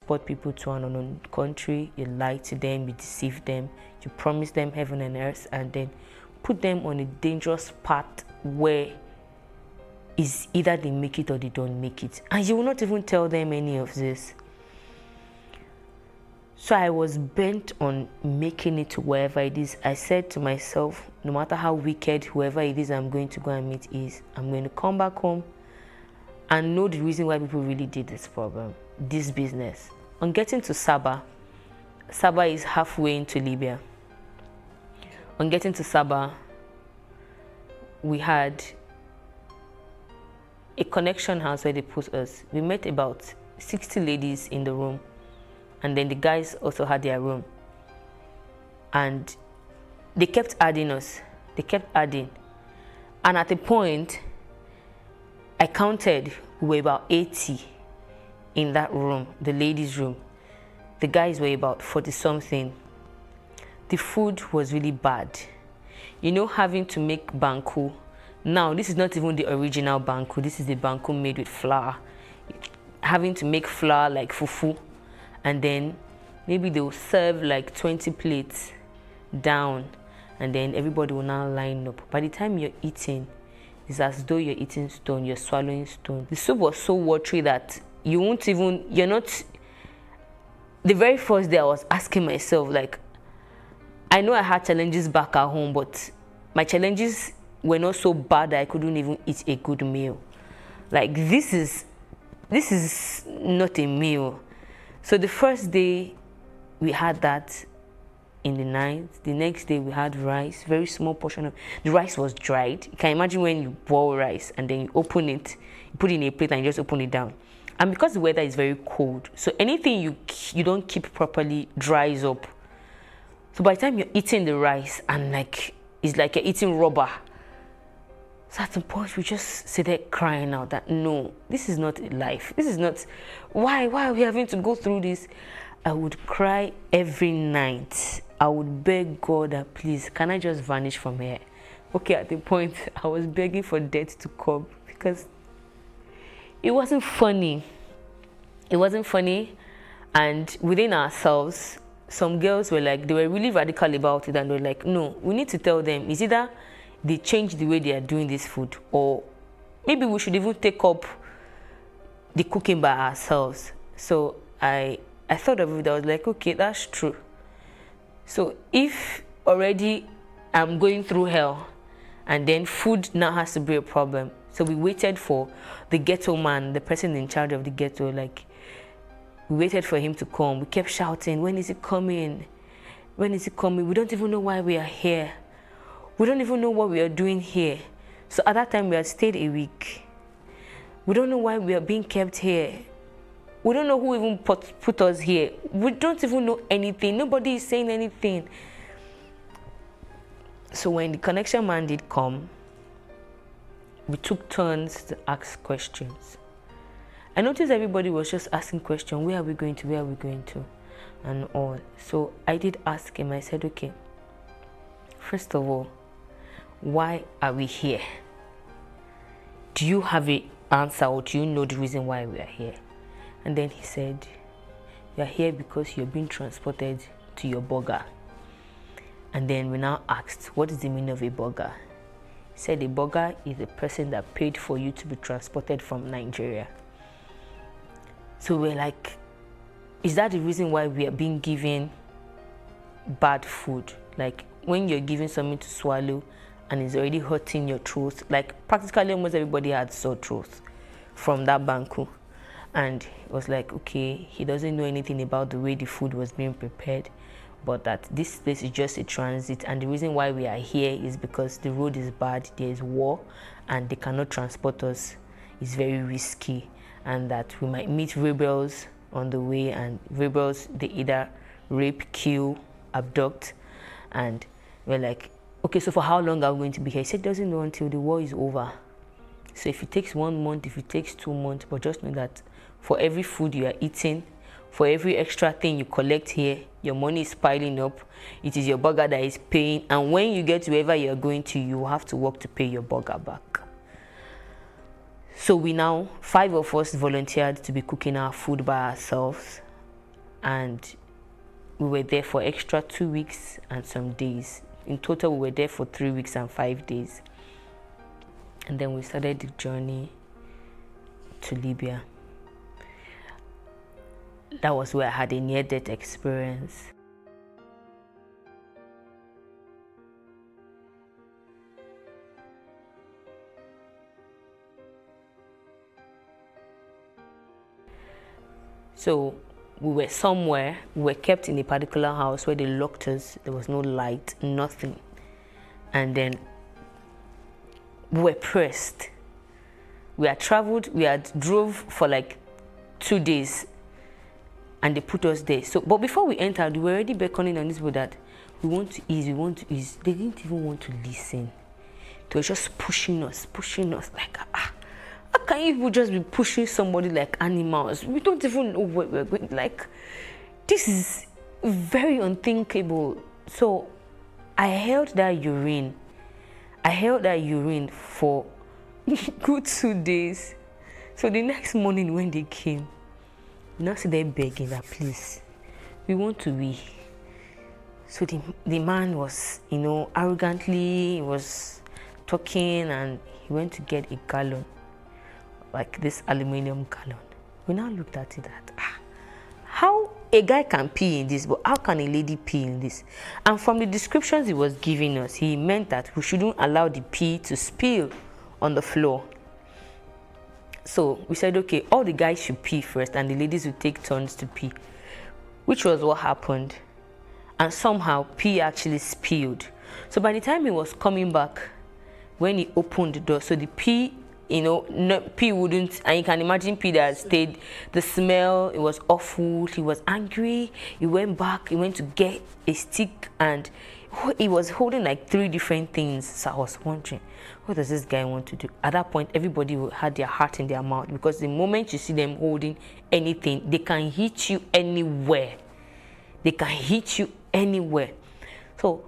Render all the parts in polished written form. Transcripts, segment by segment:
transport people to an unknown country, you lie to them, you deceive them, you promise them heaven and earth, and then put them on a dangerous path where is either they make it or they don't make it. And you will not even tell them any of this. So I was bent on making it to wherever it is. I said to myself, no matter how wicked whoever it is I'm going to go and meet is, I'm going to come back home and know the reason why people really did this business. On getting to Sabah is halfway into Libya. On getting to Sabah, we had a connection house where they put us. We met about 60 ladies in the room, and then the guys also had their room. And they kept adding us. They kept adding. And at a point, I counted, we were about 80 in that room, the ladies' room. The guys were about 40-something. The food was really bad. You know, having to make banku. Now, this is not even the original banku. This is the banku made with flour. Having to make flour like fufu. And then maybe they'll serve like 20 plates down. And then everybody will now line up. By the time you're eating, it's as though you're eating stone. You're swallowing stone. The soup was so watery that you're not... The very first day I was asking myself, like, I know I had challenges back at home, but my challenges were not so bad that I couldn't even eat a good meal. Like, this is not a meal. So the first day we had that in the night. The next day we had rice, very small portion of the rice was dried. You can imagine when you boil rice and then you open it, you put it in a plate and you just open it down. And because the weather is very cold, so anything you don't keep properly dries up. So by the time you're eating the rice and like it's like you're eating rubber. So at some point we just sit there crying out that no, this is not life. This is not, why are we having to go through this? I would cry every night. I would beg God that please, can I just vanish from here? Okay, at the point I was begging for death to come because it wasn't funny. It wasn't funny. And within ourselves, some girls were like, they were really radical about it and they were like, no, we need to tell them. It's either they change the way they are doing this food or maybe we should even take up the cooking by ourselves. So I thought of it. I was like, okay, that's true. So if already I'm going through hell and then food now has to be a problem. So we waited for the ghetto man, the person in charge of the ghetto, like we waited for him to come. We kept shouting, when is he coming? When is he coming? We don't even know why we are here. We don't even know what we are doing here. So at that time we had stayed a week. We don't know why we are being kept here. We don't know who even put us here. We don't even know anything. Nobody is saying anything. So when the connection man did come, we took turns to ask questions. I noticed everybody was just asking questions. Where are we going to? Where are we going to? And all. So I did ask him. I said, okay, first of all, why are we here? Do you have an answer or do you know the reason why we are here? And then he said, you are here because you're being transported to your burger. And then we now asked, what is the meaning of a burger? He said a burger is a person that paid for you to be transported from Nigeria. So we're like, is that the reason why we are being given bad food? Like when you're given something to swallow and it's already hurting your throat, like practically almost everybody had sore throats from that banku. And it was like, okay, he doesn't know anything about the way the food was being prepared, but that this place is just a transit. And the reason why we are here is because the road is bad, there is war, and they cannot transport us. It's very risky. And that we might meet rebels on the way, and rebels, they either rape, kill, abduct. And we're like, okay, so for how long are we going to be here? He said, doesn't know until the war is over. So if it takes 1 month, if it takes 2 months, but just know that for every food you are eating, for every extra thing you collect here, your money is piling up. It is your burger that is paying. And when you get to wherever you're going to, you will have to work to pay your burger back. So we now, 5 of us volunteered to be cooking our food by ourselves. and we were there for extra 2 weeks and some days. In total, we were there for 3 weeks and 5 days. And then we started the journey to Libya. That was where I had a near-death experience. So we were somewhere, we were kept in a particular house where they locked us. There was no light, nothing. And then we were pressed. We had traveled, we had drove for like 2 days, and they put us there. So, but before we entered, we were already beckoning on this boat that we want to ease, we want to ease. They didn't even want to listen. They were just pushing us like, how can you people just be pushing somebody like animals? We don't even know where we're going. Like, this is very unthinkable. So I held that urine for good 2 days. So the next morning when they came, now see they begging that, please, we want to wee. So the man was, arrogantly, he was talking, and he went to get a gallon, like this aluminium gallon. We now looked at it that, how a guy can pee in this, but how can a lady pee in this? And from the descriptions he was giving us, he meant that we shouldn't allow the pee to spill on the floor. So we said, okay, all the guys should pee first and the ladies would take turns to pee, which was what happened. And somehow pee actually spilled. So by the time he was coming back, when he opened the door, so the pee, pee wouldn't, and you can imagine pee that stayed, the smell, it was awful. He was angry. He went back, he went to get a stick, and he was holding like 3 different things. So I was wondering, what does this guy want to do? At that point, everybody had their heart in their mouth, because the moment you see them holding anything, they can hit you anywhere. They can hit you anywhere. So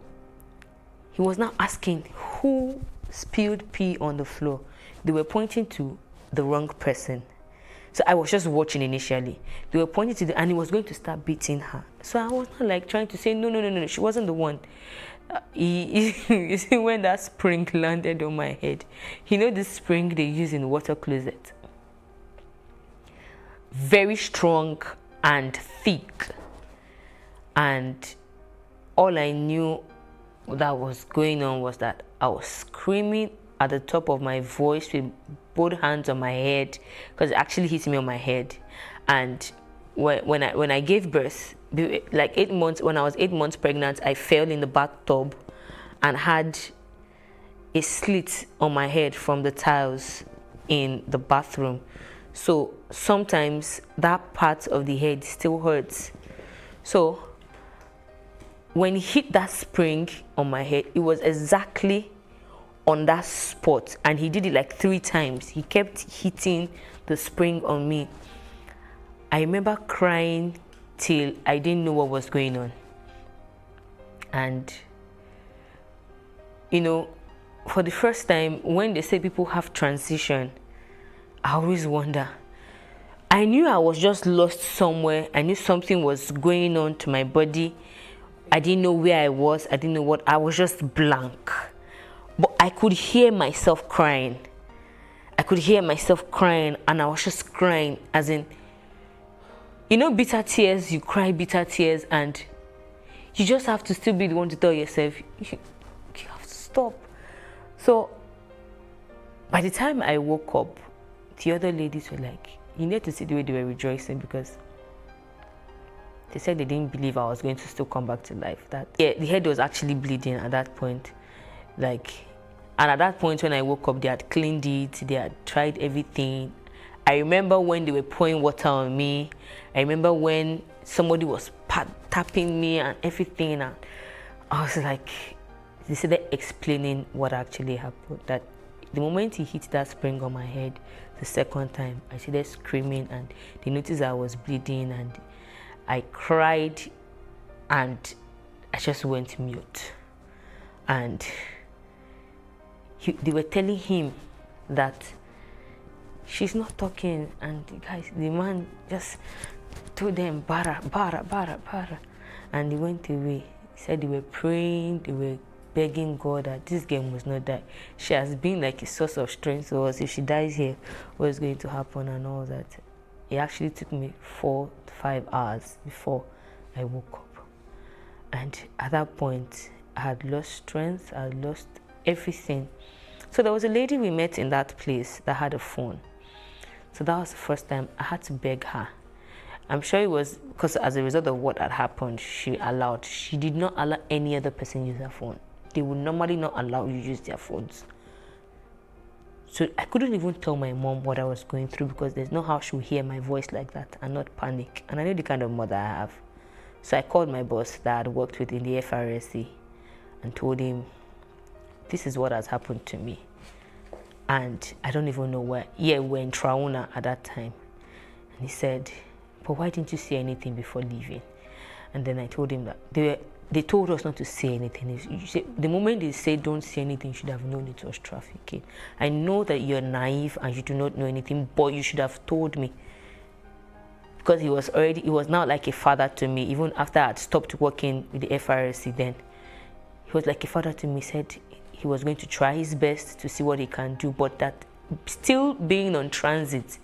he was now asking who spilled pee on the floor. They were pointing to the wrong person. So I was just watching initially. They were pointing to and he was going to start beating her. So I was not like trying to say, no, she wasn't the one. You see, when that spring landed on my head, this spring they use in water closet, very strong and thick, and all I knew that was going on was that I was screaming at the top of my voice with both hands on my head, because it actually hit me on my head. And when I gave birth, like 8 months, when I was 8 months pregnant, I fell in the bathtub and had a slit on my head from the tiles in the bathroom. So sometimes that part of the head still hurts. So when he hit that spring on my head, it was exactly on that spot, and he did it like 3 times. He kept hitting the spring on me. I remember crying till I didn't know what was going on. And for the first time, when they say people have transition, I always wonder. I knew I was just lost somewhere. I knew something was going on to my body. I didn't know where I was. I didn't know what. I was just blank. But I could hear myself crying. And I was just crying, as in, bitter tears. You cry bitter tears, and you just have to still be the one to tell yourself, you have to stop. So by the time I woke up, the other ladies were like, you need to see the way they were rejoicing, because they said they didn't believe I was going to still come back to life. The head was actually bleeding at that point. And at that point when I woke up, they had cleaned it, they had tried everything. I remember when they were pouring water on me. I remember when somebody was tapping me and everything. And I was like, they started explaining what actually happened. That the moment he hit that spring on my head the second time, I started screaming, and they noticed I was bleeding, and I cried, and I just went mute. And they were telling him that she's not talking, and guys, the man just told them, Bara, Bara, Bara, Bara. And they went away. He said they were praying, they were begging God that this girl must not die. She has been like a source of strength to us. If she dies here, what's going to happen and all that. It actually took me 4 to 5 hours before I woke up. And at that point, I had lost strength, I had lost everything. So there was a lady we met in that place that had a phone. So that was the first time I had to beg her. I'm sure it was because as a result of what had happened, she did not allow any other person use her phone. They would normally not allow you use their phones. So I couldn't even tell my mom what I was going through because there's no how she would hear my voice like that and not panic. And I know the kind of mother I have. So I called my boss that I had worked with in the FRSC and told him, this is what has happened to me. And I don't even know where. Yeah, we were in Trauna at that time. And he said, but why didn't you say anything before leaving? And then I told him that they told us not to say anything. The moment they say don't say anything, you should have known it was trafficking. I know that you're naive and you do not know anything, but you should have told me. Because he was now like a father to me. Even after I had stopped working with the FRSC then, he was like a father to me. Said he was going to try his best to see what he can do, but that still being on transit,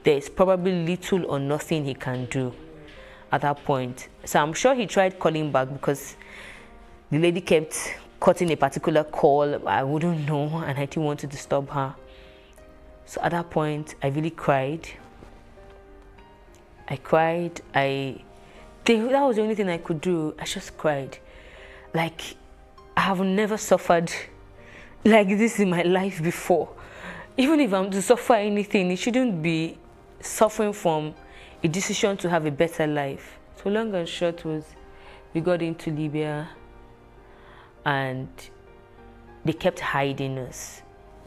there is probably little or nothing he can do at that point. So I'm sure he tried calling back because the lady kept cutting a particular call. I wouldn't know, and I didn't want to disturb her. So at that point, I really cried. I cried. That was the only thing I could do. I just cried. Like, I have never suffered like this in my life before. Even if I'm to suffer anything, it shouldn't be suffering from a decision to have a better life. So long and short was, we got into Libya and they kept hiding us.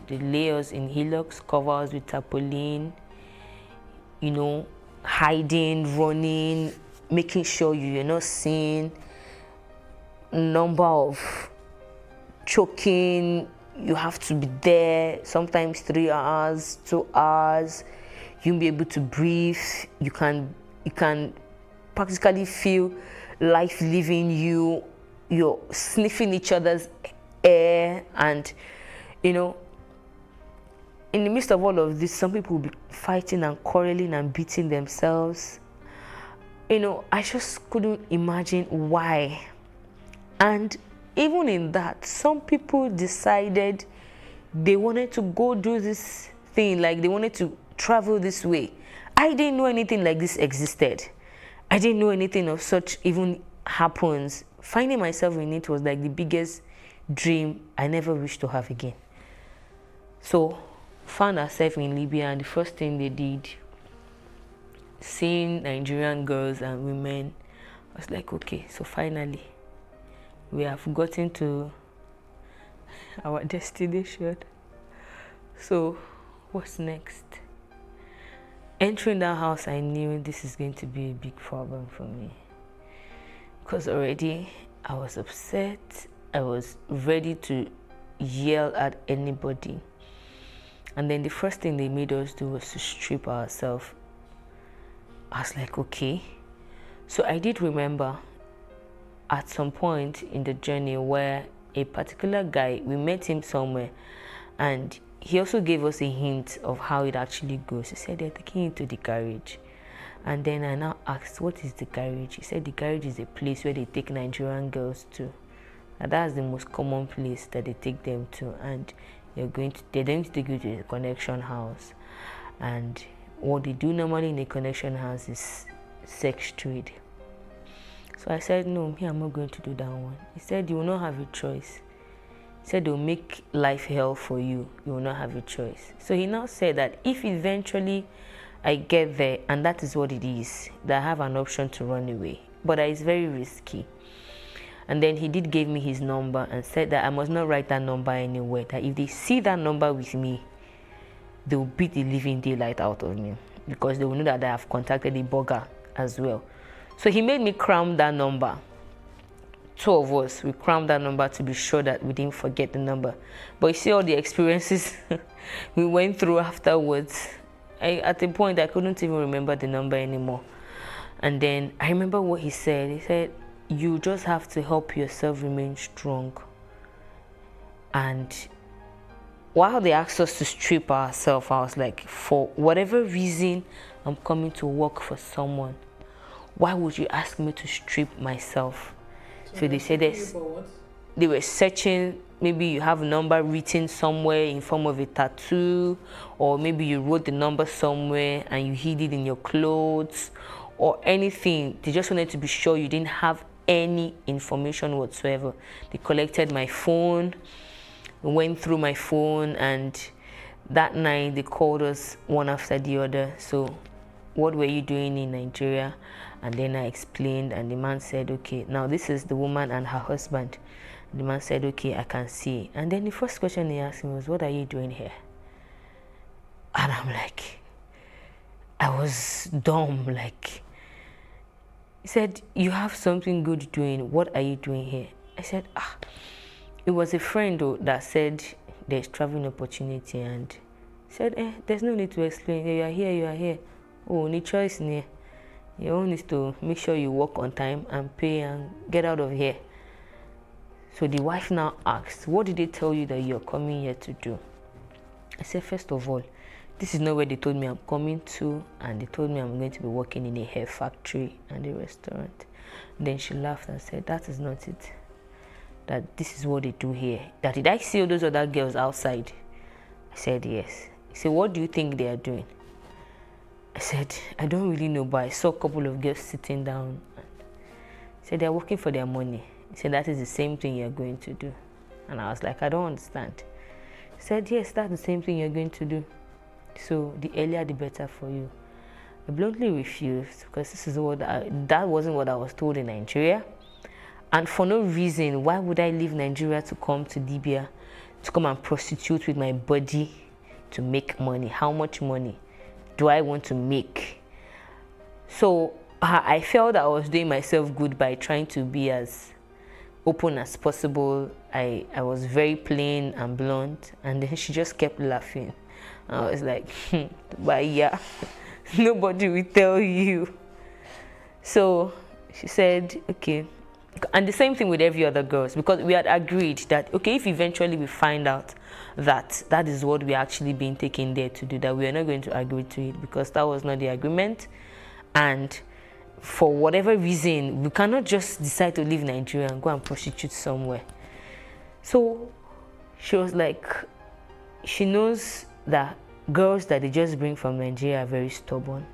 They lay us in hillocks, cover us with tarpaulin, hiding, running, making sure you're not seen, number of choking, you have to be there, sometimes 3 hours, 2 hours, you won't be able to breathe, you can practically feel life leaving you, you're sniffing each other's air, and in the midst of all of this, some people will be fighting and quarreling and beating themselves. I just couldn't imagine why. And even in that, some people decided they wanted to go do this thing, like they wanted to travel this way. I didn't know anything like this existed. I didn't know anything of such even happens. Finding myself in it was like the biggest dream I never wished to have again. So, found ourselves in Libya, and the first thing they did, seeing Nigerian girls and women, I was like, okay, so finally, we have gotten to our destination. So, what's next? Entering that house, I knew this is going to be a big problem for me. Because already, I was upset. I was ready to yell at anybody. And then the first thing they made us do was to strip ourselves. I was like, okay. So I did remember at some point in the journey where a particular guy, we met him somewhere, and he also gave us a hint of how it actually goes. He said they're taking you to the garage. And then I now asked, what is the garage? He said the garage is a place where they take Nigerian girls to. And that's the most common place that they take them to. And they're going to take you to the connection house. And what they do normally in the connection house is sex trade. So I said, no, I'm not going to do that one. He said, you will not have a choice. He said, they'll make life hell for you. You will not have a choice. So he now said that if eventually I get there and that is what it is, that I have an option to run away. But that is very risky. And then he did give me his number and said that I must not write that number anywhere. That if they see that number with me, they will beat the living daylight out of me. Because they will know that I have contacted the burger as well. So he made me cram that number. 2 of us, we crammed that number to be sure that we didn't forget the number. But you see all the experiences we went through afterwards. At the point, I couldn't even remember the number anymore. And then I remember what he said. He said, you just have to help yourself remain strong. And while they asked us to strip ourselves, I was like, for whatever reason I'm coming to work for someone, why would you ask me to strip myself? So they said this. They were searching, maybe you have a number written somewhere in form of a tattoo, or maybe you wrote the number somewhere and you hid it in your clothes, or anything. They just wanted to be sure you didn't have any information whatsoever. They collected my phone, went through my phone, and that night they called us one after the other. So, what were you doing in Nigeria? And then I explained, and the man said, okay, now this is the woman and her husband. The man said, okay, I can see. And then the first question he asked me was, what are you doing here? And I'm like, I was dumb. Like, he said, you have something good doing. What are you doing here? I said, it was a friend though that said there's traveling opportunity, and said, there's no need to explain. You are here, you are here. Oh, need choice near. Your own is to make sure you work on time and pay and get out of here. So the wife now asked, what did they tell you that you're coming here to do? I said, first of all, this is not where they told me I'm coming to, and they told me I'm going to be working in a hair factory and a restaurant. Then she laughed and said, that is not it. That this is what they do here. That did I see all those other girls outside? I said, yes. He said, what do you think they are doing? I said, I don't really know, but I saw a couple of girls sitting down. He said, they're working for their money. He said, that is the same thing you're going to do. And I was like, I don't understand. He said, yes, that's the same thing you're going to do. So the earlier the better for you. I bluntly refused, because this is that wasn't what I was told in Nigeria. And for no reason, why would I leave Nigeria to come to Libya, to come and prostitute with my body to make money? How much money do I want to make? So I felt I was doing myself good by trying to be as open as possible. I was very plain and blunt, and then she just kept laughing. I was like, but yeah, nobody will tell you. So she said, okay. And the same thing with every other girls, because we had agreed that, okay, if eventually we find out that that is what we actually being taken there to do, that we are not going to agree to it, because that was not the agreement. And for whatever reason, we cannot just decide to leave Nigeria and go and prostitute somewhere. So she was like, she knows that girls that they just bring from Nigeria are very stubborn,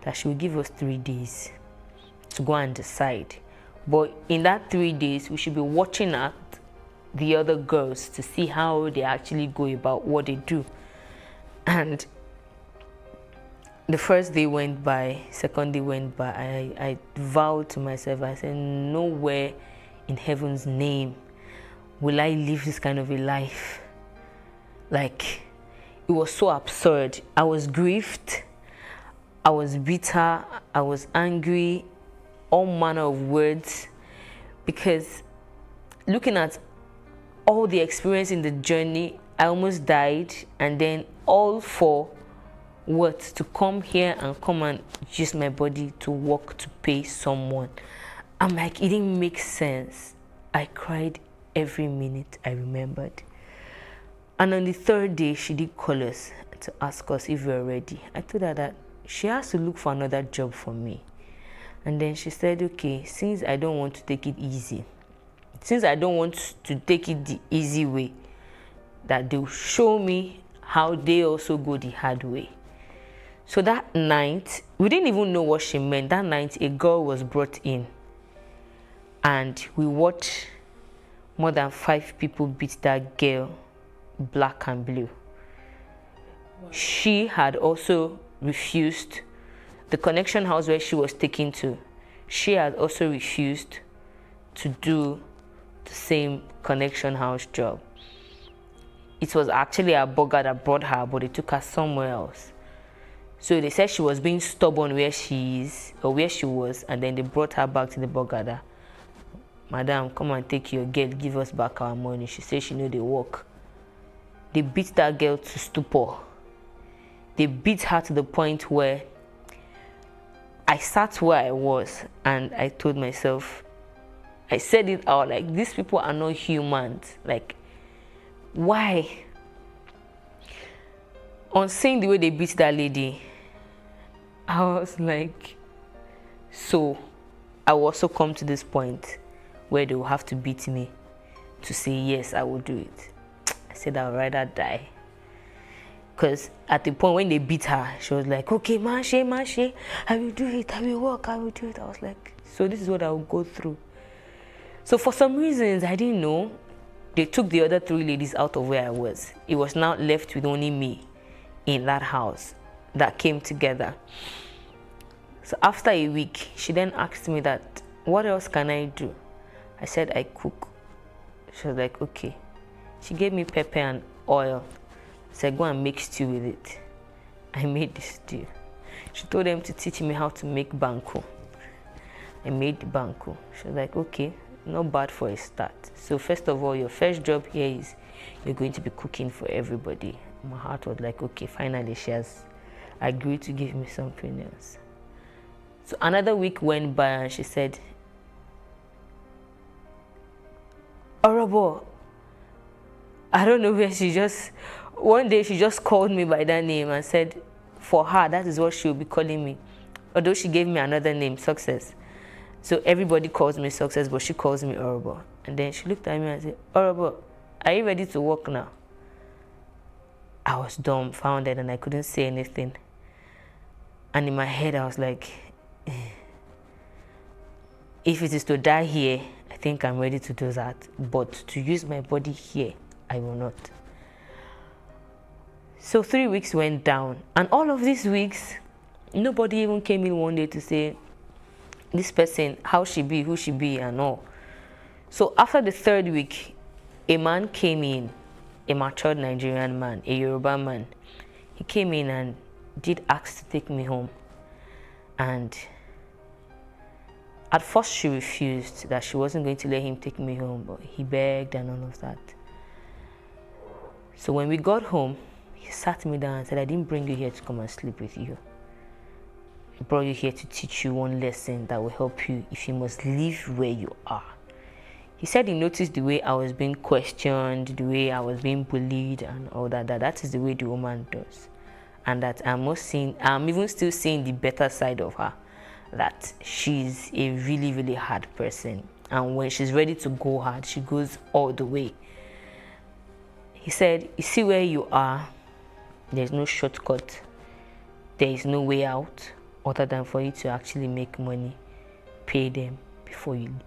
that she will give us 3 days to go and decide. But in that 3 days, we should be watching at the other girls to see how they actually go about what they do. And the first day went by, second day went by. I vowed to myself, I said, nowhere in heaven's name will I live this kind of a life. Like, it was so absurd. I was grieved, I was bitter, I was angry, all manner of words, because looking at all the experience in the journey, I almost died, and then all for what? To come here and come and use my body to work to pay someone. I'm like, it didn't make sense. I cried every minute I remembered. And on the third day, she did call us to ask us if we were ready. I told her that she has to look for another job for me. And then she said, okay, since I don't want to take it easy, since I don't want to take it the easy way, that they'll show me how they also go the hard way. So that night, we didn't even know what she meant. That night, a girl was brought in, and we watched more than 5 people beat that girl black and blue. Wow. She had also refused the connection house where she was taken to. She had also refused to do the same connection house job. It was actually a burger that brought her, but they took her somewhere else. So they said she was being stubborn where she is, or where she was, and then they brought her back to the burger. Madam, come and take your girl, give us back our money. She said she knew the work. They beat that girl to stupor. They beat her to the point where I sat where I was and I told myself, I said it out, like, these people are not humans. Like, why? On seeing the way they beat that lady, I was like, so I will also come to this point where they will have to beat me to say, yes, I will do it. I said, I would rather die. Because at the point when they beat her, she was like, okay, Manshe, I will do it, I will walk, I will do it. I was like, so this is what I will go through. So for some reasons, I didn't know, they took the other 3 ladies out of where I was. It was now left with only me in that house that came together. So after a week, she then asked me that, what else can I do? I said, I cook. She was like, okay. She gave me pepper and oil. Said, go and make stew with it. I made the stew. She told them to teach me how to make banku. I made the banku. She was like, okay, not bad for a start. So first of all, your first job here is you're going to be cooking for everybody. My heart was like, okay, finally she has agreed to give me something else. So another week went by and she said, Orobo, I don't know where one day she just called me by that name and said, for her, that is what she will be calling me. Although she gave me another name, Success. So everybody calls me Success, but she calls me Orobo. And then she looked at me and said, Orobo, are you ready to work now? I was dumbfounded and I couldn't say anything. And in my head, I was like, if it is to die here, I think I'm ready to do that. But to use my body here, I will not. So 3 weeks went down. And all of these weeks, nobody even came in one day to say, this person, how she be, who she be, and all. So after the 3rd week, a man came in, a matured Nigerian man, a Yoruba man. He came in and did ask to take me home. And at first she refused, that she wasn't going to let him take me home, but he begged and all of that. So when we got home, he sat me down and said, I didn't bring you here to come and sleep with you. I brought you here to teach you one lesson that will help you if you must live where you are. He said he noticed the way I was being questioned, the way I was being bullied and all that. That is the way the woman does. And that I'm even still seeing the better side of her. That she's a really, really hard person. And when she's ready to go hard, she goes all the way. He said, you see where you are, there's no shortcut. There is no way out other than for you to actually make money, pay them before you leave.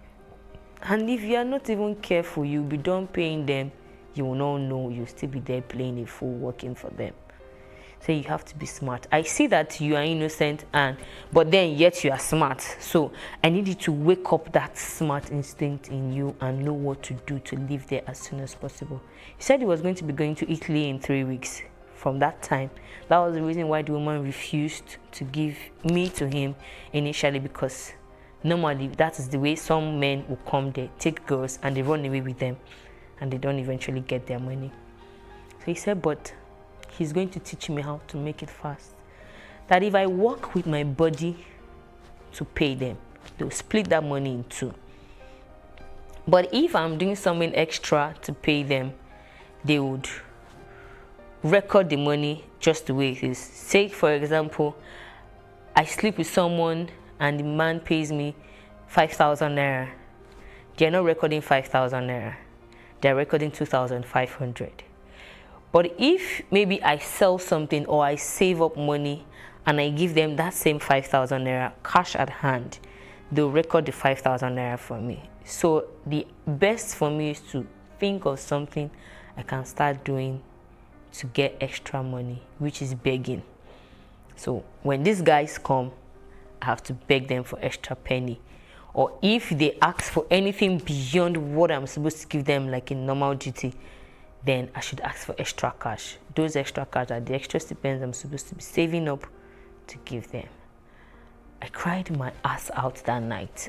And if you are not even careful, you'll be done paying them, you will not know, you'll still be there playing a fool, working for them. So you have to be smart. I see that you are innocent, but then yet you are smart. So I need you to wake up that smart instinct in you and know what to do to live there as soon as possible. He said he was going to be going to Italy in 3 weeks. From that time, that was the reason why the woman refused to give me to him initially, because normally that is the way some men will come there, take girls and they run away with them and they don't eventually get their money. So he said, but he's going to teach me how to make it fast. That if I work with my body to pay them, they'll split that money in 2. But if I'm doing something extra to pay them, they would record the money just the way it is. Say, for example, I sleep with someone and the man pays me 5,000 naira. They're not recording 5,000 naira. They're recording 2,500. But if maybe I sell something or I save up money and I give them that same 5,000 naira cash at hand, they'll record the 5,000 naira for me. So the best for me is to think of something I can start doing to get extra money, which is begging. So when these guys come, I have to beg them for extra penny. Or if they ask for anything beyond what I'm supposed to give them, like in normal duty, then I should ask for extra cash. Those extra cash are the extra stipends I'm supposed to be saving up to give them. I cried my ass out that night.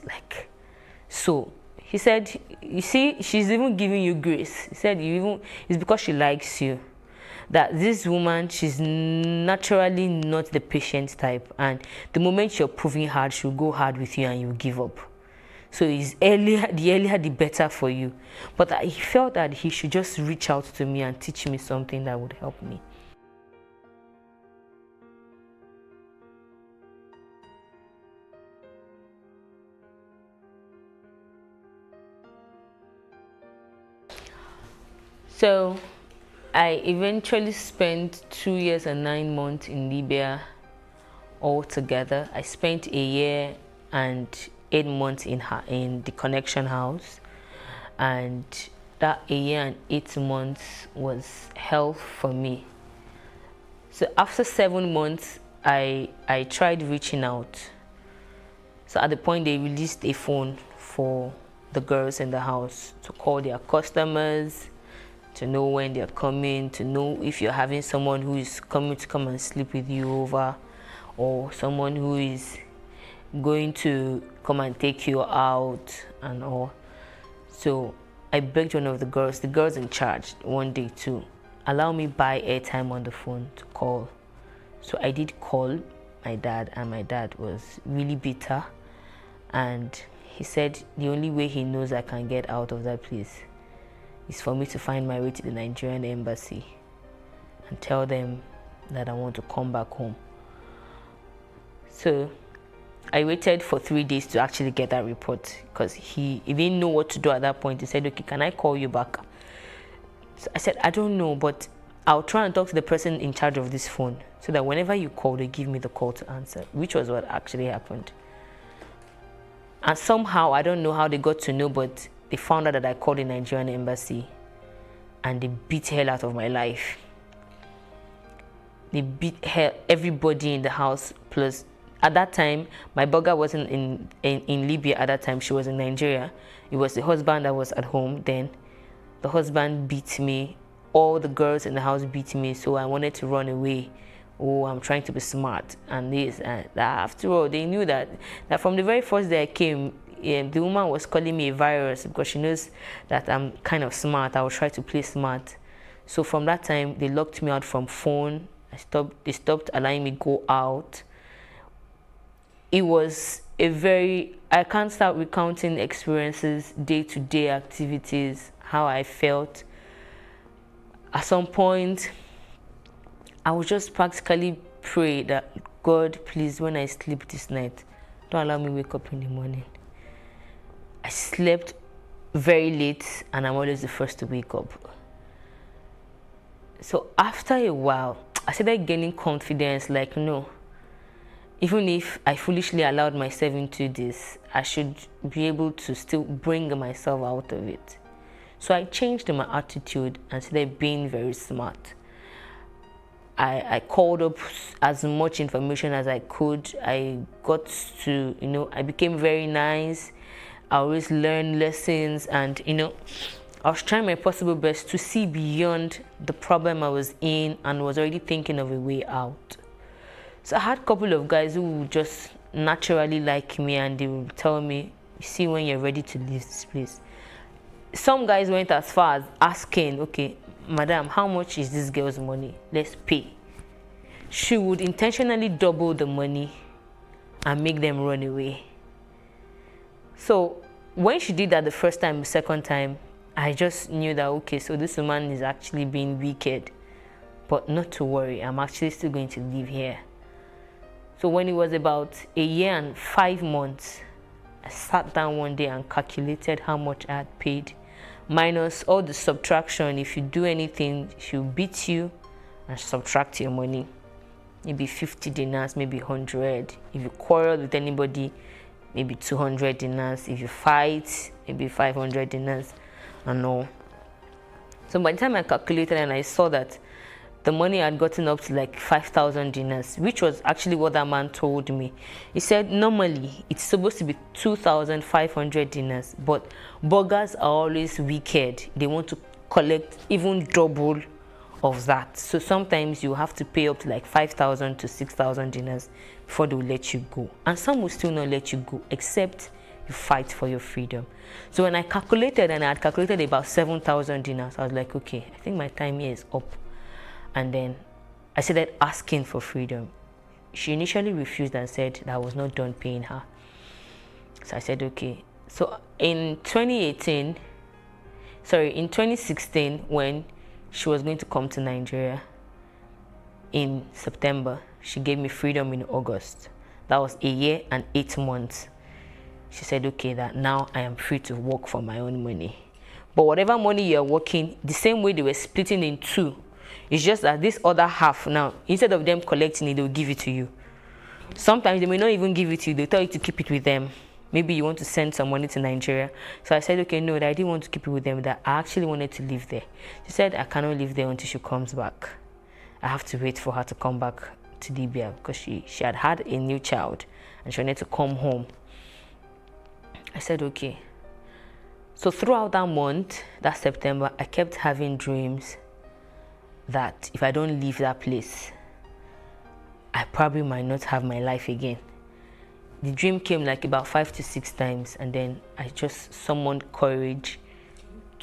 So he said, you see, she's even giving you grace. He said, it's because she likes you. that this woman, she's naturally not the patient type, and the moment you're proving hard, she'll go hard with you and you give up. So it's earlier, the earlier the better for you. But I felt that he should just reach out to me and teach me something that would help me. So I eventually spent 2 years and 9 months in Libya altogether. I spent a year and 8 months in the connection house, and that a year and 8 months was hell for me. So after 7 months, I tried reaching out. So at the point they released a phone for the girls in the house to call their customers, to know when they're coming, to know if you're having someone who is coming to come and sleep with you over, or someone who is going to come and take you out and all. So I begged one of the girls in charge one day to allow me buy airtime on the phone to call. So I did call my dad, and my dad was really bitter, and he said the only way he knows I can get out of that place is for me to find my way to the Nigerian embassy and tell them that I want to come back home. So I waited for 3 days to actually get that report, because he didn't know what to do at that point. He said, okay, can I call you back? So I said, I don't know, but I'll try and talk to the person in charge of this phone so that whenever you call, they give me the call to answer, which was what actually happened. And somehow, I don't know how they got to know, but they found out that I called the Nigerian embassy, and they beat hell out of my life. They beat hell, everybody in the house. Plus, at that time, my burger wasn't in Libya at that time. She was in Nigeria. It was the husband that was at home then. The husband beat me. All the girls in the house beat me. So I wanted to run away. Oh, I'm trying to be smart. And this and that. After all, they knew that from the very first day I came, the woman was calling me a virus, because she knows that I'm kind of smart. I will try to play smart. So from that time, they locked me out from phone. They stopped allowing me go out. It was I can't start recounting experiences, day-to-day activities, how I felt. At some point, I would just practically pray that, God, please, when I sleep this night, don't allow me to wake up in the morning. I slept very late, and I'm always the first to wake up. So after a while, I started gaining confidence, like, no, even if I foolishly allowed myself into this, I should be able to still bring myself out of it. So I changed my attitude and started being very smart. I called up as much information as I could. I got to, I became very nice. I always learned lessons, and, I was trying my possible best to see beyond the problem I was in, and was already thinking of a way out. So I had a couple of guys who would just naturally like me, and they would tell me, you see, when you're ready to leave this place. Some guys went as far as asking, okay, madam, how much is this girl's money? Let's pay. She would intentionally double the money and make them run away. So when she did that the first time, the second time, I just knew that, okay, so this woman is actually being wicked. But not to worry, I'm actually still going to live here. So when it was about a year and 5 months, I sat down one day and calculated how much I had paid, minus all the subtraction. If you do anything, she'll beat you and subtract your money. Maybe 50 dinars, maybe 100. If you quarrel with anybody, maybe 200 dinars. If you fight, maybe 500 dinars and all. So by the time I calculated and I saw that the money had gotten up to like 5,000 dinars, which was actually what that man told me. He said normally it's supposed to be 2,500 dinars, but burgers are always wicked. They want to collect even double of that. So sometimes you have to pay up to like 5,000 to 6,000 dinars before they will let you go. And some will still not let you go, except you fight for your freedom. So when I calculated, and I had calculated about 7,000 dinars, I was like, okay, I think my time here is up. And then I started asking for freedom. She initially refused and said that I was not done paying her. So I said, okay. So in 2016, when she was going to come to Nigeria in September, she gave me freedom in August. That was a year and 8 months. She said, okay, that now I am free to work for my own money. But whatever money you're working, the same way they were splitting in two, it's just that this other half now, instead of them collecting it, they'll give it to you. Sometimes they may not even give it to you, they'll tell you to keep it with them. Maybe you want to send some money to Nigeria. So I said, okay, no, that I didn't want to keep it with them, that I actually wanted to live there. She said, I cannot live there until she comes back. I have to wait for her to come back to Libya because she had a new child and she wanted to come home. I said, okay. So throughout that month, that September, I kept having dreams that if I don't leave that place, I probably might not have my life again. The dream came like about 5 to 6 times, and then I just summoned courage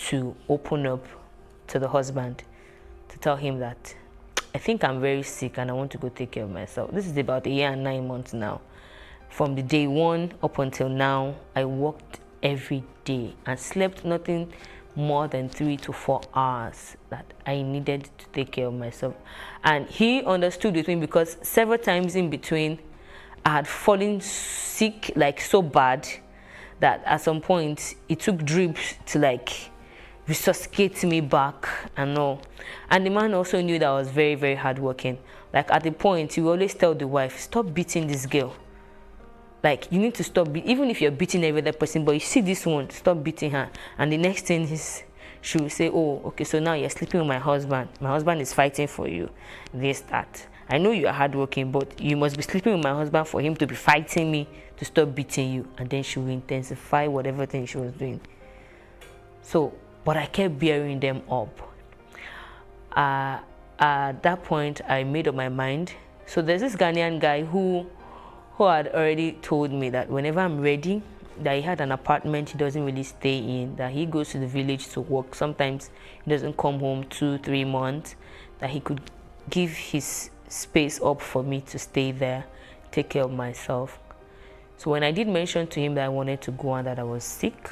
to open up to the husband, to tell him that I think I'm very sick and I want to go take care of myself. This is about a year and 9 months now. From the day one up until now, I worked every day and slept nothing more than 3 to 4 hours, that I needed to take care of myself. And he understood with me because several times in between, I had fallen sick, like so bad that at some point it took drips to like resuscitate me back and all. And the man also knew that I was very, very hardworking. Like at the point, he would always tell the wife, stop beating this girl. Like, you need to stop, even if you're beating every other person, but you see this one, stop beating her. And the next thing is, she will say, oh, okay, so now you're sleeping with my husband. My husband is fighting for you. This, that. I know you are hardworking, but you must be sleeping with my husband for him to be fighting me to stop beating you. And then she will intensify whatever thing she was doing. So, but I kept bearing them up. At that point, I made up my mind. So there's this Ghanaian guy who had already told me that whenever I'm ready, that he had an apartment he doesn't really stay in, that he goes to the village to work. Sometimes he doesn't come home 2-3 months, that he could give his space up for me to stay there, take care of myself. So when I did mention to him that I wanted to go and that I was sick,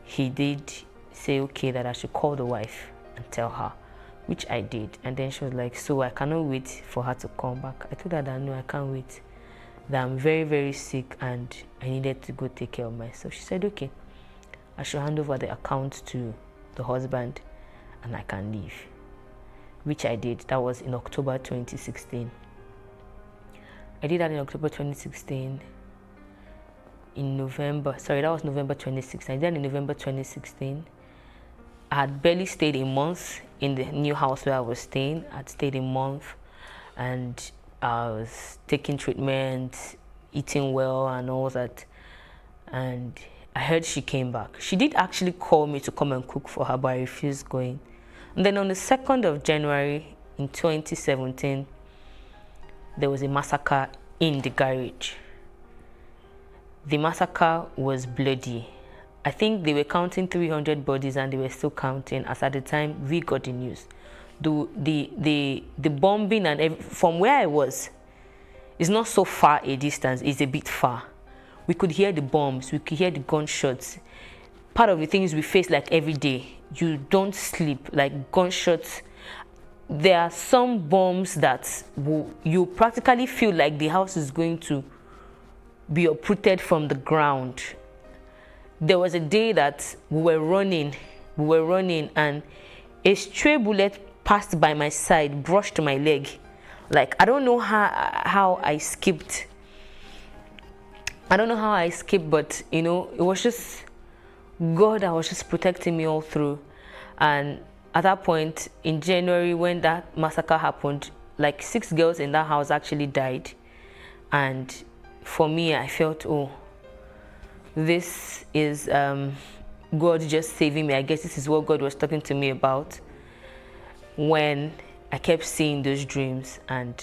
he did say, okay, that I should call the wife and tell her, which I did. And then she was like, so I cannot wait for her to come back. I told her that no, I can't wait, that I'm very, very sick and I needed to go take care of myself. She said, okay, I should hand over the account to the husband and I can leave, which I did. That was in October 2016. I did that in October 2016. In November, sorry, that was November 2016. I did that in November 2016. I had barely stayed a month in the new house where I was staying. I'd stayed a month and I was taking treatment, eating well and all that. And I heard she came back. She did actually call me to come and cook for her, but I refused going. And then on the 2nd of January in 2017, there was a massacre in the garage. The massacre was bloody. I think they were counting 300 bodies and they were still counting as at the time we got the news. The bombing and from where I was, it's not so far a distance, it's a bit far. We could hear the bombs, we could hear the gunshots. Part of the things we face like every day, you don't sleep, like gunshots. There are some bombs that you practically feel like the house is going to be uprooted from the ground. There was a day that we were running and a stray bullet passed by my side, brushed my leg. Like, I don't know how I escaped. I don't know how I escaped, but you know, it was just God that was just protecting me all through. And at that point in January, when that massacre happened, like 6 girls in that house actually died. And for me, I felt, oh, this is God just saving me. I guess this is what God was talking to me about when I kept seeing those dreams, and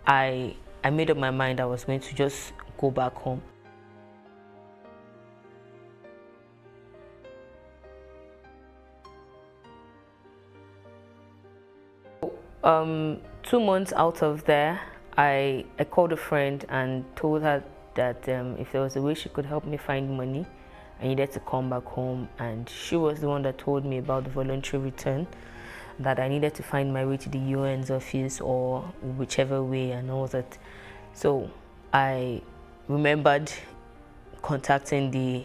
I made up my mind I was going to just go back home. 2 months out of there, I called a friend and told her that if there was a way she could help me find money, I needed to come back home. And she was the one that told me about the voluntary return, that I needed to find my way to the UN's office or whichever way and all that. So I remembered contacting the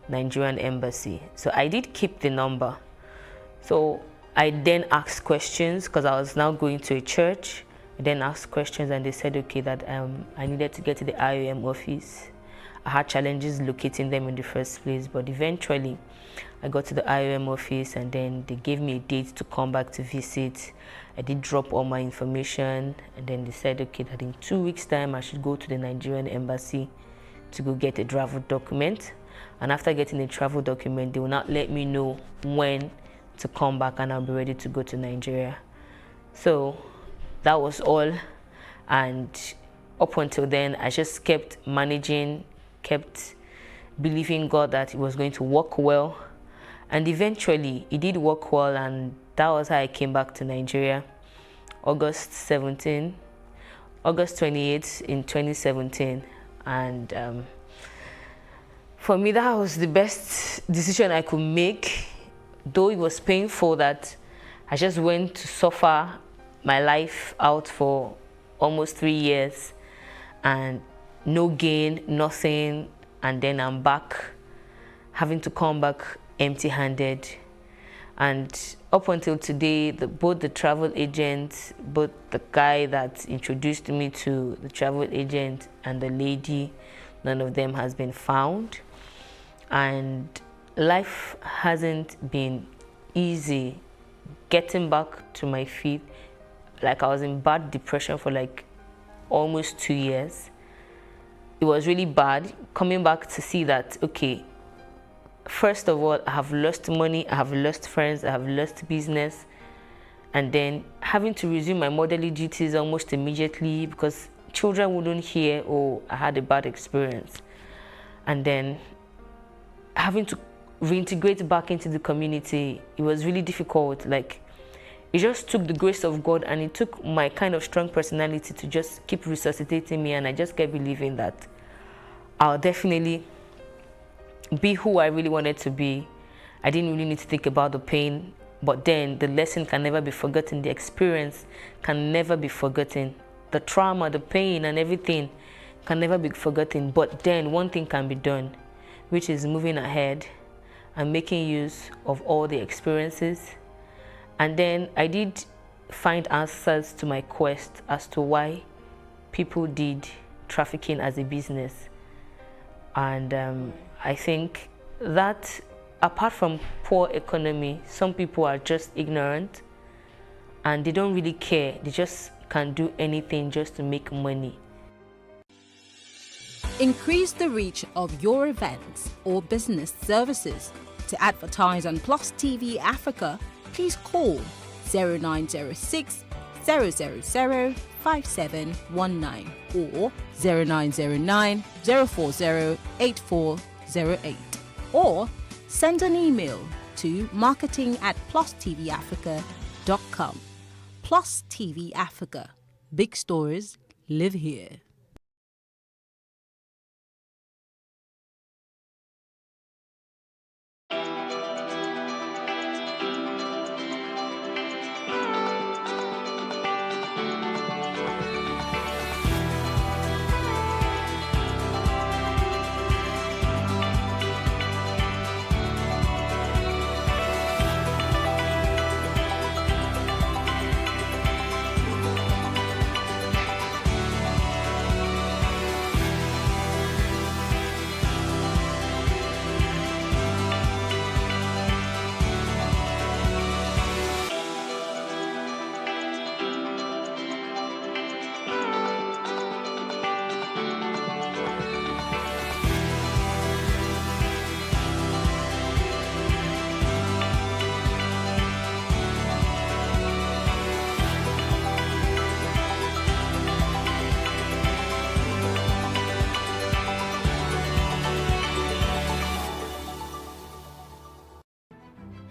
Nigerian embassy. So I did keep the number. So I then asked questions because I was now going to a church. I then asked questions and they said, okay, that I needed to get to the IOM office. I had challenges locating them in the first place, but eventually I got to the IOM office and then they gave me a date to come back to visit. I did drop all my information and then they said, okay, that in 2 weeks' time I should go to the Nigerian embassy to go get a travel document. And after getting a travel document, they will not let me know when to come back and I'll be ready to go to Nigeria. So that was all. And up until then, I just kept managing, kept believing God that it was going to work well. And eventually it did work well, and that was how I came back to Nigeria. August 28th in 2017. And for me, that was the best decision I could make. Though it was painful that I just went to suffer my life out for almost 3 years and no gain, nothing, and then I'm back, having to come back empty-handed. And up until today, both the travel agent, both the guy that introduced me to the travel agent and the lady, none of them has been found. And life hasn't been easy getting back to my feet. Like, I was in bad depression for like almost 2 years. It was really bad coming back to see that, okay, first of all, I have lost money, I have lost friends, I have lost business, and then having to resume my motherly duties almost immediately because children wouldn't hear, oh, I had a bad experience. And then having to reintegrate back into the community, it was really difficult. Like, it just took the grace of God and it took my kind of strong personality to just keep resuscitating me, and I just kept believing that I'll definitely be who I really wanted to be. I didn't really need to think about the pain, but then the lesson can never be forgotten. The experience can never be forgotten. The trauma, the pain and everything can never be forgotten. But then one thing can be done, which is moving ahead and making use of all the experiences. And then I did find answers to my quest as to why people did trafficking as a business. And I think that apart from poor economy, some people are just ignorant and they don't really care. They just can do anything just to make money. Increase the reach of your events or business services. To advertise on PlusTvAfrica, please call 0906 000 5719 or 0909 040 8408, or send an email to marketing@PlusTvAfrica.com. Plus TV Africa. Big stories live here.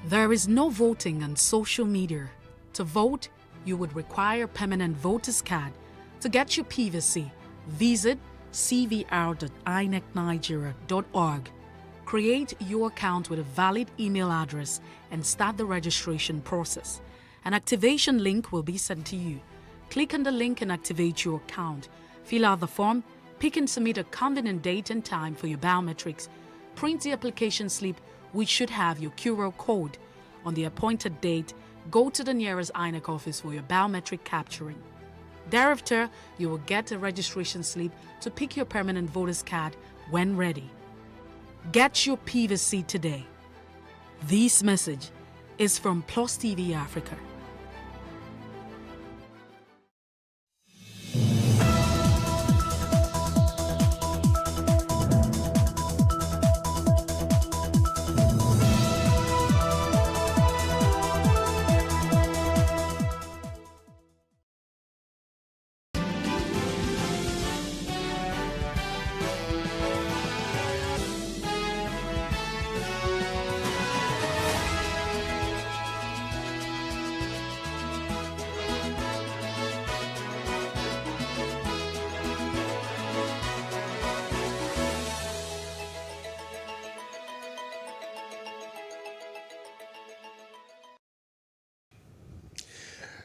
There is no voting on social media. To vote, you would require a permanent voter's card. To get your PVC, visit cvr.inecnigeria.org. Create your account with a valid email address and start the registration process. An activation link will be sent to you. Click on the link and activate your account. Fill out the form, pick and submit a convenient date and time for your biometrics. Print the application slip, which should have your QR code. On the appointed date, go to the nearest INEC office for your biometric capturing. Thereafter, you will get a registration slip to pick your permanent voter's card when ready. Get your PVC today. This message is from PlusTvAfrica.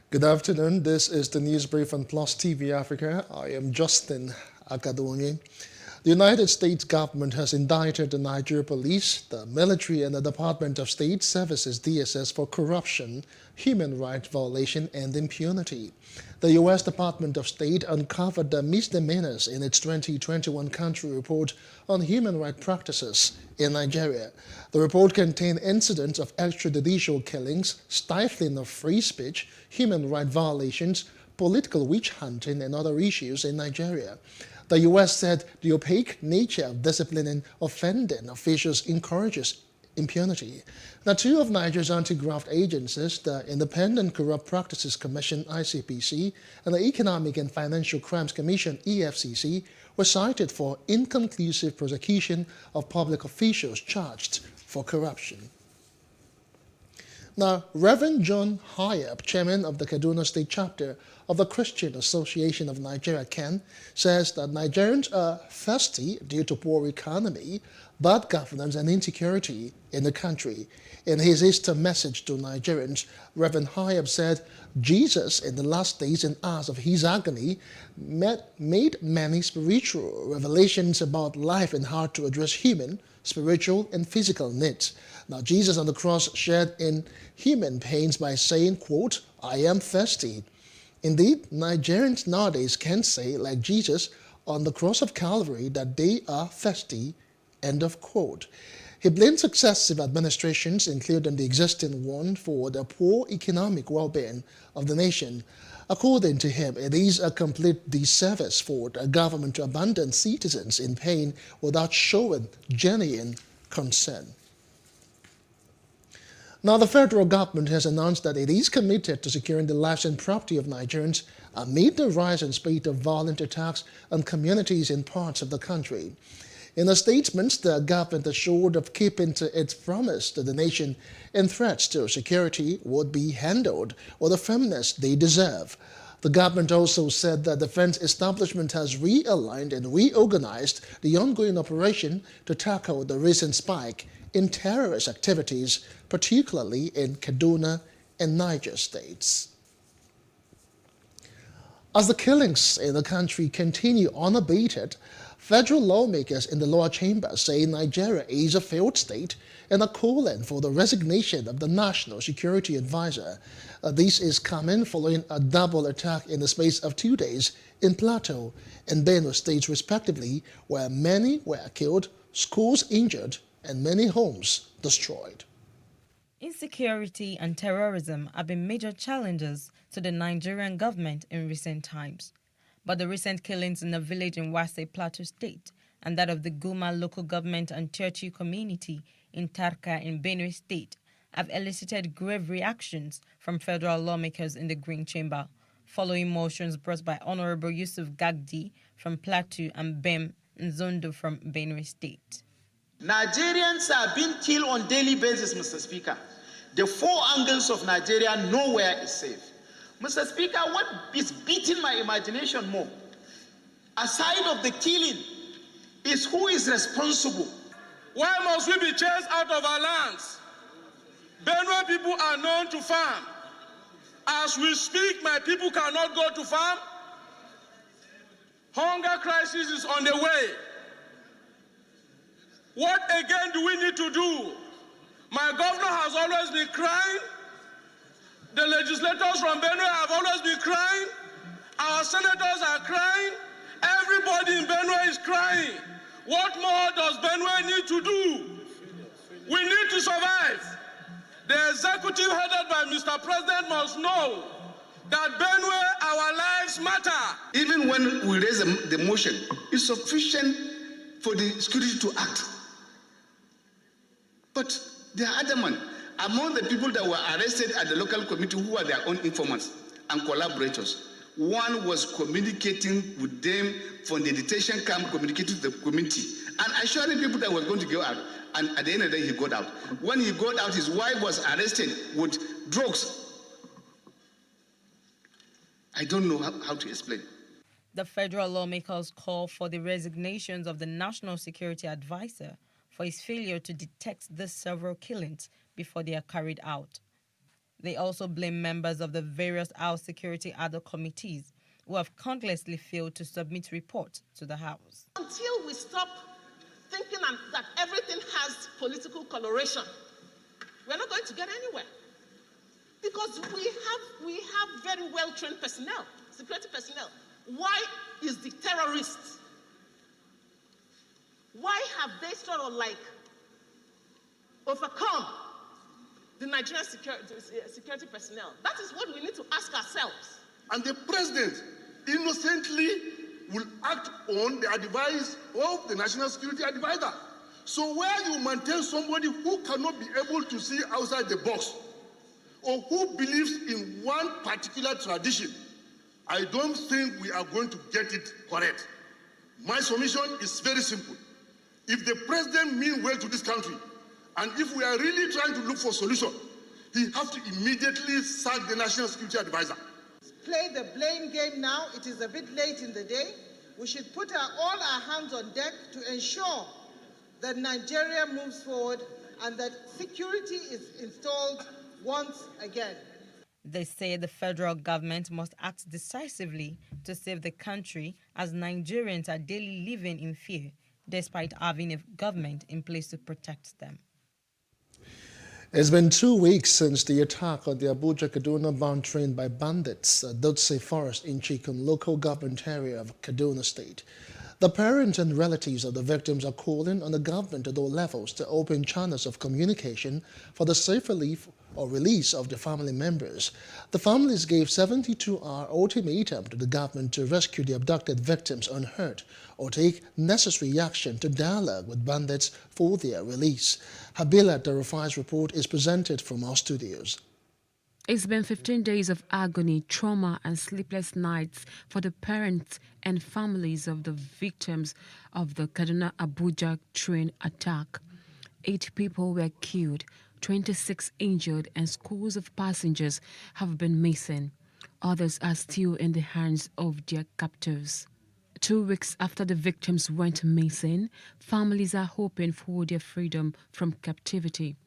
Good afternoon. This is the news brief on PlusTvAfrica. I am Justin Akadonye. The United States government has indicted the Nigeria police, the military, and the Department of State Services (DSS) for corruption, human rights violation, and impunity. The U.S. Department of State uncovered the misdemeanors in its 2021 country report on human rights practices in Nigeria. The report contained incidents of extrajudicial killings, stifling of free speech, human rights violations, political witch hunting, and other issues in Nigeria. The U.S. said the opaque nature of disciplining offending officials encourages impunity. Now, two of Nigeria's anti-graft agencies, the Independent Corrupt Practices Commission (ICPC) and the Economic and Financial Crimes Commission (EFCC), were cited for inconclusive prosecution of public officials charged for corruption. Now, Reverend John Hyab, chairman of the Kaduna State chapter of the Christian Association of Nigeria, CAN, says that Nigerians are thirsty due to poor economy, bad governance, and insecurity in the country. In his Easter message to Nigerians, Reverend Hyab said, Jesus, in the last days and hours of his agony, made many spiritual revelations about life and how to address human, spiritual, and physical needs. Now, Jesus on the cross shared in human pains by saying, quote, I am thirsty. Indeed, Nigerians nowadays can say, like Jesus on the cross of Calvary, that they are thirsty, end of quote. He blamed successive administrations, including the existing one, for the poor economic well-being of the nation. According to him, it is a complete disservice for the government to abandon citizens in pain without showing genuine concern. Now, the federal government has announced that it is committed to securing the lives and property of Nigerians amid the rise and spate of violent attacks on communities in parts of the country. In a statement, the government assured of keeping to its promise to the nation, and threats to security would be handled with the firmness they deserve. The government also said that the defense establishment has realigned and reorganized the ongoing operation to tackle the recent spike in terrorist activities, particularly in Kaduna and Niger states. As the killings in the country continue unabated, federal lawmakers in the lower chamber say Nigeria is a failed state and are calling for the resignation of the National Security Advisor. This is coming following a double attack in the space of 2 days in Plateau and Benue states respectively, where many were killed, schools injured, and many homes destroyed. Insecurity and terrorism have been major challenges to the Nigerian government in recent times. But the recent killings in a village in Wase, Plateau State, and that of the Guma local government and Churchill community in Tarka in Benue State have elicited grave reactions from federal lawmakers in the Green Chamber, following motions brought by Honorable Yusuf Gagdi from Plateau and Bem Nzondo from Benue State. Nigerians are being killed on a daily basis, Mr. Speaker. The four angles of Nigeria, nowhere is safe. Mr. Speaker, what is beating my imagination more, aside of the killing, is who is responsible. Why must we be chased out of our lands? Benue people are known to farm. As we speak, my people cannot go to farm. Hunger crisis is on the way. What again do we need to do? My governor has always been crying. The legislators from Benue have always been crying. Our senators are crying. Everybody in Benue is crying. What more does Benue need to do? We need to survive. The executive headed by Mr. President must know that Benue, our lives matter. Even when we raise the motion, it's sufficient for the security to act. But they are adamant. Among the people that were arrested at the local committee who were their own informants and collaborators, one was communicating with them from the detention camp, communicating to the community, and assuring people that was going to go out. And at the end of the day, he got out. When he got out, his wife was arrested with drugs. I don't know how to explain. The federal lawmakers call for the resignations of the National Security Advisor for his failure to detect these several killings before they are carried out. They also blame members of the various House Security Other committees who have countlessly failed to submit reports to the House. Until we stop thinking that everything has political coloration, we're not going to get anywhere. Because we have very well-trained personnel, security personnel. Why is the terrorists? Why have they sort of like overcome the Nigerian security personnel? That is what we need to ask ourselves. And the president innocently will act on the advice of the National Security Advisor. So where you maintain somebody who cannot be able to see outside the box, or who believes in one particular tradition, I don't think we are going to get it correct. My submission is very simple. If the president means well to this country, and if we are really trying to look for a solution, he has to immediately sack the National Security Advisor. Play the blame game now. It is a bit late in the day. We should put all our hands on deck to ensure that Nigeria moves forward and that security is installed once again. They say the federal government must act decisively to save the country, as Nigerians are daily living in fear, despite having a government in place to protect them. It's been 2 weeks since the attack on the Abuja-Kaduna-bound train by bandits at Dotse Forest in Chikun local government area of Kaduna State. The parents and relatives of the victims are calling on the government at all levels to open channels of communication for the safe relief or release of the family members. The families gave 72-hour ultimatum to the government to rescue the abducted victims unhurt or take necessary action to dialogue with bandits for their release. Habila Darufai's report is presented from our studios. It's been 15 days of agony, trauma and sleepless nights for the parents and families of the victims of the Kaduna-Abuja train attack. 8 people were killed, 26 injured, and scores of passengers have been missing. Others are still in the hands of their captors. 2 weeks after the victims went missing, families are hoping for their freedom from captivity.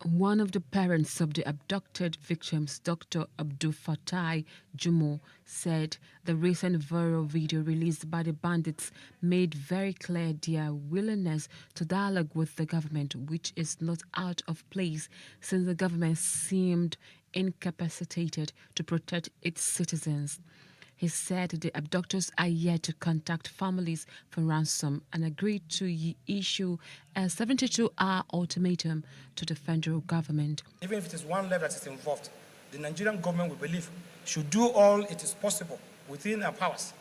One of the parents of the abducted victims, Dr. Abdul Fatai Jumo, said the recent viral video released by the bandits made very clear their willingness to dialogue with the government, which is not out of place since the government seemed incapacitated to protect its citizens. He said the abductors are yet to contact families for ransom and agreed to issue a 72-hour ultimatum to the federal government. Even if it is one level that is involved, the Nigerian government, we believe, should do all it is possible within our powers.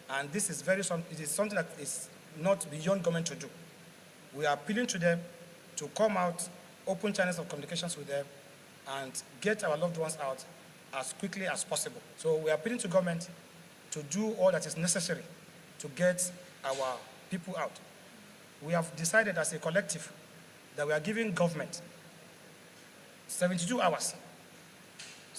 And this is it is something that is not beyond government to do. We are appealing to them to come out, open channels of communications with them, and get our loved ones out as quickly as possible. So we are appealing to government to do all that is necessary to get our people out. We have decided as a collective that we are giving government 72 hours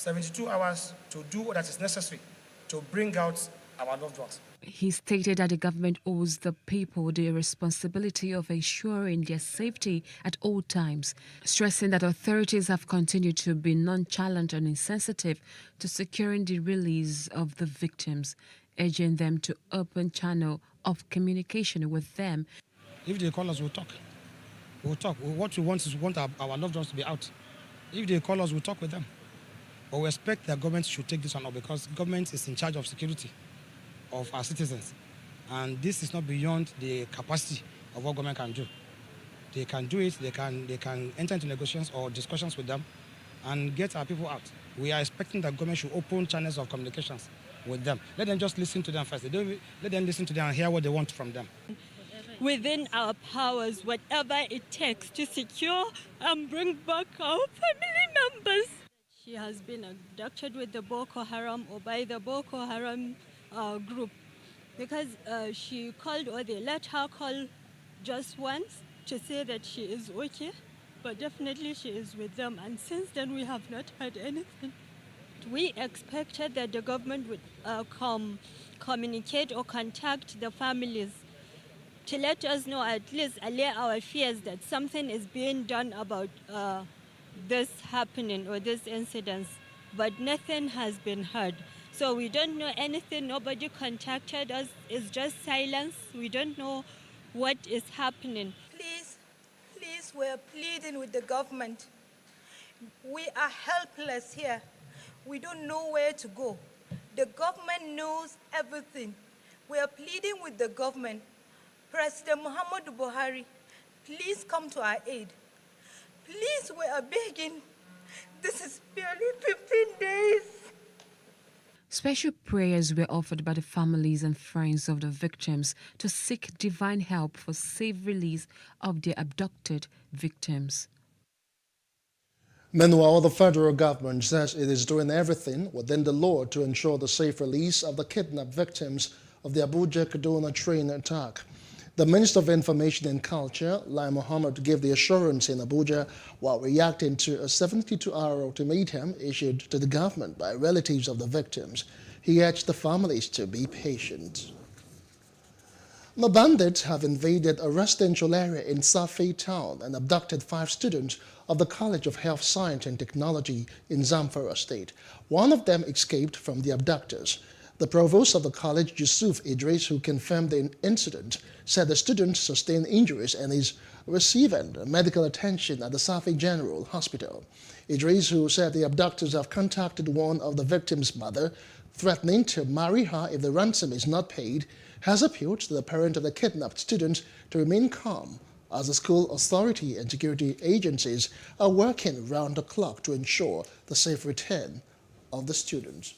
72 hours to do what is necessary to bring out our loved ones. He stated that the government owes the people the responsibility of ensuring their safety at all times, stressing that authorities have continued to be nonchalant and insensitive to securing the release of the victims, urging them to open channel of communication with them. If they call us, we'll talk. We'll talk. What we want is our loved ones to be out. If they call us, we'll talk with them. But we expect that government should take this one up because government is in charge of security of our citizens. And this is not beyond the capacity of what government can do. They can do it, they can enter into negotiations or discussions with them and get our people out. We are expecting that government should open channels of communications with them. Let them just listen to them first. Let them listen to them and hear what they want from them. Within our powers, whatever it takes to secure and bring back our family members. She has been abducted with the Boko Haram or by the Boko Haram group because she called or they let her call just once to say that she is okay, but definitely she is with them, and since then we have not heard anything. We expected that the government would communicate or contact the families to let us know, at least allay our fears that something is being done about this happening or this incident, but nothing has been heard. So we don't know anything, nobody contacted us, it's just silence. We don't know what is happening. Please, we're pleading with the government. We are helpless here. We don't know where to go. The government knows everything. We are pleading with the government. President Muhammadu Buhari, please come to our aid. Please, we are begging. This is barely 15 days. Special prayers were offered by the families and friends of the victims to seek divine help for safe release of their abducted victims. Meanwhile, the federal government says it is doing everything within the law to ensure the safe release of the kidnapped victims of the Abuja-Kaduna train attack. The Minister of Information and Culture, Lai Mohammed, gave the assurance in Abuja while reacting to a 72-hour ultimatum issued to the government by relatives of the victims. He urged the families to be patient. The bandits have invaded a residential area in Safi town and abducted 5 students of the College of Health Science and Technology in Zamfara State. One of them escaped from the abductors. The provost of the college, Yusuf Idris, who confirmed the incident, said the student sustained injuries and is receiving medical attention at the Safi General Hospital. Idris, who said the abductors have contacted one of the victim's mother, threatening to marry her if the ransom is not paid, has appealed to the parent of the kidnapped student to remain calm as the school authority and security agencies are working round the clock to ensure the safe return of the students.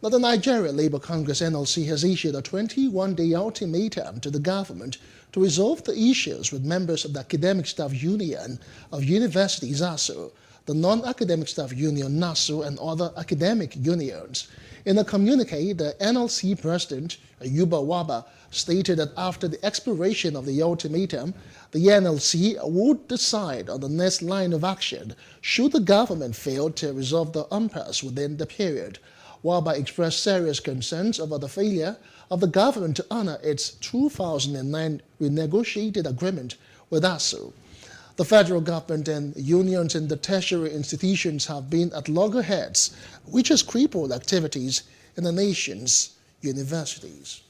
Now, the Nigeria Labour Congress NLC has issued a 21-day ultimatum to the government to resolve the issues with members of the Academic Staff Union of Universities ASU, the Non-Academic Staff Union NASU, and other academic unions. In a communique, the NLC President, Ayuba Waba, stated that after the expiration of the ultimatum, the NLC would decide on the next line of action should the government fail to resolve the impasse within the period. Waba expressed serious concerns over the failure of the government to honor its 2009 renegotiated agreement with ASU. The federal government and unions in the tertiary institutions have been at loggerheads, which has crippled activities in the nation's universities.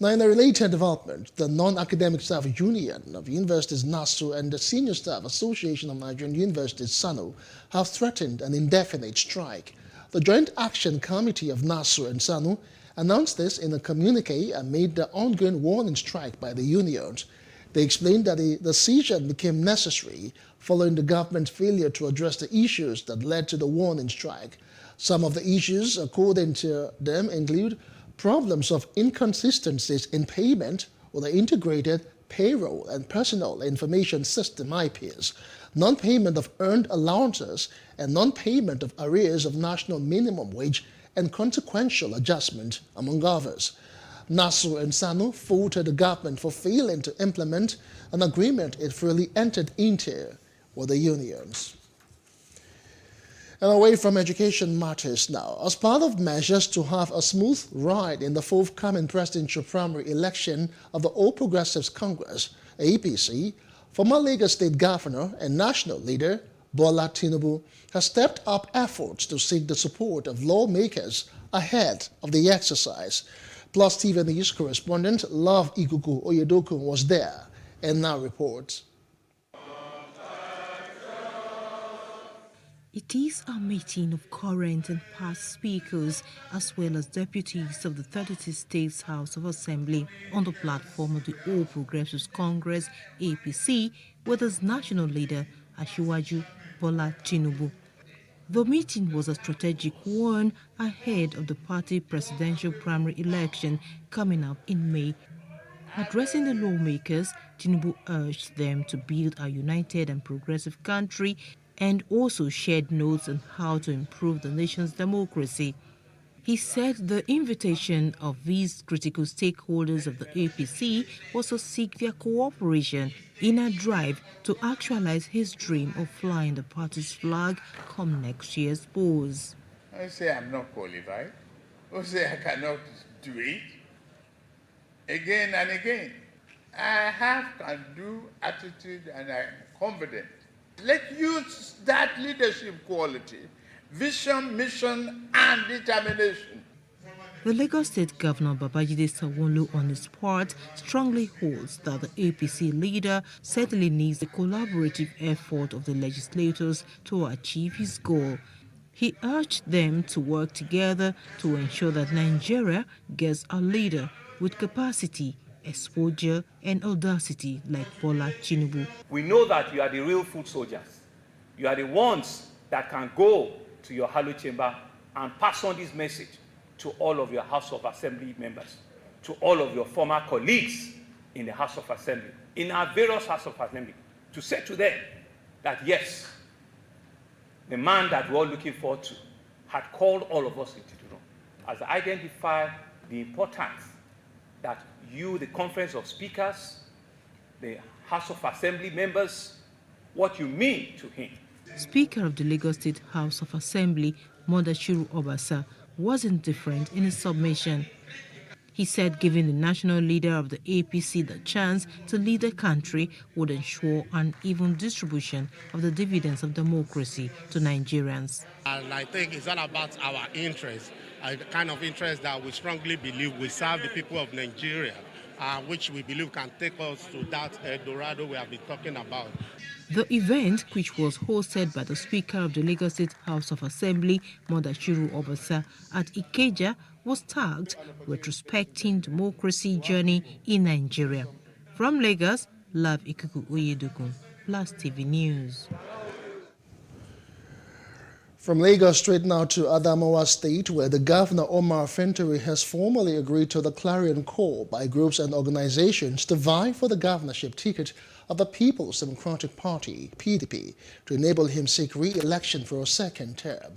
Now, in a related development, the Non-Academic Staff Union of Universities NASU and the Senior Staff Association of Nigerian Universities SANU have threatened an indefinite strike. The Joint Action Committee of NASU and SANU announced this in a communique amid the ongoing warning strike by the unions. They explained that the decision became necessary following the government's failure to address the issues that led to the warning strike. Some of the issues, according to them, include problems of inconsistencies in payment with the Integrated Payroll and Personal Information System IPS, non-payment of earned allowances, and non-payment of arrears of national minimum wage and consequential adjustment, among others. NASU and SANU faulted the government for failing to implement an agreement it freely entered into with the unions. And away from education matters now, as part of measures to have a smooth ride in the forthcoming presidential primary election of the All Progressives Congress, APC, former Lagos State Governor and national leader Bola Tinubu has stepped up efforts to seek the support of lawmakers ahead of the exercise. Plus TV News correspondent Love Ikuku Oyedokun was there and now reports. It is a meeting of current and past speakers as well as deputies of the 32 States House of Assembly on the platform of the All Progressives Congress APC with its national leader Asiwaju Bola Tinubu. The meeting was a strategic one ahead of the party presidential primary election coming up in May. Addressing the lawmakers, Tinubu urged them to build a united and progressive country and also shared notes on how to improve the nation's democracy. He said the invitation of these critical stakeholders of the APC was to seek their cooperation in a drive to actualize his dream of flying the party's flag come next year's polls. I say I'm not qualified. I say I cannot do it. Again and again. I have can-do attitude and I'm confident. Let's use that leadership quality, vision, mission, and determination. The Lagos State Governor Babajide Sanwo-Olu on his part strongly holds that the APC leader certainly needs the collaborative effort of the legislators to achieve his goal. He urged them to work together to ensure that Nigeria gets a leader with capacity, exposure and audacity like Bola Tinubu. We know that you are the real foot soldiers. You are the ones that can go to your Halo chamber and pass on this message to all of your House of Assembly members, to all of your former colleagues in the House of Assembly, in our various House of Assembly, to say to them that yes, the man that we're all looking forward to had called all of us into the room, has identified the importance that you, the Conference of Speakers, the House of Assembly members, what you mean to him. Speaker of the Lagos State House of Assembly, Modashiru Obasa, wasn't different in his submission. He said giving the national leader of the APC the chance to lead the country would ensure an even distribution of the dividends of democracy to Nigerians. And I think it's all about our interest, a kind of interest that we strongly believe will serve the people of Nigeria, which we believe can take us to that Eldorado we have been talking about. The event, which was hosted by the Speaker of the Lagos State House of Assembly, Modashiru Obasa, at Ikeja, was tagged Retrospecting Democracy Journey in Nigeria. From Lagos, Love Ikuku Oyedokun, Plus TV News. From Lagos straight now to Adamawa State, where the Governor Omar Fintiri has formally agreed to the clarion call by groups and organizations to vie for the governorship ticket of the People's Democratic Party, PDP, to enable him seek re-election for a second term.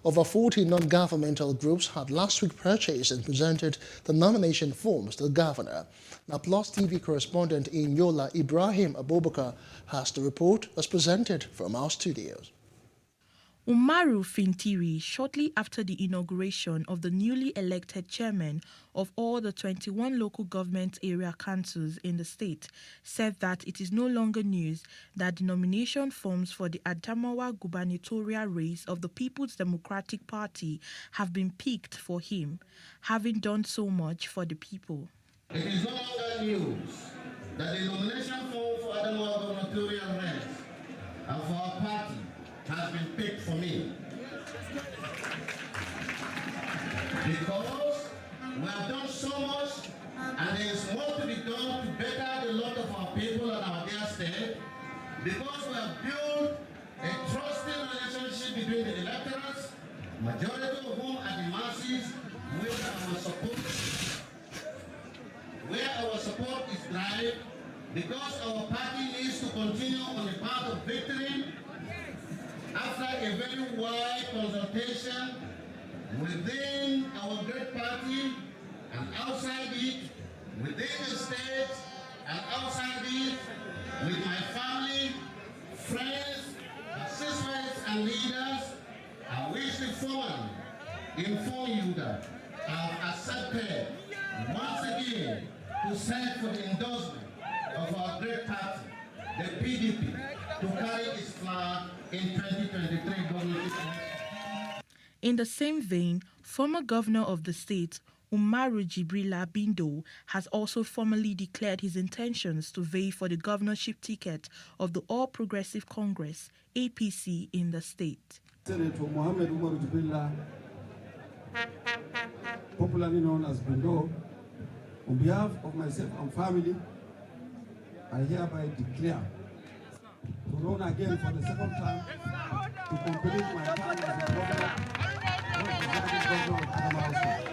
Over 40 non-governmental groups had last week purchased and presented the nomination forms to the governor. Now, Plus TV correspondent in Yola, Ibrahim Abubakar, has the report as presented from our studios. Umaru Fintiri, shortly after the inauguration of the newly elected chairman of all the 21 local government area councils in the state, said that it is no longer news that the nomination forms for the Adamawa gubernatorial race of the People's Democratic Party have been picked for him, having done so much for the people. It is no longer news that the nomination form for Adamawa gubernatorial race and for our party has been picked for me. Because we have done so much and there is more to be done to better the lot of our people and our dear state. Because we have built a trusting relationship between the electorates, majority of whom are the masses, where our support is derived, because our party needs to continue on the path of victory. After a very wide consultation within our great party and outside it, within the state and outside it, with my family, friends, assistants and leaders, I inform you that I have accepted once again to send for the endorsement of our great party, the PDP, to carry its flag in 2023 government. In the same vein, former governor of the state, Umaru Jibrila Bindo, has also formally declared his intentions to vie for the governorship ticket of the All Progressive Congress, APC, in the state. Senator Mohammed Umaru Jibrila, popularly known as Bindo, on behalf of myself and family, I hereby declare to run again for the second time to complete my term as a governor of Adamawa State.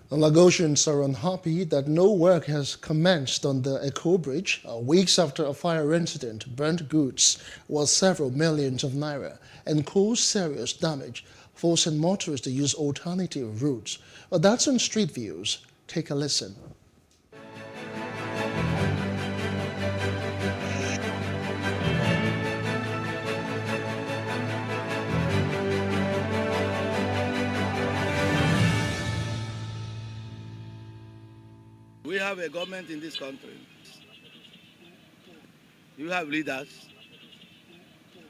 The Lagosians are unhappy that no work has commenced on the Echo Bridge weeks after a fire incident burnt goods worth several millions of naira and caused serious damage, forcing motorists to use alternative routes. But that's on Street Views. Take a listen. We have a government in this country. You have leaders.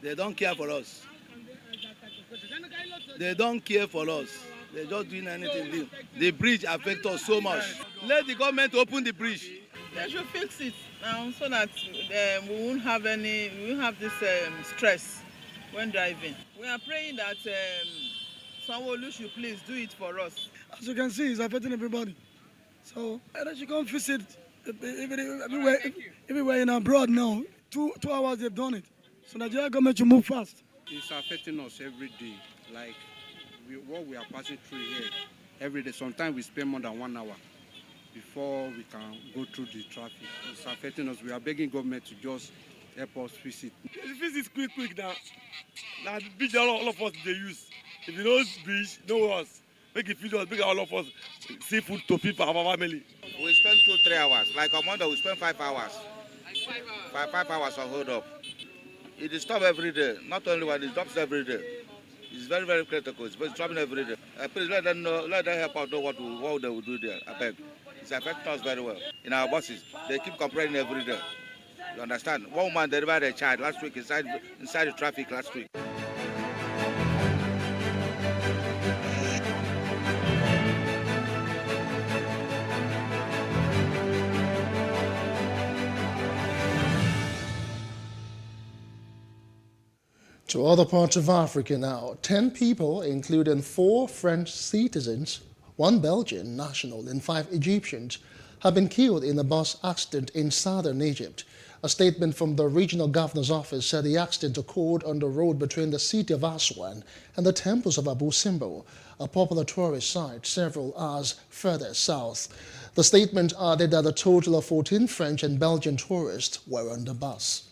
They don't care for us. They don't care for us. They're just doing anything. The bridge affects us so much. Let the government open the bridge. They should fix it now so that we won't have this stress when driving. We are praying that Sanwo-Olu should please do it for us. As you can see, it's affecting everybody. So they should come visit everywhere in abroad now. 2 hours they've done it. So Nigeria government should move fast. It's affecting us every day. Like what we are passing through here every day. Sometimes we spend more than 1 hour before we can go through the traffic. It's affecting us. We are begging government to just help us fix it. Fix it quick now. Now the bridge all of us they use. If you know bridge, no us. Make it feed us, make all of us seafood to feed for our family. We spend 2-3 hours. Like on Monday, we spend 5 hours. 5 hours of hold up. It is stopped every day. Not only one, it stops every day. It's very, very critical. It's stopping every day. Please let them know, let them help out know what they will do there. I beg. It's affecting us very well. In our buses, they keep complaining every day. You understand? One woman delivered a child last week inside the traffic last week. To other parts of Africa now, 10 people, including 4 French citizens, 1 Belgian national and 5 Egyptians, have been killed in a bus accident in southern Egypt. A statement from the regional governor's office said the accident occurred on the road between the city of Aswan and the temples of Abu Simbel, a popular tourist site several hours further south. The statement added that a total of 14 French and Belgian tourists were on the bus.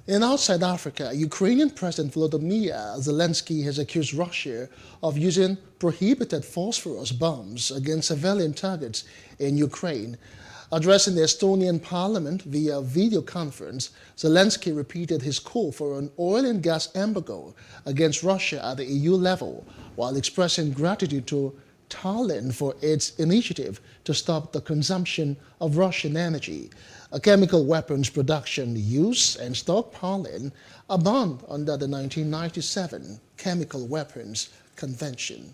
In outside Africa, Ukrainian President Volodymyr Zelensky has accused Russia of using prohibited phosphorus bombs against civilian targets in Ukraine. Addressing the Estonian parliament via video conference, Zelensky repeated his call for an oil and gas embargo against Russia at the EU level, while expressing gratitude to Tallinn for its initiative to stop the consumption of Russian energy. A chemical weapons production, use, and stockpiling are banned under the 1997 Chemical Weapons Convention.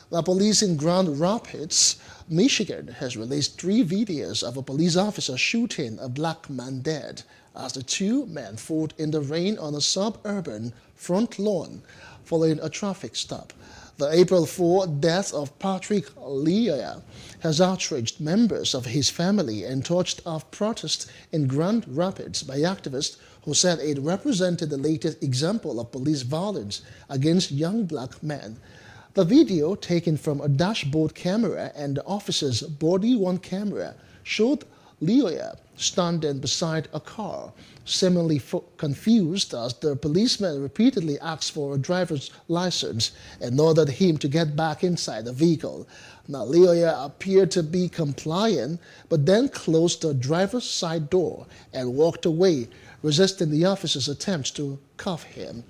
The police in Grand Rapids, Michigan, has released 3 videos of a police officer shooting a black man dead as the 2 men fought in the rain on a suburban front lawn following a traffic stop. The April 4 death of Patrick Leah has outraged members of his family and torched off protests in Grand Rapids by activists who said it represented the latest example of police violence against young black men. The video, taken from a dashboard camera and the officer's body-worn camera, showed Lioya, standing beside a car, seemingly confused as the policeman repeatedly asked for a driver's license and ordered him to get back inside the vehicle. Now, Lioya appeared to be compliant, but then closed the driver's side door and walked away, resisting the officer's attempts to cuff him.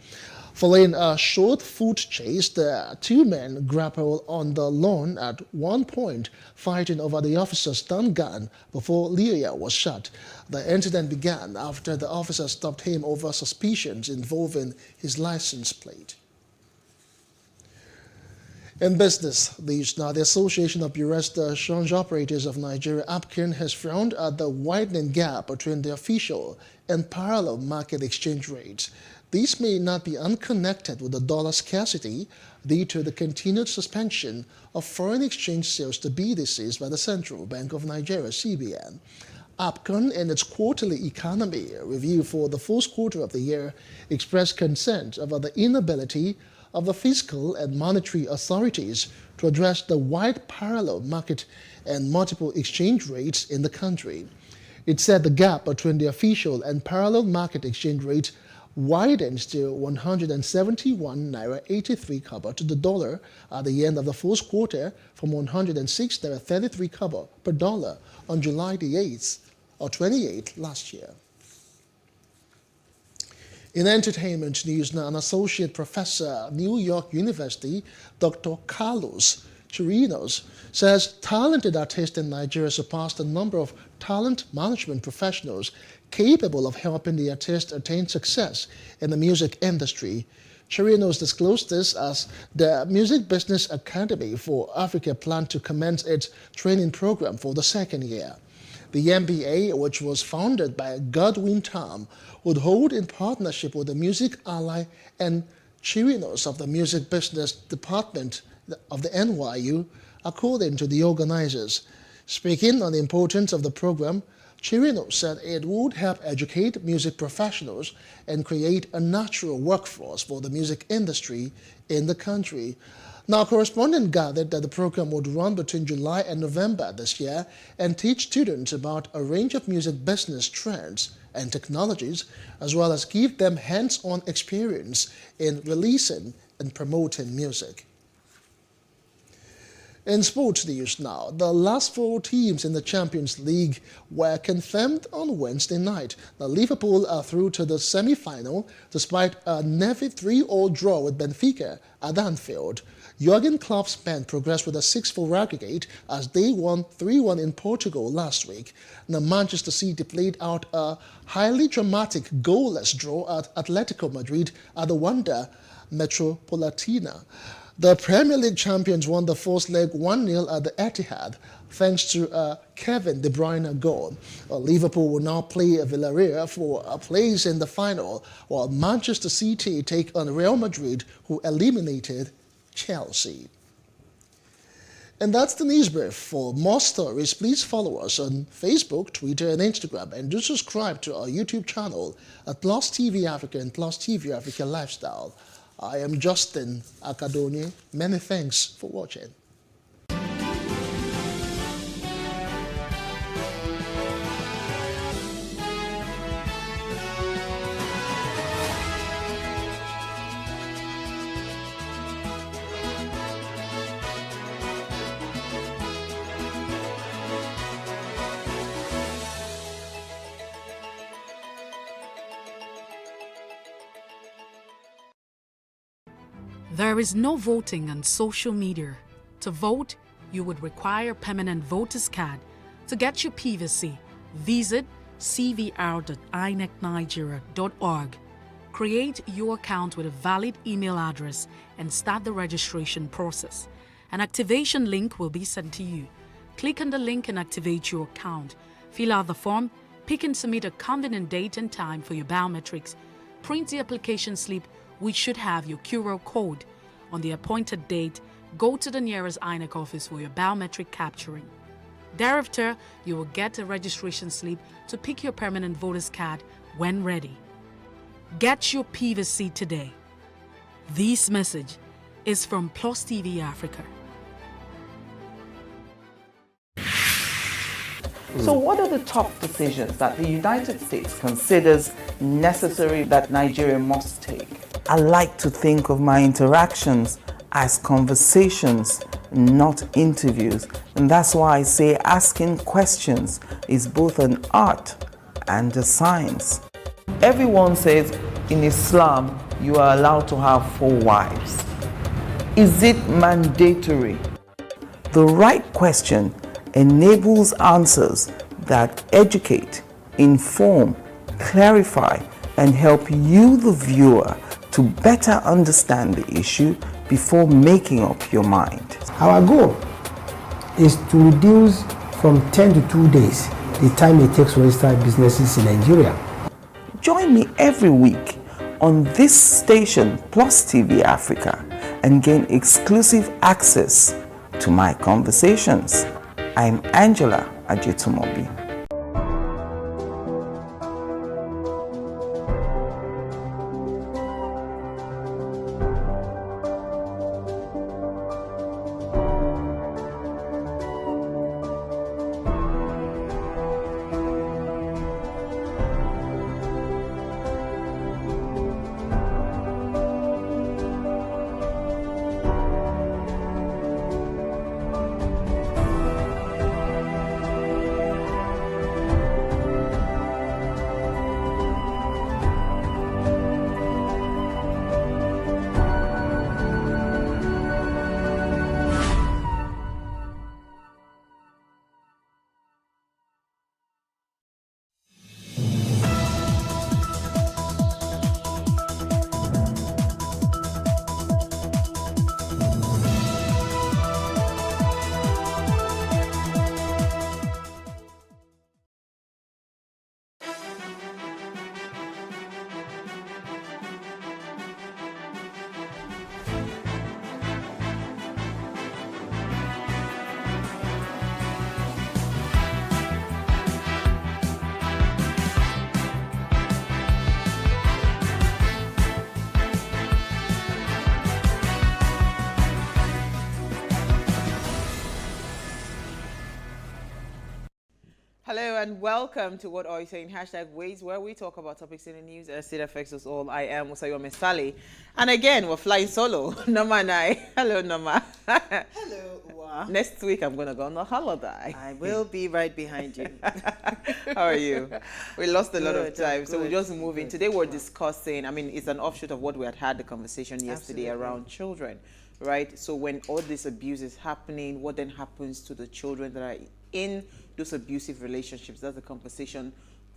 Following a short foot chase, the two men grappled on the lawn at one point, fighting over the officer's stun gun before Lioya was shot. The incident began after the officer stopped him over suspicions involving his license plate. In business news now, the Association of Bureau d'Echange Operators of Nigeria, APCON, has frowned at the widening gap between the official and parallel market exchange rates. These may not be unconnected with the dollar scarcity due to the continued suspension of foreign exchange sales to BDCs by the Central Bank of Nigeria, CBN. APCON, in its quarterly economy review for the fourth quarter of the year, expressed concern about the inability of the fiscal and monetary authorities to address the wide parallel market and multiple exchange rates in the country. It said the gap between the official and parallel market exchange rates widens to 171 naira 83 kobo to the dollar at the end of the fourth quarter from 106 naira 33 kobo per dollar on July the 8th or 28th last year. In entertainment news now, an associate professor at New York University, Dr. Carlos Chirinos, says talented artists in Nigeria surpassed the number of talent management professionals capable of helping the artist attain success in the music industry. Chirinos disclosed this as the Music Business Academy for Africa planned to commence its training program for the second year. The MBA, which was founded by Godwin Tam, would hold in partnership with the Music Ally and Chirinos of the Music Business Department of the NYU, according to the organizers. Speaking on the importance of the program, Chirinos said it would help educate music professionals and create a natural workforce for the music industry in the country. Now, correspondent gathered that the program would run between July and November this year and teach students about a range of music business trends and technologies, as well as give them hands-on experience in releasing and promoting music. In sports news now, the last four teams in the Champions League were confirmed on Wednesday night. Now, Liverpool are through to the semi-final despite a nervy 3-3 draw with Benfica at Anfield. Jurgen Klopp's men progressed with a 6-4 aggregate as they won 3-1 in Portugal last week. Now, Manchester City played out a highly dramatic goalless draw at Atletico Madrid at the Wanda Metropolitana. The Premier League champions won the first leg 1-0 at the Etihad, thanks to a Kevin De Bruyne goal. Liverpool will now play Villarreal for a place in the final, while Manchester City take on Real Madrid, who eliminated Chelsea. And that's the news brief. For more stories, please follow us on Facebook, Twitter, and Instagram, and do subscribe to our YouTube channel at PlusTvAfrica and PlusTvAfrica Lifestyle. I am Justin Akadoni. Many thanks for watching. There is no voting on social media. To vote, you would require a permanent voter's card. To get your PVC, visit cvr.inecnigeria.org. Create your account with a valid email address and start the registration process. An activation link will be sent to you. Click on the link and activate your account. Fill out the form, pick and submit a convenient date and time for your biometrics. Print the application slip, which should have your QR code. On the appointed date, go to the nearest INEC office for your biometric capturing. Thereafter, you will get a registration slip to pick your permanent voter's card when ready. Get your PVC today. This message is from PlusTvAfrica. So what are the top decisions that the United States considers necessary that Nigeria must take? I like to think of my interactions as conversations, not interviews. And that's why I say asking questions is both an art and a science. Everyone says in Islam you are allowed to have 4 wives. Is it mandatory? The right question enables answers that educate, inform, clarify, and help you, the viewer, to better understand the issue before making up your mind. Our goal is to reduce from 10 to 2 days the time it takes to register businesses in Nigeria. Join me every week on this station, PlusTvAfrica, and gain exclusive access to my conversations. I'm Angela Ajitumobi. Hello and welcome to What Are You Saying? #Ways, where we talk about topics in the news as it affects us all. I am Musayome Sally. And again, we're flying solo. Nama and I. Hello, Nama. Hello, Uwa. Next week, I'm going to go on a holiday. I will be right behind you. How are you? We lost a lot of time, so we're good, just moving. Today, we're discussing, it's an offshoot of what we had the conversation yesterday around children, right? So when all this abuse is happening, what then happens to the children that are in those abusive relationships? That's the conversation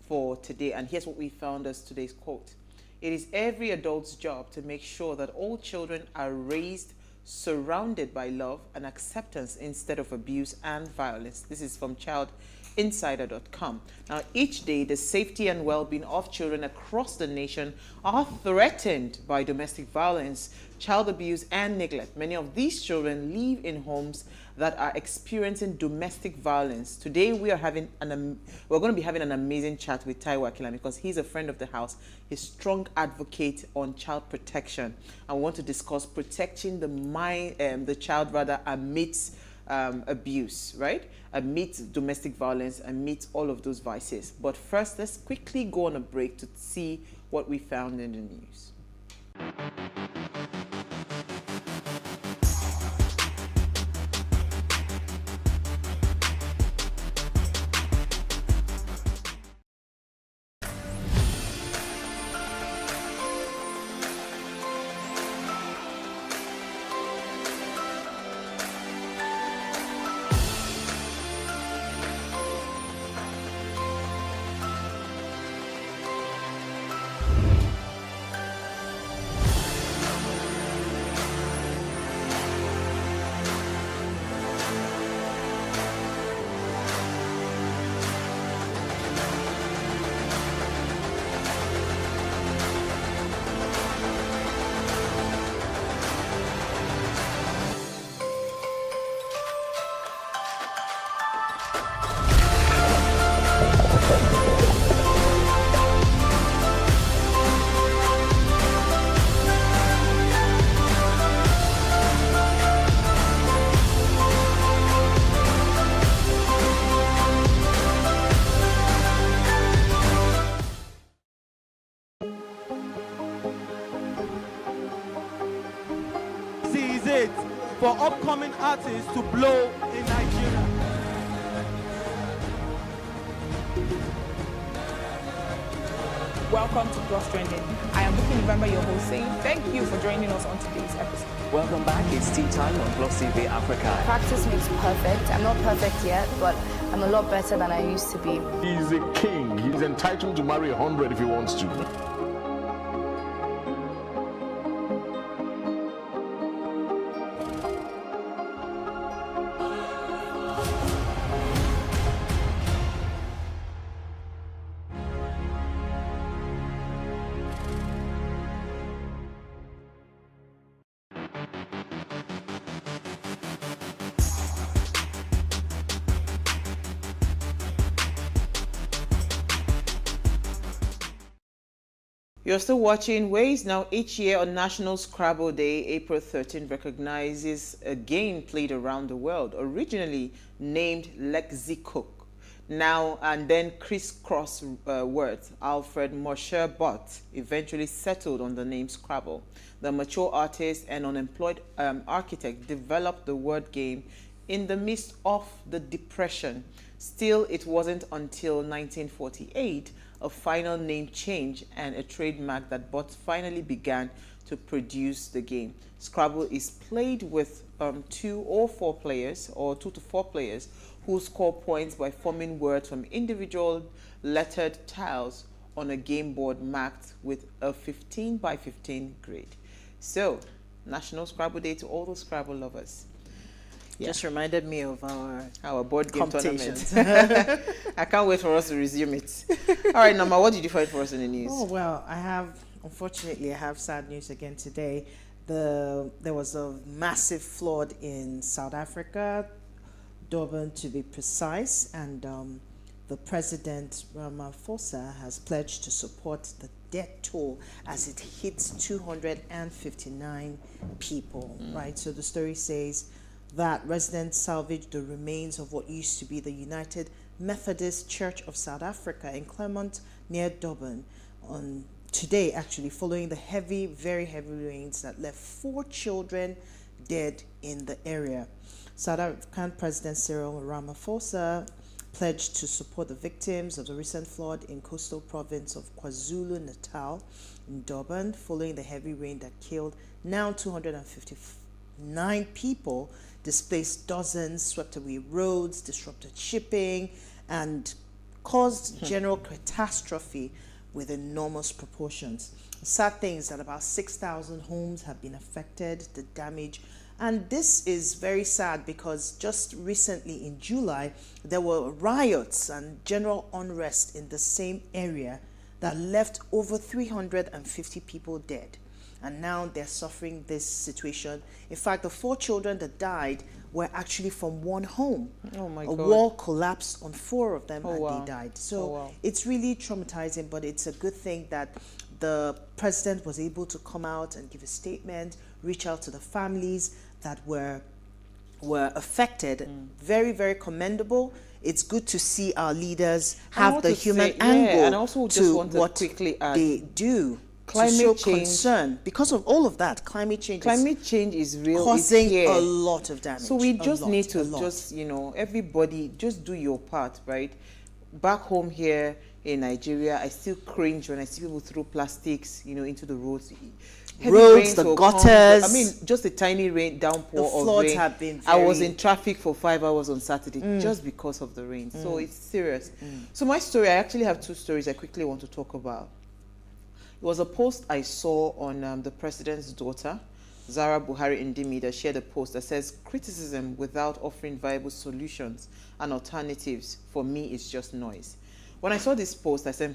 for today. And here's what we found as today's quote. It is every adult's job to make sure that all children are raised surrounded by love and acceptance instead of abuse and violence. This is from childinsider.com. Now, each day, the safety and well-being of children across the nation are threatened by domestic violence, child abuse, and neglect. Many of these children live in homes that are experiencing domestic violence. Today, we're going to be having an amazing chat with Taiwo Akilami because he's a friend of the house. He's a strong advocate on child protection. And we want to discuss protecting the child amidst abuse, right? Amidst domestic violence, amidst all of those vices. But first, let's quickly go on a break to see what we found in the news. upcoming artists to blow in Nigeria. Welcome to Plus Trending. I am Bookie November, your host, saying thank you for joining us on today's episode. Welcome back. It's tea time on PlusTvAfrica. Practice makes perfect. I'm not perfect yet, but I'm a lot better than I used to be. He's a king. He's entitled to marry 100 if he wants to. You're still watching Ways. Now, each year on National Scrabble Day, April 13 recognizes a game played around the world, originally named Lexicook. Now and then crisscross words, Alfred Mosher Bott eventually settled on the name Scrabble. The mature artist and unemployed architect developed the word game in the midst of the Depression. Still, it wasn't until 1948 a final name change and a trademark that Bott finally began to produce the game. Scrabble is played with 2 to 4 players who score points by forming words from individual lettered tiles on a game board marked with a 15 by 15 grid. So, National Scrabble Day to all the Scrabble lovers. Yeah. Just reminded me of our board game tournament. I can't wait for us to resume it. All right, Nama, what did you find for us in the news? Oh, well, unfortunately, I have sad news again today. There was a massive flood in South Africa, Durban to be precise, and the president, Ramaphosa, has pledged to support the death toll as it hits 259 people, right? So the story says that residents salvaged the remains of what used to be the United Methodist Church of South Africa in Claremont near Durban on today, actually, following the very heavy rains that left 4 children dead in the area. South African President Cyril Ramaphosa pledged to support the victims of the recent flood in coastal province of KwaZulu-Natal in Durban, following the heavy rain that killed now 259 people, displaced dozens, swept away roads, disrupted shipping, and caused general catastrophe with enormous proportions. The sad thing is that about 6,000 homes have been affected, the damage. And this is very sad because just recently in July, there were riots and general unrest in the same area that left over 350 people dead. And now they're suffering this situation. In fact, the 4 children that died were actually from one home. Oh my God. God. A wall collapsed on 4 of them and wow. they died. So it's really traumatizing, but it's a good thing that the president was able to come out and give a statement, reach out to the families that were affected. Very, very commendable. It's good to see our leaders have the human angle and I also just to want to what quickly add, they do. Climate to show change, concern because of all of that. Climate change is real, causing a lot of damage. So we just need to everybody just do your part, right? Back home here in Nigeria, I still cringe when I see people throw plastics, into the roads. Roads, the gutters. I mean, just a tiny downpour the floods of rain. Have been I was in traffic for 5 hours on Saturday just because of the rain. So it's serious. So my story, I actually have 2 stories I quickly want to talk about. It was a post I saw on the president's daughter, Zara Buhari Ndimi, that shared a post that says, criticism without offering viable solutions and alternatives for me is just noise. When I saw this post, I said,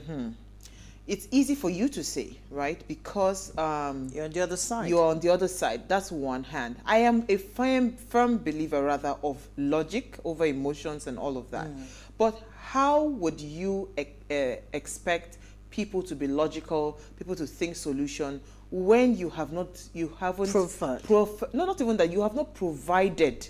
it's easy for you to say, right? Because you're on the other side. You're on the other side. That's one hand. I am a firm believer, rather, of logic over emotions and all of that. But how would you expect people to be logical, people to think solution, when you haven't not provided,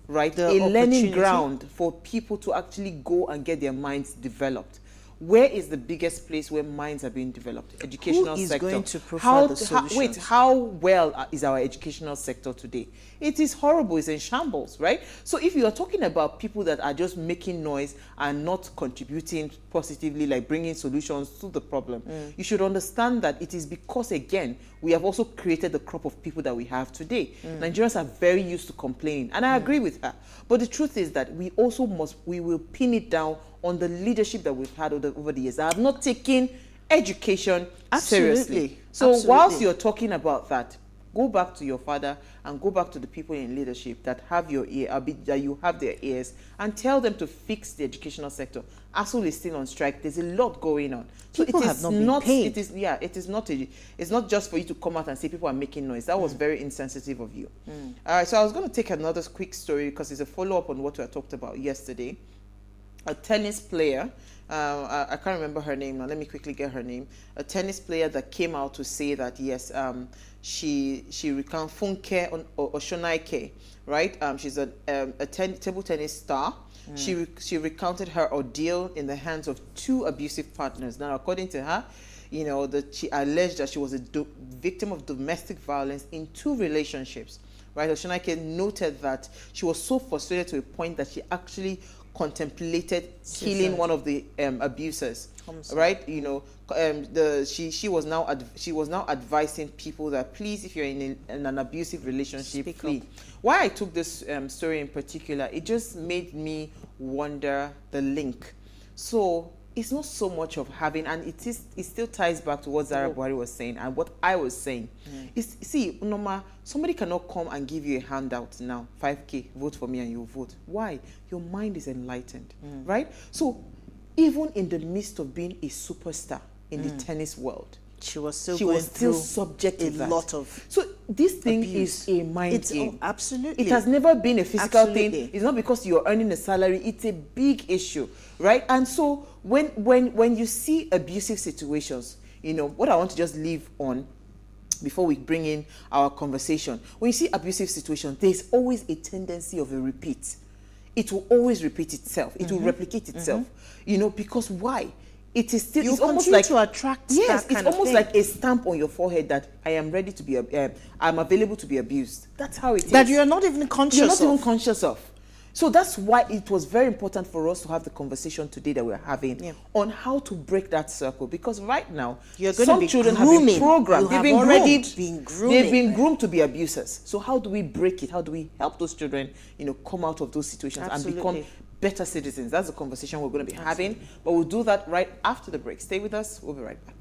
right, a learning ground for people to actually go and get their minds developed. where is the biggest place where minds are being developed? Educational Who is sector. going to prefer the solutions? How well is our educational sector today? It is horrible. It's in shambles, right? So if you are talking about people that are just making noise and not contributing positively, like bringing solutions to the problem, you should understand that it is because, again, we have also created the crop of people that we have today. Nigerians are very used to complaining, and I agree with her. But the truth is that we also we will pin it down on the leadership that we've had over the years. I have not taken education seriously. So whilst you're talking about that, go back to your father and go back to the people in leadership that have your ear, that you have their ears, and tell them to fix the educational sector. ASUL is still on strike. There's a lot going on. So people have not been paid. It's not just for you to come out and say people are making noise. That was very insensitive of you. All right, so I was going to take another quick story because it's a follow-up on what we talked about yesterday. A tennis player, I can't remember her name now, let me quickly get her name. A tennis player that came out to say that, yes, she recounted Funke Oshonaike, right? She's a table tennis star. She recounted her ordeal in the hands of 2 abusive partners. Now, according to her, you know, she alleged that she was a victim of domestic violence in 2 relationships, right? Oshonaike noted that she was so frustrated to a point that she actually contemplated killing one of the abusers, right? You know, she was now advising people that, please, if you're in an abusive relationship, flee. Why I took this story in particular, it just made me wonder the link. So it's not so much of having, and it still ties back to what Zara Buhari was saying and what I was saying. See, Noma, somebody cannot come and give you a handout now, 5K, vote for me, and you vote. Why? Your mind is enlightened, right? So even in the midst of being a superstar in the tennis world, she was still subject to a lot of. So this thing abuse. Is a mind game. Absolutely. It has never been a physical thing. It's not because you're earning a salary. It's a big issue, right? And so when you see abusive situations, you know, what I want to just leave on before we bring in our conversation, when you see abusive situations, there's always a tendency of a repeat. It will always repeat itself. It will replicate itself, you know, because why? It is still, it's almost like to attract yes, that kind it's almost of like a stamp on your forehead that I am ready to be, I'm available to be abused. That's how it is. That you're not even conscious of. You're not even conscious of. So that's why it was very important for us to have the conversation today that we're having on how to break that circle. Because right now, some children have been programmed. They've been groomed to be abusers. So how do we break it? How do we help those children, you know, come out of those situations and become better citizens? That's the conversation we're going to be having. But we'll do that right after the break. Stay with us. We'll be right back.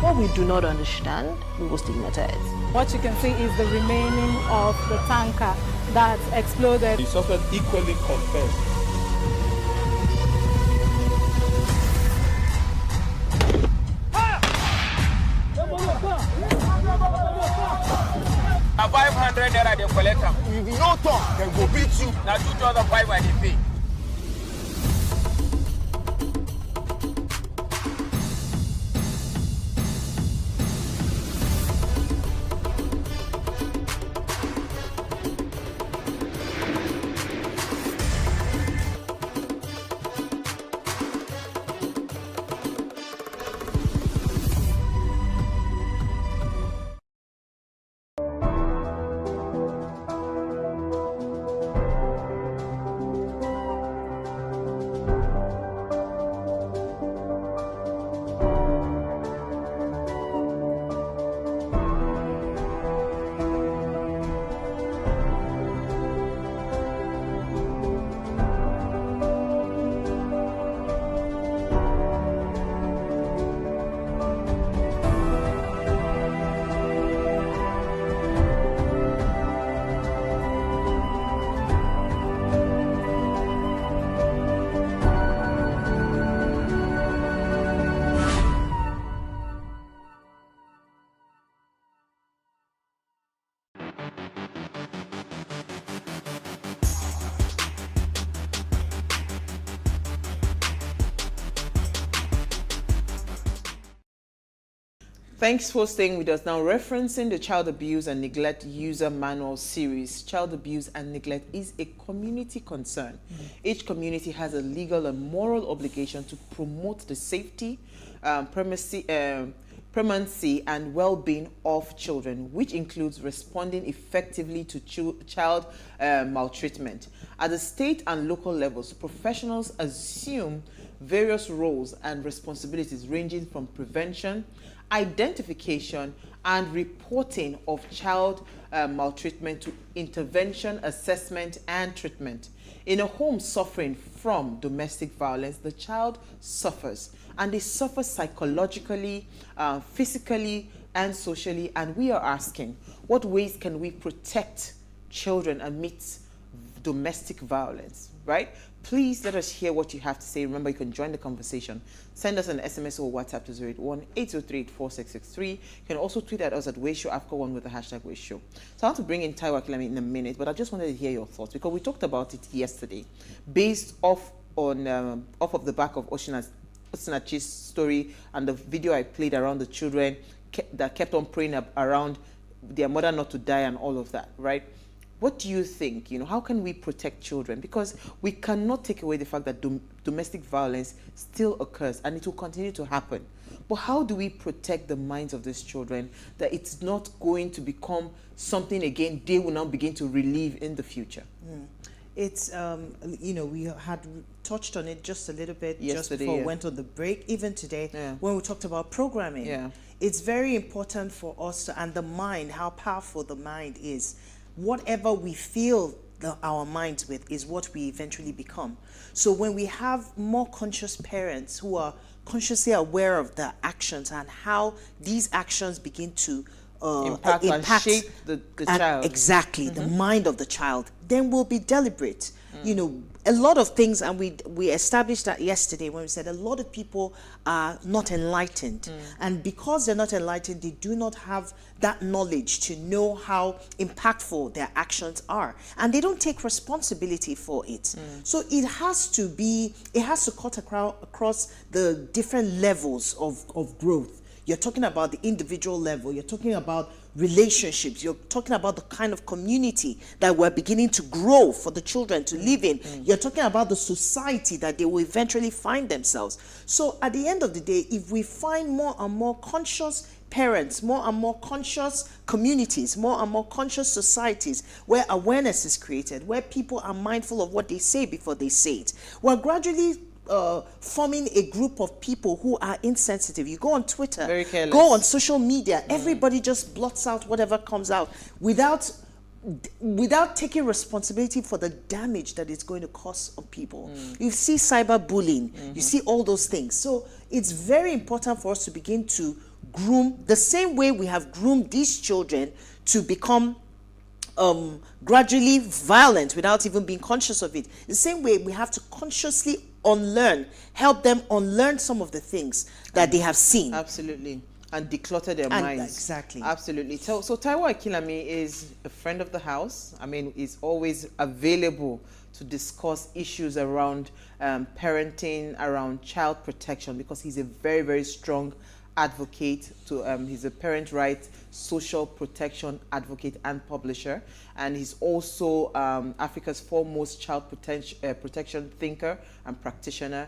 What we do not understand, we will stigmatize. What you can see is the remaining of the tanker that exploded. The suspect equally confessed. Now 500 naira they collect them. If you no talk, then go beat you. Now 2,500 they pay. Thanks for staying with us. Now, referencing the Child Abuse and Neglect User Manual series, child abuse and neglect is a community concern. Each community has a legal and moral obligation to promote the safety, permanency and well-being of children, which includes responding effectively to child maltreatment. At the state and local levels, professionals assume various roles and responsibilities ranging from prevention, identification and reporting of child maltreatment to intervention, assessment and treatment. In a home suffering from domestic violence, the child suffers, and they suffer psychologically, physically and socially, and we are asking, what ways can we protect children amidst domestic violence, right? Please let us hear what you have to say. Remember, you can join the conversation. Send us an SMS or WhatsApp to 081-8038-4663. You can also tweet at us at WaveShowAfrica1 with the hashtag WaveShow. So I want to bring in Taiwo Akilami in a minute, but I just wanted to hear your thoughts because we talked about it yesterday, based off of the back of Osinachi's story and the video I played around the children that kept on praying around their mother not to die and all of that, right? What do you think? How can we protect children? Because we cannot take away the fact that domestic violence still occurs and it will continue to happen. But how do we protect the minds of these children that it's not going to become something again they will now begin to relive in the future? It's, we had touched on it just a little bit yesterday, just before we went on the break, even today, when we talked about programming. It's very important for us to undermine how powerful the mind is. Whatever we feel our minds with is what we eventually become. So when we have more conscious parents who are consciously aware of their actions and how these actions begin to impact and shape the child. Exactly, the mind of the child, then we'll be deliberate. A lot of things, and we established that yesterday when we said a lot of people are not enlightened. And because they're not enlightened, they do not have that knowledge to know how impactful their actions are. And they don't take responsibility for it. So it has to cut across the different levels of growth. You're talking about the individual level. You're talking about relationships. You're talking about the kind of community that we're beginning to grow for the children to live in. You're talking about the society that they will eventually find themselves. So at the end of the day, if we find more and more conscious parents, more and more conscious communities, more and more conscious societies where awareness is created, where people are mindful of what they say before they say it, we're gradually forming a group of people who are insensitive. You go on Twitter, very careless, go on social media, everybody just blots out whatever comes out without taking responsibility for the damage that it's going to cause on people. You see cyberbullying, you see all those things. So it's very important for us to begin to groom the same way we have groomed these children to become gradually violent without even being conscious of it. The same way we have to consciously help them unlearn some of the things that they have seen. Absolutely. And declutter their minds. Exactly. Absolutely. So Taiwo Akilami is a friend of the house. Is always available to discuss issues around parenting, around child protection, because he's a very, very strong advocate he's a parent rights, social protection advocate and publisher, and he's also Africa's foremost child protection thinker and practitioner.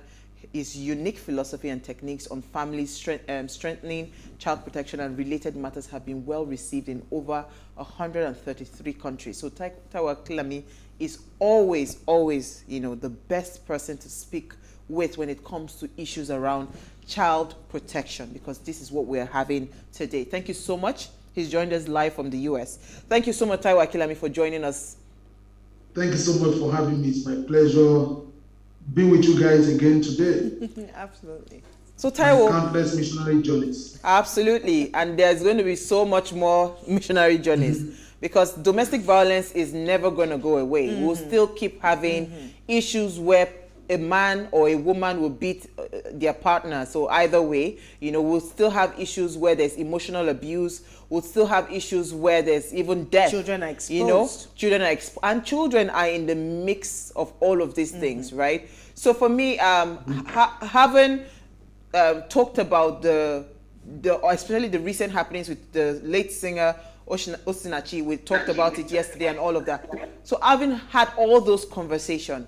His unique philosophy and techniques on family strengthening, child protection and related matters have been well received in over 133 countries. So Taiwo Akilami is always, the best person to speak with when it comes to issues around child protection, because this is what we're having today. Thank you so much. He's joined us live from the US. Thank you so much, Taiwo Akilami, for joining us. Thank you so much for having me. It's my pleasure being with you guys again today. Absolutely. So Taiwo, countless missionary journeys. Absolutely. And there's going to be so much more missionary journeys because domestic violence is never going to go away. We'll still keep having issues where a man or a woman will beat their partner. So either way, we'll still have issues where there's emotional abuse. We'll still have issues where there's even death. Children are exposed. And children are in the mix of all of these things, right? So for me, having talked about the especially the recent happenings with the late singer Osinachi. We talked about it yesterday and all of that. So having had all those conversations,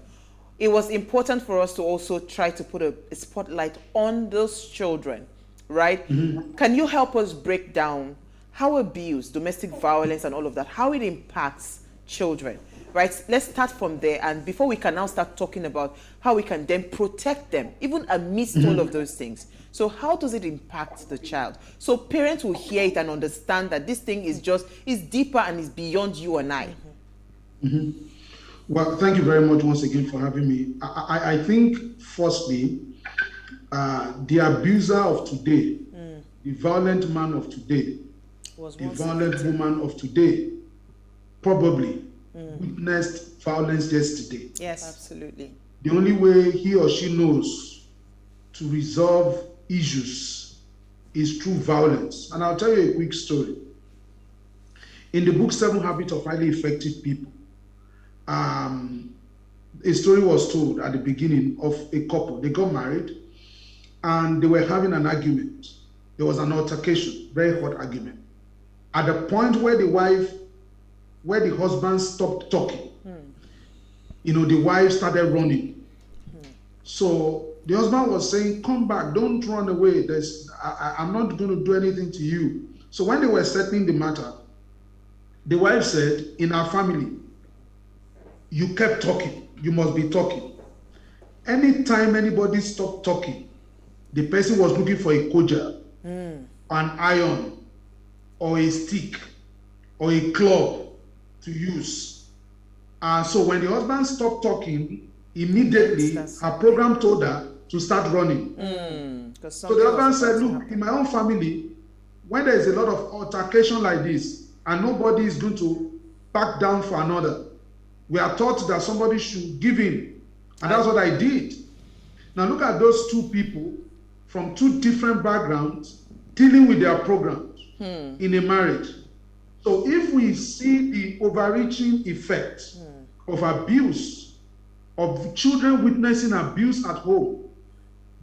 it was important for us to also try to put a spotlight on those children, right? Can you help us break down how abuse, domestic violence and all of that, how it impacts children, right? Let's start from there, and before we can now start talking about how we can then protect them, even amidst all of those things. So how does it impact the child? So parents will hear it and understand that this thing is deeper and is beyond you and I. Well, thank you very much once again for having me. I think, firstly, the abuser of today, the violent man of today, the violent woman of today, probably witnessed violence yesterday. Yes, absolutely. The only way he or she knows to resolve issues is through violence. And I'll tell you a quick story. In the book 7 Habits of Highly Effective People, a story was told at the beginning of a couple. They got married and they were having an argument. There was an altercation, very hot argument. At the point where the husband stopped talking, the wife started running. So the husband was saying, come back, don't run away. I'm not going to do anything to you. So when they were settling the matter, the wife said, in our family, you kept talking. You must be talking. Anytime anybody stopped talking, the person was looking for a koja, an iron, or a stick, or a club to use. So when the husband stopped talking, immediately her program told her to start running. So the husband said, look, in my own family, when there is a lot of altercation like this, and nobody is going to back down for another, we are taught that somebody should give in. And that's what I did. Now look at those two people from two different backgrounds dealing with their programs in a marriage. So if we see the overreaching effect of abuse, of children witnessing abuse at home,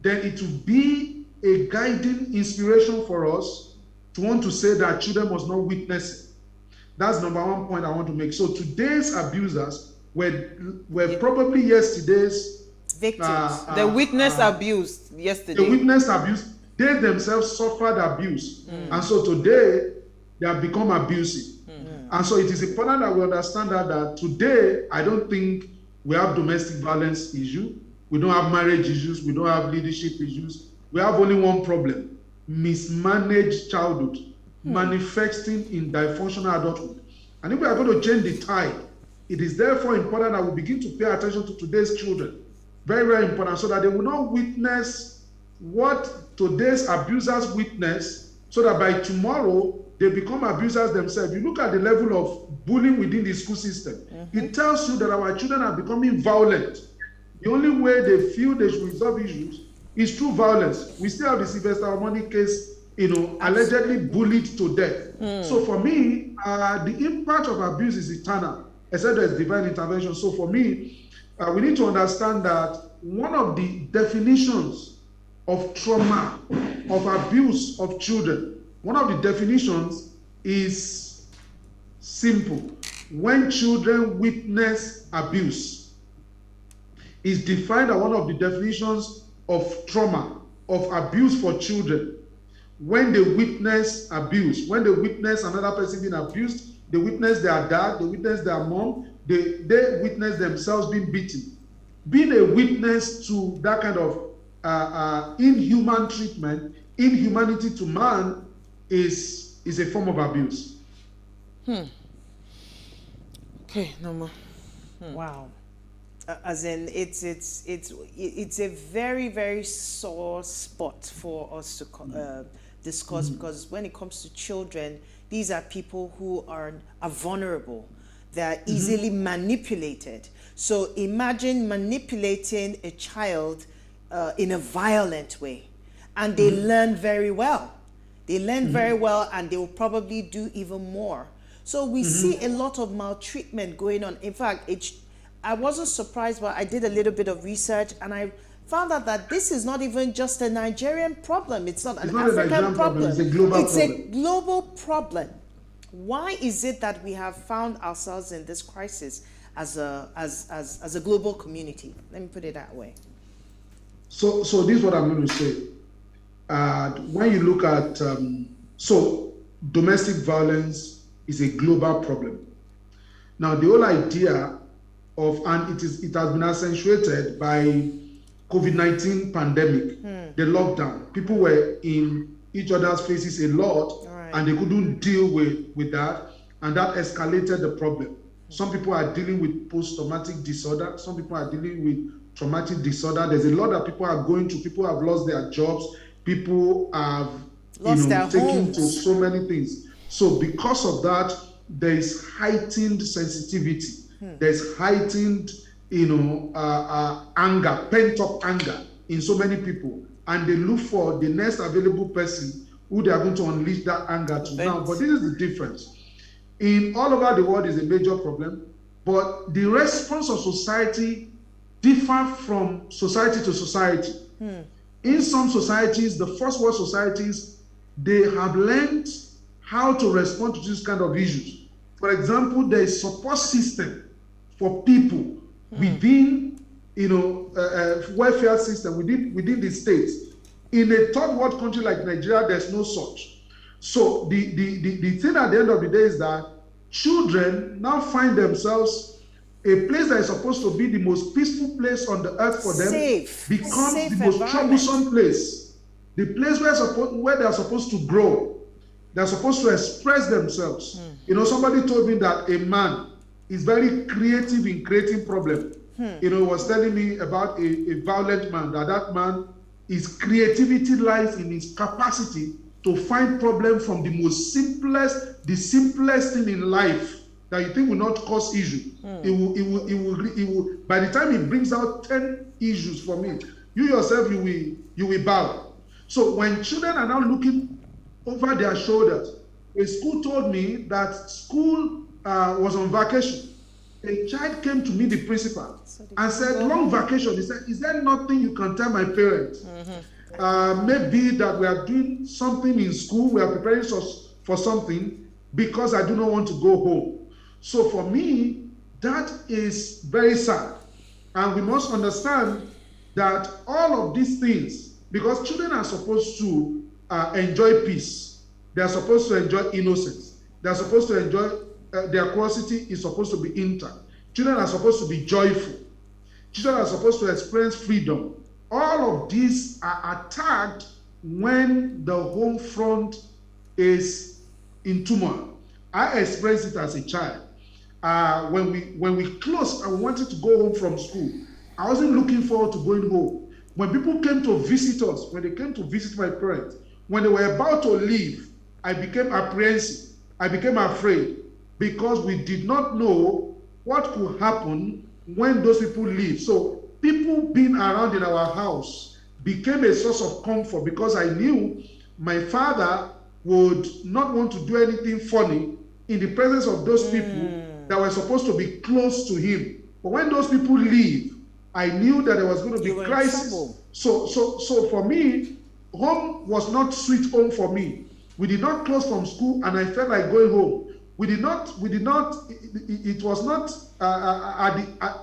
then it will be a guiding inspiration for us to want to say that children must not witness it. That's number one point I want to make. So today's abusers were probably yesterday's victims. The witness abuse yesterday. The witness abuse. They themselves suffered abuse. And so today, they have become abusive. And so it is important that we understand that today, I don't think we have domestic violence issue. We don't have marriage issues. We don't have leadership issues. We have only one problem: mismanaged childhood, manifesting in dysfunctional adulthood. And if we are going to change the tide, it is therefore important that we begin to pay attention to today's children. Very, very important, so that they will not witness what today's abusers witness, so that by tomorrow they become abusers themselves. You look at the level of bullying within the school system. It tells you that our children are becoming violent. The only way they feel they should resolve issues is through violence. We still have the Sylvester Omoni case, allegedly bullied to death. So for me, the impact of abuse is eternal, except there's divine intervention. So for me, we need to understand that one of the definitions of trauma, of abuse of children, one of the definitions is simple. When children witness abuse, is defined as one of the definitions of trauma, of abuse for children. When they witness abuse, when they witness another person being abused, they witness their dad, they witness their mom, they witness themselves being beaten. Being a witness to that kind of inhuman treatment, inhumanity to man, is a form of abuse. Okay, no more. Wow. As in, it's a very, very sore spot for us to discuss, because when it comes to children, these are people who are vulnerable. They're easily manipulated. So imagine manipulating a child in a violent way, and they learn very well. They learn very well, and they will probably do even more. So we see a lot of maltreatment going on. In fact, I wasn't surprised, but I did a little bit of research, and I found out that this is not even just a Nigerian problem. It's not an It's not a African Nigerian problem. It's a global It's problem. a global problem. Why is it that we have found ourselves in this crisis as a global community? Let me put it that way. So this is what I'm going to say. When you look at, domestic violence is a global problem. Now, the whole idea of, and it has been accentuated by COVID-19 pandemic, the lockdown. People were in each other's faces a lot, and they couldn't deal with that, and that escalated the problem. Some people are dealing with post-traumatic disorder. Some people are dealing with traumatic disorder. There's a lot that people are going through. People have lost their jobs. People have lost their taken homes. to so many things. So because of that, there is heightened sensitivity. There's heightened, anger, pent-up anger in so many people, and they look for the next available person who they are going to unleash that anger to. Now, but this is the difference. In all over the world is a major problem, but the response of society differ from society to society. In some societies, the first world societies, they have learned how to respond to this kind of issues. For example, there is support system for people within, welfare system within the states. In a third world country like Nigeria, there's no such. So the thing at the end of the day is that children now find themselves a place that is supposed to be the most peaceful place on the earth for them becomes the most troublesome place. The place where they are supposed to grow. They're supposed to express themselves. Somebody told me that a man is very creative in creating problems. He was telling me about a violent man, that man, his creativity lies in his capacity to find problems from the simplest thing in life that you think will not cause issue. It will. By the time he brings out 10 issues for me, you yourself, you will bow. So when children are now looking over their shoulders, a school told me that school was on vacation. A child came to meet the principal and said, long vacation. He said, is there nothing you can tell my parents? Maybe that we are doing something in school, we are preparing us for something because I do not want to go home. So for me, that is very sad. And we must understand that all of these things, because children are supposed to enjoy peace, they are supposed to enjoy innocence, they are supposed to enjoy their curiosity is supposed to be intact. Children are supposed to be joyful. Children are supposed to experience freedom. All of these are attacked when the home front is in turmoil. I experienced it as a child. When we closed and we wanted to go home from school, I wasn't looking forward to going home. When people came to visit us, when they came to visit my parents, when they were about to leave, I became apprehensive. I became afraid because we did not know what could happen when those people leave. So people being around in our house became a source of comfort because I knew my father would not want to do anything funny in the presence of those people that were supposed to be close to him. But when those people leave, I knew that there was going to be crisis. So for me, home was not sweet home for me. We did not close from school and I felt like going home. It was not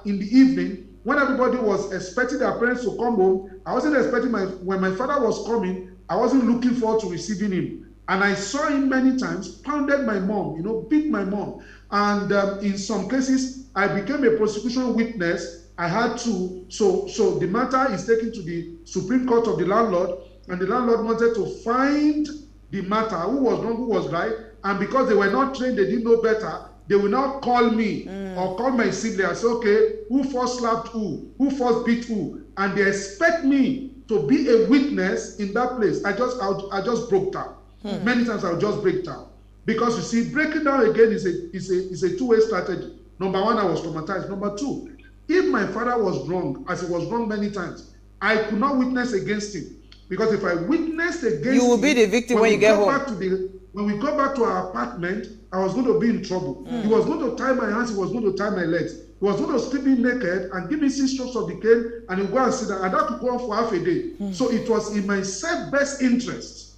in the evening when everybody was expecting their parents to come home. I wasn't expecting when my father was coming, I wasn't looking forward to receiving him. And I saw him many times, pounded my mom, beat my mom. And in some cases, I became a prosecution witness. I had to, so the matter is taken to the Supreme Court of the landlord, and the landlord wanted to find the matter, who was wrong, who was right. And because they were not trained, they didn't know better, they will now call me or call my sibling and say, okay, who first slapped who first beat who? And they expect me to be a witness in that place. I just broke down. Many times I'll just break down. Because you see, breaking down again is a two-way strategy. Number one, I was traumatized. Number two, if my father was wrong, as he was wrong many times, I could not witness against him. Because if I witnessed against him, you will be the victim when you get home. When we go back to our apartment, I was going to be in trouble. He was going to tie my hands, he was going to tie my legs. He was going to strip me naked and give me 6 strokes of the cane, and he'll go and sit down, and that could go on for half a day. So it was in my self-best interest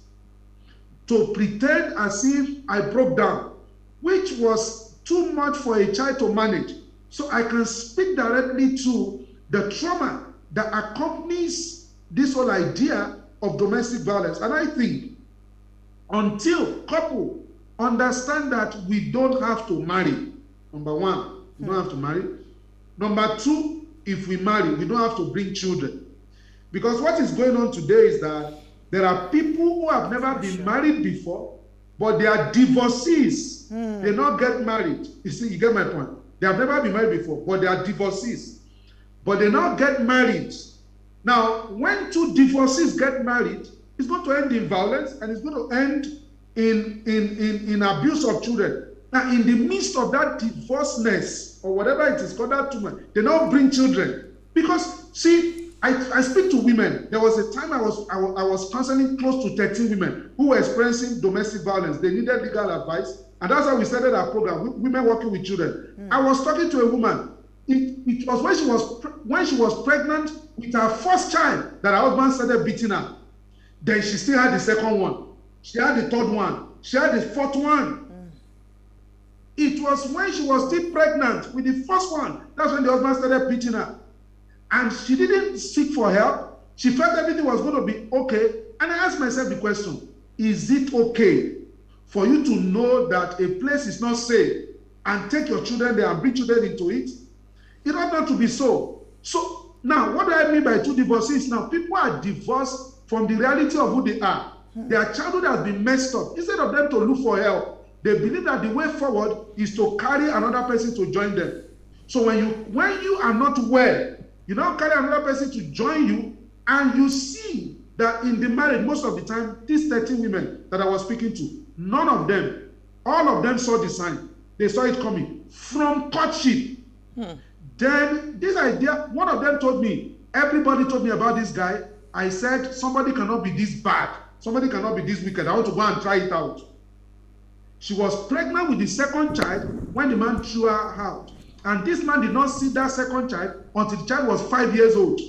to pretend as if I broke down, which was too much for a child to manage. So I can speak directly to the trauma that accompanies this whole idea of domestic violence. And I think until couple understand that we don't have to marry, number one, we don't have to marry. Number two, if we marry, we don't have to bring children. Because what is going on today is that there are people who have never been married before, but they are divorcees. They not get married. You see, you get my point. They have never been married before, but they are divorcees. But they now get married. Now, when 2 divorcees get married, it's going to end in violence, and it's going to end in abuse of children. Now, in the midst of that divorceness, or whatever it is called, that woman, they now bring children. Because, see, I speak to women. There was a time I was counseling close to 13 women who were experiencing domestic violence. They needed legal advice, and that's how we started our program, Women Working with Children. I was talking to a woman. It was when she was pregnant with her first child that her husband started beating her. Then she still had the second one. She had the third one. She had the fourth one. It was when she was still pregnant with the first one. That's when the husband started beating her. And she didn't seek for help. She felt everything was going to be okay. And I asked myself the question, is it okay for you to know that a place is not safe and take your children there and bring children into it? It ought not to be so. So now, what do I mean by 2 divorcees? Now, people are divorced from the reality of who they are. Their childhood has been messed up. Instead of them to look for help, they believe that the way forward is to carry another person to join them. So when you are not well, you now carry another person to join you, and you see that in the marriage, most of the time, these 13 women that I was speaking to, none of them, all of them saw the sign. They saw it coming from courtship. Then this idea, one of them told me, everybody told me about this guy. I said, somebody cannot be this bad. Somebody cannot be this wicked. I want to go and try it out. She was pregnant with the second child when the man threw her out. And this man did not see that second child until the child was 5 years old.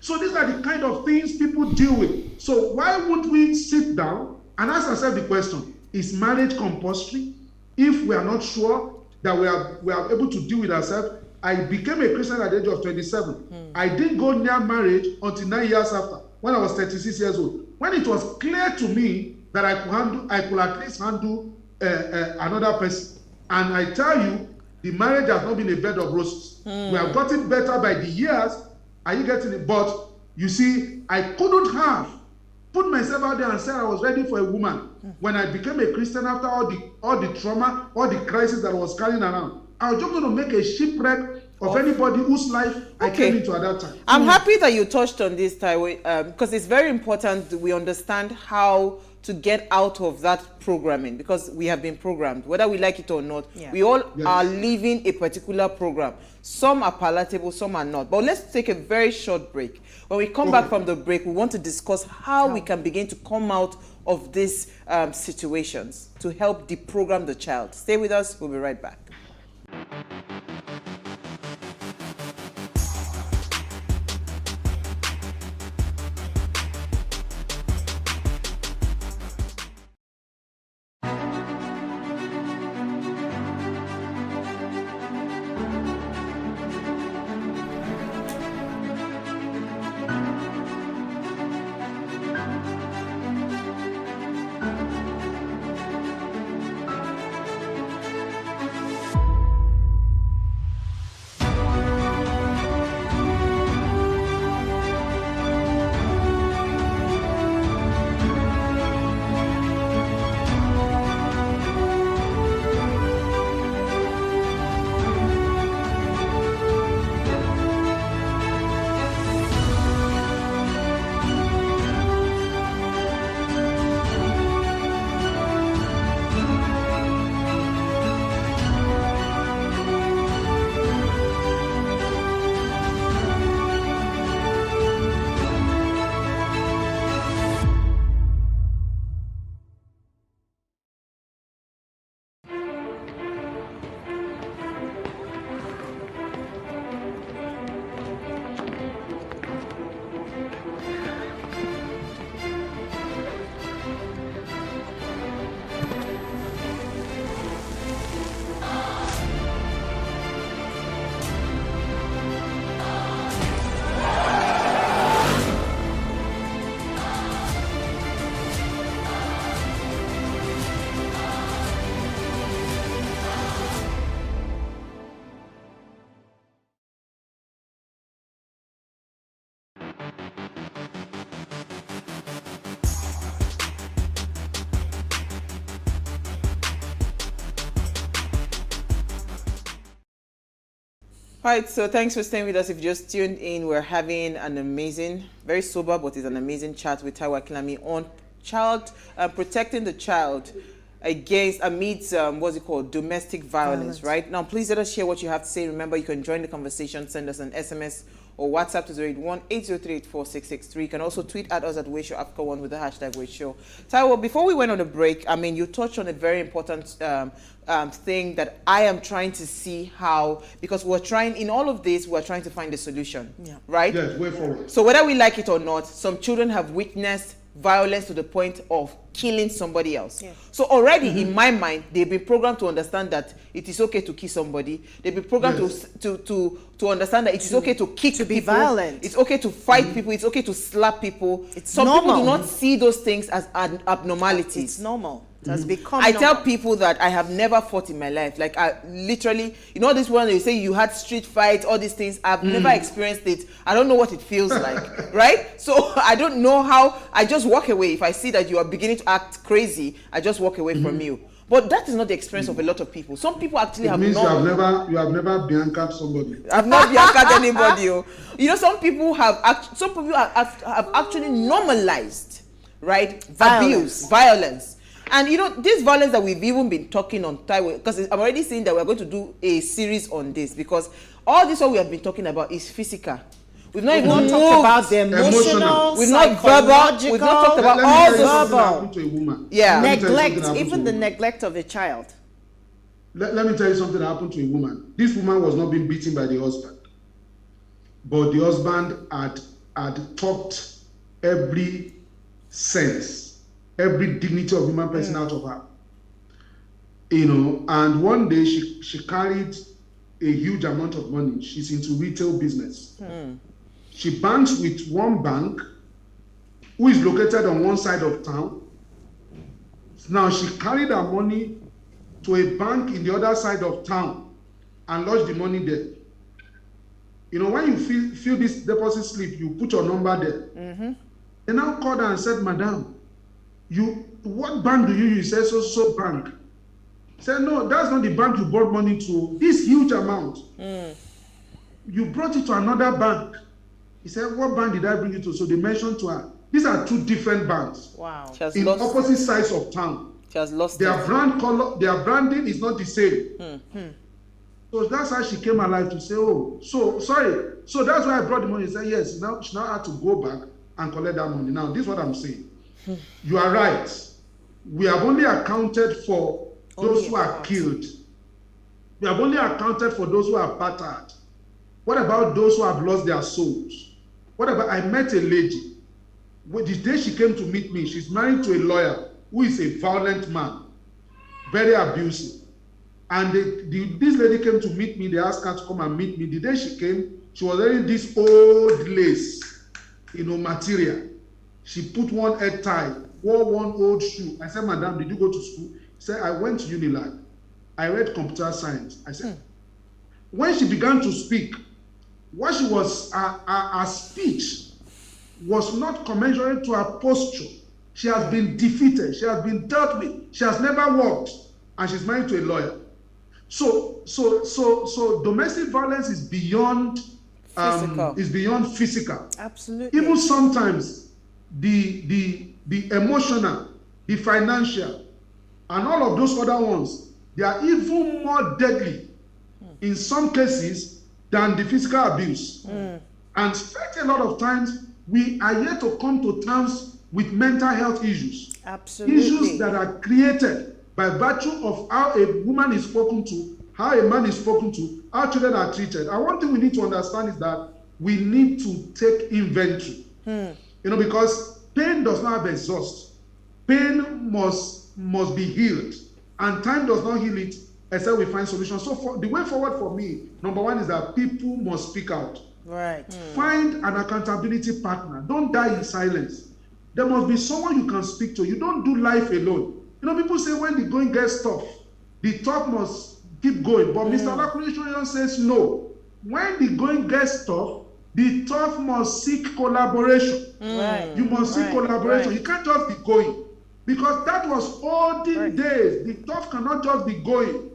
So these are the kind of things people deal with. So why would we sit down and ask ourselves the question, is marriage compulsory? If we are not sure that we are able to deal with ourselves. I became a Christian at the age of 27. I didn't go near marriage until 9 years after, when I was 36 years old. When it was clear to me that I could at least handle another person. And I tell you, the marriage has not been a bed of roses. We have gotten better by the years. Are you getting it? But you see, I couldn't have put myself out there and said I was ready for a woman. When I became a Christian after all the trauma, all the crisis that I was carrying around, I was just going to make a shipwreck of anybody whose life I came into at that time. I'm happy that you touched on this, Taiwo, because it's very important that we understand how to get out of that programming, because we have been programmed, whether we like it or not. We all are living a particular program. Some are palatable, some are not. But let's take a very short break. When we come back from the break, we want to discuss how we can begin to come out of these situations to help deprogram the child. Stay with us. We'll be right back. Right, so thanks for staying with us. If you just tuned in, we're having an amazing, very sober, but it's an amazing chat with Taiwo Akinlami on protecting the child amidst what's it called, domestic violence, right? Now, please let us share what you have to say. Remember, you can join the conversation, send us an SMS or WhatsApp to 081-803-84663. You can also tweet at us at Wayshow Africa 1 with the hashtag Wayshow. Taiwo, before we went on a break, I mean, you touched on a very important thing that I am trying to see how, because in all of this, we're trying to find a solution, right? Yes, way forward. So whether we like it or not, some children have witnessed violence to the point of killing somebody else. Yeah. So already in my mind, they've been programmed to understand that it is okay to kill somebody. They've been programmed to understand that it is okay to kick people. Be violent. It's okay to fight people. It's okay to slap people. Some people do not see those things as abnormalities. It's normal. It has become I tell people that I have never fought in my life. Like, I literally, you know, this one you say you had street fights, all these things. I've never experienced it. I don't know what it feels like, right? So I don't know how. I just walk away. If I see that you are beginning to act crazy, I just walk away from you. But that is not the experience of a lot of people. Some people actually have means not. You have never Bianca somebody. I've not Bianca anybody. You know, some people have actually normalized, right? Abuse, violence. And you know, this violence that we've even been talking on Taiwo, because I'm already saying that we're going to do a series on this, because all this what we have been talking about is physical. We've not even talked about the emotional, we've not verbal, we've not talked about all the verbal. Yeah. Neglect, even the neglect of a child. Let me tell you something that happened to a woman. This woman was not being beaten by the husband, but the husband had talked every sense, every dignity of human person out of her. You know, and one day she carried a huge amount of money. She's into retail business. She banks with one bank who is located on one side of town. Now she carried her money to a bank in the other side of town and lodged the money there. You know, when you fill this deposit slip, you put your number there. They now called her and said, "Madam, what bank do you use?" She said, so bank. She said, "No, that's not the bank you brought money to. This huge amount. You brought it to another bank." He said, "What bank did I bring it to?" So they mentioned to her, these are two different banks. Wow. In opposite sides of town. She has lost their brand color, their branding is not the same. So that's how she came alive to say, "Oh, so sorry. So that's why I brought the money." He said, "Yes." She now had to go back and collect that money. Now, this is what I'm saying. You are right. We have only accounted for those who are killed. We have only accounted for those who are battered. What about those who have lost their souls? What about, I met a lady. The day she came to meet me, she's married to a lawyer who is a violent man, very abusive. And this lady came to meet me. They asked her to come and meet me. The day she came, she was wearing this old lace, material. She put one head tie, wore one old shoe. I said, "Madam, did you go to school?" She said, "I went to Unilag. I read computer science." I said, when she began to speak, what she was, her speech was not commensurate to her posture. She has been defeated. She has been dealt with. She has never worked, and she's married to a lawyer. So domestic violence is beyond physical. Absolutely. Even sometimes the emotional, the financial, and all of those other ones, they are even more deadly in some cases than the physical abuse. And spent a lot of times, we are yet to come to terms with mental health issues. Absolutely. Issues that are created by virtue of how a woman is spoken to, how a man is spoken to, how children are treated. And one thing we need to understand is that we need to take inventory. Because pain does not have exhaust. Pain must be healed. And time does not heal it except we find solutions. So the way forward for me, number one is that people must speak out. Right. Find an accountability partner. Don't die in silence. There must be someone you can speak to. You don't do life alone. People say when the going gets tough, the tough must keep going. But Mr. Lakulishoyan says no. When the going gets tough, the tough must seek collaboration. You must seek collaboration. You can't just be going. Because that was olden days. The tough cannot just be going.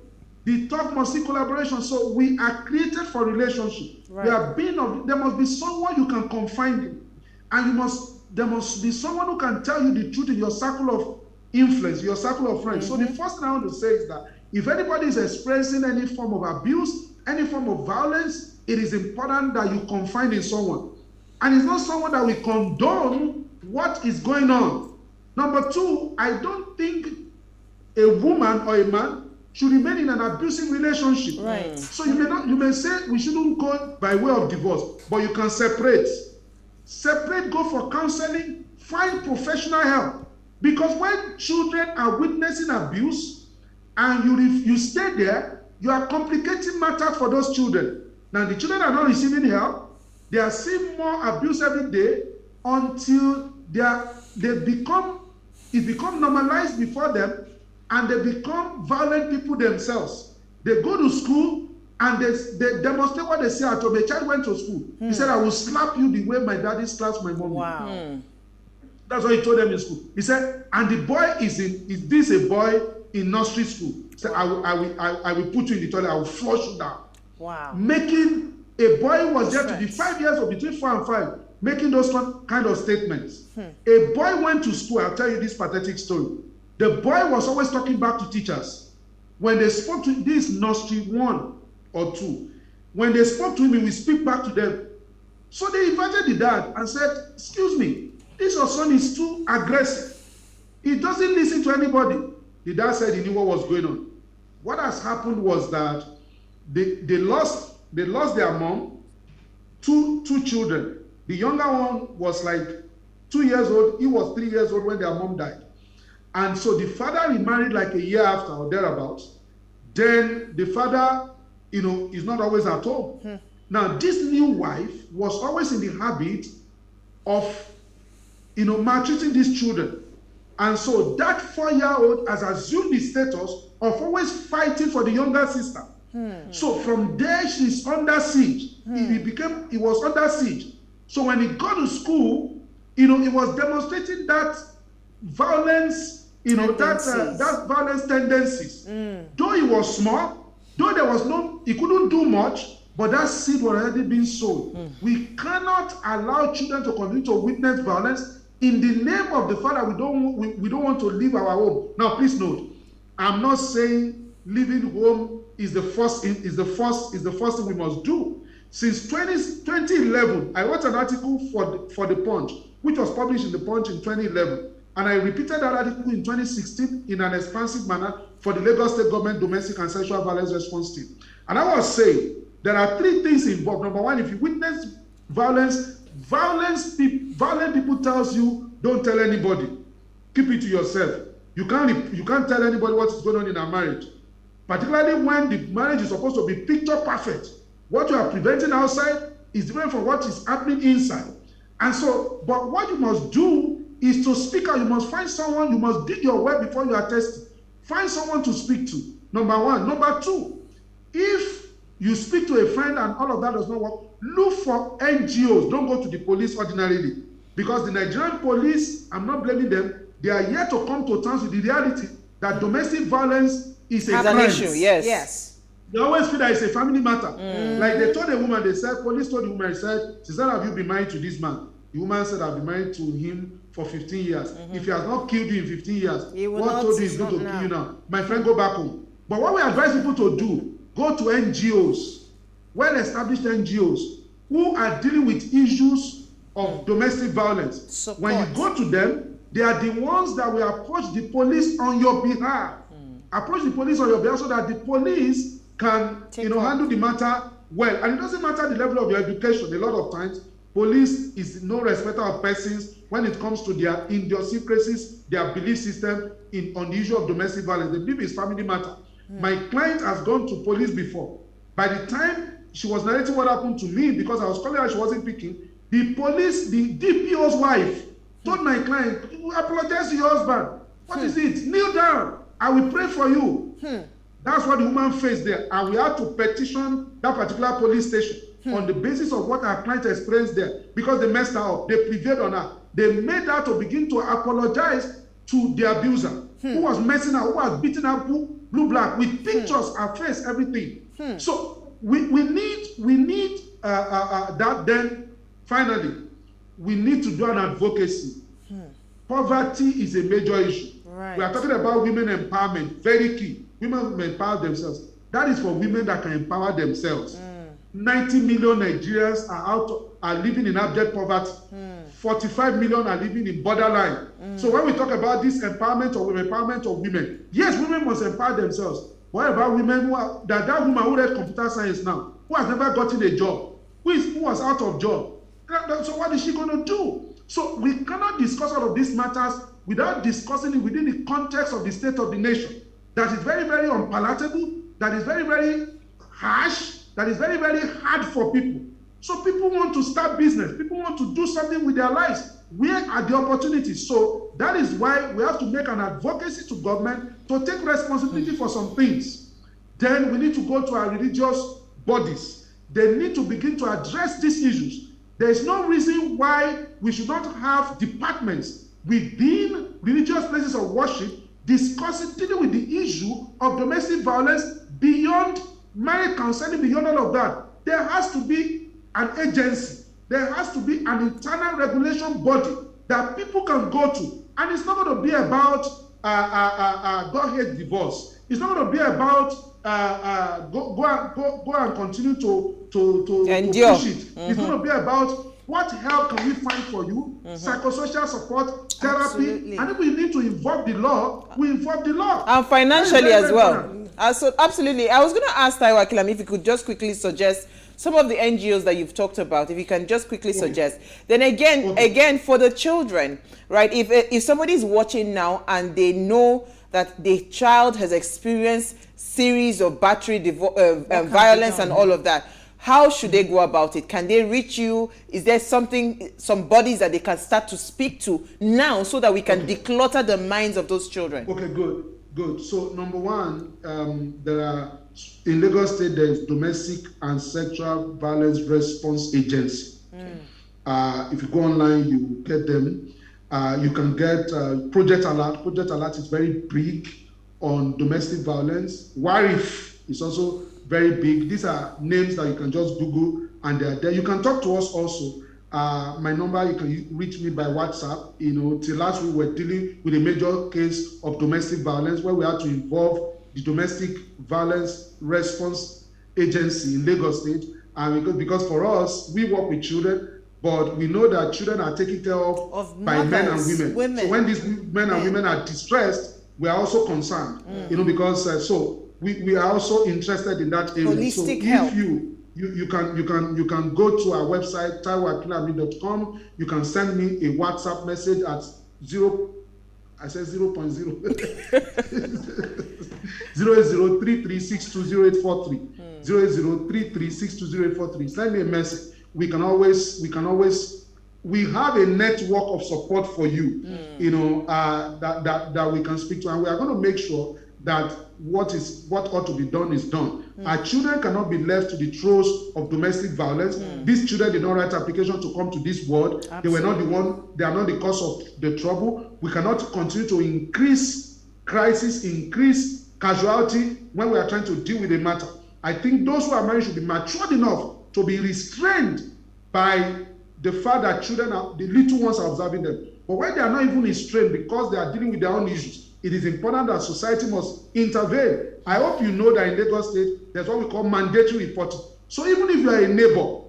The talk must see collaboration. So we are created for relationship. Right. We are being there must be someone you can confide in. And there must be someone who can tell you the truth in your circle of influence, your circle of friends. So the first thing I want to say is that if anybody is experiencing any form of abuse, any form of violence, it is important that you confide in someone. And it's not someone that will condone what is going on. Number two, I don't think a woman or a man should remain in an abusive relationship. Right. So you may say we shouldn't go by way of divorce, but you can separate. Separate, go for counseling, find professional help. Because when children are witnessing abuse and you stay there, you are complicating matters for those children. Now the children are not receiving help. They are seeing more abuse every day until it becomes normalized before them, and they become violent people themselves. They go to school and they demonstrate what they say at home. A child went to school. He said, I will slap you the way my daddy slaps my mom. Wow. That's what he told them in school. He said, and the boy is this a boy in nursery school? He said, I will put you in the toilet, I will flush you down. Wow. Making a boy was there to be 5 years or between 4 and 5, making those kind of statements. A boy went to school. I'll tell you this pathetic story. The boy was always talking back to teachers. When they spoke to this nursery 1 or 2, when they spoke to him, he would speak back to them. So they invited the dad and said, excuse me, this your son is too aggressive. He doesn't listen to anybody. The dad said he knew what was going on. What has happened was that they lost their mom, two children. The younger one was like 2 years old. He was 3 years old when their mom died. And so the father remarried like a year after or thereabouts. Then the father, is not always at home. Now, this new wife was always in the habit of, maltreating these children. And so that 4-year-old has assumed the status of always fighting for the younger sister. So from there, she's under siege. He was under siege. So when he got to school, he was demonstrating that violence, that violence tendencies. Though he was small, though he couldn't do much, but that seed was already being sown. We cannot allow children to continue to witness violence in the name of the fact that we don't want to leave our home. Now, please note, I'm not saying leaving home is the first thing we must do. Since 2011, I wrote an article for the Punch, which was published in the Punch in 2011. And I repeated that article in 2016 in an expansive manner for the Lagos State Government Domestic and Sexual Violence Response Team. And I was saying there are 3 things involved. Number one, if you witness violent people tells you, don't tell anybody. Keep it to yourself. You can't tell anybody what is going on in a marriage. Particularly when the marriage is supposed to be picture perfect. What you are preventing outside is different from what is happening inside. And so, but what you must do is to speak out. You must find someone, you must dig your well before you are tested. Find someone to speak to. Number one. Number two, if you speak to a friend and all of that does not work, look for NGOs. Don't go to the police ordinarily. Because the Nigerian police, I'm not blaming them, they are yet to come to terms with the reality that domestic violence is a crime. An issue, yes. They always feel that it's a family matter. Like they told a woman, police told the woman, she said, have you been married to this man? The woman said, I've been married to him for 15 years. If he has not killed you in 15 years, what told you he's going to kill you now? My friend, go back home. But what we advise people to do, go to NGOs, well-established NGOs, who are dealing with issues of domestic violence. When you go to them, they are the ones that will approach the police on your behalf. Approach the police on your behalf so that the police can handle the matter well. And it doesn't matter the level of your education. A lot of times, police is no respecter of persons when it comes to their idiosyncrasies, their belief system on the issue of domestic violence. They believe it's family matter. My client has gone to police before. By the time she was narrating what happened to me, because I was calling her, she wasn't picking, the police, the DPO's wife, told my client, apologize to your husband. What is it? Kneel down. I will pray for you. That's what the woman faced there. And we had to petition that particular police station on the basis of what our client experienced there, because they messed her up. They prevailed on her. They made her to begin to apologize to the abuser, who was messing her, who was beating her blue black with pictures, her face, everything. So we need that. Then finally, we need to do an advocacy. Poverty is a major issue. Right. We are talking about women empowerment, very key. Women empower themselves. That is for women that can empower themselves. 90 million Nigerians are living in abject poverty. 45 million are living in borderline. So when we talk about this empowerment of women, yes, women must empower themselves. What about women that woman who read computer science now, who has never gotten a job, who was out of job? So what is she going to do? So we cannot discuss all of these matters without discussing it within the context of the state of the nation. That is very, very unpalatable, that is very, very harsh, that is very, very hard for people. So people want to start business, people want to do something with their lives. Where are the opportunities? So that is why we have to make an advocacy to government to take responsibility for some things. Then we need to go to our religious bodies. They need to begin to address these issues. There is no reason why we should not have departments within religious places of worship dealing with the issue of domestic violence beyond marriage counseling, beyond all of that. There has to be an agency. There has to be an internal regulation body that people can go to. And it's not going to be about go ahead divorce. It's not going to be about go and continue to push it. It's going to be about what help can we find for you, psychosocial support, therapy. Absolutely. And if we need to involve the law, we involve the law. And financially as well. So absolutely. I was going to ask Taiwo Akilam if you could just quickly suggest some of the NGOs that you've talked about, if you can just quickly suggest. Then again, for the children, right? If somebody is watching now and they know that the child has experienced series of battery violence and all of that, how should they go about it? Can they reach you? Is there some bodies that they can start to speak to now so that we can declutter the minds of those children? Okay, good. So number one, in Lagos State, there is Domestic and Sexual Violence Response Agency. If you go online, you get them. You can get Project Alert. Project Alert is very big on domestic violence. WARIF is also very big. These are names that you can just Google and they're there. You can talk to us also. My number, you can reach me by WhatsApp. Till last week we were dealing with a major case of domestic violence where we had to involve the Domestic Violence Response Agency in Lagos State. And because for us, we work with children, but we know that children are taken care of by men and women. So when these men and women are distressed, we are also concerned, because we are also interested in that area. Holistic so help. If you can go to our website taiwoakilami.com. You can send me a WhatsApp message at 0.0 08033620843 08033620843. Send me a message. We have a network of support for you, that we can speak to, and we are going to make sure that what ought to be done is done. Our children cannot be left to the throes of domestic violence. These children did not write application to come to this world. Absolutely. They were not the one. They are not the cause of the trouble. We cannot continue to increase crisis, increase casualty when we are trying to deal with the matter. I think those who are married should be matured enough to be restrained by the fact that children the little ones are observing them. But when they are not even restrained because they are dealing with their own issues, it is important that society must intervene. I hope you know that in Lagos State, there's what we call mandatory reporting. So even if you are a neighbor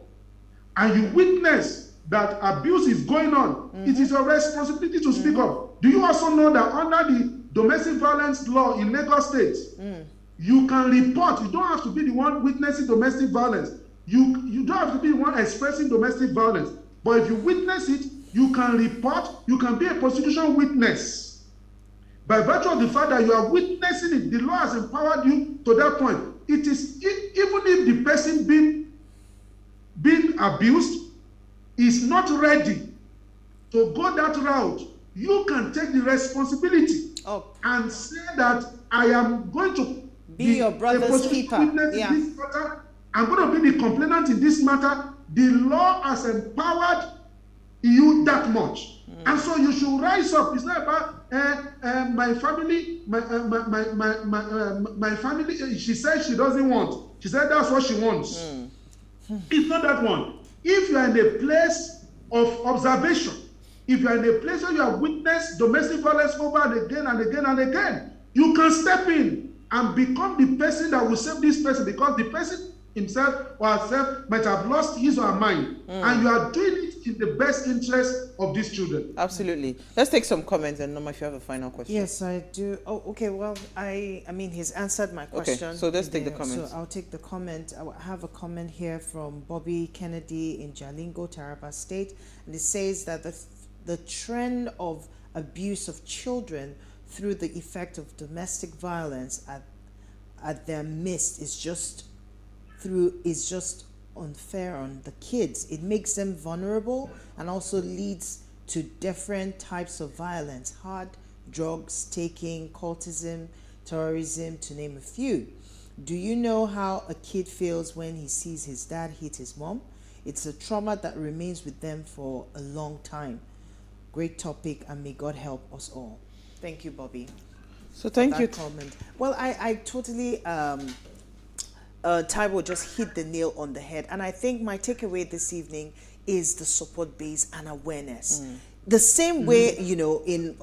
and you witness that abuse is going on, it is your responsibility to speak up. Do you also know that under the domestic violence law in Lagos State, you can report? You don't have to be the one witnessing domestic violence. You don't have to be the one expressing domestic violence. But if you witness it, you can report, you can be a prosecution witness. By virtue of the fact that you are witnessing it, the law has empowered you to that point. It is, even if the person being abused is not ready to go that route, you can take the responsibility and say that I am going to be your brother's keeper. Yeah. In this matter. I'm going to be the complainant in this matter. The law has empowered you that much. And so you should rise up. It's not about my family, my family. She said she doesn't want. She said that's what she wants. It's not that one. If you are in a place of observation, if you are in a place where you have witnessed domestic violence over and again and again and again, you can step in and become the person that will save this person, because the person himself or herself might have lost his or her mind, and you are doing it in the best interest of these children. Absolutely. Let's take some comments, and Norma, if you have a final question. Yes, I do. Oh, okay. Well, I mean, he's answered my question. Okay, so let's take the comments. So I'll take the comment. I have a comment here from Bobby Kennedy in Jalingo, Taraba State, and it says that the trend of abuse of children through the effect of domestic violence at their midst is just unfair on the kids. It makes them vulnerable and also leads to different types of violence: hard drugs taking, cultism, terrorism, to name a few. Do you know how a kid feels when he sees his dad hit his mom? It's a trauma that remains with them for a long time. Great topic, and may God help us all. Thank you, Bobby. So thank you. Comment. Well, I totally Taiwo just hit the nail on the head, and I think my takeaway this evening is the support base and awareness. The same way, you know, in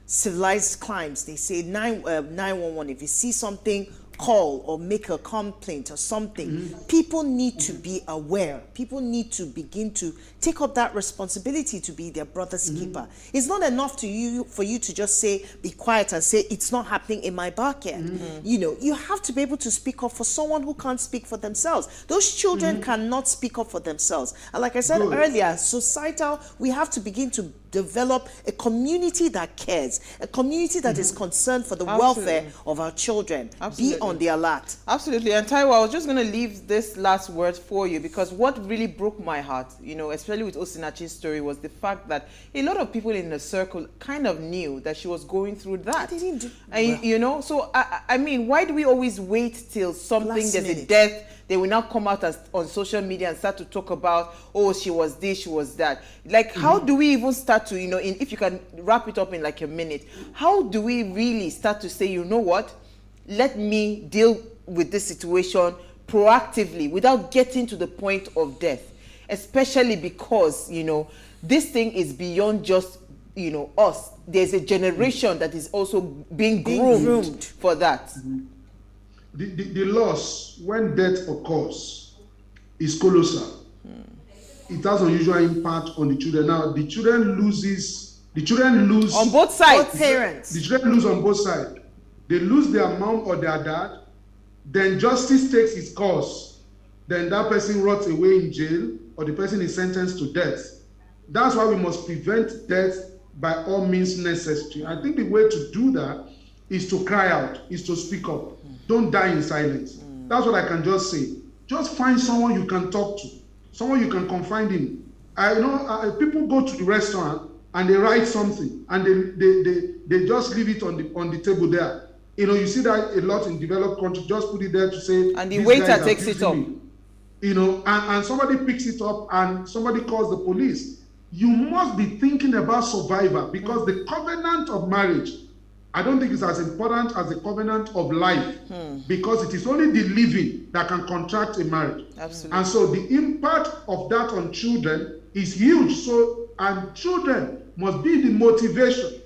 civilized climes, they say 911. If you see something, call or make a complaint or something. People need to be aware. People need to begin to take up that responsibility to be their brother's keeper. It's not enough for you to just say, be quiet and say, it's not happening in my backyard. You know, you have to be able to speak up for someone who can't speak for themselves. Those children cannot speak up for themselves. And like I said earlier, societal, we have to begin to develop a community that cares, a community that is concerned for the welfare of our children. Be on the alert. Absolutely. And Taiwo, I was just going to leave this last word for you, because what really broke my heart, you know, especially with Osinachi's story, was the fact that a lot of people in the circle kind of knew that she was going through that. And, you know, so I mean, why do we always wait till something, there's a death, they will now come out on social media and start to talk about, oh, she was this, she was that. Like, how do we even start to, you know, if you can wrap it up in like a minute, how do we really start to say, you know what, let me deal with this situation proactively without getting to the point of death? Especially because, you know, this thing is beyond just, you know, us. There's a generation that is also being groomed for that. The loss when death occurs is colossal. It has unusual impact on the children. Now the children lose on both sides. Both parents. The children lose on both sides. They lose their mom or their dad. Then justice takes its course. Then that person rots away in jail, or the person is sentenced to death. That's why we must prevent death by all means necessary. I think the way to do that is to cry out, is to speak up. Don't die in silence. That's what I can just say. Just find someone you can talk to, someone you can confide in. I know people go to the restaurant and they write something and they just leave it on the table there. You know, you see that a lot in developed countries. Just put it there to say, and the waiter takes it up. You know, and somebody picks it up and somebody calls the police. You must be thinking about survival, because the covenant of marriage, I don't think it's as important as the covenant of life, because it is only the living that can contract a marriage. Absolutely. And so the impact of that on children is huge. So, and children must be the motivation.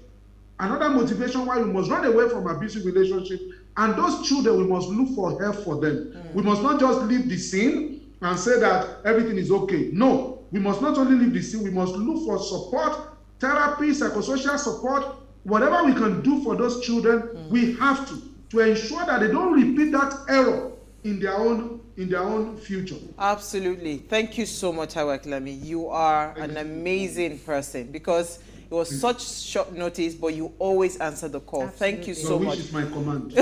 Another motivation why we must run away from abusive relationship. And those children, we must look for help for them. We must not just leave the scene and say that everything is okay. No, we must not only leave the scene, we must look for support, therapy, psychosocial support, whatever we can do for those children. We have to ensure that they don't repeat that error in their own future. Absolutely. Thank you so much, Taiwo Aklami. You are an amazing person, because it was such short notice, but you always answer the call. Absolutely. Thank you so much. Which is my command.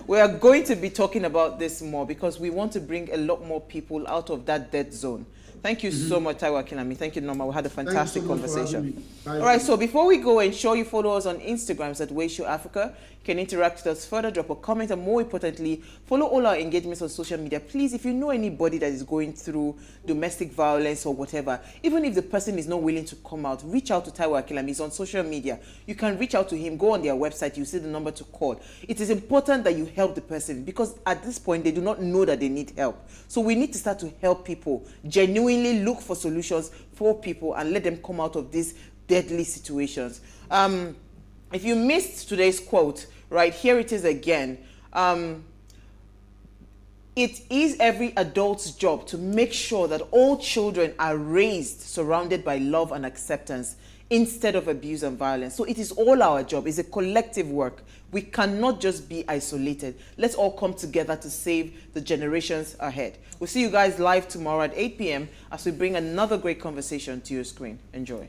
We are going to be talking about this more, because we want to bring a lot more people out of that death zone. Thank you so much, Taiwo Akinlami. Thank you, Norma. We had a fantastic conversation. All right, so before we go, ensure you follow us on Instagram at PlusTvAfrica. You can interact with us further, drop a comment, and more importantly, follow all our engagements on social media. Please, if you know anybody that is going through domestic violence or whatever, even if the person is not willing to come out, reach out to Taiwo Akinlami. He's on social media. You can reach out to him, go on their website, you see the number to call. It is important that you help the person because at this point, they do not know that they need help. So we need to start to help people, genuinely look for solutions for people and let them come out of these deadly situations. If you missed today's quote, right, here it is again. It is every adult's job to make sure that all children are raised surrounded by love and acceptance instead of abuse and violence. So it is all our job. It's a collective work. We cannot just be isolated. Let's all come together to save the generations ahead. We'll see you guys live tomorrow at 8 p.m. as we bring another great conversation to your screen. Enjoy.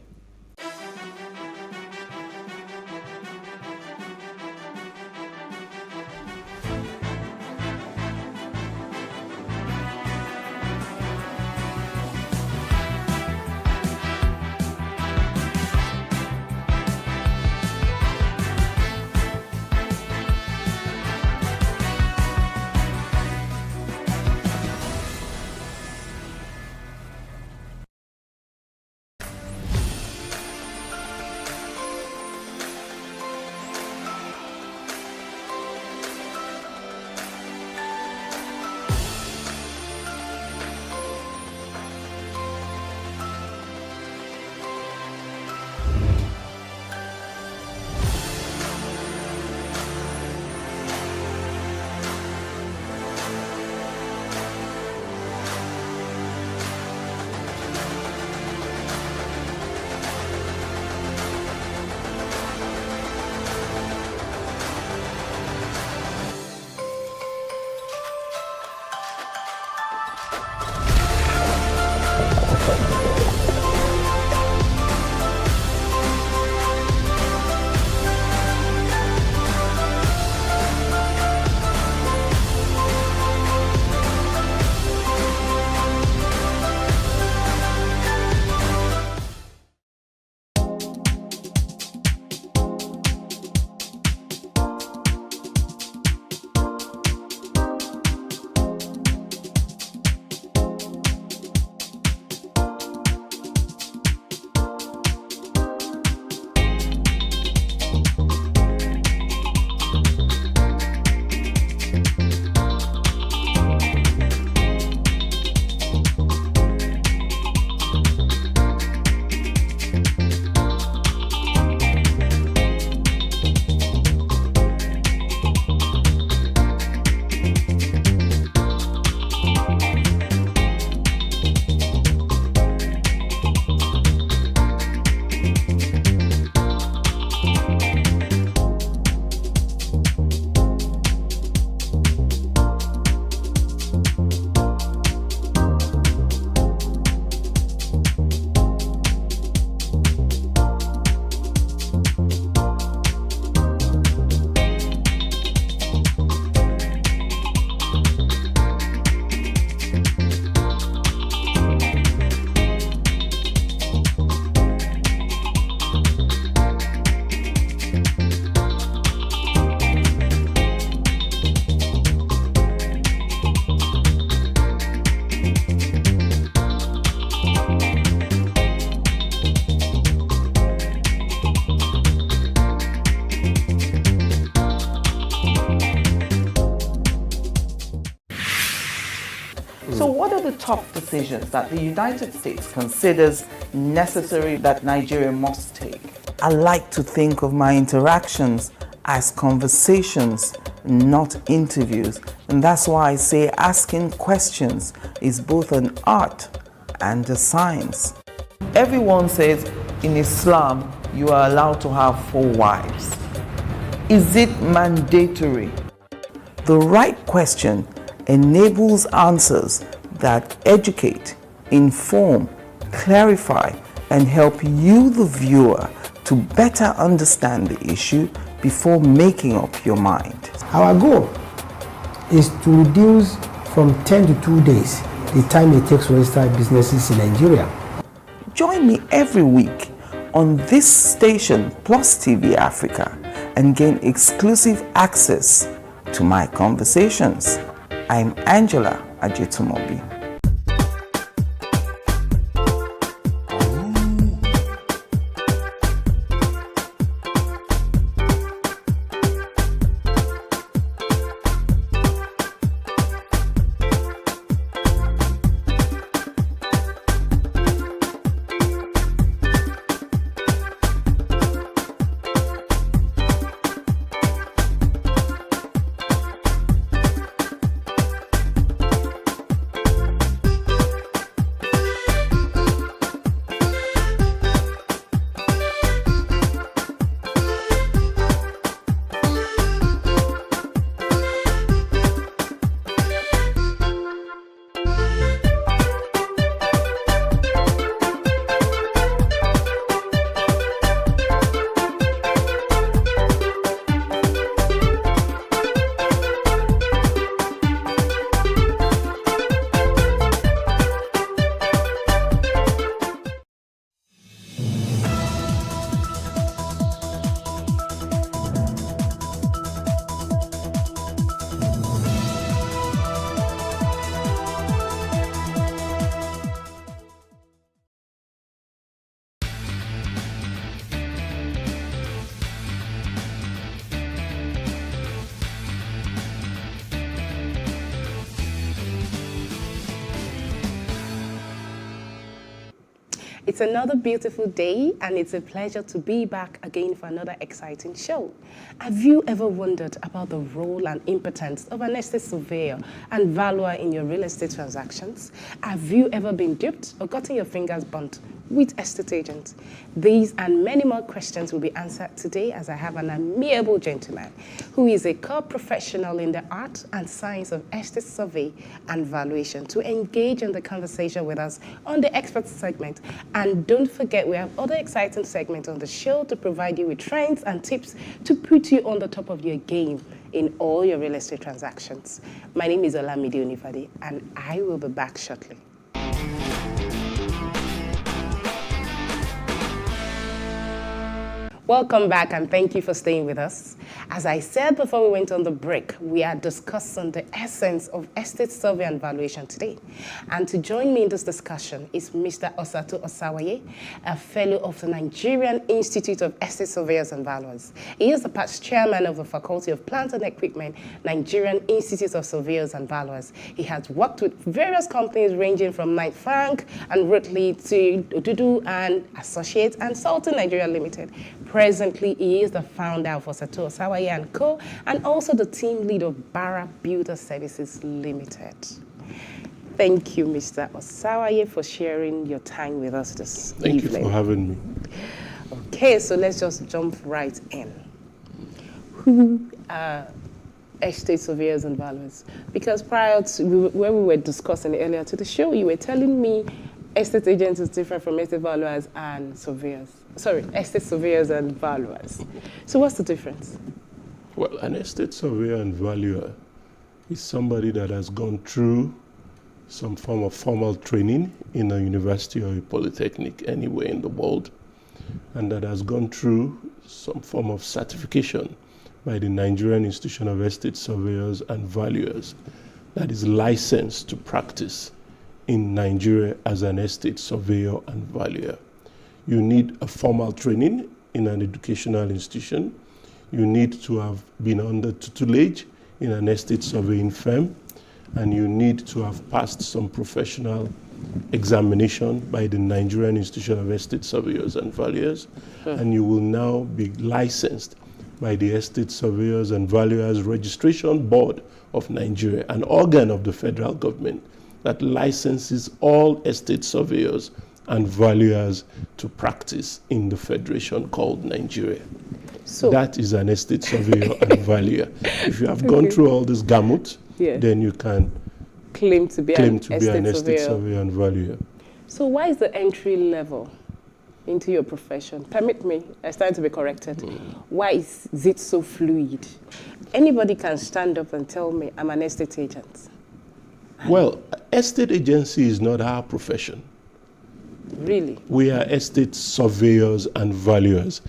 So what are the top decisions that the United States considers necessary that Nigeria must take? I like to think of my interactions as conversations, not interviews. And that's why I say asking questions is both an art and a science. Everyone says in Islam you are allowed to have 4 wives. Is it mandatory? The right question enables answers that educate, inform, clarify, and help you, the viewer, to better understand the issue before making up your mind. Our goal is to reduce from 10 to 2 days the time it takes to register businesses in Nigeria. Join me every week on this station, PlusTvAfrica, and gain exclusive access to my conversations. I'm Angela Ajetumobi. It's another beautiful day, and it's a pleasure to be back again for another exciting show. Have you ever wondered about the role and importance of an estate surveyor and valuer in your real estate transactions? Have you ever been duped or gotten your fingers burnt with estate agents? These and many more questions will be answered today as I have an amiable gentleman who is a core professional in the art and science of estate survey and valuation to engage in the conversation with us on the expert segment. And don't forget, we have other exciting segments on the show to provide you with trends and tips to put you on the top of your game in all your real estate transactions. My name is Olamide Onifade, and I will be back shortly. Welcome back, and thank you for staying with us. As I said before we went on the break, we are discussing the essence of estate survey and valuation today. And to join me in this discussion is Mr. Osato Osawaye, a fellow of the Nigerian Institute of Estate Surveyors and Valuers. He is the past chairman of the Faculty of Plant and Equipment, Nigerian Institute of Surveyors and Valuers. He has worked with various companies ranging from Knight Frank and Rutley to Odudu and Associates and Sultan Nigeria Limited. Presently, he is the founder of Osato Osawaye & Co. and also the team lead of Barra Builder Services Limited. Thank you, Mr. Osawaye, for sharing your time with us this evening. Thank you for having me. Okay, so let's just jump right in. Who are estate surveyors and valuers? Because prior to when we were discussing earlier to the show, you were telling me estate agents is different from estate valuers and surveyors. Sorry, estate surveyors and valuers. So what's the difference? Well, an estate surveyor and valuer is somebody that has gone through some form of formal training in a university or a polytechnic anywhere in the world, and that has gone through some form of certification by the Nigerian Institution of Estate Surveyors and Valuers that is licensed to practice in Nigeria as an estate surveyor and valuer. You need a formal training in an educational institution. You need to have been under tutelage in an estate surveying firm, and you need to have passed some professional examination by the Nigerian Institution of Estate Surveyors and Valuers, and you will now be licensed by the Estate Surveyors and Valuers Registration Board of Nigeria, an organ of the federal government that licenses all estate surveyors and valuers to practice in the federation called Nigeria. So that is an estate surveyor and valuer. If you have gone through all this gamut, then you can claim to be an estate surveyor and valuer. So why is the entry level into your profession? Permit me, I stand to be corrected. Why is it so fluid? Anybody can stand up and tell me I'm an estate agent. Well, estate agency is not our profession. Really? We are estate surveyors and valuers.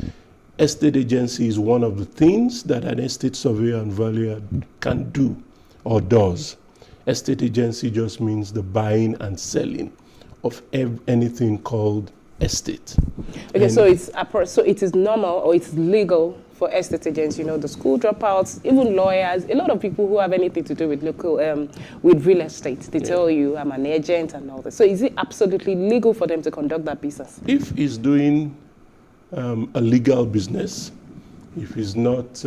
Estate agency is one of the things that an estate surveyor and valuer can do or does. Estate agency just means the buying and selling of anything called estate. Okay, and so it is normal or it's legal for estate agents, the school dropouts, even lawyers, a lot of people who have anything to do with local, with real estate, they tell you I'm an agent and all that. So is it absolutely legal for them to conduct that business? If he's doing a legal business, if he's not,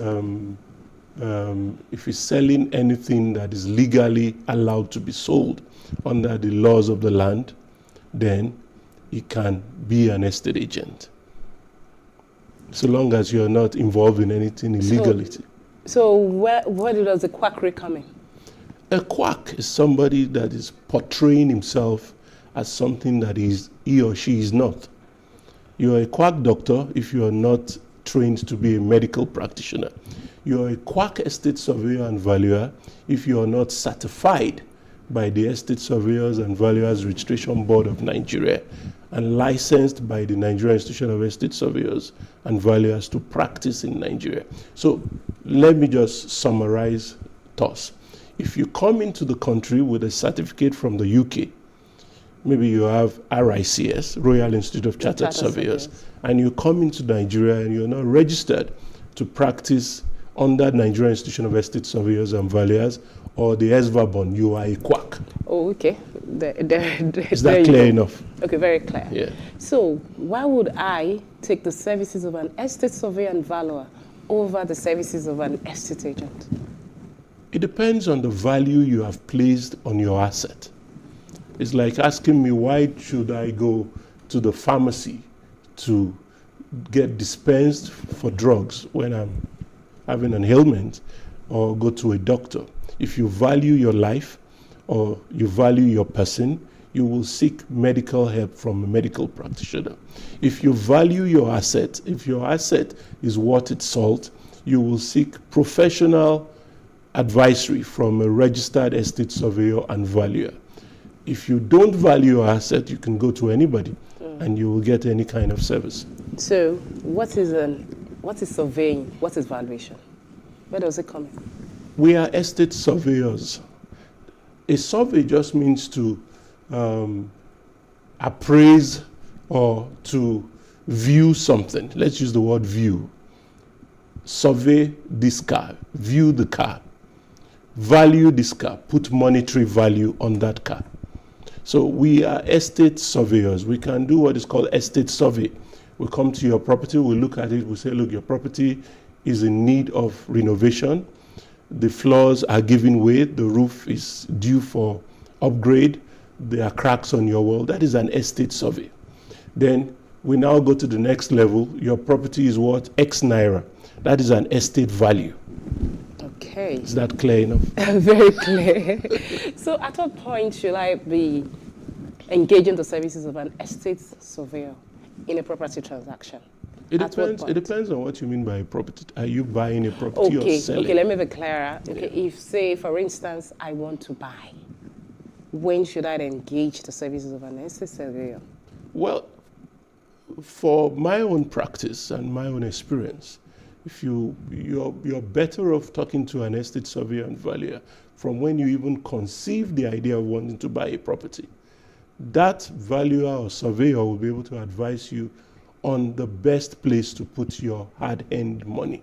if he's selling anything that is legally allowed to be sold under the laws of the land, then he can be an estate agent. So long as you're not involved in anything illegality. So where does the quackery come in? A quack is somebody that is portraying himself as something that he or she is not. You're a quack doctor if you are not trained to be a medical practitioner. You're a quack estate surveyor and valuer if you are not certified by the Estate Surveyors and Valuers Registration Board of Nigeria and licensed by the Nigerian Institution of Estate Surveyors and Valuers to practice in Nigeria. So let me just summarize thus. If you come into the country with a certificate from the UK, maybe you have RICS, Royal Institute of Chartered Surveyors, and you come into Nigeria and you're not registered to practice under Nigerian Institution of Estate Surveyors and Valuers or the ESVABON, you are a quack. Oh, okay. Is that clear enough? Okay, very clear. Yeah. So why would I take the services of an estate surveyor and valuer over the services of an estate agent? It depends on the value you have placed on your asset. It's like asking me, why should I go to the pharmacy to get dispensed for drugs when I'm having an ailment, or go to a doctor? If you value your life or you value your person, you will seek medical help from a medical practitioner. If you value your asset, if your asset is worth its salt, you will seek professional advisory from a registered estate surveyor and valuer. If you don't value your asset, you can go to anybody and you will get any kind of service. So what is surveying? What is valuation? Where does it come in? We are estate surveyors. A survey just means to appraise or to view something. Let's use the word view. Survey this car, view the car, value this car, put monetary value on that car. So we are estate surveyors. We can do what is called estate survey. We come to your property, we look at it, we say, look, your property is in need of renovation. The floors are giving way, the roof is due for upgrade, there are cracks on your wall. That is an estate survey. Then we now go to the next level. Your property is worth X naira. That is an estate value. Okay. Is that clear enough? Very clear. So at what point should I be engaging the services of an estate surveyor in a property transaction? It depends on what you mean by a property. Are you buying a property or selling? Okay, let me be clearer. Okay, if, say, for instance, I want to buy, when should I engage the services of an estate surveyor? Well, for my own practice and my own experience, if you're better off talking to an estate surveyor and valuer from when you even conceive the idea of wanting to buy a property. That valuer or surveyor will be able to advise you on the best place to put your hard-earned money.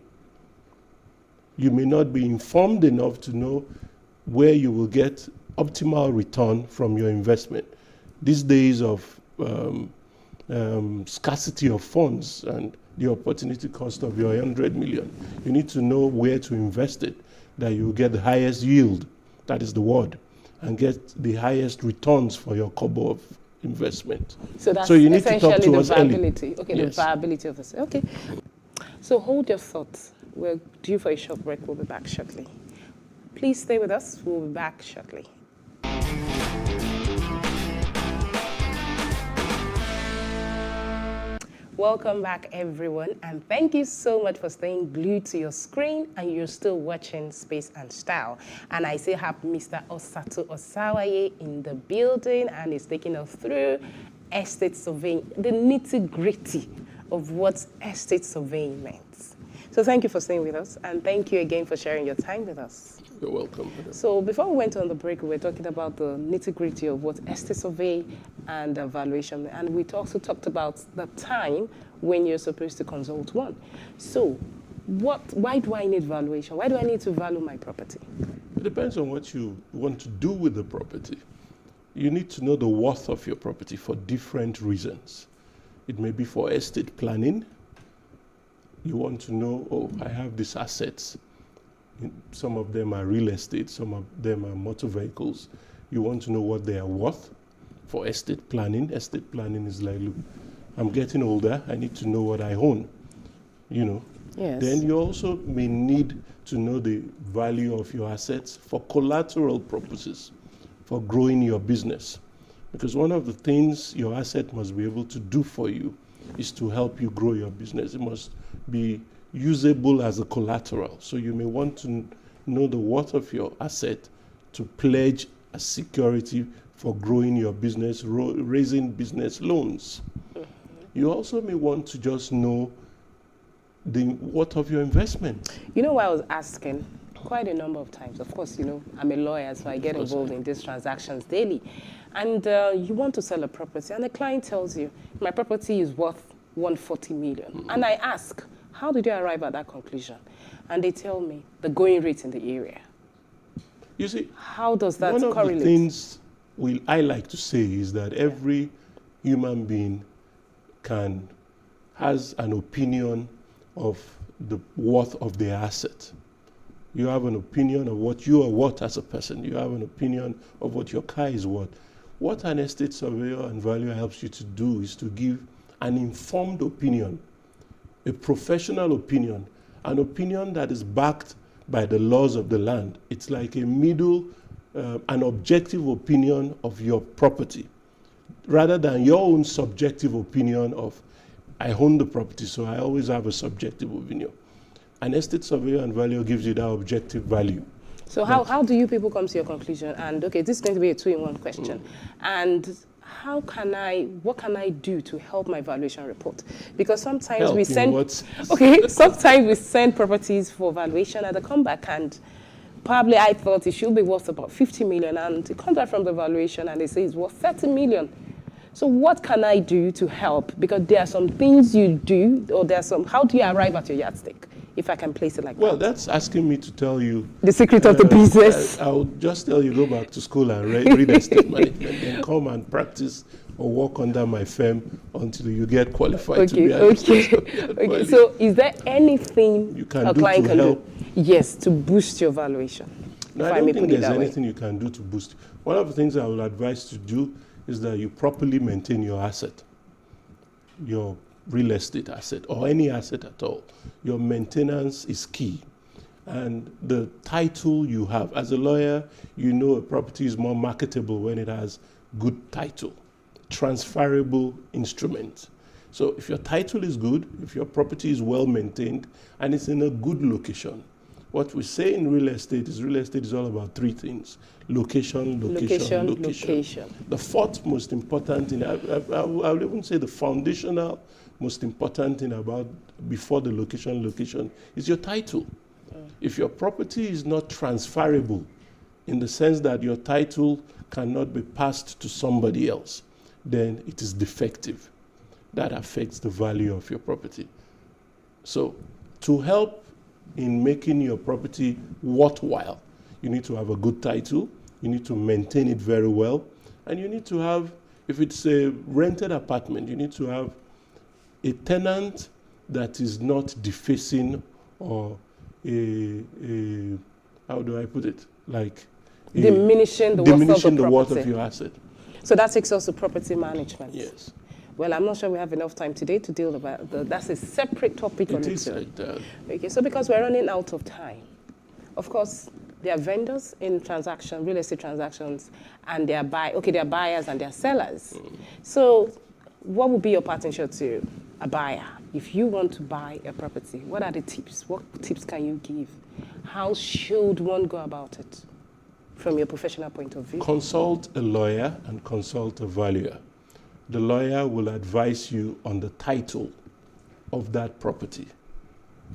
You may not be informed enough to know where you will get optimal return from your investment. These days of scarcity of funds and the opportunity cost of your 100 million, you need to know where to invest it, that you will get the highest yield, that is the word, and get the highest returns for your kobo of investment. So you need to talk to us early. Okay, Yes. the viability of this. Okay. So hold your thoughts. We're due for a short break. We'll be back shortly. Please stay with us. We'll be back shortly. Welcome back, everyone, and thank you so much for staying glued to your screen and you're still watching Space and Style. And I still have Mr. Osato Osawaye in the building and he's taking us through estate surveying, the nitty-gritty of what estate surveying means. So thank you for staying with us and thank you again for sharing your time with us. You're welcome. So before we went on the break, we were talking about the nitty-gritty of what estate survey and valuation, and we also talked about the time when you're supposed to consult one. So why do I need valuation? Why do I need to value my property? It depends on what you want to do with the property. You need to know the worth of your property for different reasons. It may be for estate planning. You want to know, oh, I have these assets. Some of them are real estate, some of them are motor vehicles. You want to know what they are worth for estate planning. Estate planning is like, look, I'm getting older, I need to know what I own, you know. Yes. Then you also may need to know the value of your assets for collateral purposes, for growing your business. Because one of the things your asset must be able to do for you is to help you grow your business. It must be usable as a collateral. So you may want to know the worth of your asset to pledge as security for growing your business, raising business loans. You also may want to just know the worth of your investment. You know why I was asking quite a number of times. Of course, you know, I'm a lawyer, so I get involved in these transactions daily. And you want to sell a property, and the client tells you, my property is worth 140 million. And I ask, how did you arrive at that conclusion? And they tell me the going rate in the area. You see, how does that correlate? One of the things I like to say is that every human being has an opinion of the worth of their asset. You have an opinion of what you are worth as a person. You have an opinion of what your car is worth. What an estate surveyor and valuer helps you to do is to give an informed opinion, a professional opinion, an opinion that is backed by the laws of the land. It's like a an objective opinion of your property, rather than your own subjective opinion of, I own the property, so I always have a subjective opinion. An estate surveyor and valuer gives you that objective value. So how do you people come to your conclusion? And okay, this is going to be a 2-in-1 question. And what can I do to help my valuation report? Because sometimes we send, sometimes we send properties for valuation and they come back and probably I thought it should be worth about 50 million and it comes back from the valuation and they say it's worth 30 million. So what can I do to help? Because there are some things you do, or how do you arrive at your yardstick? If I can place it like that. Well, that's asking me to tell you the secret of the business. I'll just tell you, go back to school and read estate management, then come and practice or work under my firm until you get qualified to be an Okay. So is there anything you can do to help? Yes, to boost your valuation. No, I don't think there's anything you can do to boost. One of the things I would advise to do is that you properly maintain your asset, your real estate asset, or any asset at all. Your maintenance is key. And the title you have, as a lawyer, you know a property is more marketable when it has good title, transferable instrument. So if your title is good, if your property is well maintained, and it's in a good location. What we say in real estate is all about 3 things: location. The fourth most important thing, I would even say the foundational most important thing about before the location is your title. If your property is not transferable in the sense that your title cannot be passed to somebody else, then it is defective. That affects the value of your property. So to help in making your property worthwhile, you need to have a good title, you need to maintain it very well, and you need to have, if it's a rented apartment, you need to have a tenant that is not defacing or how do I put it? Like diminishing the worth of your asset. So that takes us to property management. Yes. Well, I'm not sure we have enough time today to deal about that's a separate topic on its own. Okay, so because we're running out of time, of course, there are vendors in real estate transactions, and there are buyers and there are sellers. So what would be your parting shot to a buyer, if you want to buy a property, what are the tips? What tips can you give? How should one go about it from your professional point of view? Consult a lawyer and consult a valuer. The lawyer will advise you on the title of that property.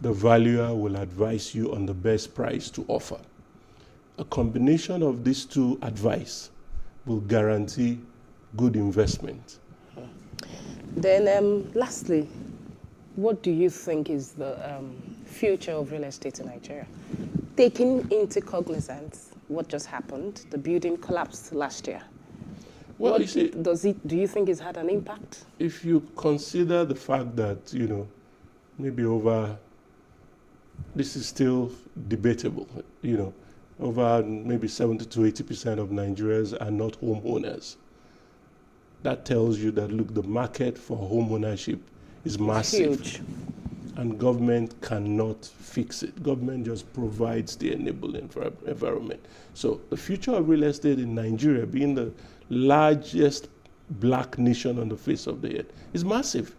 The valuer will advise you on the best price to offer. A combination of these two advice will guarantee good investment. Then lastly, what do you think is the future of real estate in Nigeria? Taking into cognizance what just happened, the building collapsed last year. Well, you see, do you think it's had an impact? If you consider the fact that, maybe this is still debatable, over maybe 70 to 80% of Nigerians are not homeowners. That tells you that, look, the market for home ownership is massive. Huge. And government cannot fix it. Government just provides the enabling environment. So the future of real estate in Nigeria, being the largest black nation on the face of the earth, is massive.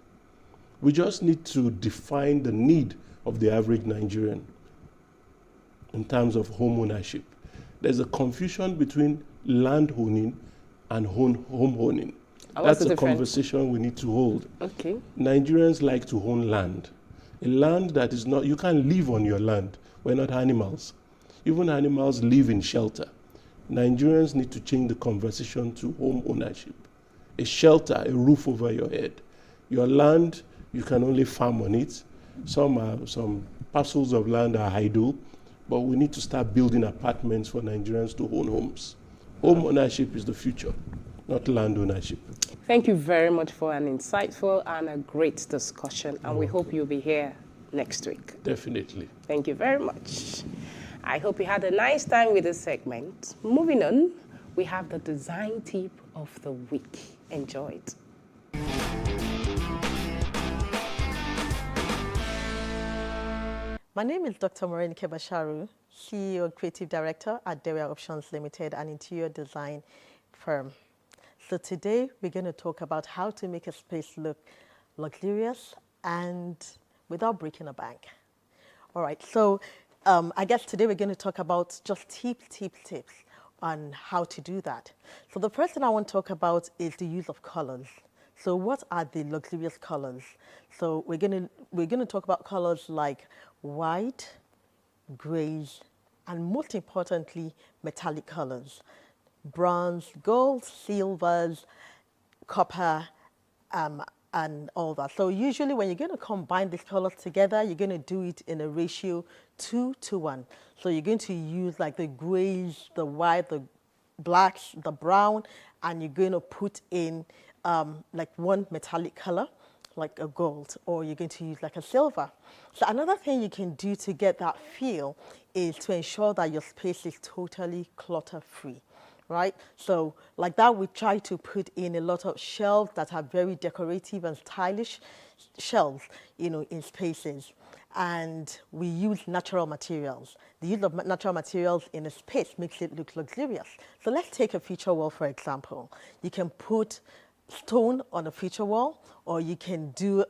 We just need to define the need of the average Nigerian in terms of home ownership. There's a confusion between land owning and home owning. That's a conversation we need to hold. Okay. Nigerians like to own land. A land that is not, you can't live on your land. We're not animals. Even animals live in shelter. Nigerians need to change the conversation to home ownership. A shelter, a roof over your head. Your land, you can only farm on it. Some parcels of land are idle, but we need to start building apartments for Nigerians to own homes. Home ownership is the future, not land ownership. Thank you very much for an insightful and a great discussion, and we hope you'll be here next week. Definitely. Thank you very much. I hope you had a nice time with this segment. Moving on, we have the design tip of the week. Enjoy it. My name is Dr. Maureen Kebasharu, CEO and Creative Director at Deria Options Limited, an interior design firm. So today we're going to talk about how to make a space look luxurious and without breaking a bank. All right, so I guess today we're going to talk about just tips on how to do that. So the first thing I want to talk about is the use of colors. So what are the luxurious colors? So we're going to talk about colors like white, grays, and most importantly, metallic colors. Bronze, gold, silvers, copper, and all that. So usually when you're going to combine these colors together, you're going to do it in a ratio 2:1. So you're going to use like the grays, the white, the blacks, the brown, and you're going to put in like one metallic color, like a gold, or you're going to use like a silver. So another thing you can do to get that feel is to ensure that your space is totally clutter-free. Right? So like that, we try to put in a lot of shelves that are very decorative and stylish shelves, in spaces. And we use natural materials. The use of natural materials in a space makes it look luxurious. So let's take a feature wall, for example. You can put stone on a feature wall, or you can do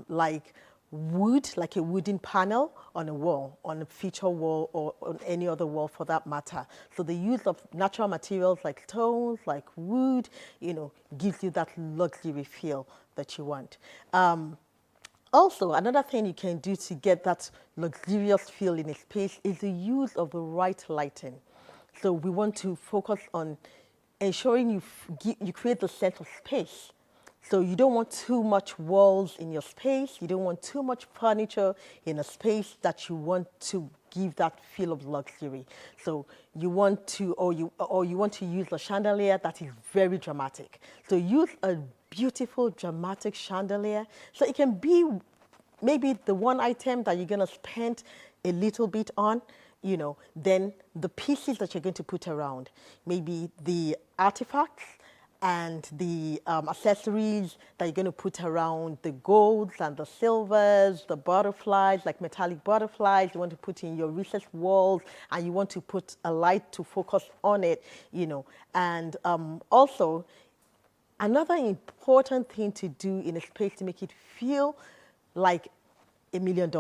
like wood, like a wooden panel on a wall, on a feature wall, or on any other wall for that matter. So the use of natural materials like stones, like wood, gives you that luxury feel that you want. Also, another thing you can do to get that luxurious feel in a space is the use of the right lighting. So we want to focus on ensuring you create the sense of space. So you don't want too much walls in your space. You don't want too much furniture in a space that you want to give that feel of luxury. So you want to, or you want to use a chandelier that is very dramatic. So use a beautiful, dramatic chandelier. So it can be maybe the one item that you're going to spend a little bit on, then the pieces that you're going to put around, maybe the artifacts and the accessories that you're going to put around, the golds and the silvers, the butterflies, like metallic butterflies, you want to put in your recessed walls, and you want to put a light to focus on it, And also, Another important thing to do in a space to make it feel like $1 million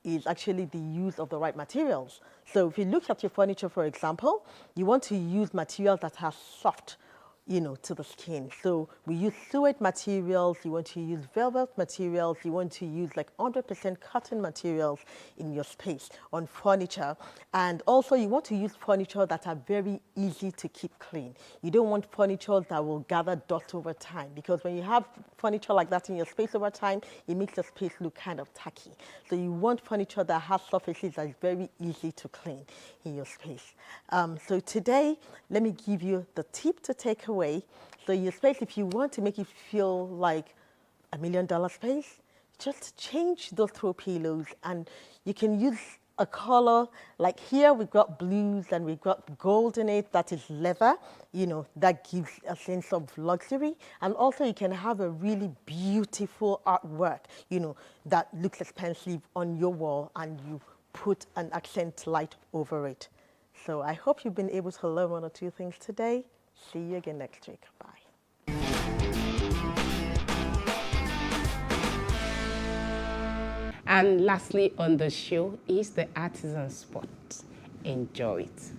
is actually the use of the right materials. So if you look at your furniture, for example, you want to use materials that are soft, to the skin. So we use suede materials, you want to use velvet materials, you want to use like 100% cotton materials in your space on furniture. And also you want to use furniture that are very easy to keep clean. You don't want furniture that will gather dust over time, because when you have furniture like that in your space over time, it makes the space look kind of tacky. So you want furniture that has surfaces that is very easy to clean in your space. So today, let me give you the tip to take away. So your space, if you want to make it feel like $1 million space, just change those throw pillows, and you can use a color. Like here we've got blues and we've got gold in it, that is leather, that gives a sense of luxury. And also you can have a really beautiful artwork, that looks expensive on your wall, and you put an accent light over it. So I hope you've been able to learn 1 or 2 things today. See you again next week. Bye. And lastly on the show is the artisan spot. Enjoy it.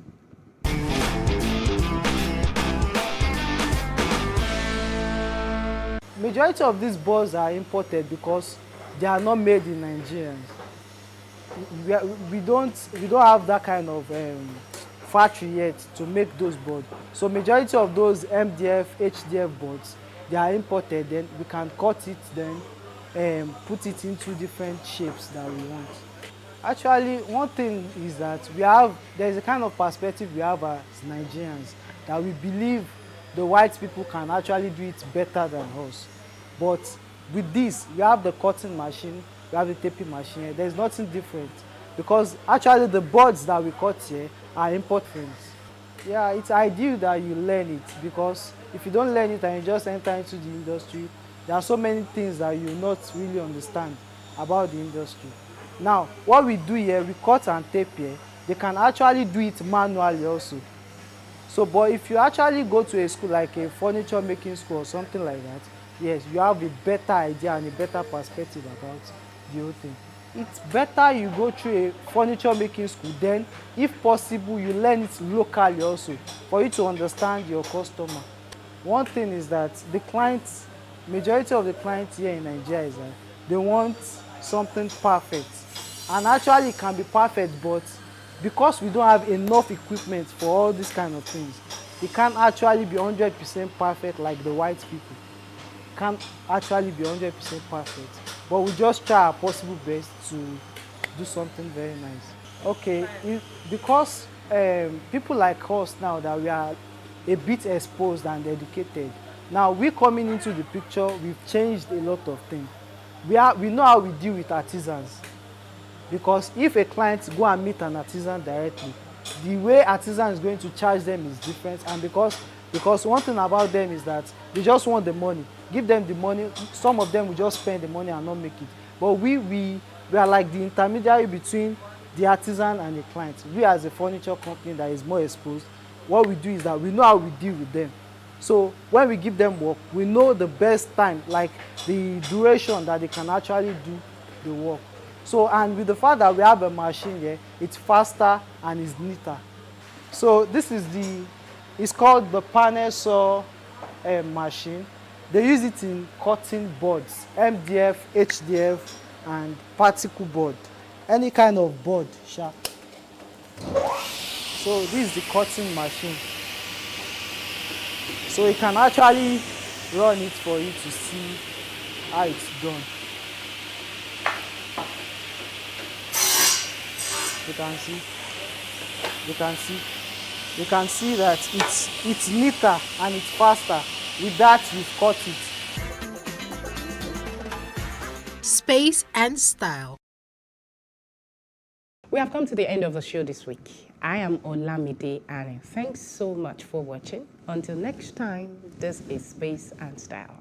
Majority of these boards are imported because they are not made in Nigeria. We don't have that kind of factory yet to make those boards. So majority of those MDF, HDF boards, they are imported. Then we can cut it, then put it into different shapes that we want. Actually, one thing is that there's a kind of perspective we have as Nigerians, that we believe the white people can actually do it better than us. But with this, we have the cutting machine, we have the taping machine. There's nothing different, because actually the boards that we cut here are import frames. Yeah, it's ideal that you learn it, because if you don't learn it and you just enter into the industry, there are so many things that you not really understand about the industry. Now, what we do here, we cut and tape here. They can actually do it manually also. So, but if you actually go to a school like a furniture making school or something like that, yes, you have a better idea and a better perspective about the whole thing. It's better you go through a furniture making school, then if possible you learn it locally also, for you to understand your customer. One thing is that the clients, majority of the clients here in Nigeria is that they want something perfect. And actually it can be perfect, but because we don't have enough equipment for all these kind of things, it can't actually be 100% perfect like the white people. It can't actually be 100% perfect. But we just try our possible best to do something very nice. Okay, because people like us now, that we are a bit exposed and educated, now we coming into the picture, we've changed a lot of things. We know how we deal with artisans, because if a client go and meet an artisan directly, the way artisan is going to charge them is different. And because one thing about them is that they just want the money. Give them the money. Some of them will just spend the money and not make it. But we are like the intermediary between the artisan and the client. We, as a furniture company that is more exposed, what we do is that we know how we deal with them. So when we give them work, we know the best time, like the duration that they can actually do the work. So, and with the fact that we have a machine here, it's faster and it's neater. So this is it's called the panel saw machine. They use it in cutting boards, MDF, HDF, and particle board. Any kind of board, sure. So this is the cutting machine. So you can actually run it for you to see how it's done. You can see that it's neater and it's faster. With that, we've cut it. Space and style. We have come to the end of the show this week. I am Olamide Anne. Thanks so much for watching. Until next time, this is Space and Style.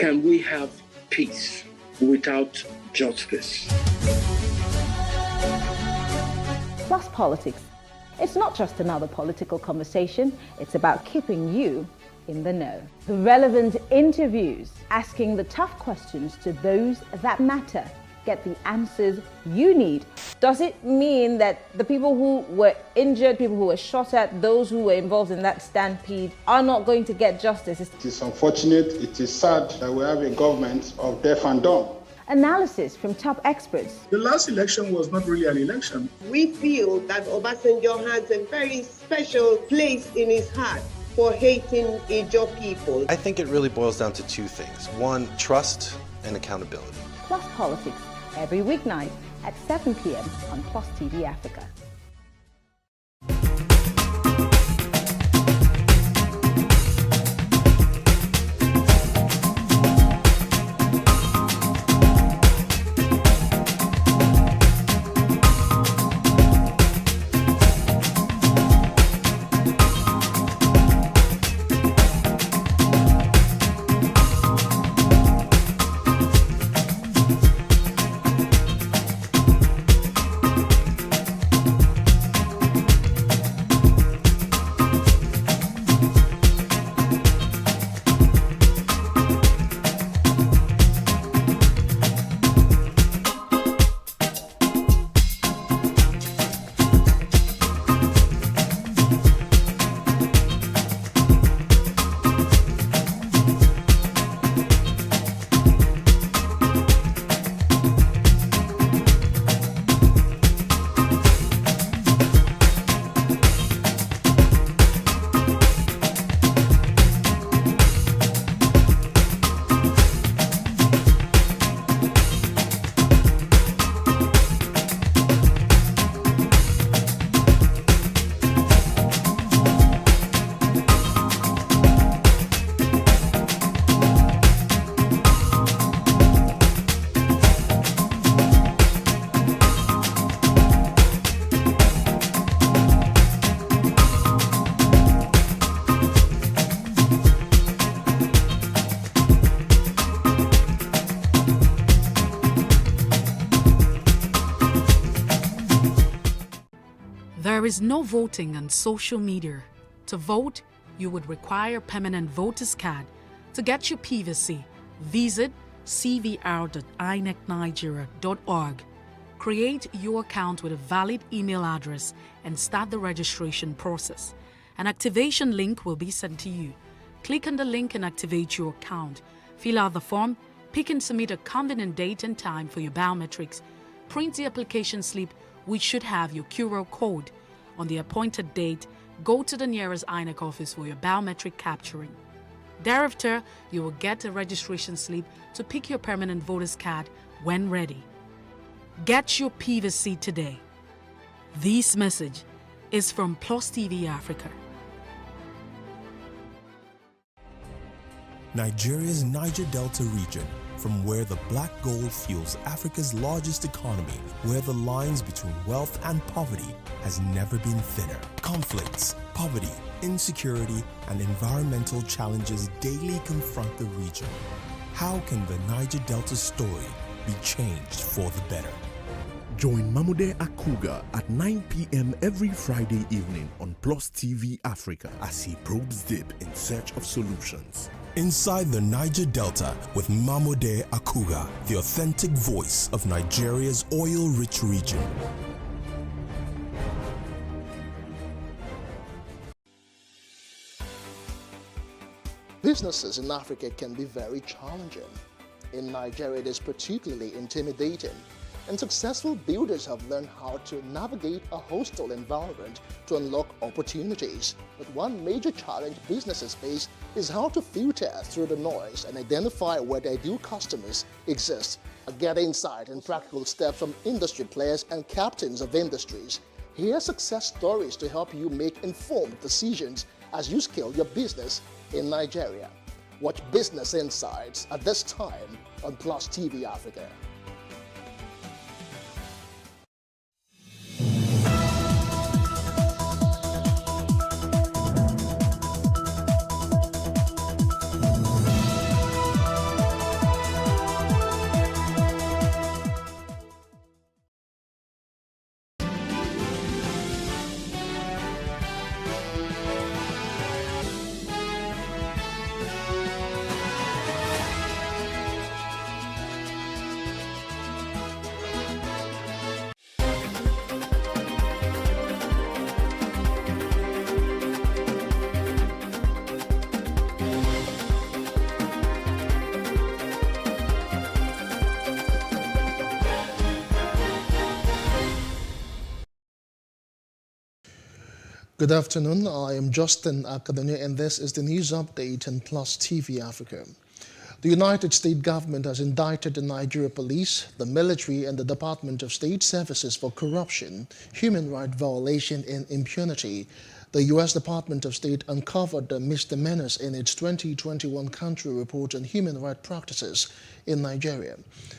can we have peace without justice? Plus Politics. It's not just another political conversation, it's about keeping you in the know. The relevant interviews, asking the tough questions to those that matter. Get the answers you need. Does it mean that the people who were injured, people who were shot at, those who were involved in that stampede are not going to get justice? It is unfortunate, it is sad that we have a government of deaf and dumb. Analysis from top experts. The last election was not really an election. We feel that Obasanjo has a very special place in his heart for hating Ijaw people. I think it really boils down to two things. One, trust and accountability. Plus Politics, every weeknight at 7 p.m. on Plus TV Africa. There is no voting on social media. To vote, you would require a permanent voter's card. To get your PVC, visit cvr.inecnigeria.org. Create your account with a valid email address and start the registration process. An activation link will be sent to you. Click on the link and activate your account. Fill out the form, pick and submit a convenient date and time for your biometrics. Print the application slip, which should have your QR code. On the appointed date, go to the nearest INEC office for your biometric capturing. Thereafter, you will get a registration slip to pick your permanent voter's card when ready. Get your PVC today. This message is from PlusTvAfrica. Nigeria's Niger Delta region, from where the black gold fuels Africa's largest economy, where the lines between wealth and poverty has never been thinner. Conflicts, poverty, insecurity, and environmental challenges daily confront the region. How can the Niger Delta story be changed for the better? Join Mamude Akuga at 9 p.m. every Friday evening on PlusTvAfrica as he probes deep in search of solutions. Inside the Niger Delta with Mamude Akuga, the authentic voice of Nigeria's oil-rich region. Businesses in Africa can be very challenging. In Nigeria, it is particularly intimidating, and successful builders have learned how to navigate a hostile environment to unlock opportunities. But one major challenge businesses face is how to filter through the noise and identify where their ideal customers exist. Get insight and practical steps from industry players and captains of industries. Hear success stories to help you make informed decisions as you scale your business in Nigeria. Watch Business Insights at this time on PlusTvAfrica. Good afternoon, I am Justin Akademi and this is the news update on PlusTvAfrica. The United States government has indicted the Nigeria police, the military and the Department of State Services for corruption, human rights violation and impunity. The U.S. Department of State uncovered the misdemeanors in its 2021 country report on human rights practices in Nigeria.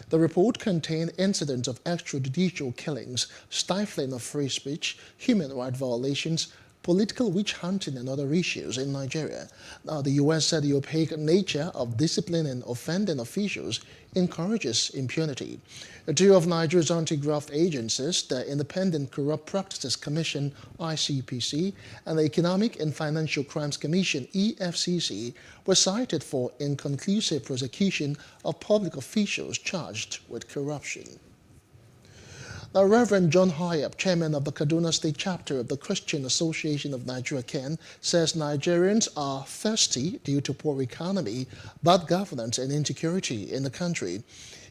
The report contained incidents of extrajudicial killings, stifling of free speech, human rights violations, political witch hunting and other issues in Nigeria. Now, the U.S. said the opaque nature of disciplining offending officials encourages impunity. Two of Nigeria's anti-graft agencies, the Independent Corrupt Practices Commission, ICPC, and the Economic and Financial Crimes Commission, EFCC, were cited for inconclusive prosecution of public officials charged with corruption. Now, Reverend John Hyap, chairman of the Kaduna State chapter of the Christian Association of Nigeria, CAN, says Nigerians are thirsty due to poor economy, bad governance and insecurity in the country.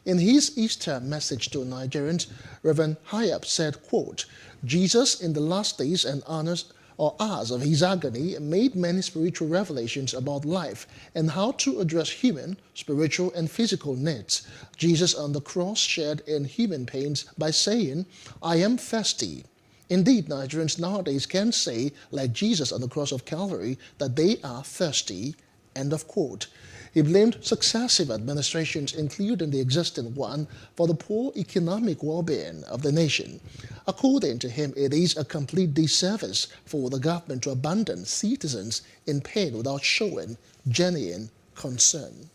In his Easter message to Nigerians, Reverend Hyap said, quote, Jesus in the last days and hours of his agony made many spiritual revelations about life and how to address human, spiritual, and physical needs. Jesus on the cross shared in human pains by saying, I am thirsty. Indeed, Nigerians nowadays can say, like Jesus on the cross of Calvary, that they are thirsty, end of quote. He blamed successive administrations, including the existing one, for the poor economic well-being of the nation. According to him, it is a complete disservice for the government to abandon citizens in pain without showing genuine concern.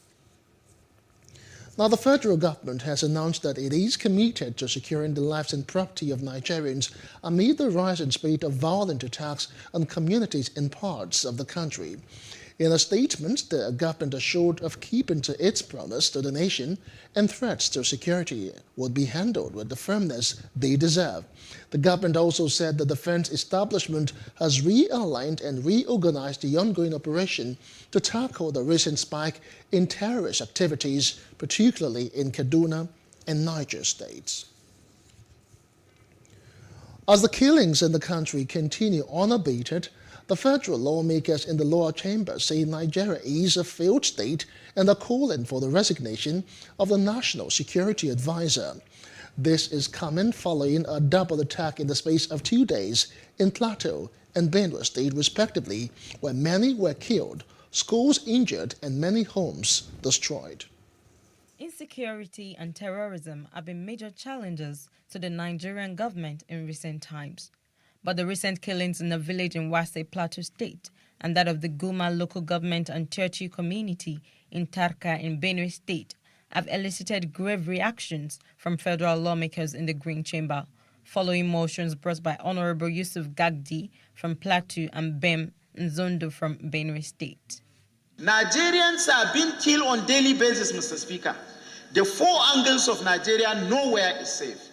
Now, the federal government has announced that it is committed to securing the lives and property of Nigerians amid the rising spate of violent attacks on communities in parts of the country. In a statement, the government assured of keeping to its promise to the nation and threats to security would be handled with the firmness they deserve. The government also said the defense establishment has realigned and reorganized the ongoing operation to tackle the recent spike in terrorist activities, particularly in Kaduna and Niger states. As the killings in the country continue unabated, the federal lawmakers in the lower chamber say Nigeria is a failed state and are calling for the resignation of the National Security Advisor. This is coming following a double attack in the space of 2 days in Plateau and Benue State, respectively, where many were killed, schools injured, and many homes destroyed. Insecurity and terrorism have been major challenges to the Nigerian government in recent times. But the recent killings in a village in Wase, Plateau State, and that of the Guma local government and Churchill community in Tarka in Benue State have elicited grave reactions from federal lawmakers in the Green Chamber, following motions brought by Honorable Yusuf Gagdi from Plateau and Bem Nzondo from Benue State. Nigerians are being killed on a daily basis, Mr. Speaker. The four angles of Nigeria, nowhere is safe.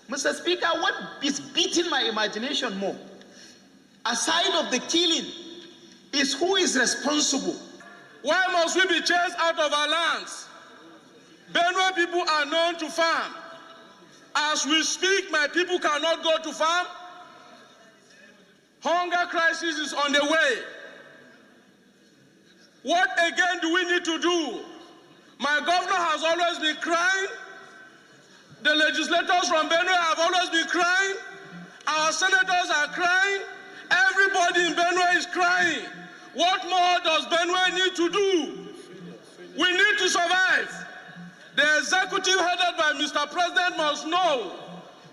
Mr. Speaker, what is beating my imagination more, aside of the killing, is who is responsible. Why must we be chased out of our lands? Benue people are known to farm. As we speak, my people cannot go to farm. Hunger crisis is on the way. What again do we need to do? My governor has always been crying. The legislators from Benue have always been crying. Our senators are crying. Everybody in Benue is crying. What more does Benue need to do? We need to survive. The executive headed by Mr. President must know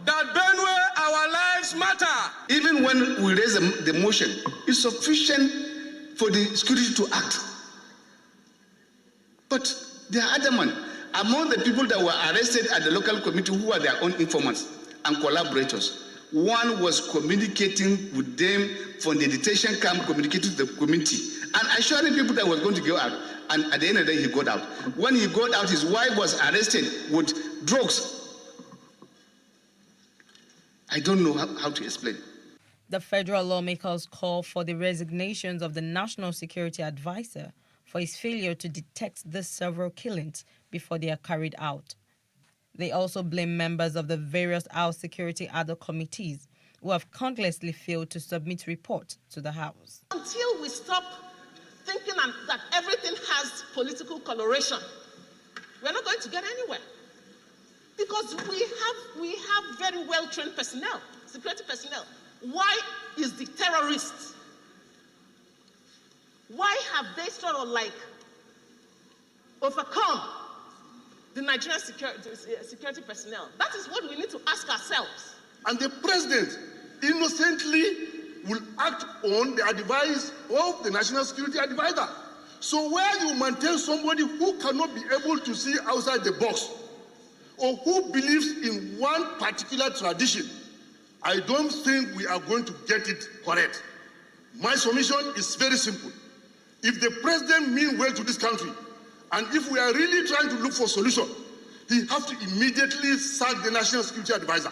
that Benue, our lives matter. Even when we raise the motion, it's sufficient for the security to act. But they are adamant. Among the people that were arrested at the local committee who are their own informants and collaborators, one was communicating with them from the detention camp, communicating to the committee, and assuring people that was going to go out. And at the end of the day, he got out. When he got out, his wife was arrested with drugs. I don't know how to explain. The federal lawmakers call for the resignations of the National Security Advisor for his failure to detect the several killings before they are carried out. They also blame members of the various House Security Ad hoc committees who have countlessly failed to submit reports to the House. Until we stop thinking that everything has political coloration, we're not going to get anywhere. Because we have very well-trained personnel, security personnel. Why is the terrorists? Why have they sort of like overcome the Nigerian security personnel? That is what we need to ask ourselves. And the president innocently will act on the advice of the National Security Advisor. So where you maintain somebody who cannot be able to see outside the box, or who believes in one particular tradition, I don't think we are going to get it correct. My submission is very simple. If the president means well to this country, and if we are really trying to look for a solution, he has to immediately sack the National Security Advisor.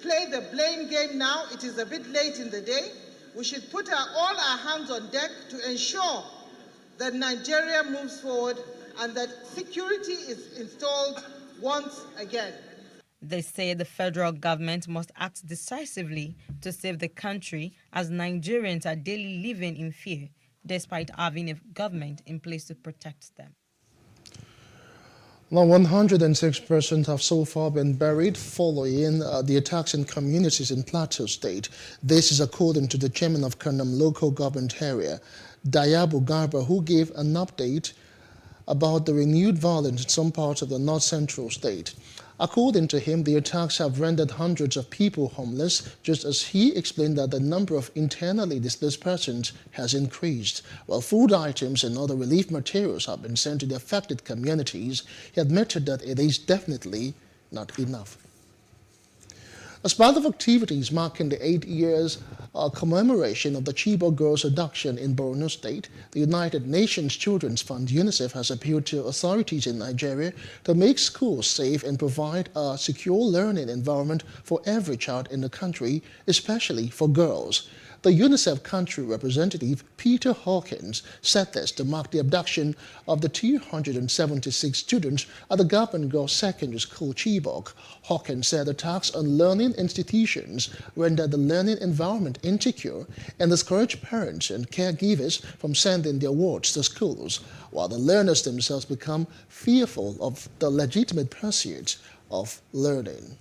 Play the blame game now. It is a bit late in the day. We should put all our hands on deck to ensure that Nigeria moves forward and that security is installed once again. They say the federal government must act decisively to save the country, as Nigerians are daily living in fear, despite having a government in place to protect them. Now, 106 persons have so far been buried following the attacks in communities in Plateau State. This is according to the chairman of Kernam local government area, Dayabu Garba, who gave an update about the renewed violence in some parts of the north-central state. According to him, the attacks have rendered hundreds of people homeless, just as he explained that the number of internally displaced persons has increased. While food items and other relief materials have been sent to the affected communities, he admitted that it is definitely not enough. As part of activities marking the 8 years commemoration of the Chibok girls' abduction in Borno State, the United Nations Children's Fund UNICEF has appealed to authorities in Nigeria to make schools safe and provide a secure learning environment for every child in the country, especially for girls. The UNICEF country representative, Peter Hawkins, said this to mark the abduction of the 276 students at the Government Girls Secondary School, Chibok. Hawkins said attacks on learning institutions render the learning environment insecure and discourage parents and caregivers from sending their wards to schools, while the learners themselves become fearful of the legitimate pursuit of learning.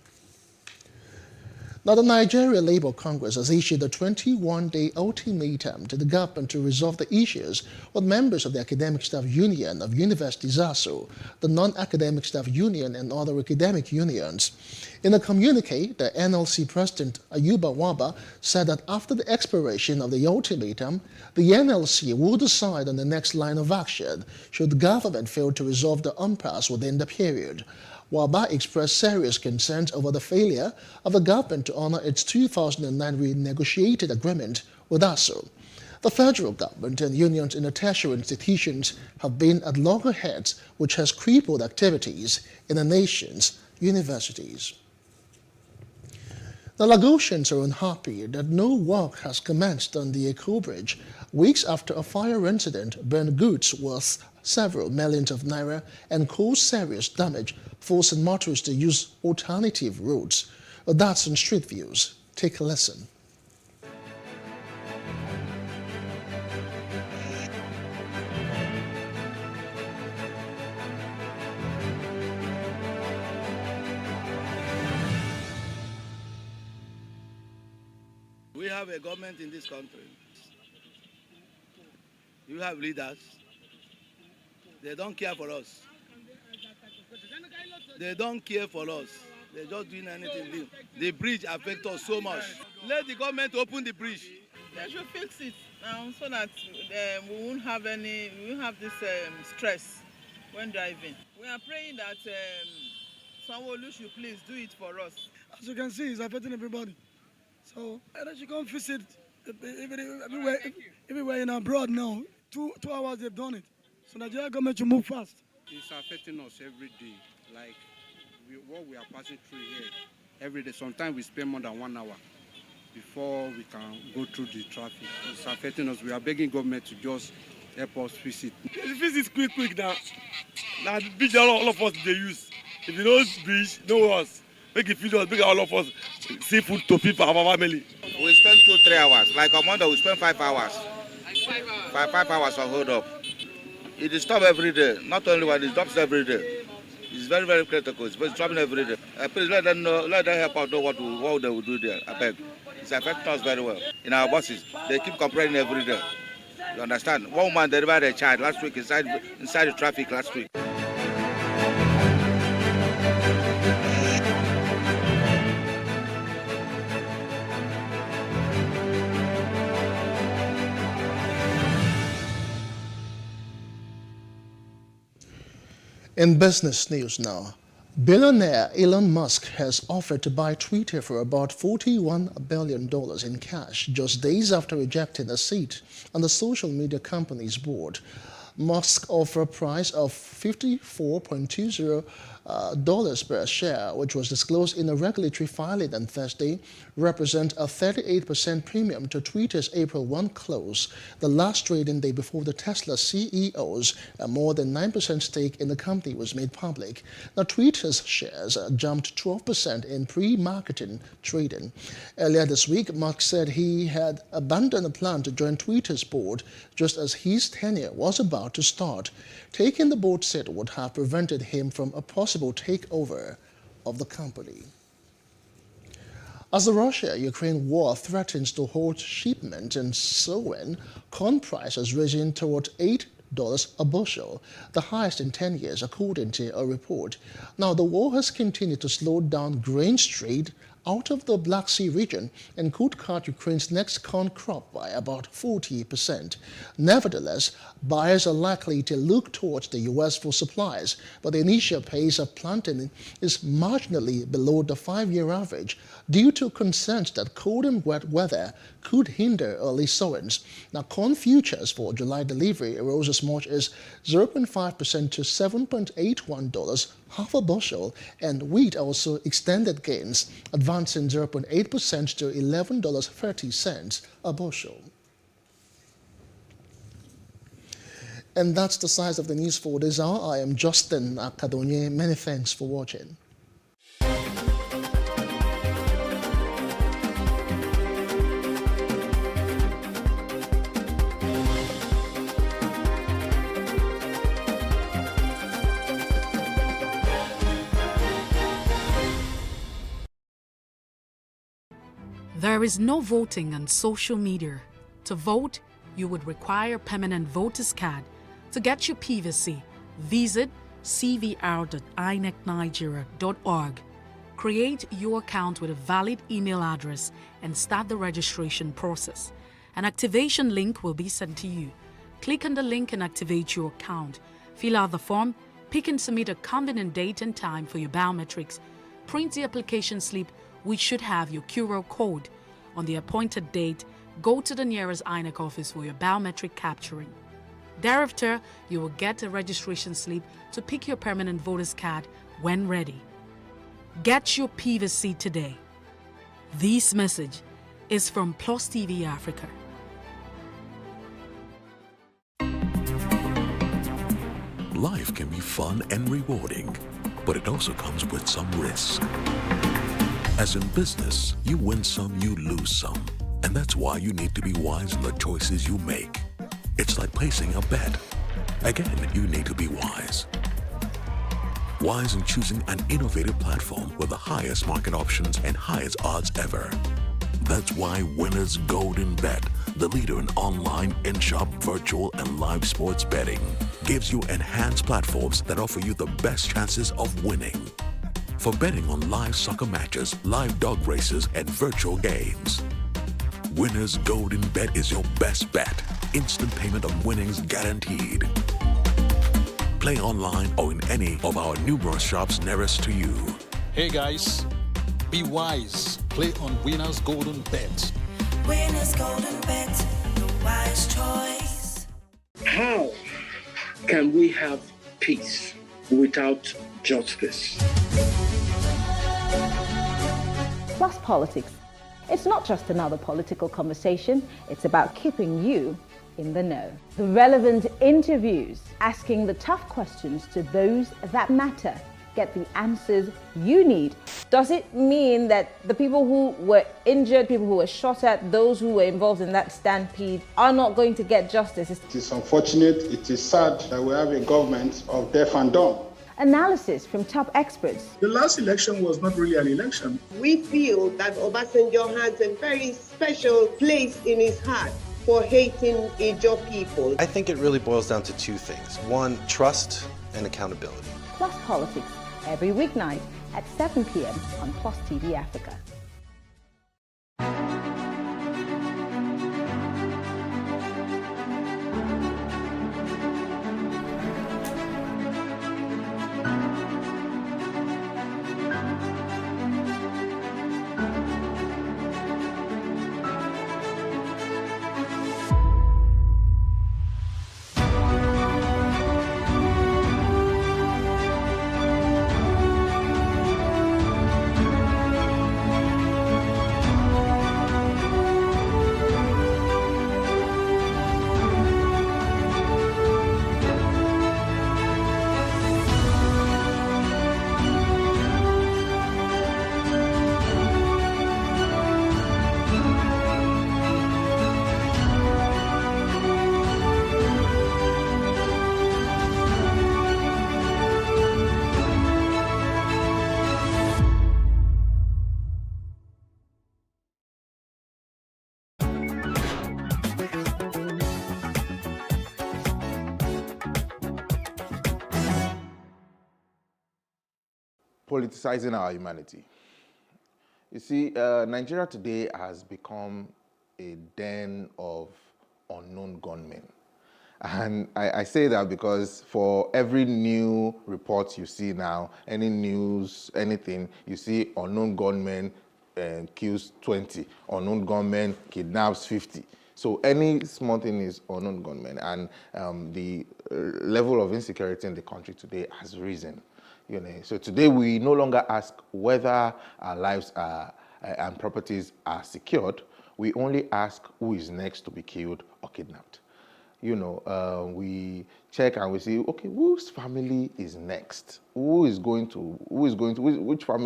Now, the Nigeria Labour Congress has issued a 21-day ultimatum to the government to resolve the issues with members of the Academic Staff Union of Universities ASU, the Non-Academic Staff Union, and other academic unions. In a communique, the NLC President Ayuba Waba said that after the expiration of the ultimatum, the NLC will decide on the next line of action should the government fail to resolve the impasse within the period. Waba expressed serious concerns over the failure of the government to honor its 2009 renegotiated agreement with ASU. The federal government and unions in the tertiary institutions have been at loggerheads, which has crippled activities in the nation's universities. The Lagosians are unhappy that no work has commenced on the Eko Bridge, weeks after a fire incident burned goods worth several millions of naira and caused serious damage, forcing motorists to use alternative routes. That's on Street Views. Take a listen. We have a government in this country. You have leaders. They don't care for us. They don't care for us. They're just doing anything. The bridge affects us so much. Let the government open the bridge. They should fix it now so that we won't have this stress when driving. We are praying that someone should please do it for us. As you can see, it's affecting everybody. So I should come visit everywhere in abroad now. 2 hours they've done it. So Nigeria government should move fast. It's affecting us every day. Like what we are passing through here every day. Sometimes we spend more than 1 hour before we can go through the traffic. It's affecting us. We are begging government to just help us fix it. Fix it quick now. Now the bridge all of us they use. If you know bridge, no us. Make it feed us, make all of us seafood to feed for our family. We spend 2-3 hours. Like on Monday, we spend 5 hours. 5 hours for hold up. It is stopped every day. Not only one, it stops every day. It's very, very critical. It's stopping every day. Please let them know, let them help out know what they will do there. I beg. It's affecting us very well. In our buses, they keep complaining every day. You understand? One woman delivered a child last week inside the traffic last week. In business news now, billionaire Elon Musk has offered to buy Twitter for about $41 billion in cash just days after rejecting a seat on the social media company's board. Musk offered a price of $54.20 per share, which was disclosed in a regulatory filing on Thursday, represent a 38% premium to Twitter's April 1 close, the last trading day before the Tesla CEO's more than 9% stake in the company was made public. Now, Twitter's shares jumped 12% in pre-marketing trading. Earlier this week, Musk said he had abandoned a plan to join Twitter's board just as his tenure was about to start. Taking the board seat would have prevented him from a possible takeover of the company. As the Russia-Ukraine war threatens to halt shipment and sowing, corn prices rising toward $8 a bushel, the highest in 10 years, according to a report. Now, the war has continued to slow down grains trade out of the Black Sea region and could cut Ukraine's next corn crop by about 40%. Nevertheless, buyers are likely to look towards the U.S. for supplies, but the initial pace of planting is marginally below the 5-year average due to concerns that cold and wet weather could hinder early sowings. Now, corn futures for July delivery rose as much as 0.5% to $7.81 half a bushel, and wheat also extended gains, advancing 0.8% to $11.30 a bushel. And that's the size of the news for this hour. I am Justin Akadonye. Many thanks for watching. There is no voting on social media. To vote, you would require a permanent voter's card. To get your PVC, visit cvr.inecnigeria.org. Create your account with a valid email address and start the registration process. An activation link will be sent to you. Click on the link and activate your account. Fill out the form, pick and submit a convenient date and time for your biometrics. Print the application slip, which should have your QR code. On the appointed date, go to the nearest INEC office for your biometric capturing. Thereafter, you will get a registration slip to pick your permanent voter's card when ready. Get your PVC today. This message is from PlusTvAfrica. Life can be fun and rewarding, but it also comes with some risk. As in business, you win some, you lose some. And that's why you need to be wise in the choices you make. It's like placing a bet. Again, you need to be wise. Wise in choosing an innovative platform with the highest market options and highest odds ever. That's why Winners Golden Bet, the leader in online, in-shop, virtual, and live sports betting, gives you enhanced platforms that offer you the best chances of winning. For betting on live soccer matches, live dog races, and virtual games. Winners Golden Bet is your best bet. Instant payment of winnings guaranteed. Play online or in any of our numerous shops nearest to you. Hey guys, be wise. Play on Winners Golden Bet. Winners Golden Bet, the wise choice. How can we have peace without justice? Plus Politics. It's not just another political conversation, it's about keeping you in the know. The relevant interviews, asking the tough questions to those that matter. Get the answers you need. Does it mean that the people who were injured, people who were shot at, those who were involved in that stampede are not going to get justice? It is unfortunate, it is sad that we have a government of deaf and dumb. Analysis from top experts. The last election was not really an election. We feel that Obasanjo has a very special place in his heart for hating Ijaw people. I think it really boils down to two things. One, trust and accountability. Plus Politics, every weeknight at 7 p.m. on Plus TV Africa. Politicizing our humanity. You see, Nigeria today has become a den of unknown gunmen. And I say that because for every new report you see now, any news, anything, you see unknown gunmen kills 20, unknown gunmen kidnaps 50. So any small thing is unknown gunmen. And the level of insecurity in the country today has risen. You know, so today we no longer ask whether our lives are, and properties are secured. We only ask who is next to be killed or kidnapped. You know, we check and we see, okay, whose family is next? Which family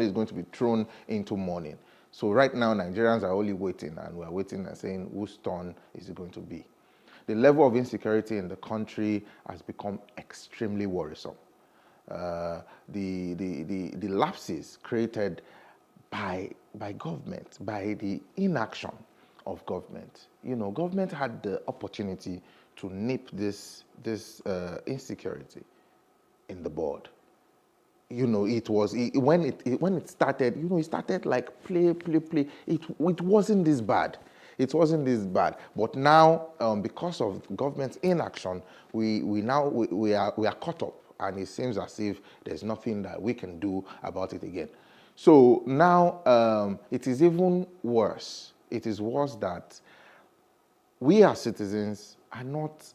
is going to be thrown into mourning? So right now, Nigerians are only waiting, and we're waiting and saying, whose turn is it going to be? The level of insecurity in the country has become extremely worrisome. The lapses created by government, by the inaction of government. Government had the opportunity to nip this insecurity in the bud. It was when it started. It started like play. It wasn't this bad. It wasn't this bad. But now, because of government's inaction, we are caught up, and it seems as if there's nothing that we can do about it again. So now it is even worse. It is worse that we as citizens are not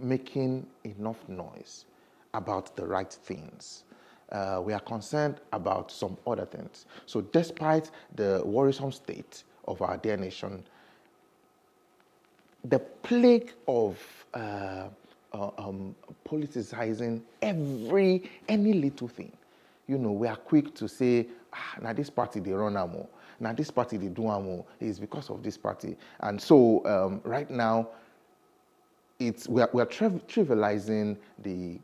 making enough noise about the right things. We are concerned about some other things. So despite the worrisome state of our dear nation, the plague of politicizing any little thing, we are quick to say, now this party they run amo, now this party they do amo, is because of this party. And so right now, we are trivializing the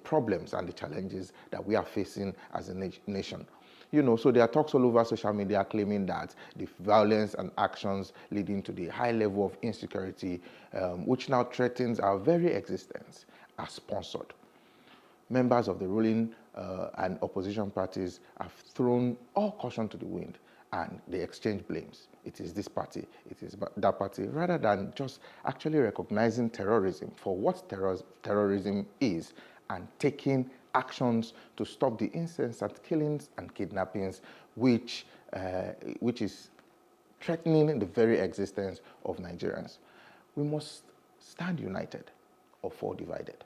problems and the challenges that we are facing as a nation. So there are talks all over social media claiming that the violence and actions leading to the high level of insecurity, which now threatens our very existence, are sponsored. Members of the ruling and opposition parties have thrown all caution to the wind, and they exchange blames. It is this party, it is that party, rather than just actually recognizing terrorism for what terrorism is and taking actions to stop the incessant killings and kidnappings, which is threatening the very existence of Nigerians. We must stand united or fall divided.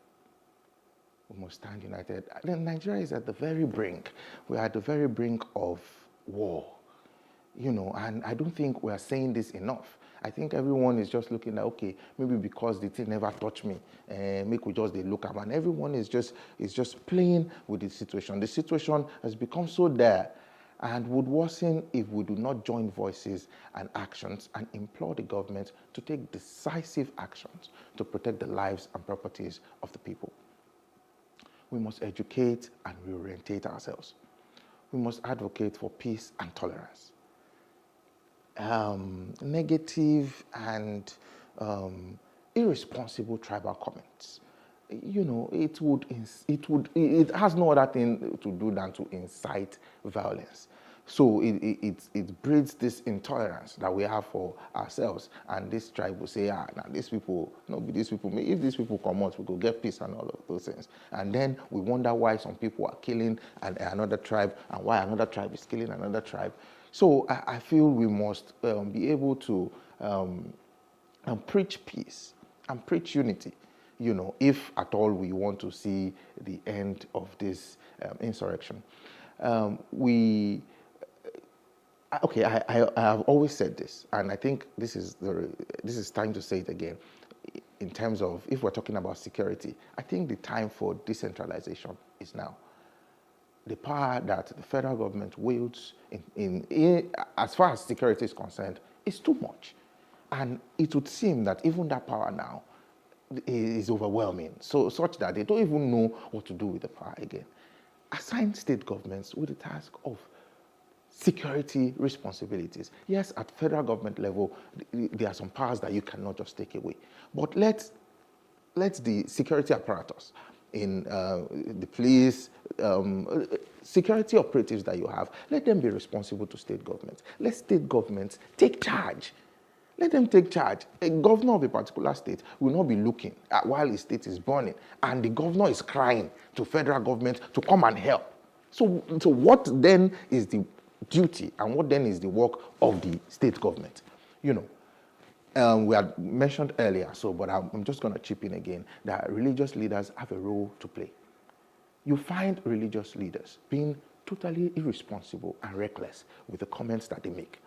We must stand united. Nigeria is at the very brink. We are at the very brink of war. And I don't think we are saying this enough. I think everyone is just looking at, okay, maybe because the thing never touched me, make we just they look up, and everyone is just playing with the situation. The situation has become so dire and would worsen if we do not join voices and actions and implore the government to take decisive actions to protect the lives and properties of the people. We must educate and reorientate ourselves. We must advocate for peace and tolerance. Negative and irresponsible tribal comments. It has no other thing to do than to incite violence. So it breeds this intolerance that we have for ourselves. And this tribe will say, now these people, if these people come out, we go get peace and all of those things. And then we wonder why some people are killing another tribe and why another tribe is killing another tribe. So I feel we must be able to preach peace and preach unity, if at all we want to see the end of this insurrection. I have always said this, and I think this is time to say it again. In terms of, if we're talking about security, I think the time for decentralization is now. The power that the federal government wields as far as security is concerned is too much. And it would seem that even that power now is overwhelming, such that they don't even know what to do with the power again. Assign state governments with the task of security responsibilities. Yes, at federal government level, there are some powers that you cannot just take away. But let the security apparatus in the police, security operatives that you have, let them be responsible to state governments. Let state governments take charge. Let them take charge. A governor of a particular state will not be looking at while his state is burning, and the governor is crying to federal government to come and help. So what then is the duty and what then is the work of the state government? We had mentioned earlier, but I'm just going to chip in again, that religious leaders have a role to play. You find religious leaders being totally irresponsible and reckless with the comments that they make,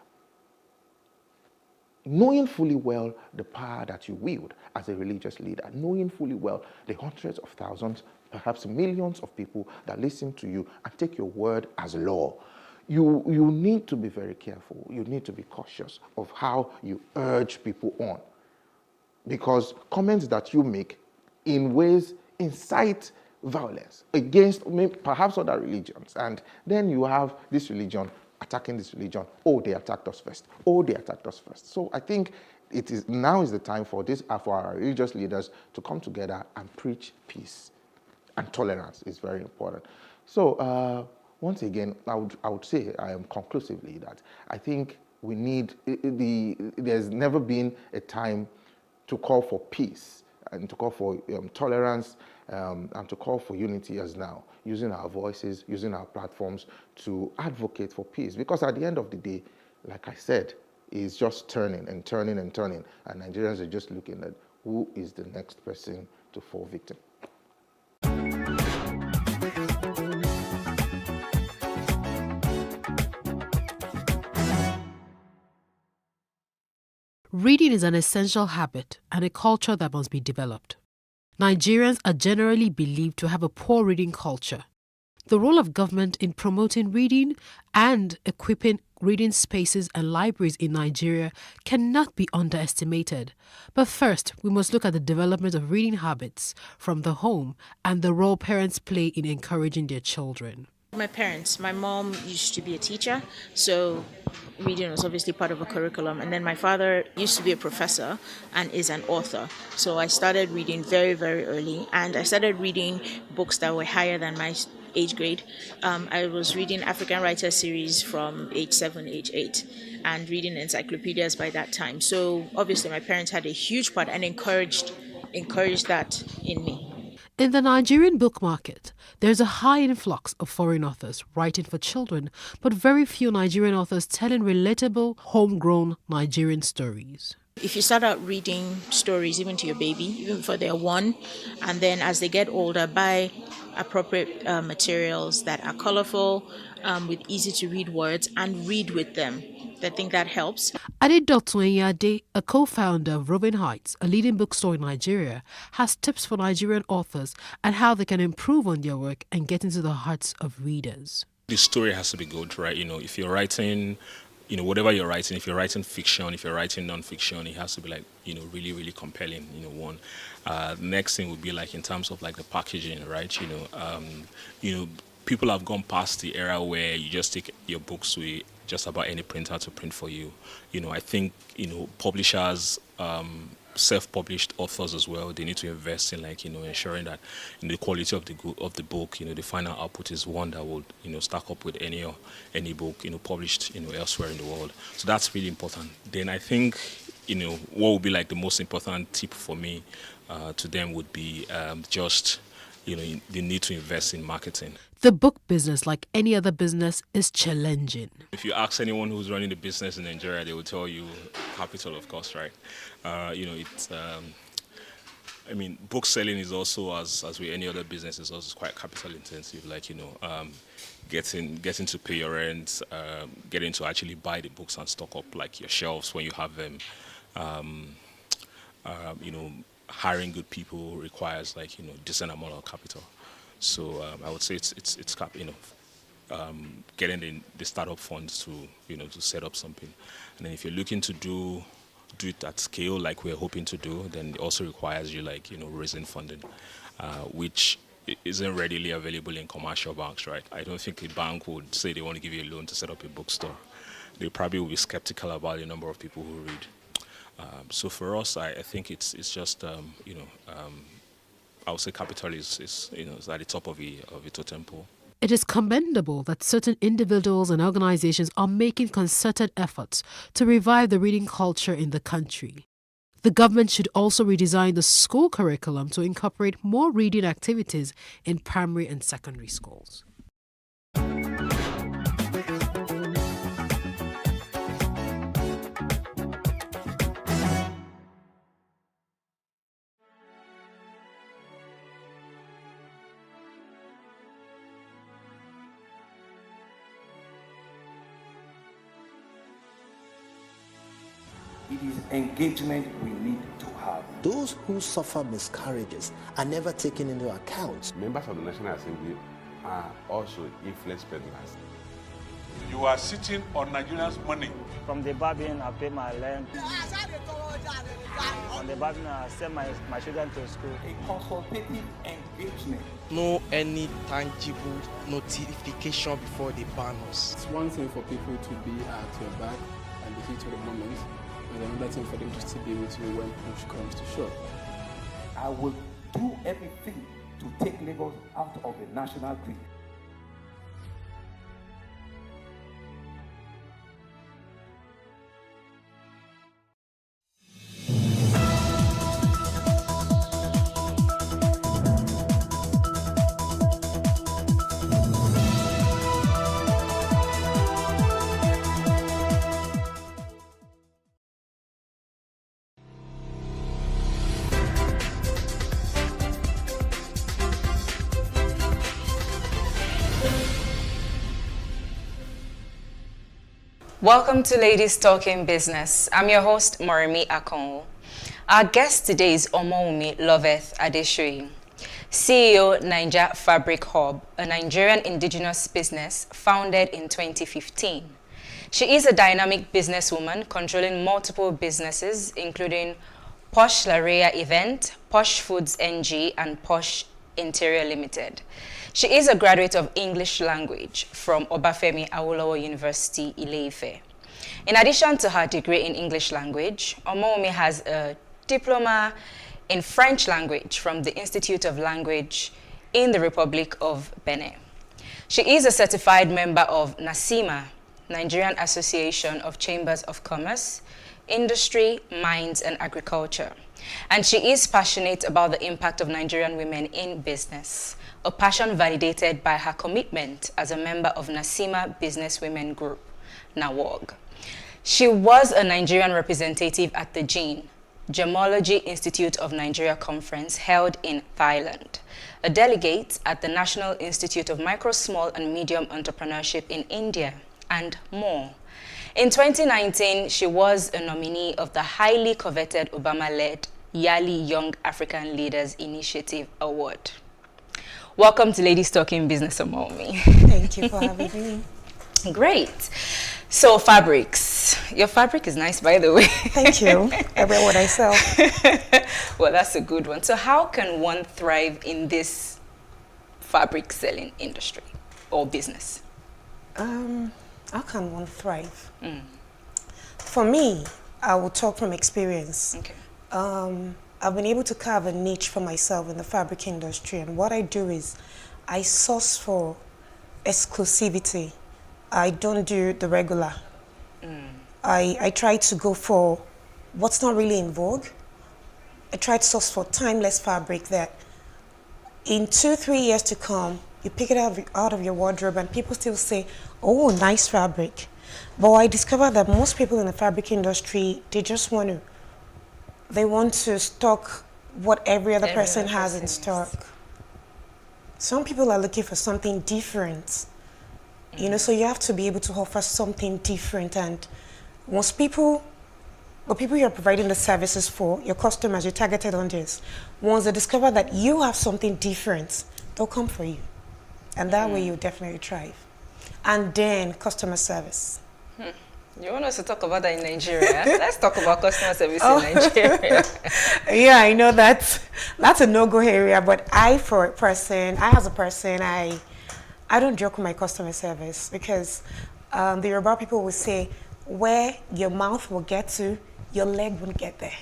knowing fully well the power that you wield as a religious leader, knowing fully well the hundreds of thousands, perhaps millions of people that listen to you and take your word as law. You need to be very careful. You need to be cautious of how you urge people on, because comments that you make in ways incite violence against perhaps other religions, and then you have this religion attacking this religion. Oh, they attacked us first. Oh, they attacked us first. So I think now is the time for our religious leaders to come together and preach peace. And tolerance is very important. So once again, I would say conclusively that I think we need there's never been a time to call for peace and to call for tolerance and to call for unity as now, using our voices, using our platforms to advocate for peace. Because at the end of the day, like I said, it's just turning and turning and turning, and Nigerians are just looking at who is the next person to fall victim. Reading is an essential habit and a culture that must be developed. Nigerians are generally believed to have a poor reading culture. The role of government in promoting reading and equipping reading spaces and libraries in Nigeria cannot be underestimated. But first, we must look at the development of reading habits from the home and the role parents play in encouraging their children. My mom used to be a teacher, so reading was obviously part of a curriculum. And then my father used to be a professor and is an author. So I started reading very, very early, and I started reading books that were higher than my age grade. I was reading African Writer series from age 7, age 8, and reading encyclopedias by that time. So obviously my parents had a huge part and encouraged that in me. In the Nigerian book market, there's a high influx of foreign authors writing for children, but very few Nigerian authors telling relatable, homegrown Nigerian stories. If you start out reading stories even to your baby, even before they're 1, and then as they get older, buy appropriate materials that are colorful, with easy to read words, and read with them. I think that helps. Adedotun Enyade, a co-founder of Roving Heights, a leading bookstore in Nigeria, has tips for Nigerian authors and how they can improve on their work and get into the hearts of readers. The story has to be good, right? If you're writing, whatever you're writing, if you're writing fiction, if you're writing non-fiction, it has to be really, really compelling, one. The next thing would be in terms of the packaging, right? People have gone past the era where you just take your books with just about any printer to print for you. I think, publishers, self-published authors as well, they need to invest in ensuring that the quality of the book, the final output is one that would, stack up with any book, published, elsewhere in the world. So that's really important. Then I think, what would be the most important tip for me to them would be just, they need to invest in marketing. The book business, like any other business, is challenging. If you ask anyone who's running the business in Nigeria, they will tell you capital, of course, right? Book selling is also, as with any other business, is also quite capital intensive. Getting to pay your rent, getting to actually buy the books and stock up your shelves when you have them. Hiring good people requires decent amount of capital. So I would say it's getting the startup funds to set up something, and then if you're looking to do it at scale like we're hoping to do, then it also requires you raising funding, which isn't readily available in commercial banks, right? I don't think a bank would say they want to give you a loan to set up a bookstore. They probably will be skeptical about the number of people who read. So for us, I think it's just I would say capital is at the top of a totem pole. It is commendable that certain individuals and organizations are making concerted efforts to revive the reading culture in the country. The government should also redesign the school curriculum to incorporate more reading activities in primary and secondary schools. It is engagement we need to have. Those who suffer miscarriages are never taken into account. Members of the National Assembly are also influence peddlers. You are sitting on Nigerians' money. From the barbing, I pay my rent. From the barbing, I send my children to school. A consultative engagement no any tangible notification before they ban us. It's one thing for people to be at your back and the heat of the moment, and another thing for them to still be with you when push comes to shove. I will do everything to take Lagos out of the national grid. Welcome to Ladies Talking Business. I'm your host, Moremi Akonwo. Our guest today is Omoumi Loveth Adeshoyi, CEO, Niger Fabric Hub, a Nigerian indigenous business founded in 2015. She is a dynamic businesswoman controlling multiple businesses, including Posh Larea Event, Posh Foods NG, and Posh Interior Limited. She is a graduate of English language from Obafemi Awolowo University, Ile-Ife. In addition to her degree in English language, Omoumi has a diploma in French language from the Institute of Language in the Republic of Benin. She is a certified member of NASIMA, Nigerian Association of Chambers of Commerce, Industry, Mines, and Agriculture. And she is passionate about the impact of Nigerian women in business, a passion validated by her commitment as a member of NASIMA Business Women Group, NAWOG. She was a Nigerian representative at the Gemology Institute of Nigeria conference held in Thailand, a delegate at the National Institute of Micro, Small and Medium Entrepreneurship in India, and more. In 2019, she was a nominee of the highly coveted Obama-led Yali Young African Leaders Initiative Award. Welcome to Ladies Talking Business, Omoumi. Thank you for having me. Great. So fabrics. Your fabric is nice, by the way. Thank you. I wear what I sell. Well, that's a good one. So how can one thrive in this fabric selling industry or business? How can one thrive? For me, I will talk from experience. Okay. I've been able to carve a niche for myself in the fabric industry, and what I do is I source for exclusivity. I don't do the regular. I try to go for what's not really in vogue. I try to source for timeless fabric that in 2-3 years to come, you pick it out of your wardrobe and people still say, oh, nice fabric. But I discovered that most people in the fabric industry, they just want to stock what every other person has in stock. Some people are looking for something different, you know, so you have to be able to offer something different. And the people you're providing the services for, your customers, you're targeted on this, once they discover that you have something different, they'll come for you. And that way you'll definitely thrive. And then customer service. You want us to talk about that in Nigeria? Let's talk about customer service in Nigeria. Yeah, I know that's a no-go area, but I don't joke with my customer service because the Yoruba people will say, where your mouth will get to, your leg won't get there.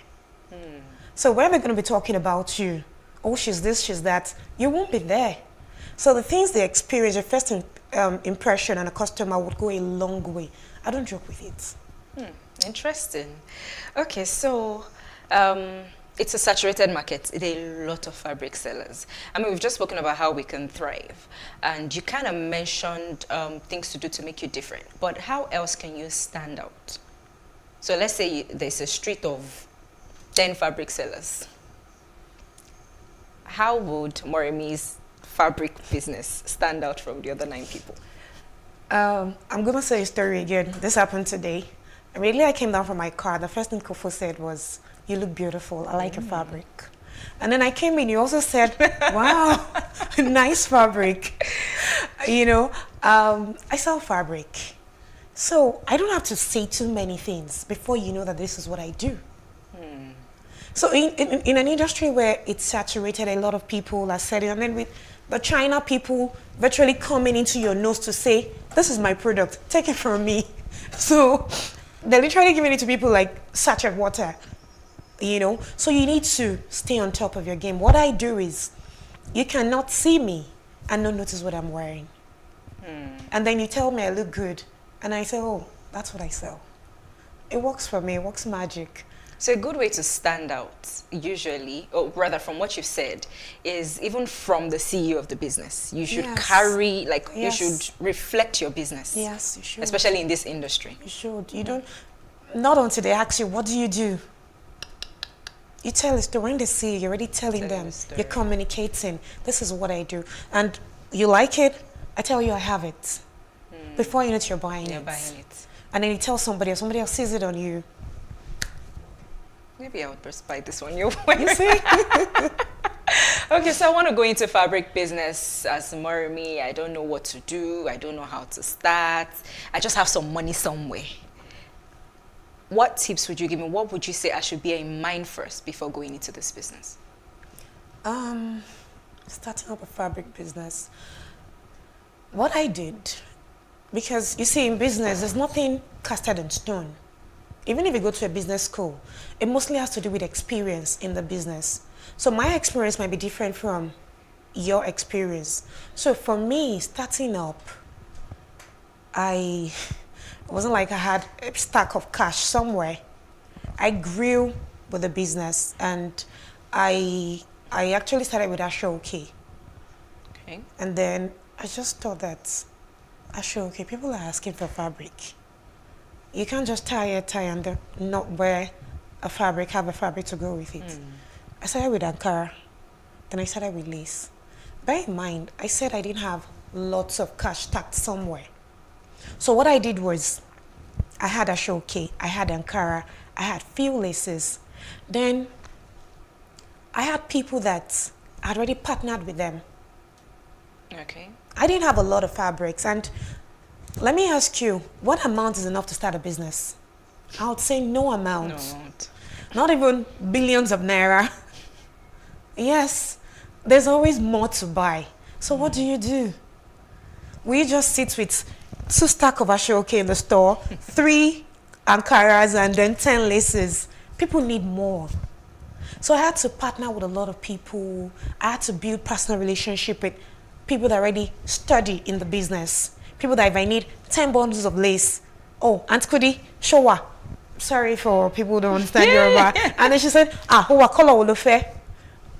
So when they're going to be talking about you, oh, she's this, she's that, you won't be there. So the things they experience, your first impression on a customer would go a long way. I don't joke with it. Interesting. Okay, so it's a saturated market. There are a lot of fabric sellers. I mean, we've just spoken about how we can thrive. And you kind of mentioned things to do to make you different. But how else can you stand out? So let's say there's a street of 10 fabric sellers. How would Moremi's fabric business stand out from the other 9 people? I'm going to say a story again. This happened today. Immediately I came down from my car. The first thing Kofo said was, you look beautiful. I like your fabric. And then I came in. You also said, wow, nice fabric. You know, I sell fabric. So I don't have to say too many things before you know that this is what I do. So in an industry where it's saturated, a lot of people are selling, and then with the China people virtually coming into your nose to say, this is my product, take it from me. So they're literally giving it to people like sachet water, you know. So you need to stay on top of your game. What I do is, you cannot see me and not notice what I'm wearing. And then you tell me I look good, and I say, oh, that's what I sell. It works for me, it works magic. So a good way to stand out, usually, or rather from what you've said, is even from the CEO of the business. You should carry, like, you should reflect your business. Yes, you should. Especially in this industry. You should. You don't, not until they ask you, what do? You tell a story. When they see you, you're already telling them. You're communicating. This is what I do. And you like it, I tell you I have it. Before you know it, you're buying it. And then you tell somebody else, somebody else sees it on you. Maybe I would just buy this one you're wearing. You see? Okay, so I want to go into fabric business as Moremi. I don't know what to do. I don't know how to start. I just have some money somewhere. What tips would you give me? What would you say I should bear in mind first before going into this business? Starting up a fabric business. What I did, because you see in business, there's nothing casted in stone. Even if you go to a business school, it mostly has to do with experience in the business. So my experience might be different from your experience. So for me, starting up, it wasn't like I had a stack of cash somewhere. I grew with the business, and I actually started with Ashoke. Okay. And then I just thought that Ashoke, people are asking for fabric. You can't just tie and not wear a fabric, have a fabric to go with it. I started with Ankara, then I started with lace. Bear in mind, I said I didn't have lots of cash stacked somewhere. So what I did was, I had Ashoke, I had Ankara, I had few laces. Then I had people that I'd already partnered with them. Okay. I didn't have a lot of fabrics, and let me ask you, what amount is enough to start a business? I would say no amount. No amount. Not even billions of naira. Yes, there's always more to buy. So what do? We just sit with 2 stacks of Ashoke in the store, 3 Ankaras, and then 10 laces. People need more. So I had to partner with a lot of people. I had to build personal relationship with people that already study in the business. People that if I need 10 bundles of lace, oh, Aunt Kudi, showa. Sorry for people who don't understand Yoruba. And then she said, what color will look fair?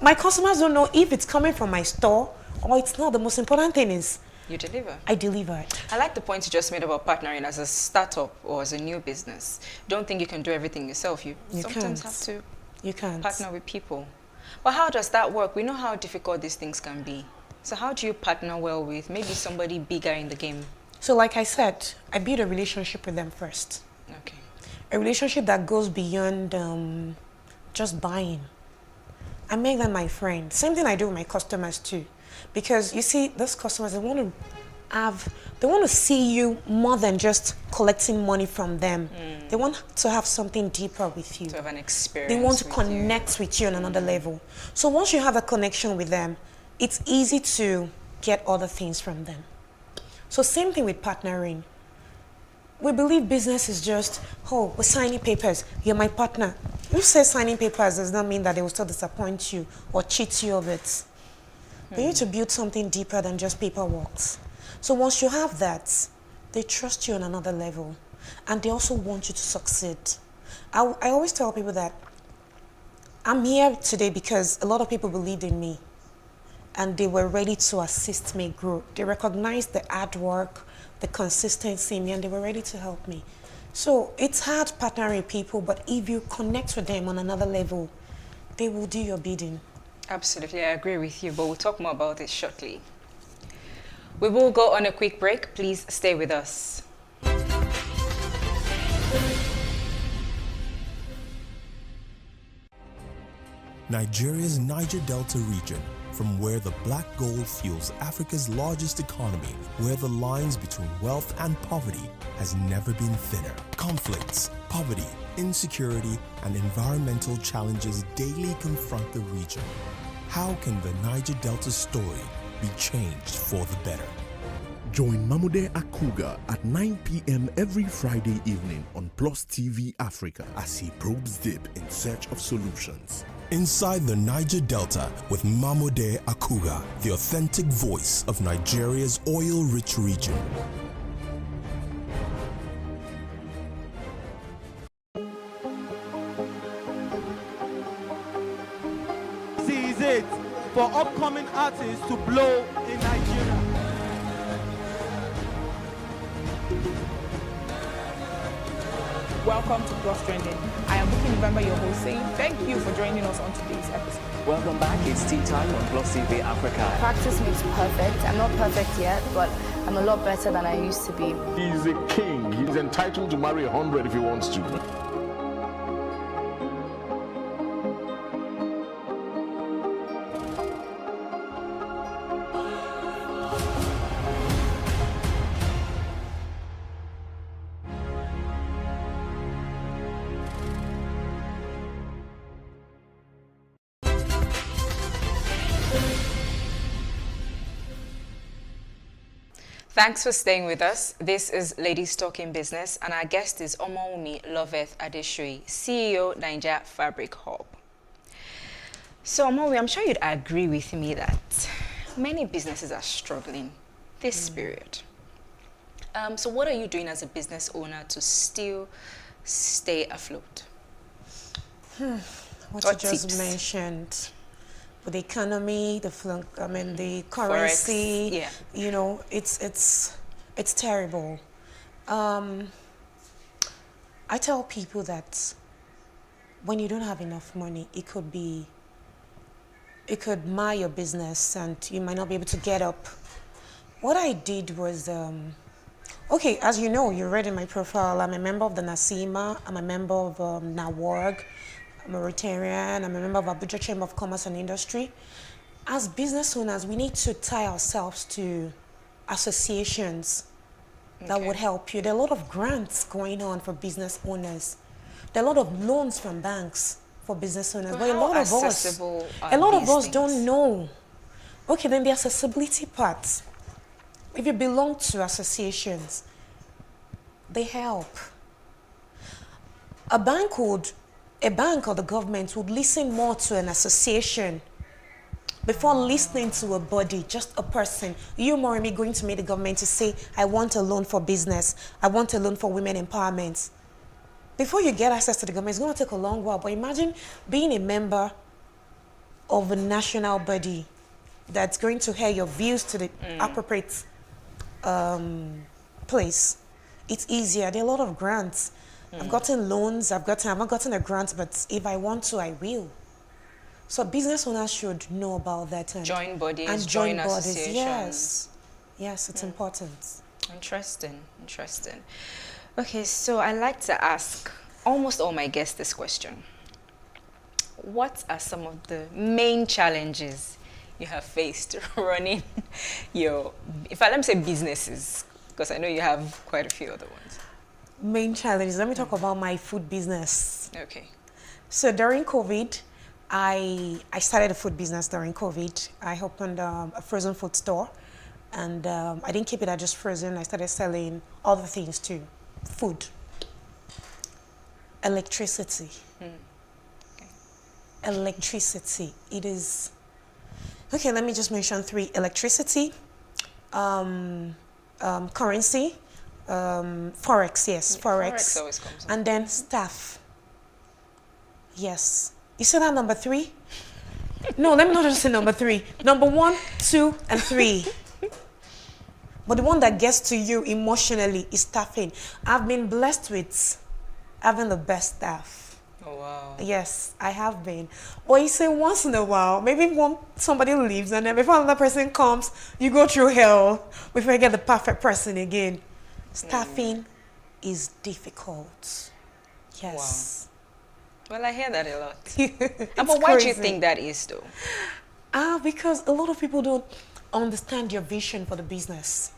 My customers don't know if it's coming from my store or it's not. The most important thing is you deliver. I deliver it. I like the point you just made about partnering as a startup or as a new business. Don't think you can do everything yourself. You sometimes have to partner with people. But how does that work? We know how difficult these things can be. So how do you partner well with maybe somebody bigger in the game? So like I said, I build a relationship with them first. Okay. A relationship that goes beyond just buying. I make them my friend. Same thing I do with my customers too. Because you see, those customers, they want to see you more than just collecting money from them. They want to have something deeper with you. To have an experience. They want to connect with you on another level. So once you have a connection with them, it's easy to get other things from them. So same thing with partnering. We believe business is just, oh, we're signing papers, you're my partner. You say signing papers does not mean that they will still disappoint you or cheat you of it. They need to build something deeper than just paperwork. So once you have that, they trust you on another level, and they also want you to succeed. I always tell people that I'm here today because a lot of people believed in me, and they were ready to assist me grow. They recognized the hard work, the consistency in me, and they were ready to help me. So it's hard partnering with people, but if you connect with them on another level, they will do your bidding. Absolutely, I agree with you, but we'll talk more about it shortly. We will go on a quick break. Please stay with us. Nigeria's Niger Delta region, from where the black gold fuels Africa's largest economy, where the lines between wealth and poverty has never been thinner. Conflicts, poverty, insecurity, and environmental challenges daily confront the region. How can the Niger Delta story be changed for the better. Join Mamude Akuga at 9 p.m. every Friday evening on PlusTvAfrica as he probes deep in search of solutions. Inside the Niger Delta with Mamude Akuga, the authentic voice of Nigeria's oil-rich region. This is it for upcoming artists to blow in Nigeria. Welcome to Plus Trending. I am Booking November, your host, saying thank you for joining us on today's episode. Welcome back. It's tea time on PlusTvAfrica. Practice makes perfect. I'm not perfect yet, but I'm a lot better than I used to be. He's a king. He's entitled to marry 100 if he wants to. Thanks for staying with us. This is Ladies Talking Business, and our guest is Omoumi Loveth Adeshui, CEO, Niger Fabric Hub. So, Omoumi, I'm sure you'd agree with me that many businesses are struggling this period. So what are you doing as a business owner to still stay afloat? What you just mentioned. With the economy, the currency, yeah. You know, it's terrible. I tell people that when you don't have enough money, it could mar your business and you might not be able to get up. What I did was, okay, as you know, you read in my profile, I'm a member of the NASIMA, I'm a member of NAWARG, I'm a Rotarian, I'm a member of Abuja Chamber of Commerce and Industry. As business owners, we need to tie ourselves to associations that would help you. There are a lot of grants going on for business owners. There are a lot of loans from banks for business owners. But a lot of us don't know. Okay, then the accessibility part. If you belong to associations, they help. A bank or the government would listen more to an association before listening to a body, just a person. You, Moremi, going to meet the government to say, I want a loan for business. I want a loan for women empowerment. Before you get access to the government, it's going to take a long while. But imagine being a member of a national body that's going to hear your views to the appropriate place. It's easier. There are a lot of grants. I've gotten loans, I've not gotten a grant, but if I want to, I will. So business owners should know about that. And join bodies, and join bodies. associations. Yes, it's important. Interesting. Okay, so I like to ask almost all my guests this question. What are some of the main challenges you have faced running your, let me say businesses, because I know you have quite a few other ones. Main challenges. Let me talk about my food business. Okay. So during COVID, I started a food business during COVID. I opened a frozen food store, and I didn't keep it at just frozen. I started selling other things too. Food. Electricity. Okay. Electricity. It is... Okay, let me just mention 3. Electricity, currency, Forex, yes, Forex always comes up. And then staff. Yes. You see that number 3? No, let me not just say number 3. Number 1, 2, and 3. But the one that gets to you emotionally is staffing. I've been blessed with having the best staff. Oh, wow. Yes, I have been. Or you say once in a while, maybe somebody leaves and then before another person comes, you go through hell before you get the perfect person again. Staffing is difficult. Yes. Wow. Well, I hear that a lot. But why do you think that is, though? Because a lot of people don't understand your vision for the business.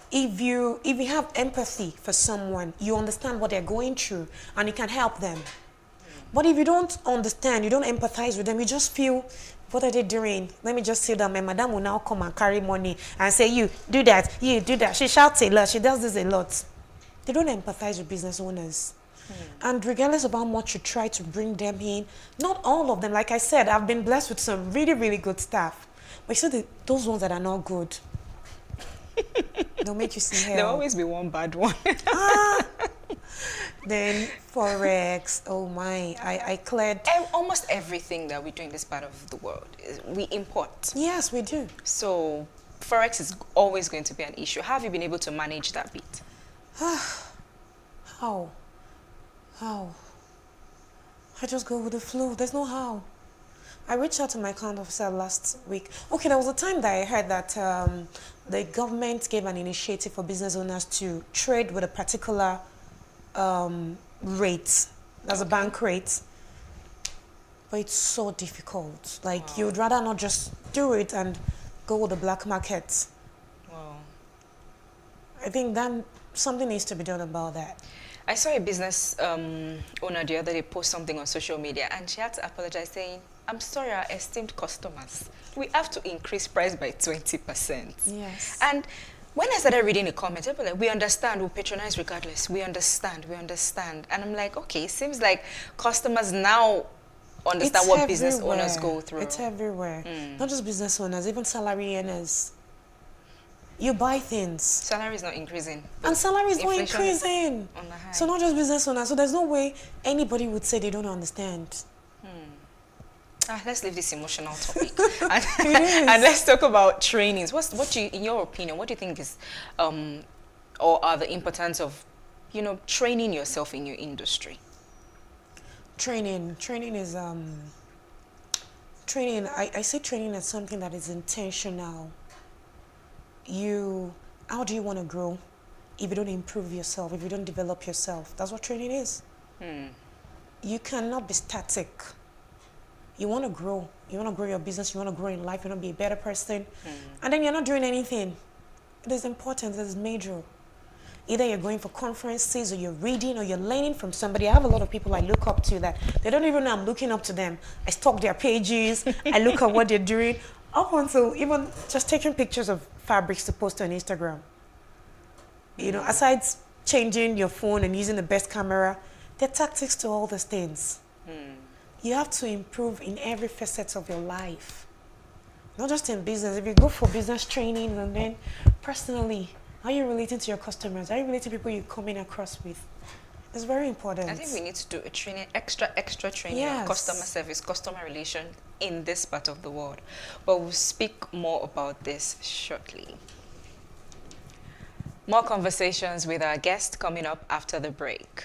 If you have empathy for someone, you understand what they're going through and you can help them. But if you don't understand, you don't empathize with them, you just feel, what are they doing? Let me just sit down. My madam will now come and carry money and say, you do that, you do that. She shouts a lot, she does this a lot. They don't empathize with business owners. And regardless of how much you try to bring them in, not all of them, like I said, I've been blessed with some really, really good staff. But you see, those ones that are not good, they'll make you see hell. There'll always be one bad one. Then Forex, oh my, I cleared. Almost everything that we do in this part of the world, we import. Yes, we do. So Forex is always going to be an issue. How have you been able to manage that bit? How? I just go with the flow. There's no how. I reached out to my account officer last week. Okay, there was a time that I heard that the government gave an initiative for business owners to trade with a particular rate. That's a bank rate. But it's so difficult. Like, you would rather not just do it and go with the black market. Wow. I think that something needs to be done about that. I saw a business owner the other day post something on social media, and she had to apologize saying, I'm sorry, our esteemed customers, we have to increase price by 20%. Yes. And when I started reading the comments, people were like, we understand, we'll patronize regardless. We understand. And I'm like, okay, it seems like customers now understand what business owners go through. It's everywhere. Not just business owners, even salary earners. You buy things. Salary is not increasing. And salary is not increasing. On the high. So not just business owners. So there's no way anybody would say they don't understand. Let's leave this emotional topic. and let's talk about trainings. What do you, in your opinion, what do you think is, or are the importance of, training yourself in your industry? Training is, I say training as something that is intentional. How do you want to grow if you don't improve yourself, if you don't develop yourself? That's what training is. You cannot be static. You want to grow. You want to grow your business. You want to grow in life. You want to be a better person. And then you're not doing anything. It is important. It is major. Either you're going for conferences, or you're reading, or you're learning from somebody. I have a lot of people I look up to that they don't even know I'm looking up to them. I stalk their pages. I look at what they're doing. Up until even just taking pictures of fabrics to post on Instagram. Aside changing your phone and using the best camera, there are tactics to all these things. You have to improve in every facet of your life. Not just in business. If you go for business training, and then personally, how are you relating to your customers? How are you relating to people you're coming across with? It's very important. I think we need to do a training, extra training on customer service, customer relation in this part of the world. But we'll speak more about this shortly. More conversations with our guest coming up after the break.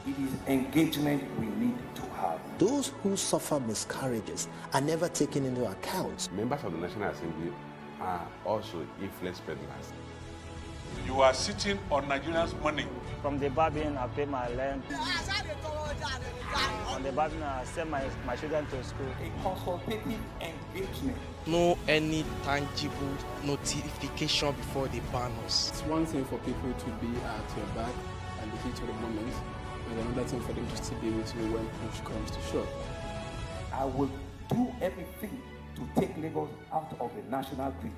It is engagement we need to have. Those who suffer miscarriages are never taken into account. Members of the National Assembly are also influence peddlers. You are sitting on Nigerians' money. From the barbing, I pay my rent. On the barbing, I send my children to school. A consultative engagement. No any tangible notification before they ban us. It's one thing for people to be at your back and the heat of the moment, and another thing for them to still be with you when push comes to shove. I will do everything to take Lagos out of the national grid.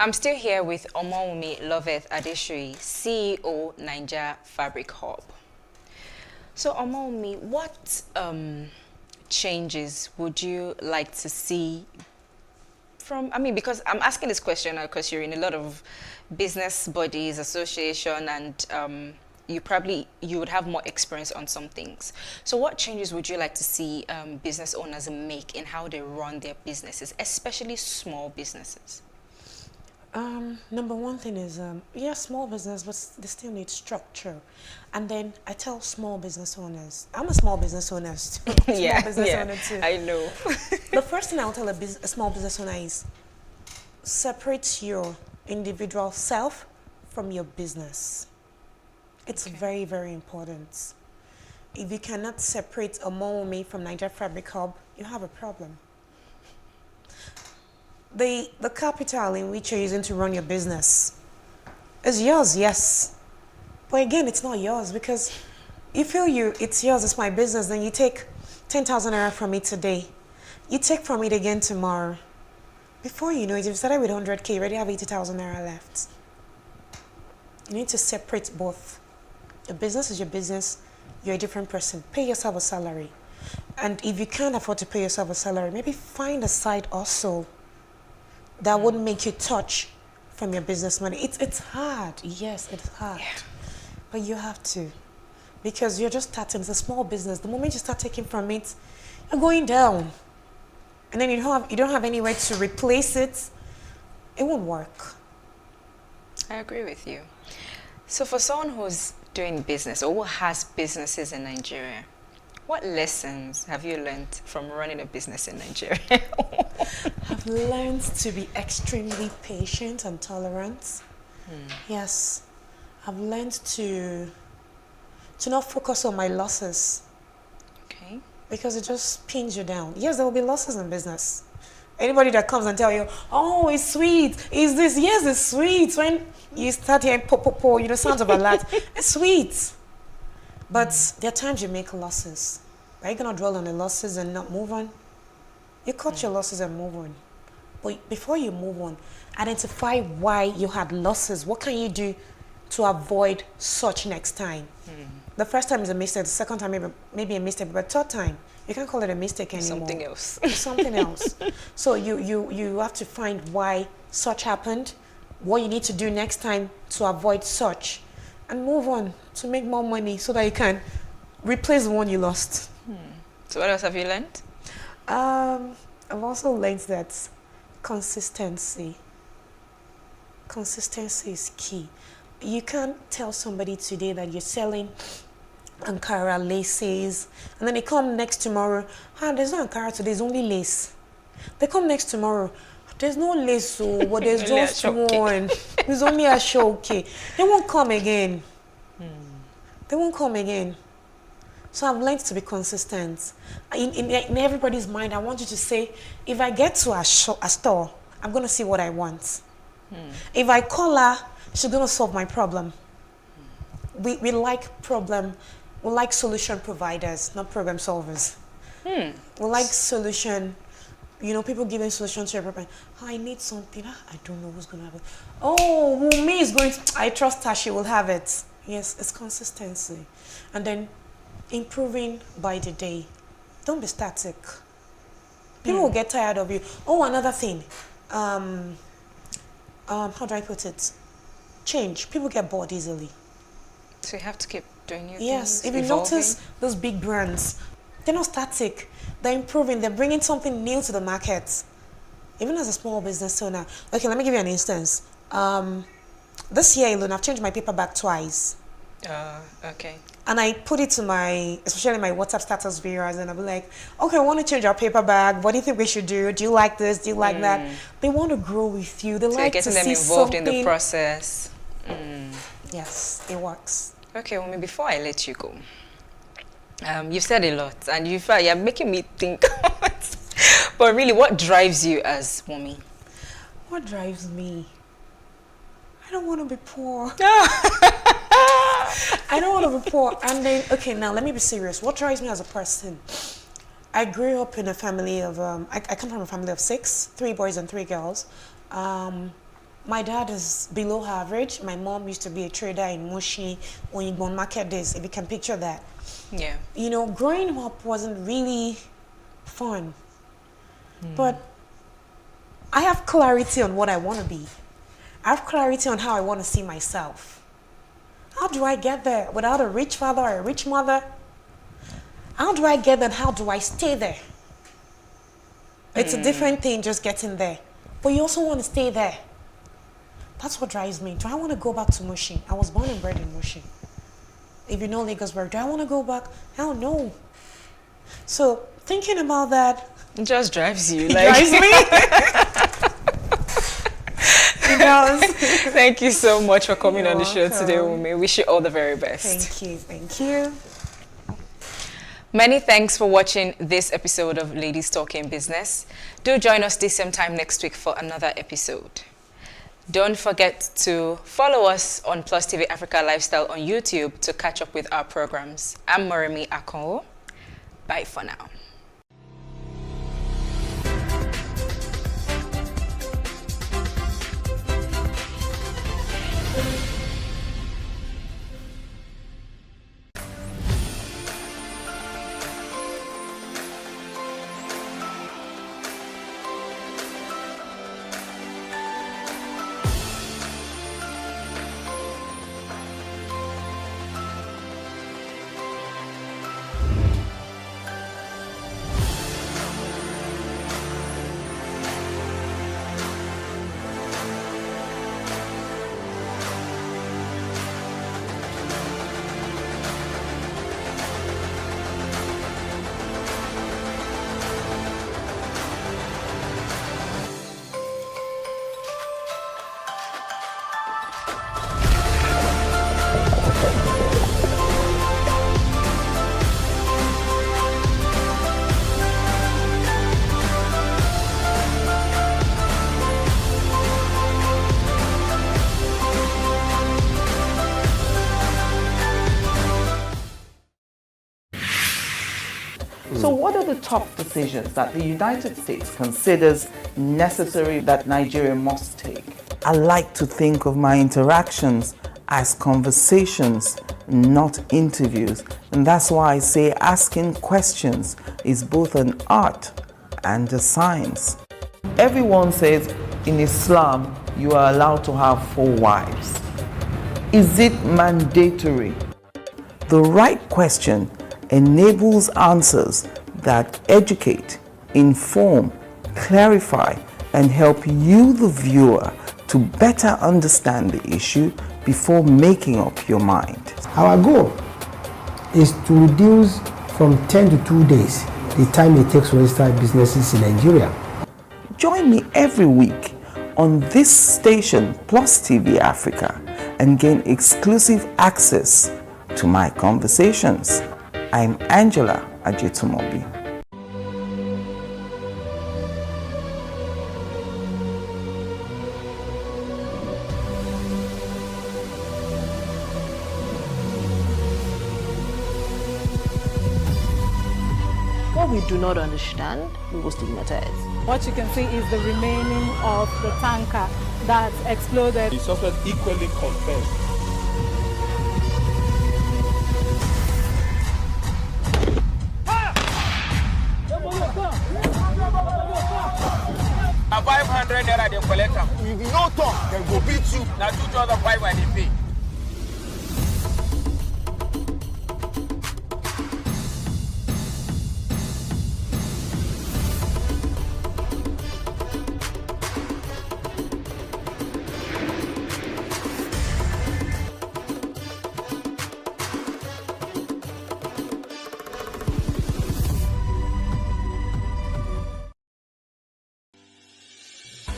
I'm still here with Omowumi Loveth Adesiri, CEO, Niger Fabric Hub. So Omowumi, what changes would you like to see from, because I'm asking this question because you're in a lot of business bodies, association, and you would have more experience on some things. So what changes would you like to see business owners make in how they run their businesses, especially small businesses? Number one thing is, small business, but they still need structure. And then I tell small business owners, I'm a small business owner too. Owner too. I know. The first thing I'll tell a small business owner is separate your individual self from your business. It's very, very important. If you cannot separate Omowumi from Niger Fabric Hub, you have a problem. The capital in which you're using to run your business is yours, yes. But again, it's not yours, because you feel it's yours, it's my business, then you take 10,000 naira from me today. You take from it again tomorrow. Before you know it, if you started with 100K, you already have 80,000 naira left. You need to separate both. Your business is your business, you're a different person. Pay yourself a salary. And if you can't afford to pay yourself a salary, maybe find a side hustle that wouldn't make you touch from your business money. It's hard. Yes, it's hard. Yeah. But you have to. Because you're just starting. It's a small business. The moment you start taking from it, you're going down. And then you don't have anywhere to replace it. It won't work. I agree with you. So for someone who's doing business or who has businesses in Nigeria, what lessons have you learned from running a business in Nigeria? I've learned to be extremely patient and tolerant. Yes. I've learned to not focus on my losses. Okay. Because it just pins you down. Yes, there will be losses in business. Anybody that comes and tell you, oh, it's sweet, is this? Yes, it's sweet. When you start hearing po, sounds of a lot, it's sweet. But there are times you make losses. Are you going to dwell on the losses and not move on? You cut your losses and move on. But before you move on, identify why you had losses. What can you do to avoid such next time? The first time is a mistake. The second time maybe a mistake. But third time, you can't call it a mistake anymore. Something else. Something else. So you have to find why such happened, what you need to do next time to avoid such, and move on to make more money so that you can replace the one you lost. So what else have you learned? I've also learned that consistency is key. You can't tell somebody today that you're selling Ankara laces, and then they come next tomorrow, there's no Ankara today, there's only lace. They come next tomorrow, there's no lace, but there's just one. There's only a show. They won't come again. They won't come again. So I've learned to be consistent. In everybody's mind, I want you to say, if I get to a store, I'm going to see what I want. If I call her, she's going to solve my problem. We like solution providers, not problem solvers. We like solution, people giving solutions to your problem. I need something. I don't know who's going to have it. Oh, Wumi is going to, I trust her, she will have it. Yes, it's consistency. And then improving by the day. Don't be static. People will get tired of you. Oh, another thing. How do I put it? Change. People get bored easily. So you have to keep doing new things. Yes. If you notice those big brands, they're not static. They're improving. They're bringing something new to the market. Even as a small business owner. Okay, let me give you an instance. This year alone, I've changed my paper bag twice. Okay. And I put it to especially my WhatsApp status viewers, and I'll be like, okay, I want to change our paper bag. What do you think we should do? Do you like this? Do you like that? They want to grow with you. They like to see something. So you're getting them involved in the process. Yes, it works. Okay, well, before I let you go, You've said a lot, and you're making me think. But really, what drives you as Wumi? What drives me? I don't want to be poor. I don't want to be poor. And then, okay, now let me be serious. What drives me as a person? I grew up in a family of, I come from a family of 6, 3 boys and 3 girls. My dad is below average. My mom used to be a trader in Mushi, Oyingbon market days, if you can picture that. Yeah. You know, growing up wasn't really fun. But I have clarity on what I want to be. I have clarity on how I want to see myself. How do I get there without a rich father or a rich mother? How do I get there and how do I stay there? It's a different thing just getting there. But you also want to stay there. That's what drives me. Do I want to go back to Mushi? I was born and bred in Mushi. If you know Lagos, where do I want to go back? Hell no. So thinking about that, it just drives you. It drives me. It does. Thank you so much for coming on the show today, Wumi. Wish you all the very best. Thank you. Thank you. Many thanks for watching this episode of Ladies Talking Business. Do join us this same time next week for another episode. Don't forget to follow us on PlusTvAfrica Lifestyle on YouTube to catch up with our programs. I'm Moremi Akonwo. Bye for now. So what are the top decisions that the United States considers necessary that Nigeria must take? I like to think of my interactions as conversations, not interviews. And that's why I say asking questions is both an art and a science. Everyone says in Islam you are allowed to have 4 wives. Is it mandatory? The right question enables answers that educate, inform, clarify, and help you, the viewer, to better understand the issue before making up your mind. Our goal is to reduce from 10 to 2 days the time it takes to register businesses in Nigeria. Join me every week on this station, PlusTvAfrica, and gain exclusive access to my conversations. I'm Angela Ajetumobi. What we do not understand, we will stigmatize. What you can see is the remaining of the tanker that exploded. He suffered equally confessed. A 500 naira they collect them. If you no talk, they go beat you. Now 2,500 and they pay.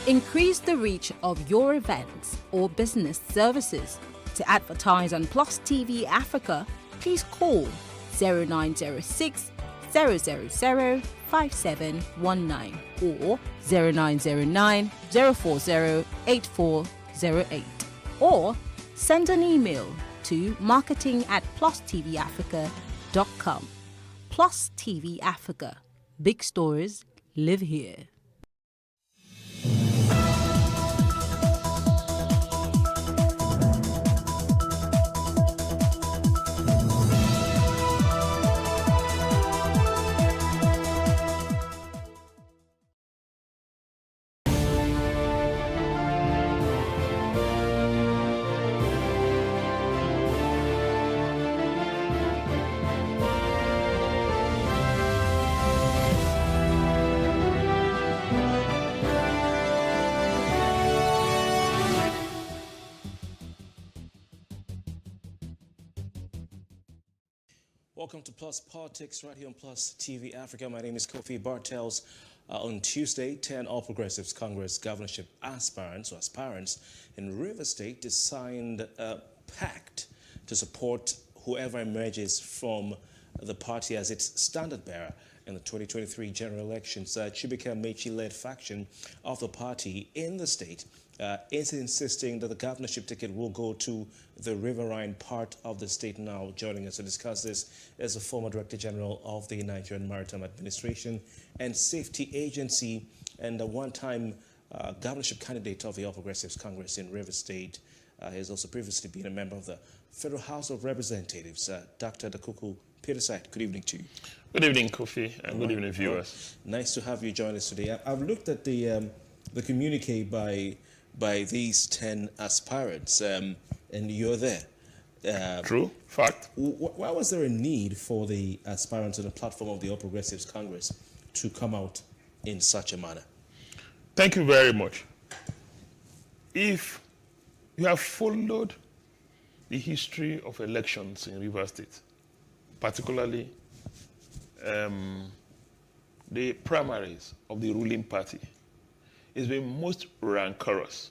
Increase the reach of your events or business services. To advertise on PlusTvAfrica, please call 0906 000 5719 or 0909 040 8408, or send an email to marketing@PlusTvAfrica.com. Plus TV Africa. Big stories live here. Welcome to Plus Politics right here on Plus TV Africa. My name is Kofi Bartels. On Tuesday, 10 All Progressives Congress governorship aspirants in River State signed a pact to support whoever emerges from the party as its standard bearer in the 2023 general elections. Chibika Mechi-led faction of the party in the state is insisting that the governorship ticket will go to the riverine part of the state. Now joining us to discuss this is the former Director General of the Nigerian Maritime Administration and Safety Agency and a one-time governorship candidate of the All Progressives Congress in River State. He has also previously been a member of the Federal House of Representatives. Dr. Dakuku Peterside, good evening to you. Good evening, Kofi, and good evening, viewers. Nice to have you join us today. I've looked at the communique by these 10 aspirants, and you're there. True, fact. Why was there a need for the aspirants on the platform of the All Progressives Congress to come out in such a manner? Thank you very much. If you have followed the history of elections in Rivers State, particularly the primaries of the ruling party, it's been most rancorous.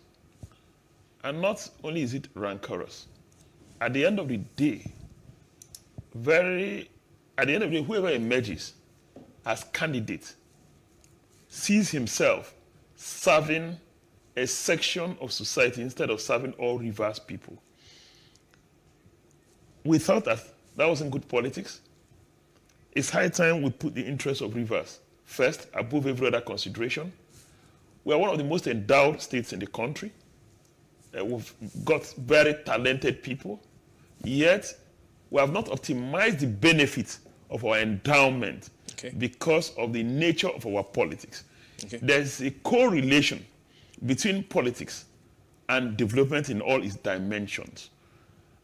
And not only is it rancorous, at the end of the day, whoever emerges as candidate sees himself serving a section of society instead of serving all Rivers people. We thought that wasn't good politics. It's high time we put the interests of Rivers first, above every other consideration. We are one of the most endowed states in the country. We've got very talented people, yet we have not optimized the benefit of our endowment because of the nature of our politics. There's a correlation between politics and development in all its dimensions.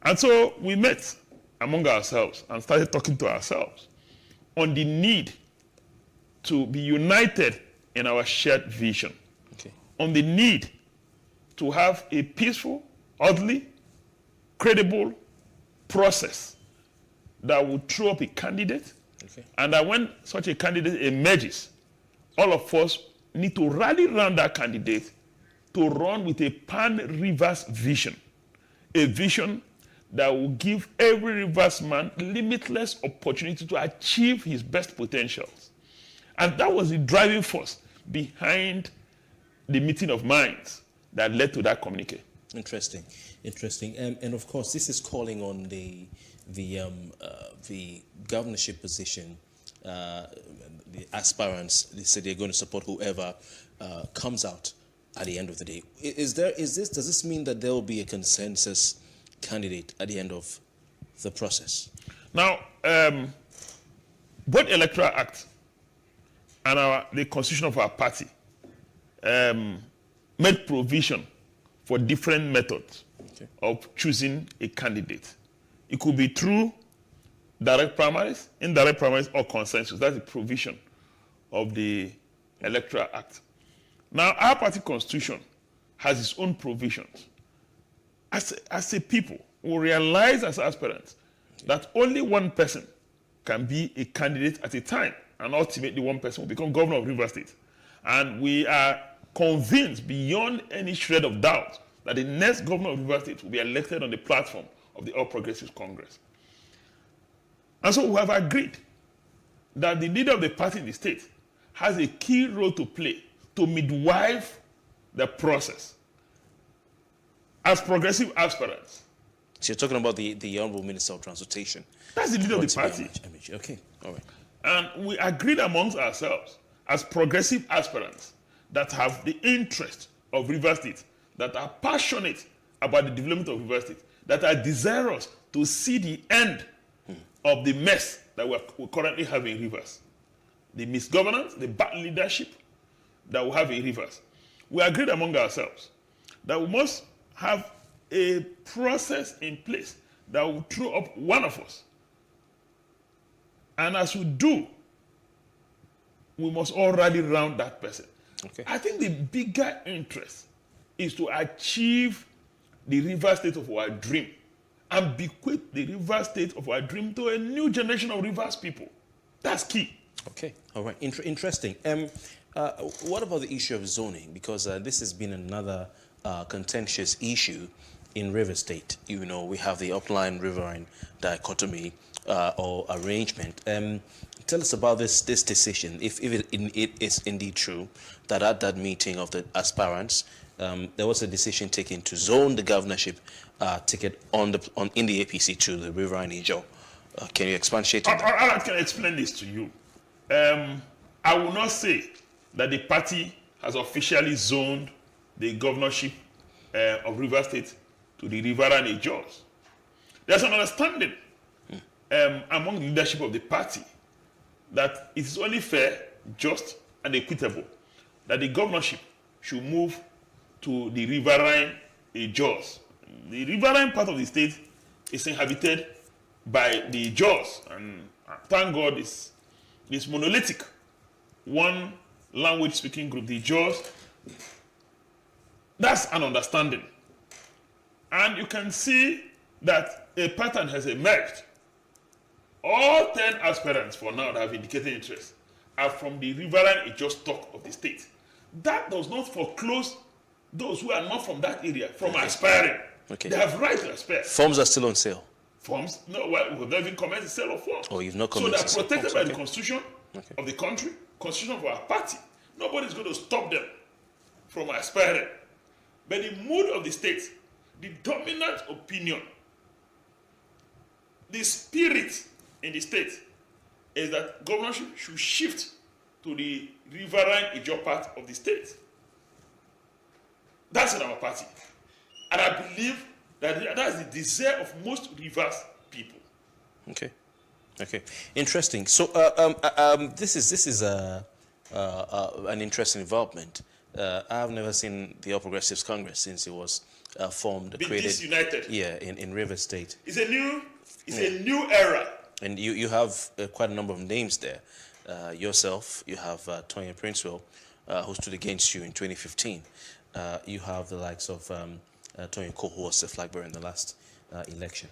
And so we met among ourselves and started talking to ourselves on the need to be united in our shared vision, on the need to have a peaceful, orderly, credible process that will throw up a candidate, and that when such a candidate emerges, all of us need to rally around that candidate to run with a pan-Rivers vision, a vision that will give every Rivers man limitless opportunity to achieve his best potentials. And that was the driving force behind the meeting of minds that led to that communique. Interesting. And of course, this is calling on the governorship position. The aspirants, they say they're going to support whoever comes out at the end of the day. Does this mean that there will be a consensus candidate at the end of the process? Now, both Electoral Act and the constitution of our party made provision for different methods of choosing a candidate. It could be through direct primaries, indirect primaries, or consensus. That's the provision of the Electoral Act. Now, our party constitution has its own provisions. As a people, we realize as aspirants that only one person can be a candidate at a time, and ultimately one person will become governor of Rivers State. And we are convinced beyond any shred of doubt that the next governor of Rivers State will be elected on the platform of the All Progressives Congress. And so we have agreed that the leader of the party in the state has a key role to play to midwife the process. As progressive aspirants. So you're talking about the Honorable Minister of Transportation. That's the leader of the party. Okay, all right. And we agreed amongst ourselves as progressive aspirants that have the interest of River State, that are passionate about the development of River State, that are desirous to see the end of the mess that we currently have in Rivers. The misgovernance, the bad leadership that we have in Rivers. We agreed among ourselves that we must have a process in place that will throw up one of us. And as we do, we must all rally around that person. Okay. I think the bigger interest is to achieve the River State of our dream and bequeath the River State of our dream to a new generation of Rivers people. That's key. Okay, all right, interesting. What about the issue of zoning? Because this has been another contentious issue in River State. You know, we have the upline riverine dichotomy or arrangement. Tell us about this decision, if it is indeed true that at that meeting of the aspirants, there was a decision taken to zone the governorship ticket in the APC to the riverine Ijaw. Can you expatiate on that? I can explain this to you. I will not say that the party has officially zoned the governorship of River State to the riverine Ijaws. There's an understanding among the leadership of the party that it is only fair, just, and equitable that the governorship should move to the riverine Ijaws. The riverine part of the state is inhabited by the Ijaws, and thank God it's monolithic. One language speaking group, the Ijaws. That's an understanding. And you can see that a pattern has emerged. All 10 aspirants for now that have indicated interest are from the riverine Ijaw stock of the state. That does not foreclose those who are not from that area from aspiring. Okay. Okay. They have right to aspire. Forms are still on sale. Forms? No, well, we've not even commenced the sale of forms. Oh, you've not So commenced they're the sale of protected forms, by the okay. constitution of the country, constitution of our party. Nobody's going to stop them from aspiring. But the mood of the state, the dominant opinion, the spirit in the state is that governorship should shift to the riverine Ijaw part of the state. That's in our party. And I believe that that's the desire of most Rivers people. Okay. Okay. Interesting. So this is an interesting development. I have never seen the All Progressives Congress since it was formed, Been created. disunited. Yeah, in River State. It's a new era. And you have quite a number of names there. Yourself, you have Tonya Princewell, who stood against you in 2015. You have the likes of Tonya Cole, who was the flag bearer in the last election.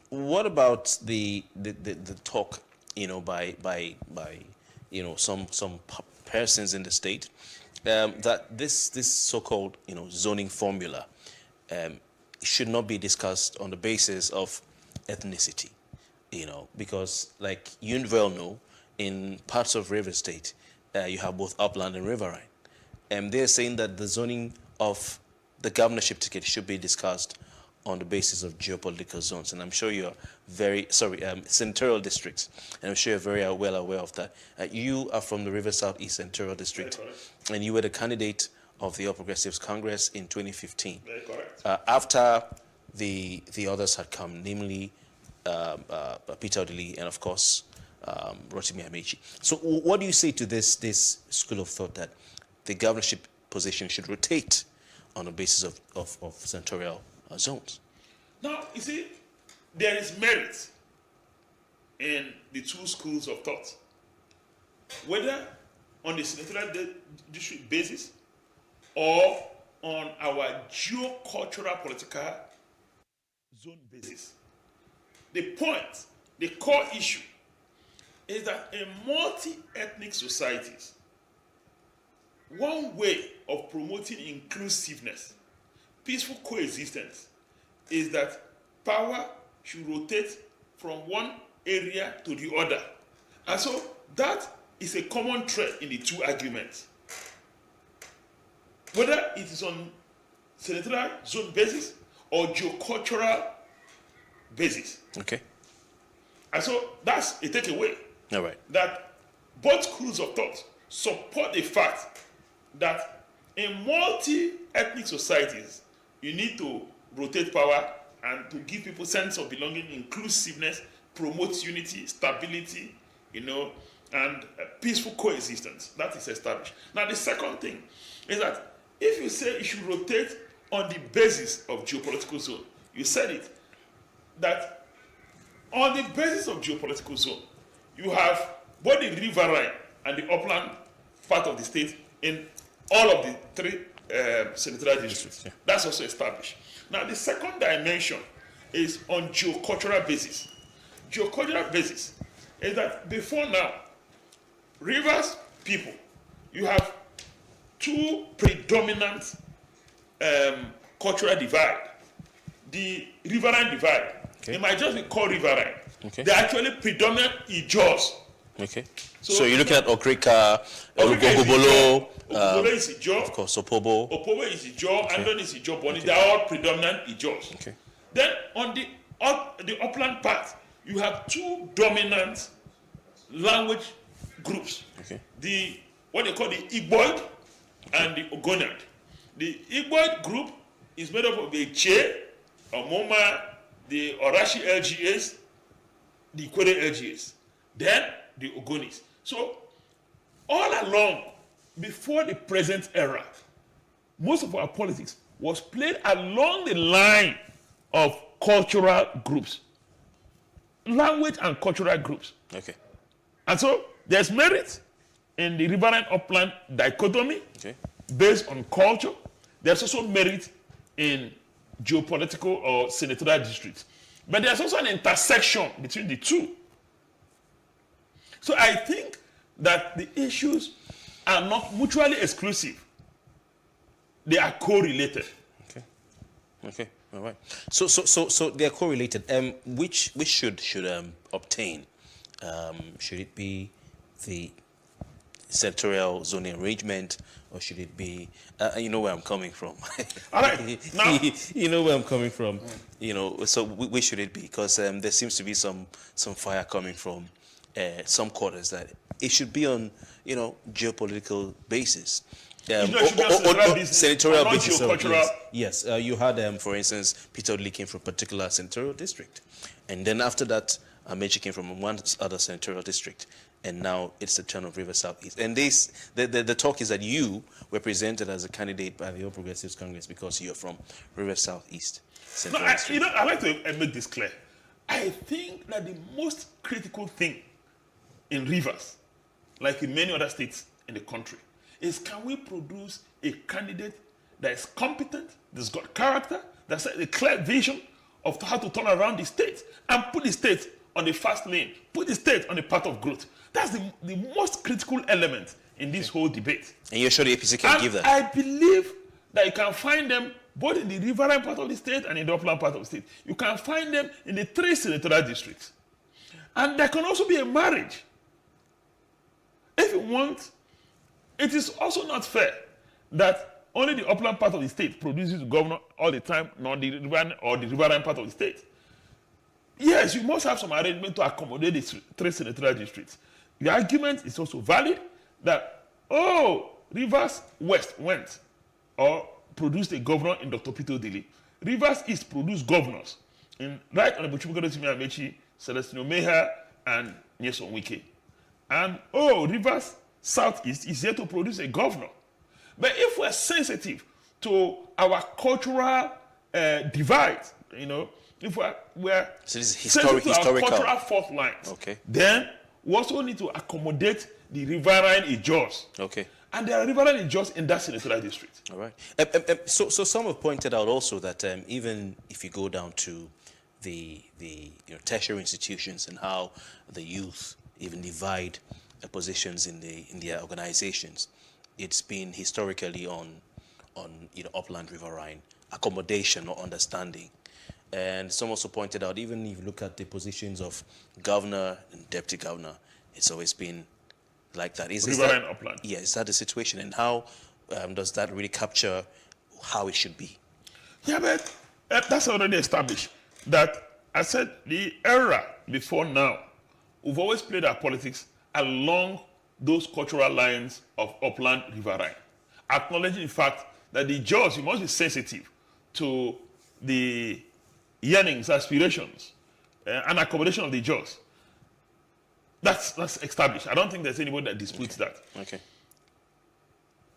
What about the talk, by some persons in the state that this so-called zoning formula should not be discussed on the basis of ethnicity, because like you well know, in parts of River State, you have both upland and riverine, and they're saying that the zoning of the governorship ticket should be discussed on the basis of geopolitical zones. And I'm sure you're senatorial districts, and I'm sure you're very well aware of that. You are from the River Southeast Senatorial District, and you were the candidate of the All Progressives Congress in 2015. Very correct. After the others had come, namely Peter Odili and, of course, Rotimi Amechi. So what do you say to this school of thought that the governorship position should rotate on the basis of senatorial zones? Now, you see, there is merit in the two schools of thought. Whether on the senatorial district basis or on our geocultural political zone basis. The point, the core issue, is that in multi-ethnic societies, one way of promoting inclusiveness, peaceful coexistence, is that power should rotate from one area to the other. And so that is a common thread in the two arguments. Whether it is on senatorial zone basis or geocultural basis. Okay. And so that's a takeaway. All right. That both schools of thought support the fact that in multi-ethnic societies, you need to rotate power and to give people sense of belonging, inclusiveness, promote unity, stability, and peaceful coexistence. That is established. Now, the second thing is that if you say you should rotate on the basis of geopolitical zone, you said it, that on the basis of geopolitical zone, you have both the riverine and the upland part of the state in all of the three senatorial districts. Yeah. That's also established. Now, the second dimension is on geocultural basis. Geocultural basis is that before now, Rivers people, you have two predominant cultural divide. The riverine divide. Okay. It might just be called riverine. Okay. They're actually predominant Ijaws. Okay. So you're looking at Okrika, Ogobolo, Ogobolo is Ijaw. Of course, Opobo. Opobo is Ijaw, okay. Andon is Ijaw, Boni. Okay. They're all predominant Ijaws. Okay. Then on the upland part, you have two dominant language groups. Okay. What they call the Igboid and the Ogoniad. The Igboid group is made up of the Che, Omoma, the Orashi LGAs, the Ikwere LGAs, then the Ogonis. So, all along, before the present era, most of our politics was played along the line of cultural groups, language and cultural groups. Okay. And so, there's merit in the riverine upland dichotomy based on culture. There's also merit in geopolitical or senatorial districts. But there's also an intersection between the two. So I think that the issues are not mutually exclusive. They are correlated. Okay. Okay. All right. So they are correlated. Which should obtain? Should it be the sectorial zoning arrangement, or should it be? You know where I'm coming from. All right. Now, you know where I'm coming from. So where should it be? Because there seems to be some fire coming from some quarters that it should be on geopolitical basis. Senatorial basis. Yes. You had, for instance, Peter Odili came from a particular senatorial district, and then after that, Amechi came from one other senatorial district, and now it's the turn of River Southeast. And the talk is that you were presented as a candidate by the All Progressives Congress because you're from River Southeast. No, I like to make this clear. I think that the most critical thing in Rivers, like in many other states in the country, is can we produce a candidate that is competent, that's got character, that's a clear vision of how to turn around the state and put the state on the fast lane, put the state on the path of growth. That's the most critical element in this whole debate. And you're sure the APC can give that? I believe that you can find them both in the riverine part of the state and in the upland part of the state. You can find them in the three senatorial districts. And there can also be a marriage. If you want, it is also not fair that only the upland part of the state produces the governor all the time, not the riverine part of the state. Yes, you must have some arrangement to accommodate the three senatorial districts. The argument is also valid that, Rivers West went or produced a governor in Dr. Peter Odili. Rivers East produced governors in Right Honorable Chukwukadosi Amechi, Celestino Meha, and Nyesom Wike. And, Rivers Southeast is yet to produce a governor. But if we're sensitive to our cultural divide, if we're so this is historical cultural fault lines, then we also need to accommodate the riverine Ijaws. Okay. And there are riverine Ijaws in that senatorial district. All right. So some have pointed out also that even if you go down to the tertiary institutions and how the youth even divide positions in their organizations, it's been historically on upland riverine accommodation or understanding. And some also pointed out, even if you look at the positions of governor and deputy governor, it's always been like that. Is Riverine that, upland. yeah, is that the situation? And how does that really capture how it should be? Yeah, but that's already established. That I said the era before now, we've always played our politics along those cultural lines of upland riverine, acknowledging the fact that the Jaws, you must be sensitive to the yearnings, aspirations, and accommodation of the Jaws. That's established. I don't think there's anybody that disputes that. Okay.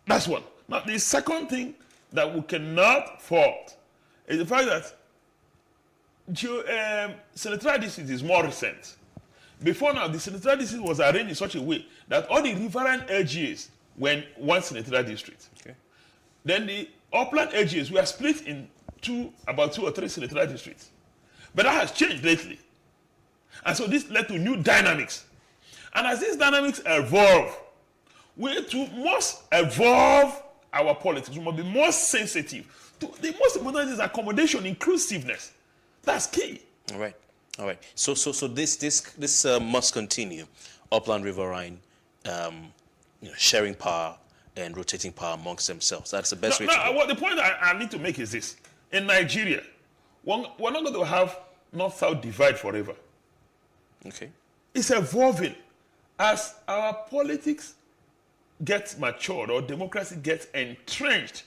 That's one. Now, the second thing that we cannot fault is the fact that senatorial district is more recent. Before now, the senatorial district was arranged in such a way that all the riverine LGAs were in one senatorial district. Okay. Then the upland LGAs were split in about two or three senatorial districts. But that has changed lately. And so this led to new dynamics. And as these dynamics evolve, we too must evolve our politics. We must be more sensitive to the most important is accommodation, inclusiveness. That's key. All right. All right. So this must continue. Upland riverine, sharing power and rotating power amongst themselves. That's the best way to go. Well, the point I need to make is this. In Nigeria, we're not going to have North-South divide forever. Okay. It's evolving. As our politics gets matured or democracy gets entrenched,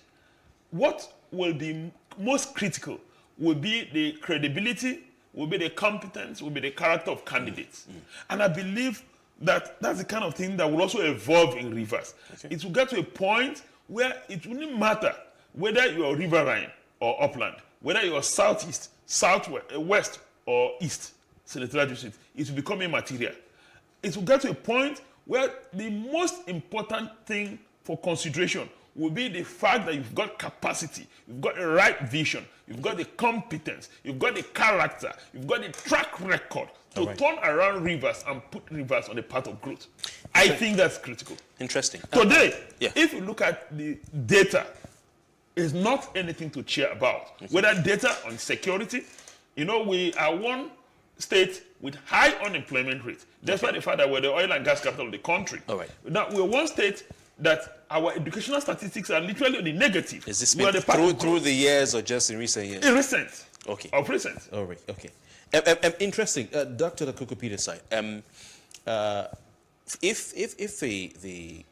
what will be most critical will be the credibility, will be the competence, will be the character of candidates. And I believe that that's the kind of thing that will also evolve in rivers. Okay. It will get to a point where it wouldn't matter whether you're riverine or upland, whether you're southeast, southwest, west, or east senatorial district. It will become immaterial. It will get to a point where the most important thing for consideration will be the fact that you've got capacity, you've got the right vision, you've got the competence, you've got the character, you've got the track record to turn around rivers and put rivers on the path of growth. I think that's critical. Interesting. Today, if you look at the data, it's not anything to cheer about. Okay. Whether data on security, we are one state with high unemployment rate, despite the fact that we're the oil and gas capital of the country. All right. Now, we're one state that our educational statistics are literally on the negative. Is this been through the years or just in recent years? In recent. Okay. Of recent. All right. Okay. Interesting. Dr. Kuku Peter side. If the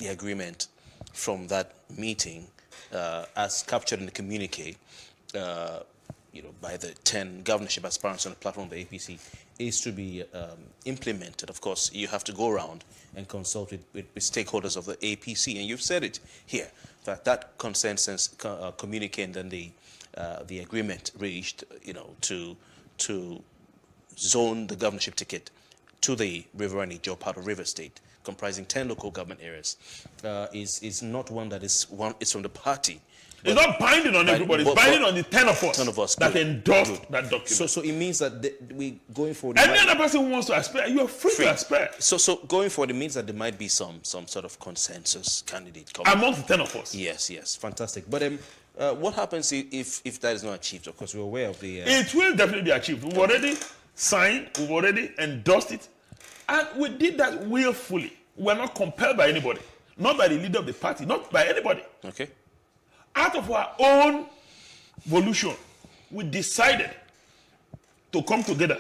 agreement from that meeting, as captured in the communique, by the 10 governorship aspirants on the platform of the APC, is to be implemented, of course, you have to go around and consult with stakeholders of the APC, and you've said it here, that consensus communique and then the agreement reached, to zone the governorship ticket to the riverine Ijaw part of River State, comprising 10 local government areas, is not one that is it's from the party. It's not binding on everybody. It's binding on the 10 of us that endorsed that document. So it means that we going forward. Any other person who wants to aspire, you are free to aspire. So going forward, it means that there might be some sort of consensus candidate coming amongst the 10 of us. Yes, fantastic. But what happens if that is not achieved? Of course, we're aware of the. It will definitely be achieved. We've already signed. We've already endorsed it, and we did that willfully. We're not compelled by anybody, not by the leader of the party, not by anybody. Okay. Out of our own volition, we decided to come together,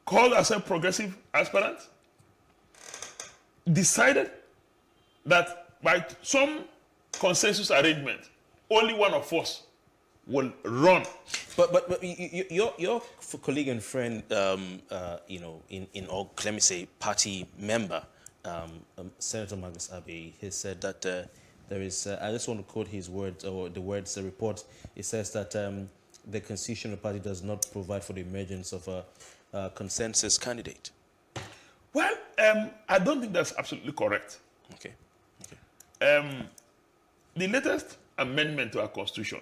call ourselves progressive aspirants, decided that by some consensus arrangement, only one of us will run. But your colleague and friend, in all, let me say, party member, Senator Magnus Abbey, he said that there is, I just want to quote his words, or the words, the report. It says that the constitutional party does not provide for the emergence of a consensus candidate. Well, I don't think that's absolutely correct. Okay. The latest amendment to our constitution,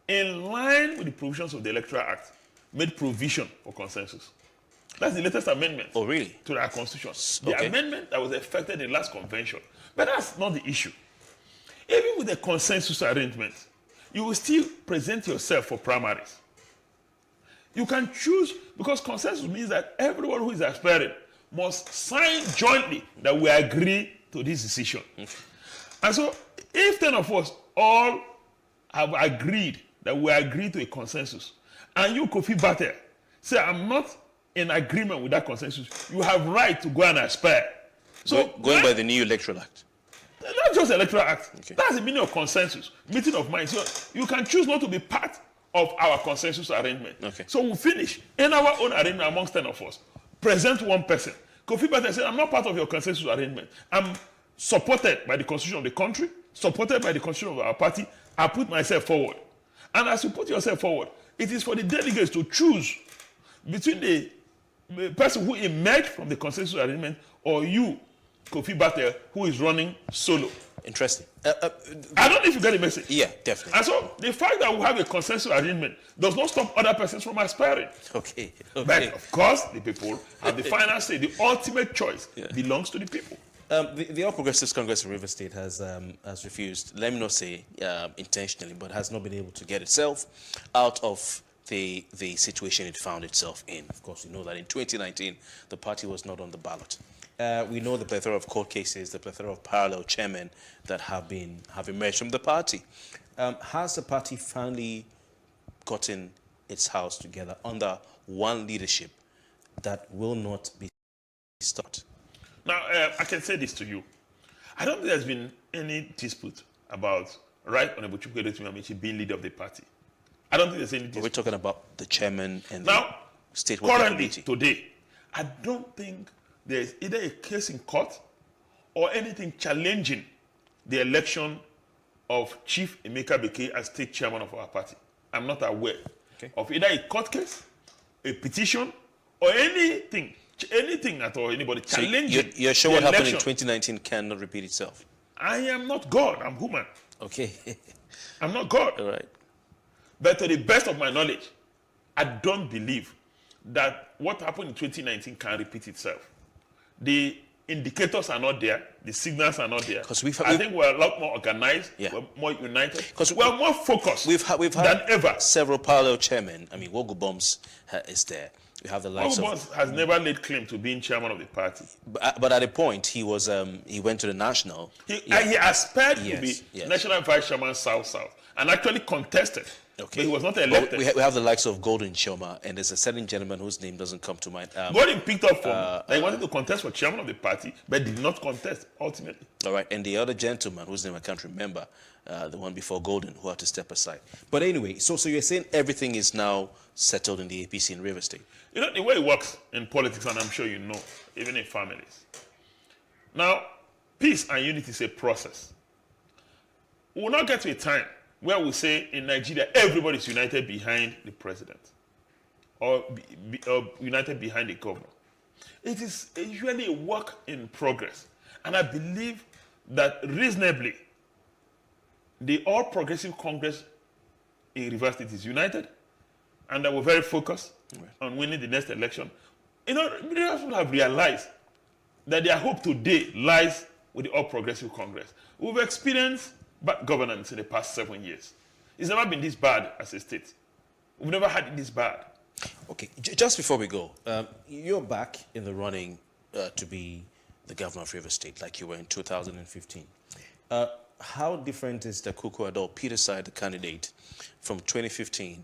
in line with the provisions of the Electoral Act, made provision for consensus. That's the latest amendment. Oh, really? To our constitution. The amendment that was effected in the last convention. But that's not the issue. Even with the consensus arrangement, you will still present yourself for primaries. You can choose, because consensus means that everyone who is aspiring must sign jointly that we agree to this decision. And so, if 10 of us all have agreed that we agree to a consensus, and you, Kofi Bartel, say, I'm not in agreement with that consensus, you have right to go and aspire. So going by the new Electoral Act. Not just Electoral Act. Okay. That's the meaning of consensus, meeting of minds. So you can choose not to be part of our consensus arrangement. Okay. So we finish in our own arrangement amongst 10 of us. Present one person. Kofi Bartel said, I'm not part of your consensus arrangement. I'm supported by the constitution of the country, supported by the constitution of our party. I put myself forward. And as you put yourself forward, it is for the delegates to choose between the person who emerged from the consensus arrangement or you, Kofi Bartel, who is running solo. Interesting. I don't know if you get the message. Yeah, definitely. And so the fact that we have a consensus arrangement does not stop other persons from aspiring. Okay. But of course, the people have the final say. The ultimate choice belongs to the people. The All Progressives Congress in Rivers State has refused, let me not say intentionally, but has not been able to get itself out of the situation it found itself in. Of course, we know that in 2019, the party was not on the ballot. We know the plethora of court cases, the plethora of parallel chairmen that have emerged from the party. Has the party finally gotten its house together under one leadership that will not be stopped? Now, I can say this to you. I don't think there's been any dispute about Right Honorable Chukwuedo Amici being leader of the party. I don't think there's any dispute. But we're talking about the chairman and now, the state working currently, committee. Today, I don't think there's either a case in court or anything challenging the election of Chief Emeka Bekele as state chairman of our party. I'm not aware of either a court case, a petition, or anything at all, anybody So challenging you're sure the what happened in election. 2019 cannot repeat itself? I am not God, I'm human. Okay. I'm not God. All right. But to the best of my knowledge, I don't believe that what happened in 2019 can repeat itself. The indicators are not there. The signals are not there. I think we're a lot more organized. Yeah. We're more united. We're more focused We've had than ever. several parallel chairmen. I mean, Wogu Bombs is there. We have the likes Wogu of... Bombs has never laid claim to being chairman of the party. But at a point, he was he went to the national. He aspired to be national vice chairman South and actually contested. Okay. But he was not Well, elected. we have the likes of Golden Choma, and there's a certain gentleman whose name doesn't come to mind. Golden picked up for he wanted to contest for chairman of the party, but did not contest ultimately. All right, and the other gentleman whose name I can't remember, the one before Golden, who had to step aside. But anyway, so you're saying everything is now settled in the APC in Rivers State? You know, the way it works in politics, and I'm sure you know, even in families. Now, peace and unity is a process. We will not get to a time where we say in Nigeria, everybody is united behind the president or united behind the governor. It is usually a work in progress. And I believe that reasonably, the All Progressive Congress in Rivers State is united, and that we're very focused on winning the next election. You know, Rivers people have realized that their hope today lies with the All Progressive Congress. We've experienced bad governance in the past 7 years. It's never been this bad as a state. We've never had it this bad. Okay, just before we go, you're back in the running to be the governor of Rivers State, like you were in 2015. How different is Dakuku Adol Peterside, the candidate, from 2015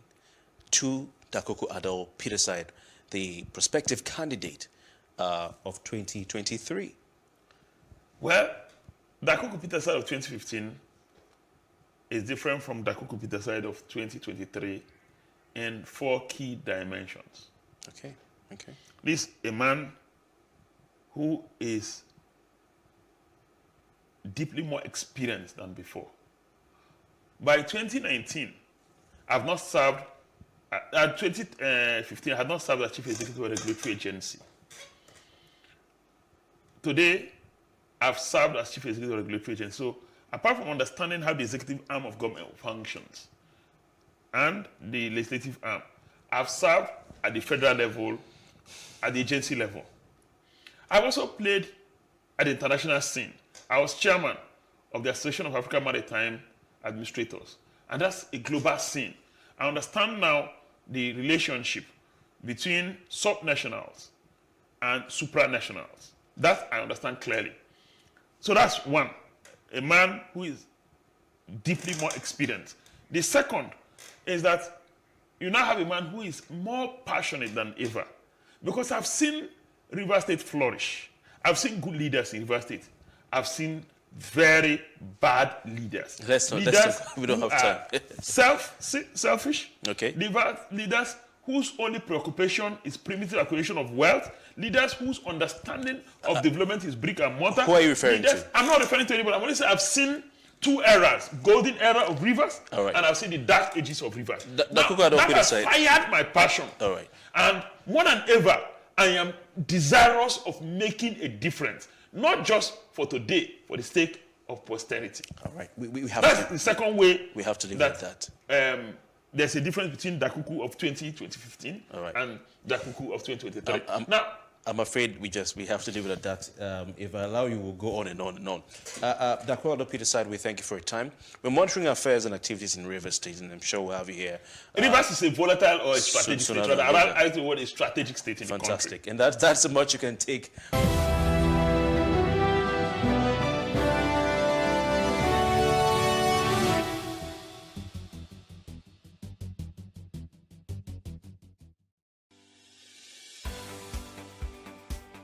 to Dakuku Adol Peterside, the prospective candidate of 2023? Well, Dakuku Peterside of 2015 is different from Dakuku Peterside of 2023 in 4 key dimensions. Okay. This is a man who is deeply more experienced than before. By 2019, I've not served, at 2015, I had not served as Chief Executive of a Regulatory Agency. Today, I've served as Chief Executive of a Regulatory Agency. So, apart from understanding how the executive arm of government functions and the legislative arm, I've served at the federal level, at the agency level. I've also played at the international scene. I was chairman of the Association of African Maritime Administrators. And that's a global scene. I understand now the relationship between subnationals and supranationals. That I understand clearly. So that's one, a man who is deeply more experienced. The second is that you now have a man who is more passionate than ever. Because I've seen River State flourish. I've seen good leaders in River State. I've seen very bad leaders. We don't have time. Selfish. Okay. Leaders whose only preoccupation is primitive acquisition of wealth. Leaders whose understanding of development is brick and mortar. Who are you referring to? I'm not referring to anybody. I'm only saying I've seen two eras: golden era of Rivers, right. and I've seen the dark ages of Rivers. That has fired my passion. All right. And more than ever, I am desirous of making a difference, not just for today, for the sake of posterity. All right. We have That's the second way. We have to leave it at that. There's a difference between Dakuku of 2015 and Dakuku of 2023. Now, I'm afraid we have to leave it at that. If I allow you, we'll go on and on and on. Dr. Peter Side, we thank you for your time. We're monitoring affairs and activities in Rivers State, and I'm sure we'll have you here. Rivers is a volatile or a strategic state. I like the word a strategic state in the country. Fantastic. And that's as much you can take.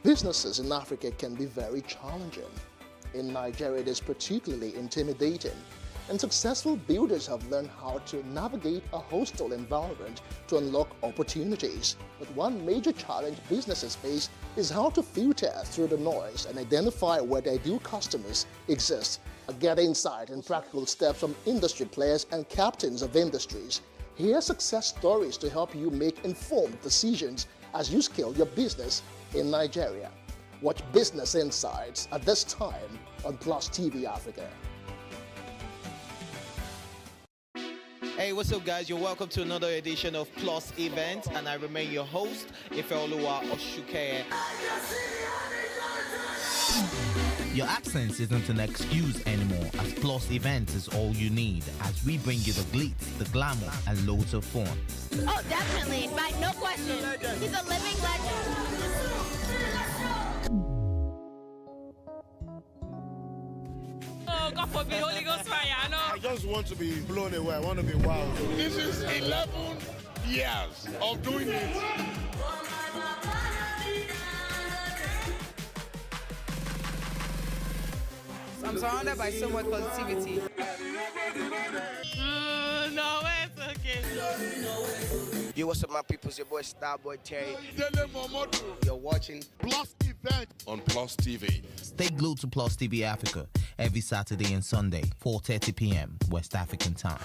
Businesses in Africa can be very challenging. In Nigeria, it is particularly intimidating, and successful builders have learned how to navigate a hostile environment to unlock opportunities. But one major challenge businesses face is how to filter through the noise and identify where their ideal customers exist. Get insight and practical steps from industry players and captains of industries. Hear success stories to help you make informed decisions as you scale your business in Nigeria. Watch Business Insights at this time on PlusTvAfrica. Hey, what's up, guys? You're welcome to another edition of Plus Event, and I remain your host, Ifeoluwa Oshuke. Your absence isn't an excuse anymore, as Plus Events is all you need, as we bring you the glitz, the glamour, and loads of fun. Oh, definitely. Right, no question. He's a living legend. Oh, God forbid, Holy Ghost fire, I know. I just want to be blown away. I want to be wild. This is 11 years of doing it. I'm surrounded by so much positivity. No, it's okay. Yo, what's up, my people? It's your boy Starboy Terry. You're watching Plus Event on Plus TV. Stay glued to Plus TV Africa every Saturday and Sunday, 4:30 p.m. West African time.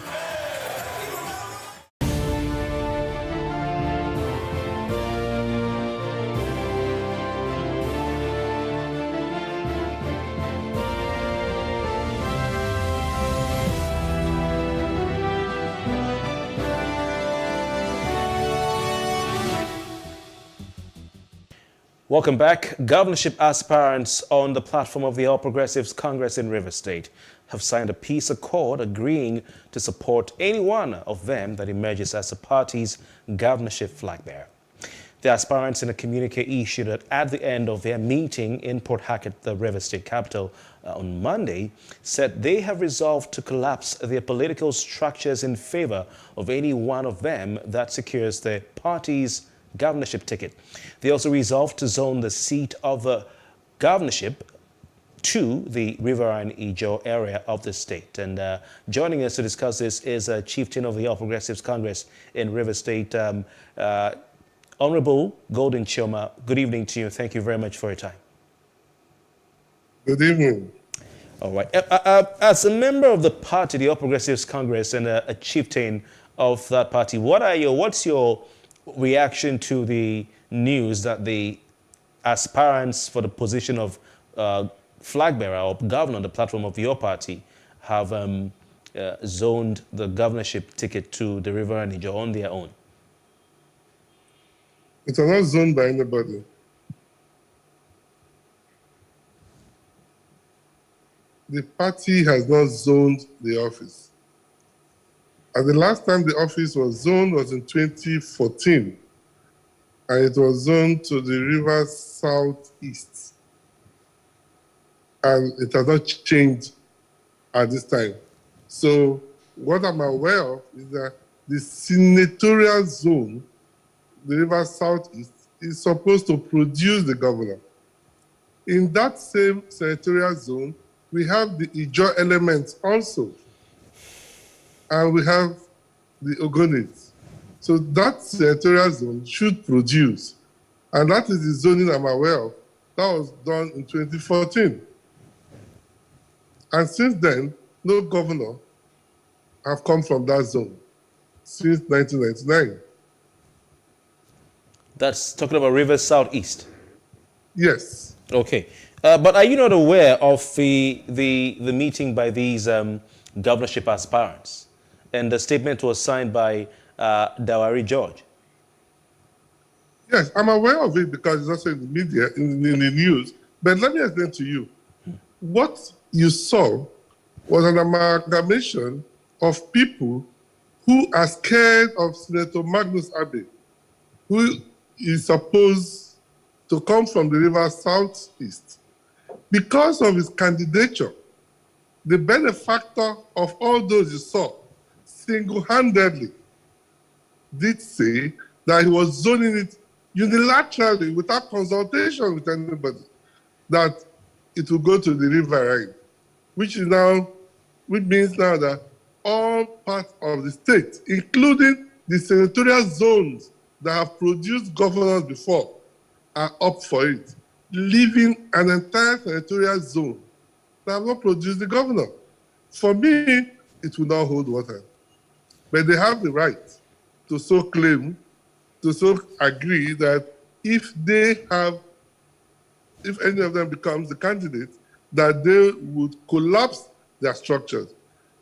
Welcome back. Governorship aspirants on the platform of the All Progressives Congress in Rivers State have signed a peace accord agreeing to support any one of them that emerges as the party's governorship flag bearer. The aspirants, in a communique issued at the end of their meeting in Port Hackett, the Rivers State capital, on Monday, said they have resolved to collapse their political structures in favor of any one of them that secures the party's governorship ticket. They also resolved to zone the seat of the governorship to the Riverine Ijaw area of the state. And joining us to discuss this is a chieftain of the All Progressives Congress in Rivers State, Honorable Golden Chioma. Good evening to you. Thank you very much for your time. Good evening. All right. As a member of the party, the All Progressives Congress, and a chieftain of that party, what's your reaction to the news that the aspirants for the position of flag bearer or governor on the platform of your party have zoned the governorship ticket to the Riverine Ijaw on their own? It was not zoned by anybody. The party has not zoned the office. And the last time the office was zoned was in 2014. And it was zoned to the river southeast. And it has not changed at this time. So what I'm aware of is that the senatorial zone, the river southeast, is supposed to produce the governor. In that same senatorial zone, we have the Ijaw elements also. And we have the Ogonids. So that senatorial zone should produce. And that is the zoning I'm aware of. That was done in 2014. And since then, no governor have come from that zone since 1999. That's talking about Rivers Southeast. Yes. Okay. But are you not aware of the meeting by these governorship aspirants? And the statement was signed by Dawari George. Yes, I'm aware of it because it's also in the media, in the news. But let me explain to you. What you saw was an amalgamation of people who are scared of Senator Magnus Abe, who is supposed to come from the river southeast. Because of his candidature, the benefactor of all those you saw single-handedly did say that he was zoning it unilaterally without consultation with anybody, that it will go to the river Rhine, which means now that all parts of the state, including the senatorial zones that have produced governors before, are up for it, leaving an entire senatorial zone that have not produced the governor. For me, it will not hold water. But they have the right to so claim, to so agree that if any of them becomes the candidate, that they would collapse their structures.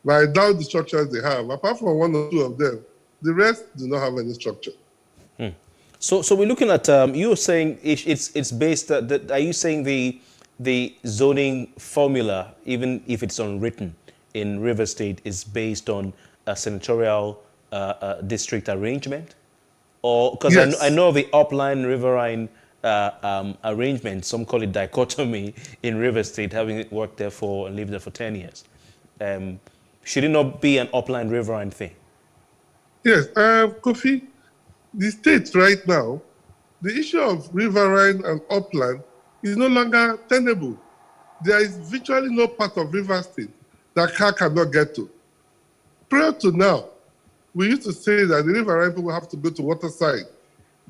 But I doubt the structures they have. Apart from one or two of them, the rest do not have any structure. So we're looking at, you're saying it's based, are you saying the zoning formula, even if it's unwritten in River State, is based on a senatorial district arrangement? Or, because yes. I know the upline riverine arrangement, some call it dichotomy in River State, having worked there and lived there for 10 years. Should it not be an upline riverine thing? Yes, Kofi, the state right now, the issue of riverine and upland is no longer tenable. There is virtually no part of River State that car cannot get to. Prior to now, we used to say that the riverine people have to go to Waterside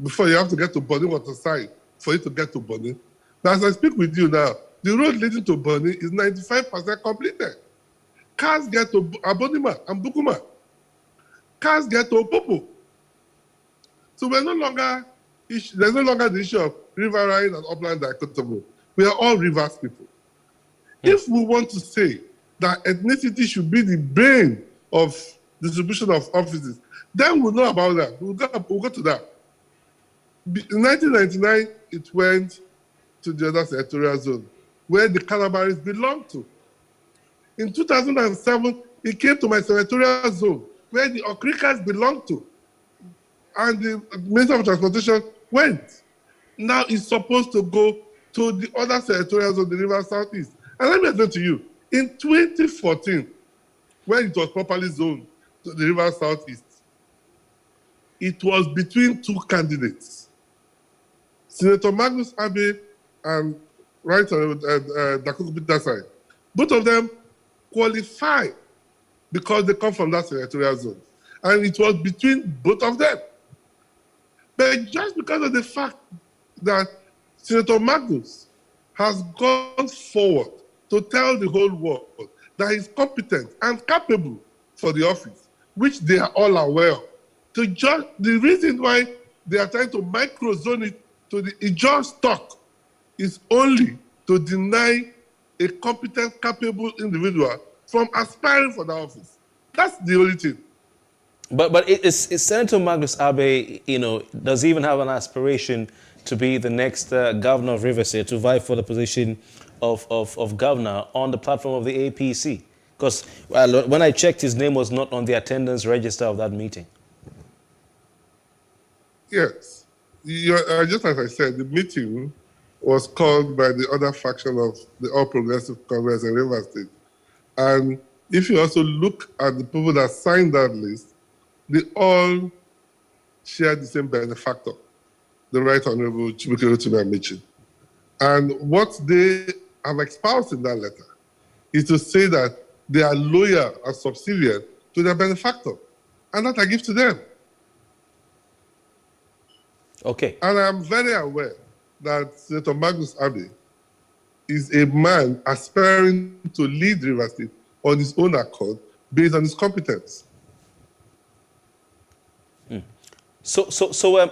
before you have to get to Bonny Waterside for you to get to Bonny. Now, as I speak with you now, the road leading to Bonny is 95% completed. Cars get to Abonima and Bukuma. Cars get to Opopo. So there's no longer the issue of riverine and upland dichotomy. We are all rivers people. If we want to say that ethnicity should be the brain of distribution of offices, then we'll know about that. We'll go to that. In 1999, it went to the other senatorial zone, where the Calabaris belong to. In 2007, it came to my senatorial zone, where the Okrikas belong to. And the Minister of Transportation went. Now it's supposed to go to the other senatorial zone, the river southeast. And let me explain to you, in 2014, when it was properly zoned to the river southeast, it was between two candidates, Senator Magnus Abe and Right Dakuku Petersai. Both of them qualified because they come from that senatorial zone. And it was between both of them. But just because of the fact that Senator Magnus has gone forward to tell the whole world that he's competent and capable for the office, which they are all aware of. The reason why they are trying to micro-zone it to the Ijaw stock is only to deny a competent, capable individual from aspiring for the office. That's the only thing. But is Senator Magnus Abe, does he even have an aspiration to be the next governor of Rivers State, to vie for the position of governor on the platform of the APC? Because when I checked, his name was not on the attendance register of that meeting. Yes. Just as I said, the meeting was called by the other faction of the All Progressive Congress in Rivers State. And if you also look at the people that signed that list, they all share the same benefactor, the Right Honorable Chibuike Amici. And what they have espoused in that letter is to say that they are loyal and subservient to their benefactor. And that I give to them. Okay. And I'm very aware that Senator Magnus Abbey is a man aspiring to lead Rivers State on his own accord based on his competence. So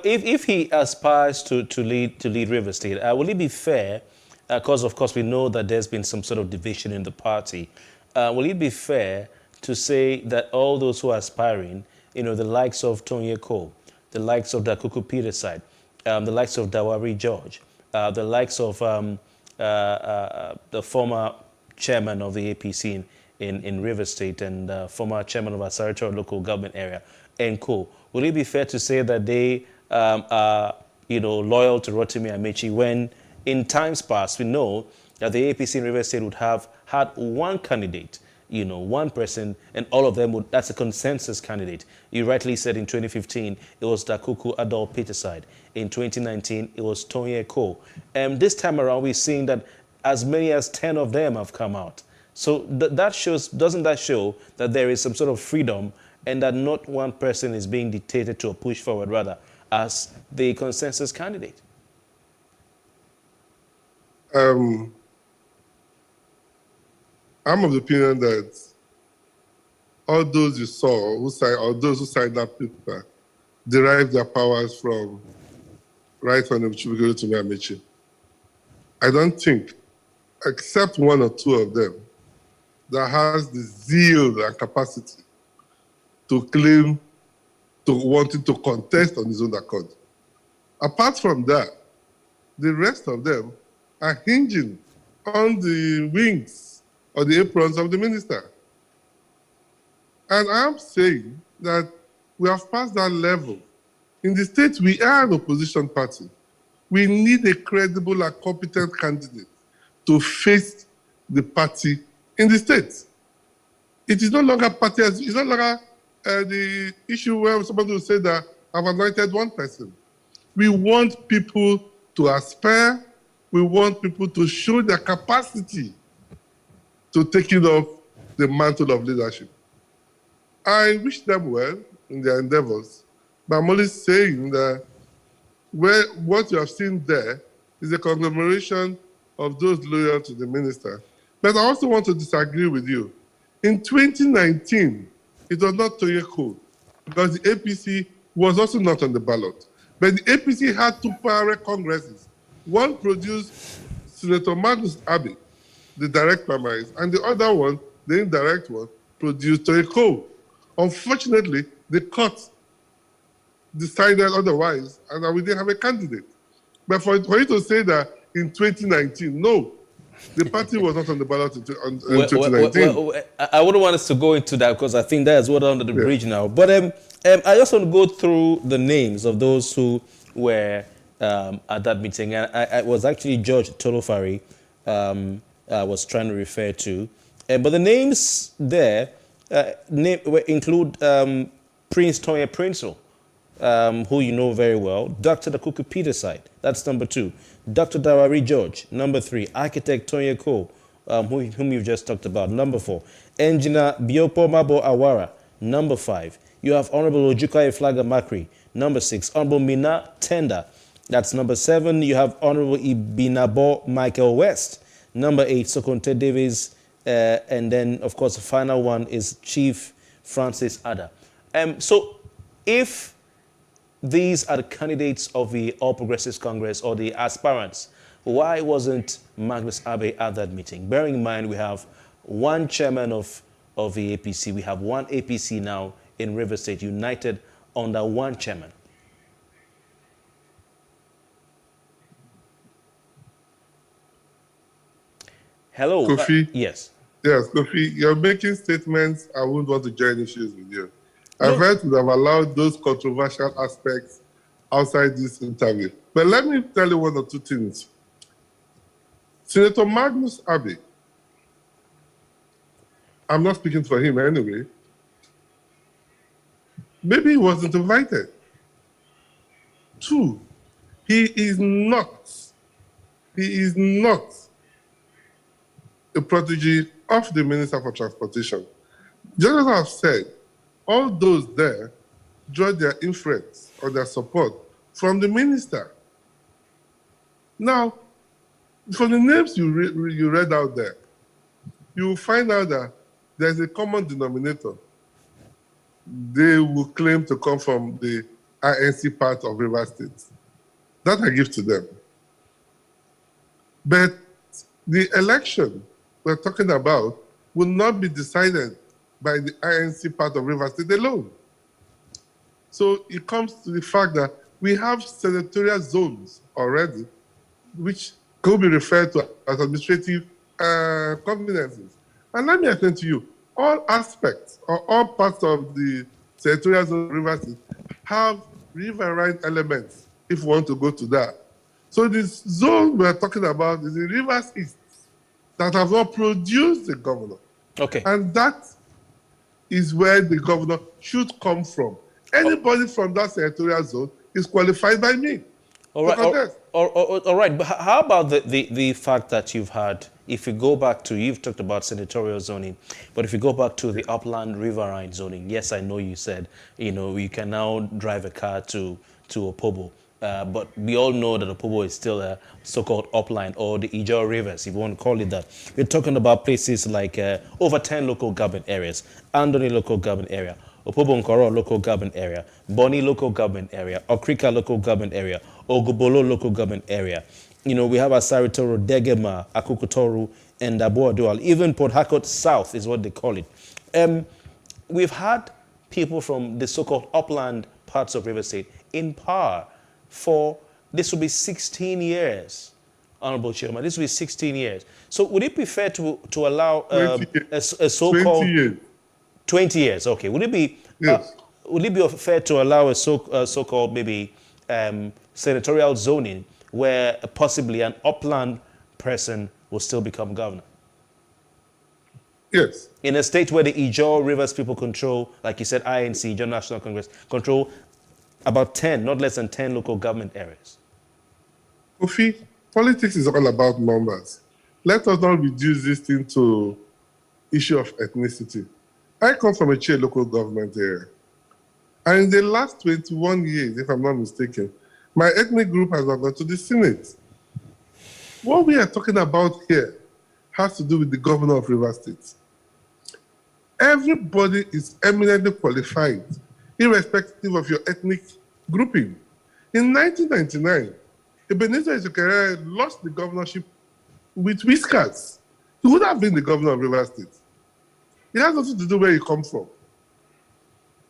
if he aspires to lead River State, will it be fair? Because of course we know that there's been some sort of division in the party. Will it be fair to say that all those who are aspiring, the likes of Tonye Cole, the likes of Dakuku Peterside, the likes of Dawari George, the likes of the former chairman of the APC in River State and former chairman of our territorial local government area, and co. Will it be fair to say that they are, loyal to Rotimi Amechi when, in times past, we know that the APC in River State would have had one candidate, one person, and all of them that's a consensus candidate. You rightly said in 2015, it was Dakuku Adol Peterside. In 2019, it was Tonye Ko. This time around, we're seeing that as many as 10 of them have come out. So doesn't that show that there is some sort of freedom and that not one person is being dictated to a push forward, rather, as the consensus candidate? I'm of the opinion that all those you saw, or those who signed that paper, derive their powers from Right Honorable Chibuike Amici. I don't think, except one or two of them, that has the zeal and capacity to claim to wanting to contest on his own accord. Apart from that, the rest of them are hinging on the wings or the aprons of the minister. And I'm saying that we have passed that level. In the state, we are an opposition party. We need a credible and competent candidate to face the party in the state. It is no longer party, it's no longer the issue where somebody will say that I've anointed one person. We want people to aspire. We want people to show their capacity to taking up the mantle of leadership. I wish them well in their endeavors, but I'm only saying that what you have seen there is a conglomeration of those loyal to the minister. But I also want to disagree with you. In 2019, it was not Tonye Cole, because the APC was also not on the ballot. But the APC had two parallel congresses. One produced Senator Magnus Abbey, the direct primaries, and the other one, the indirect one, produced Tonye Cole. Unfortunately, the court decided otherwise, and we didn't have a candidate. But for you to say that in 2019, no, the party was not on the ballot in 2019. I wouldn't want us to go into that because I think that is what under the bridge now. But I just want to go through the names of those who were at that meeting. And I was actually George Tolofari I was trying to refer to. But the names there include Prince Tonye Princeau, who you know very well, Dr. Dakuku Peterside, that's number 2. Dr. Dawari George, number 3. Architect Tonye Ko, whom you've just talked about, number 4. Engineer Biopo Mabo Awara, number 5. You have Honorable Ojuka Eflaga Makri, number 6. Honorable Mina Tenda, that's number 7. You have Honorable Ibinabo Michael West, number 8. Sokonte Davis, and then, of course, the final one is Chief Francis Ada. So if these are the candidates of the All Progressives Congress or the aspirants, why wasn't Magnus Abbey at that meeting? Bearing in mind we have one chairman of the APC, we have one APC now in River State united under one chairman. Hello. Kofi? Yes. Yes, Kofi, you're making statements I wouldn't want to join issues with you. I felt to have allowed those controversial aspects outside this interview. But let me tell you one or two things. Senator Magnus Abbey, I'm not speaking for him anyway, maybe he wasn't invited. 2, he is not a protege of the Minister for Transportation. Just as I've said, all those there draw their influence or their support from the minister. Now, from the names you read out there, you will find out that there's a common denominator. They will claim to come from the INC part of River State. That I give to them. But the election we're talking about will not be decided by the INC part of River State alone. So it comes to the fact that we have senatorial zones already, which could be referred to as administrative conveniences. And let me explain to you, all aspects or all parts of the senatorial zone of River State have riverine elements, if we want to go to that. So this zone we're talking about is the Rivers East that have not produced the governor. Okay. And that is where the governor should come from. Anybody from that senatorial zone is qualified by me. All right. All right. But how about the fact that you've had, if you go back to, you've talked about senatorial zoning, but if you go back to the upland riverine zoning, yes, I know you said, you can now drive a car to Opobo. But we all know that Opobo is still a so-called upline, or the Ijaw Rivers, if you want to call it that. We're talking about places like over 10 local government areas, Andoni local government area, Opobo Nkoro local government area, Boni local government area, Okrika local government area, Ogubolo local government area. We have Asaritoro, Degema, Akukutoru, and Abuadual. Even Port Harcourt South is what they call it. We've had people from the so-called upland parts of River State in power for, this will be 16 years, Honorable Chairman. This will be 16 years. So would it be fair to allow a so-called 20 years. 20 years, okay. Would it be fair to allow a so-called maybe senatorial zoning where possibly an upland person will still become governor? Yes. In a state where the Ijaw Rivers people control, like you said, INC, Ijaw National Congress, control about 10, not less than 10 local government areas. Kofi, politics is all about numbers. Let us not reduce this thing to issue of ethnicity. I come from a Che local government area. And in the last 21 years, if I'm not mistaken, my ethnic group has not gone to the Senate. What we are talking about here has to do with the governor of River State. Everybody is eminently qualified, irrespective of your ethnic grouping. In 1999, Ebenezer Ezekere lost the governorship with whiskers. He would have been the governor of River State. It has nothing to do where you come from.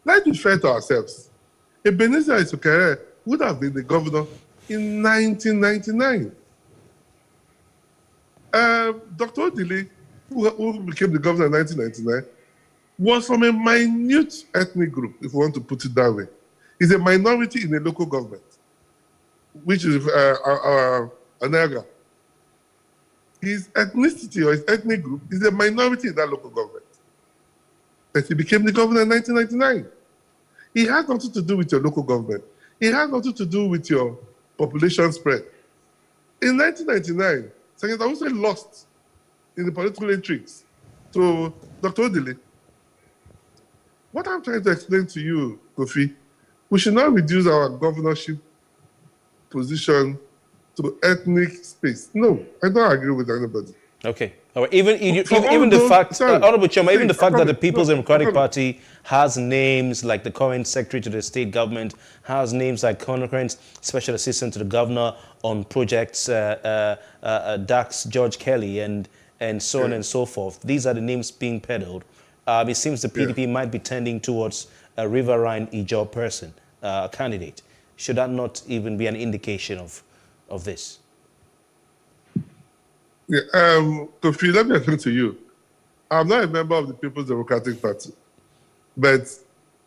Let's be fair to ourselves. Ebenezer Ezekere would have been the governor in 1999. Dr. Odili, who became the governor in 1999, was from a minute ethnic group, if you want to put it that way. He's a minority in a local government, which is Anaga. His ethnicity or his ethnic group is a minority in that local government. But he became the governor in 1999. It has nothing to do with your local government. It has nothing to do with your population spread. In 1999, Senator Hussein lost in the political intrigues to Dr. Odili. What I'm trying to explain to you, Kofi, we should not reduce our governorship position to ethnic space. No, I don't agree with anybody. Okay. All right. Even the fact, Honorable Chairman, even the fact that the People's Democratic Party has names like the current Secretary to the State Government, has names like current Special Assistant to the Governor on projects, Dax George Kelly, and so on and so forth. These are the names being peddled. It seems the PDP might be tending towards a riverine Ijaw person, candidate. Should that not even be an indication of this? Yeah, Kofi, let me explain to you. I'm not a member of the People's Democratic Party, but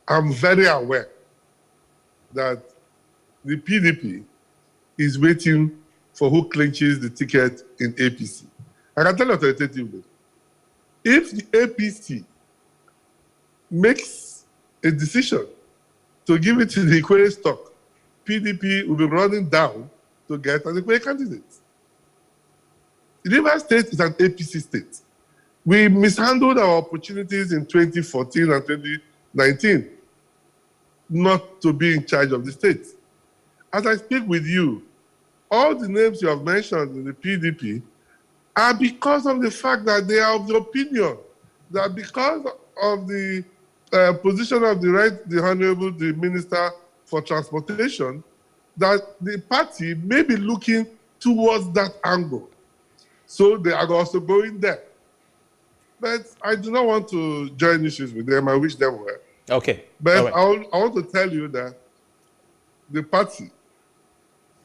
I'm very aware that the PDP is waiting for who clinches the ticket in APC. I can tell you authoritatively, if the APC makes a decision to give it to the Ikwe stock, PDP will be running down to get an Ikwe candidate. Rivers State is an APC state. We mishandled our opportunities in 2014 and 2019 not to be in charge of the state. As I speak with you, all the names you have mentioned in the PDP are because of the fact that they are of the opinion that because of the position of the Honorable the Minister for Transportation, that the party may be looking towards that angle. So they are also going there. But I do not want to join issues with them. I wish them well. Okay. But I want to tell you that the party,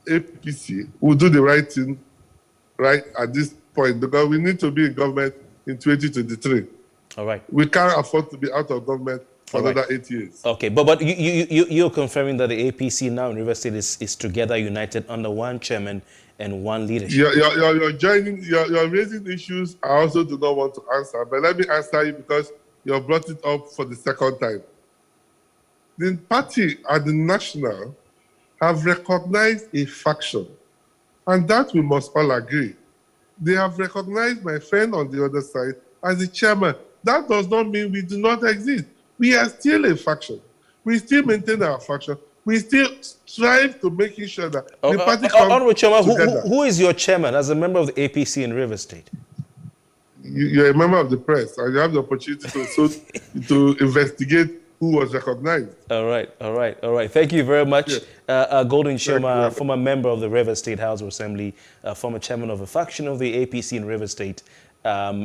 APC, will do the right thing right at this point because we need to be in government in 2023. All right. We can't afford to be out of government for another 8 years. Okay, but you're confirming that the APC now in River State is together united under one chairman and one leadership. You're raising issues I also do not want to answer, but let me answer you because you have brought it up for the second time. The party at the national have recognized a faction, and that we must all agree. They have recognized my friend on the other side as the chairman. That does not mean we do not exist. We are still a faction. We still maintain our faction. We still strive to making sure that the party comes together. Who is your chairman as a member of the APC in River State? You're a member of the press, and you have the opportunity to investigate who was recognized. All right. Thank you very much. Golden Shoma, former member of the River State House of Assembly, former chairman of a faction of the APC in River State.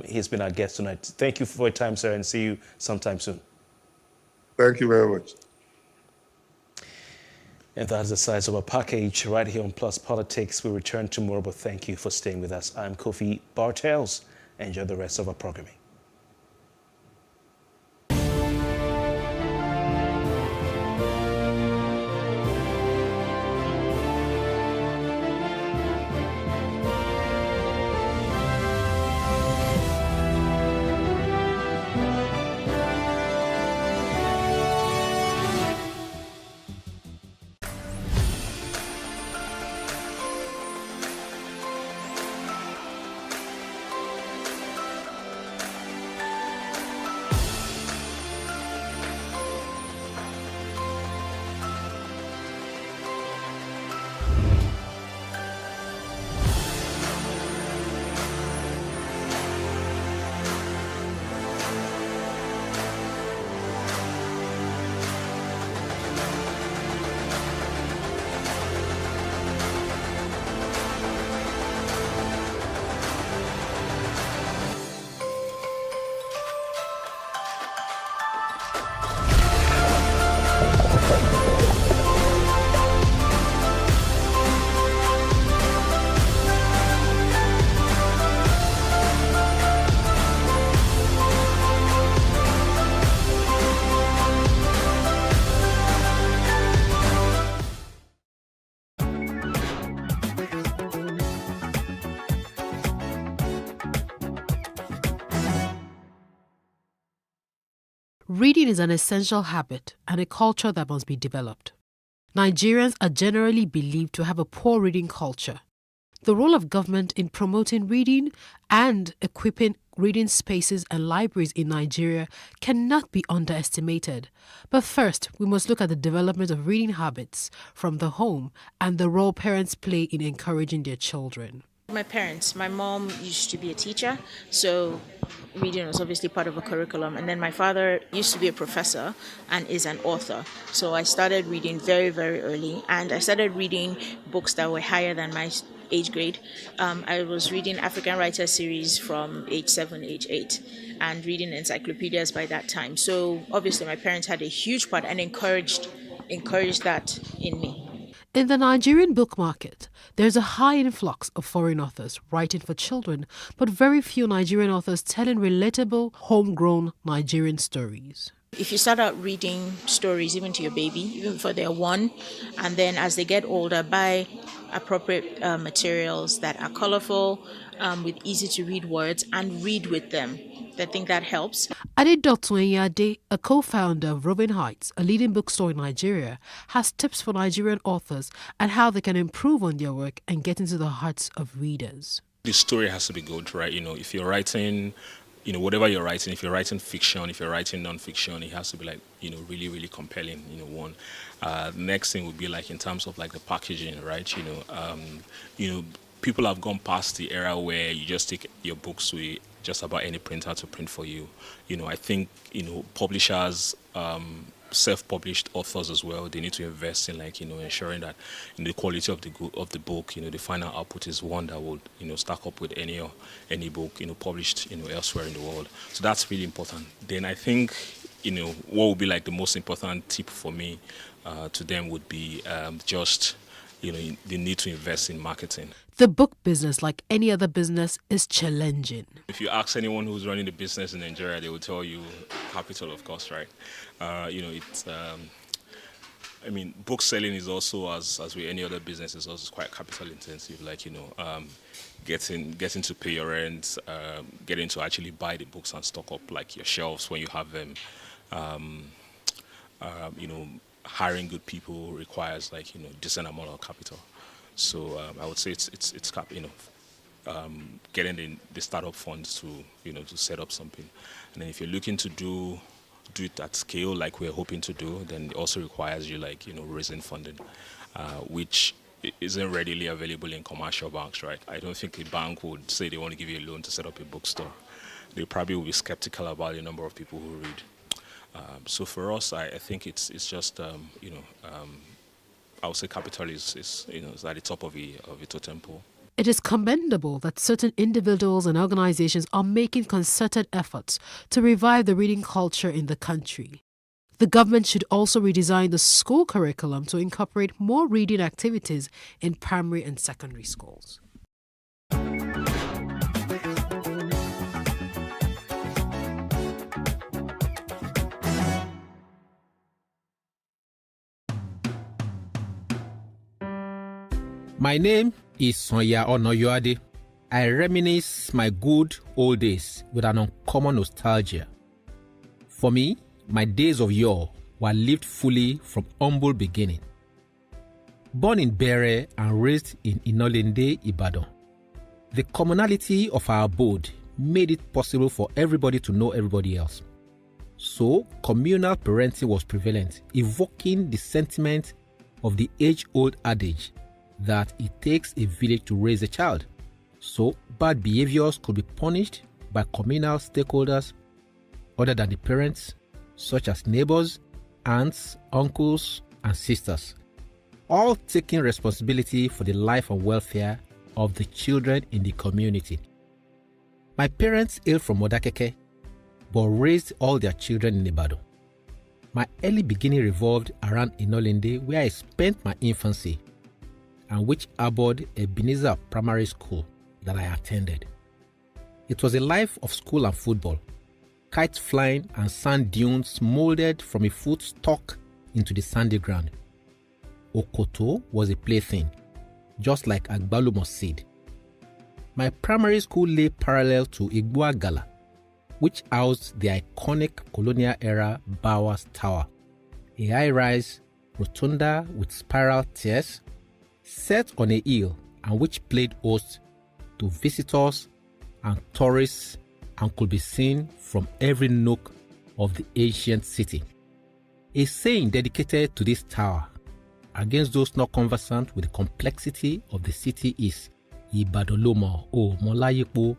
He's been our guest tonight. Thank you for your time, sir, and see you sometime soon. Thank you very much. And that's the size of our package right here on Plus Politics. We return tomorrow, but thank you for staying with us. I'm Kofi Bartels. Enjoy the rest of our programming. Reading is an essential habit and a culture that must be developed. Nigerians are generally believed to have a poor reading culture. The role of government in promoting reading and equipping reading spaces and libraries in Nigeria cannot be underestimated. But first, we must look at the development of reading habits from the home and the role parents play in encouraging their children. My parents, my mom used to be a teacher, so reading was obviously part of a curriculum. And then my father used to be a professor and is an author. So I started reading very, very early, and I started reading books that were higher than my age grade. I was reading African Writer series from age 7, age 8, and reading encyclopedias by that time. So obviously my parents had a huge part and encouraged that in me. In the Nigerian book market, there's a high influx of foreign authors writing for children, but very few Nigerian authors telling relatable, homegrown Nigerian stories. If you start out reading stories even to your baby, even before they're 1, and then as they get older, buy appropriate materials that are colorful, with easy to read words, and read with them. I think that helps. Adedotun Enyade, a co-founder of Robin Heights, a leading bookstore in Nigeria, has tips for Nigerian authors and how they can improve on their work and get into the hearts of readers. The story has to be good, right? If you're writing, whatever you're writing, if you're writing fiction, if you're writing non-fiction, it has to be really, really compelling, one. Next thing would be in terms of the packaging, right? People have gone past the era where you just take your books with just about any printer to print for you. I think, publishers, self-published authors as well, they need to invest in ensuring that the quality of the book, the final output is one that will stack up with any book published elsewhere in the world. So that's really important. Then I think what would be the most important tip for me to them would be just they need to invest in marketing. The book business, like any other business, is challenging. If you ask anyone who's running the business in Nigeria, they will tell you capital, of course, right? Book selling is also, as with any other business, is also quite capital intensive. Getting to pay your rent, getting to actually buy the books and stock up your shelves when you have them. Hiring good people requires decent amount of capital. So I would say it's getting the startup funds to set up something. And then if you're looking to do it at scale like we're hoping to do, then it also requires you raising funding, which isn't readily available in commercial banks, right? I don't think a bank would say they want to give you a loan to set up a bookstore. They probably will be skeptical about the number of people who read. So for us, I think it's just I would say capital is at the top of a totem pole. It is commendable that certain individuals and organizations are making concerted efforts to revive the reading culture in the country. The government should also redesign the school curriculum to incorporate more reading activities in primary and secondary schools. My name is Sonya Onoyoade. I reminisce my good old days with an uncommon nostalgia. For me, my days of yore were lived fully from humble beginning. Born in Bere and raised in Inolende, Ibadan, the commonality of our abode made it possible for everybody to know everybody else. So, communal parenting was prevalent, evoking the sentiment of the age-old adage that it takes a village to raise a child. So, bad behaviors could be punished by communal stakeholders other than the parents, such as neighbors, aunts, uncles, and sisters, all taking responsibility for the life and welfare of the children in the community. My parents hail from Modakeke, but raised all their children in Ibadan. My early beginning revolved around Inolende, where I spent my infancy, and which harbored Ebenezer Primary School that I attended. It was a life of school and football, kite flying and sand dunes molded from a foot stuck into the sandy ground. Okoto was a plaything, just like Agbalumo seed. My primary school lay parallel to Igboagala, which housed the iconic colonial-era Bowers Tower, a high-rise rotunda with spiral tiers set on a hill and which played host to visitors and tourists and could be seen from every nook of the ancient city. A saying dedicated to this tower against those not conversant with the complexity of the city is Ibadolomo o Molayipo,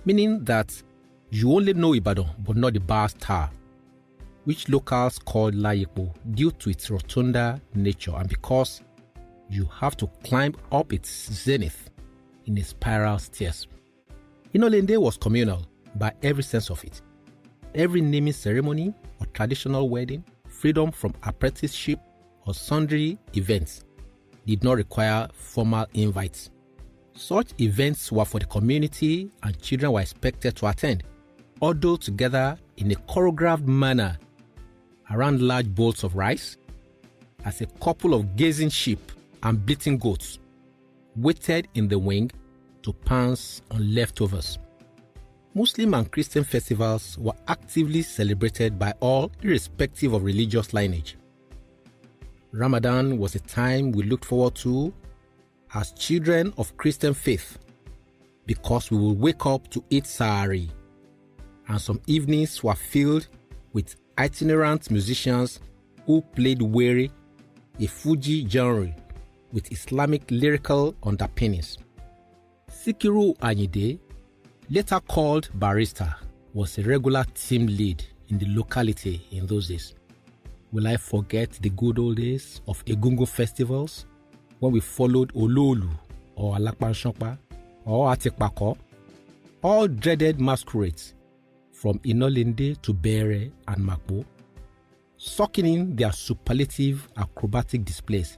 meaning that you only know Ibadan but not the Bowers Tower, which locals called Layipo due to its rotunda nature and because you have to climb up its zenith in a spiral stairs. Inolende was communal by every sense of it. Every naming ceremony or traditional wedding, freedom from apprenticeship or sundry events, did not require formal invites. Such events were for the community and children were expected to attend, huddled together in a choreographed manner around large bowls of rice as a couple of gazing sheep and bleating goats waited in the wing to pounce on leftovers. Muslim and Christian festivals were actively celebrated by all irrespective of religious lineage. Ramadan was a time we looked forward to as children of Christian faith because we would wake up to eat sahari, and some evenings were filled with itinerant musicians who played were, a Fuji genre with Islamic lyrical underpinnings. Sikiru Ayinde, later called Barrister, was a regular team lead in the locality in those days. Will I forget the good old days of Egungun festivals when we followed Ololu or Alakpanshokpa or Atikpako, all dreaded masquerades from Inolinde to Bere and Makbo, sucking in their superlative acrobatic displays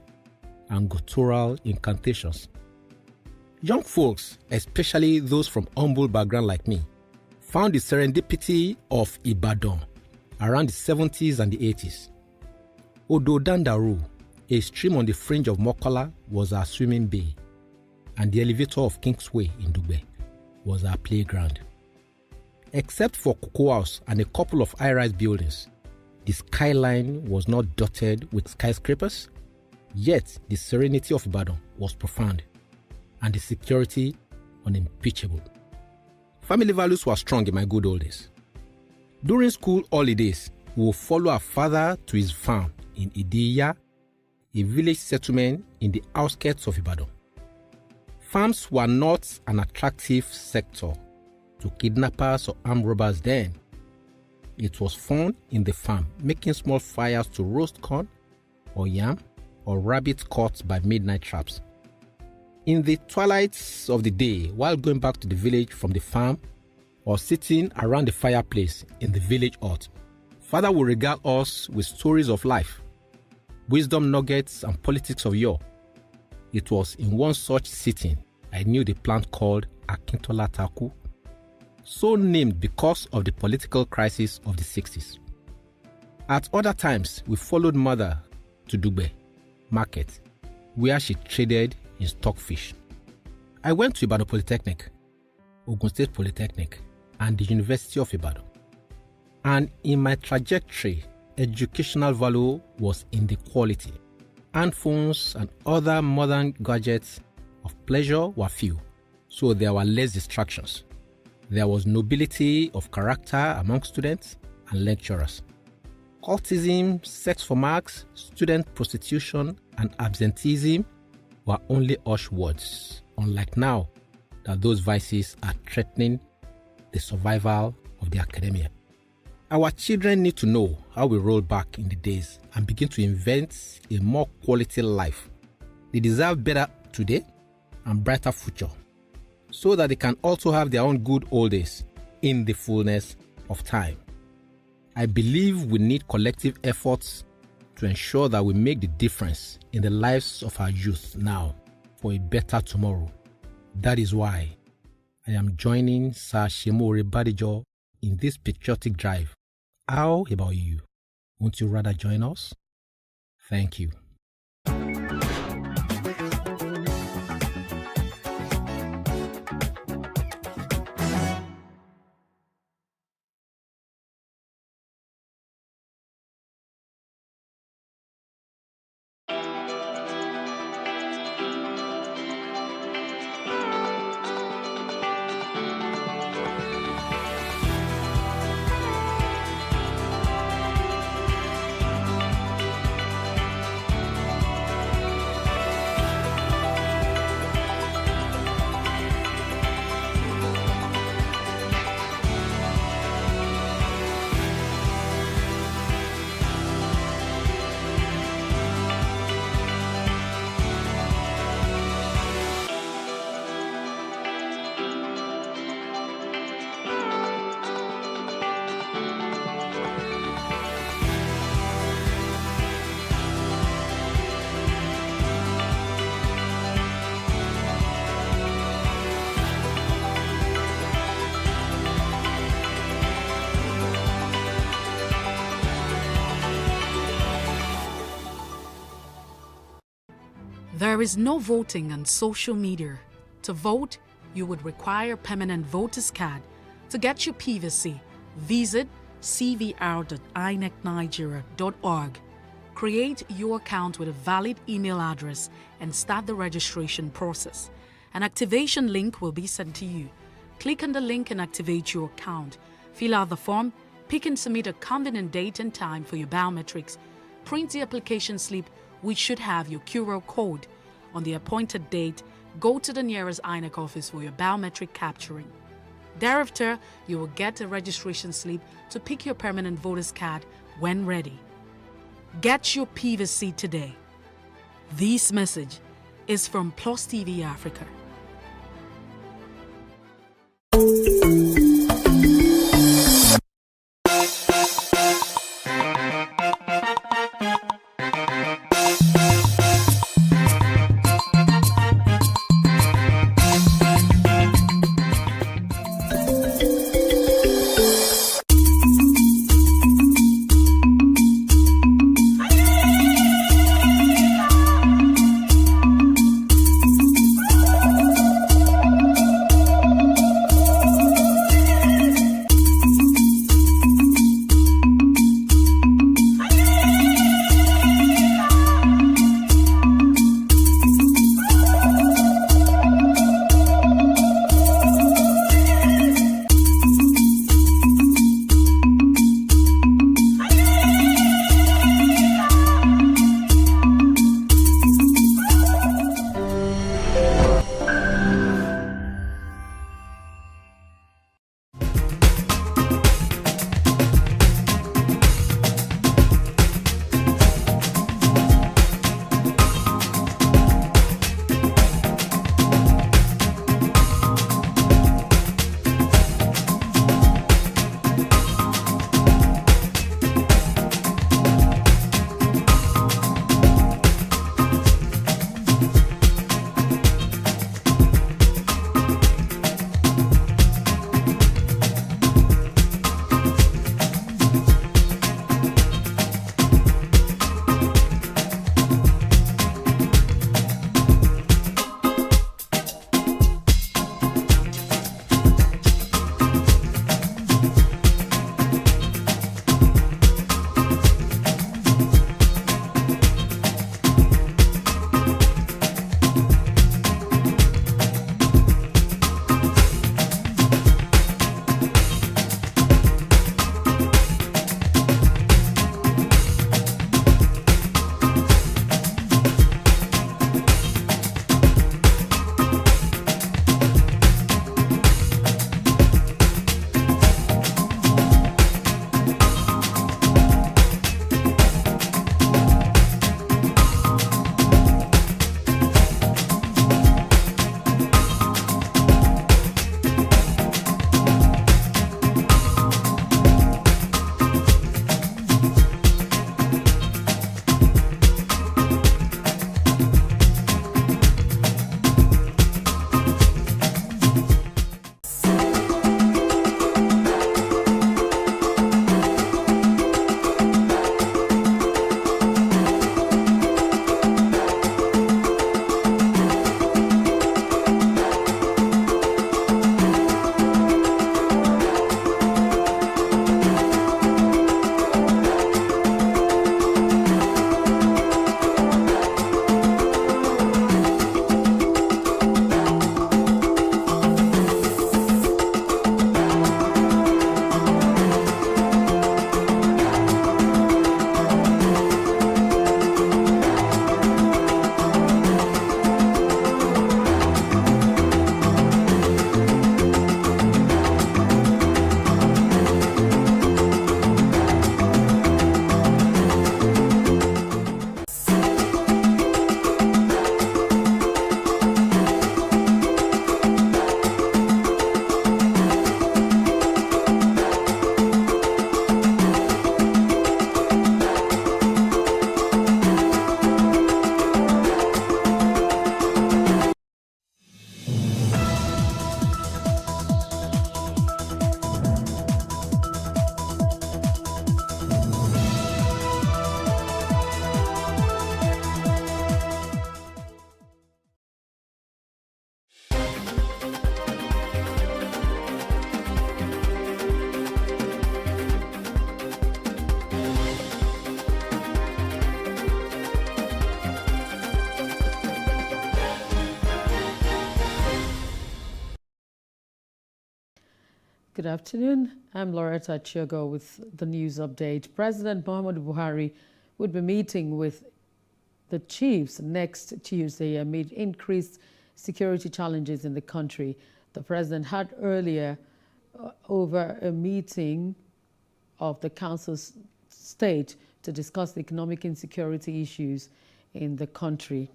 and guttural incantations. Young folks, especially those from humble background like me, found the serendipity of Ibadan around the 70s and the 80s. Odo Dandaru, a stream on the fringe of Mokola, was our swimming bay, and the elevator of Kingsway in Dugbe was our playground. Except for Cocoa House and a couple of high-rise buildings, the skyline was not dotted with skyscrapers, yet the serenity of Ibadan was profound, and the security unimpeachable. Family values were strong in my good old days. During school holidays, we would follow our father to his farm in Idiya, a village settlement in the outskirts of Ibadan. Farms were not an attractive sector to kidnappers or armed robbers then. It was fun in the farm, making small fires to roast corn or yam or rabbit caught by midnight traps. In the twilights of the day, while going back to the village from the farm or sitting around the fireplace in the village hut, Father would regale us with stories of life, wisdom nuggets and politics of yore. It was in one such sitting I knew the plant called Akintola Taku, so named because of the political crisis of the 60s. At other times, we followed Mother to Dugbe Market, where she traded in stockfish. I went to Ibadan Polytechnic, Ogun State Polytechnic, and the University of Ibadan. And in my trajectory, educational value was in the quality. Handphones and other modern gadgets of pleasure were few, so there were less distractions. There was nobility of character among students and lecturers. Cultism, sex for marks, student prostitution, and absenteeism were only hush words, unlike now that those vices are threatening the survival of the academia. Our children need to know how we roll back in the days and begin to invent a more quality life. They deserve better today and brighter future, so that they can also have their own good old days in the fullness of time. I believe we need collective efforts to ensure that we make the difference in the lives of our youth now for a better tomorrow. That is why I am joining Sir Shemore Badijo in this patriotic drive. How about you? Won't you rather join us? Thank you. There is no voting on social media. To vote, you would require a permanent voter's card. To get your PVC, visit cvr.inecnigeria.org. Create your account with a valid email address and start the registration process. An activation link will be sent to you. Click on the link and activate your account. Fill out the form, pick and submit a convenient date and time for your biometrics. Print the application slip, which should have your QR code. On the appointed date, go to the nearest INEC office for your biometric capturing. Thereafter, you will get a registration slip to pick your permanent voter's card when ready. Get your PVC today. This message is from PlusTvAfrica. Good afternoon. I'm Loretta Chiogo with the news update. President Muhammadu Buhari would be meeting with the chiefs next Tuesday amid increased security challenges in the country. The president had earlier over a meeting of the Council State to discuss the economic insecurity issues in the country.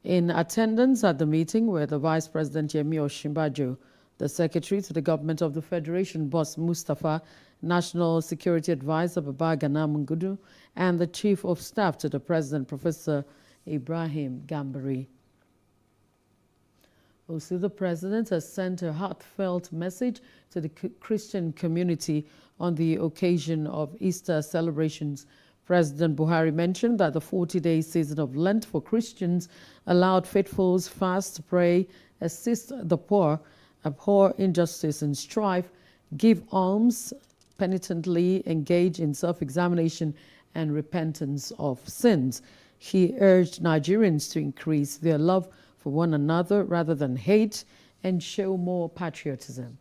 In attendance at the meeting were the Vice President Yemi Osinbajo, the Secretary to the Government of the Federation, Boss Mustafa, National Security Advisor Baba Gana Mungudu, and the Chief of Staff to the President, Professor Ibrahim Gambari. Also, the President has sent a heartfelt message to the Christian community on the occasion of Easter celebrations. President Buhari mentioned that the 40-day season of Lent for Christians allowed faithfuls fast, pray, assist the poor, abhor injustice and strive, give alms, penitently engage in self-examination and repentance of sins. He urged Nigerians to increase their love for one another rather than hate and show more patriotism.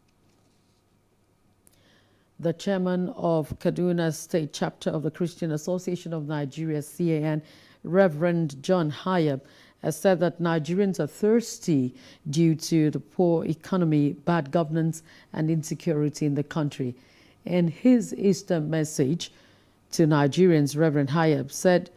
The chairman of Kaduna State Chapter of the Christian Association of Nigeria, CAN, Reverend John Hayab, has said that Nigerians are thirsty due to the poor economy, bad governance, and insecurity in the country. In his Easter message to Nigerians, Reverend Hayab said,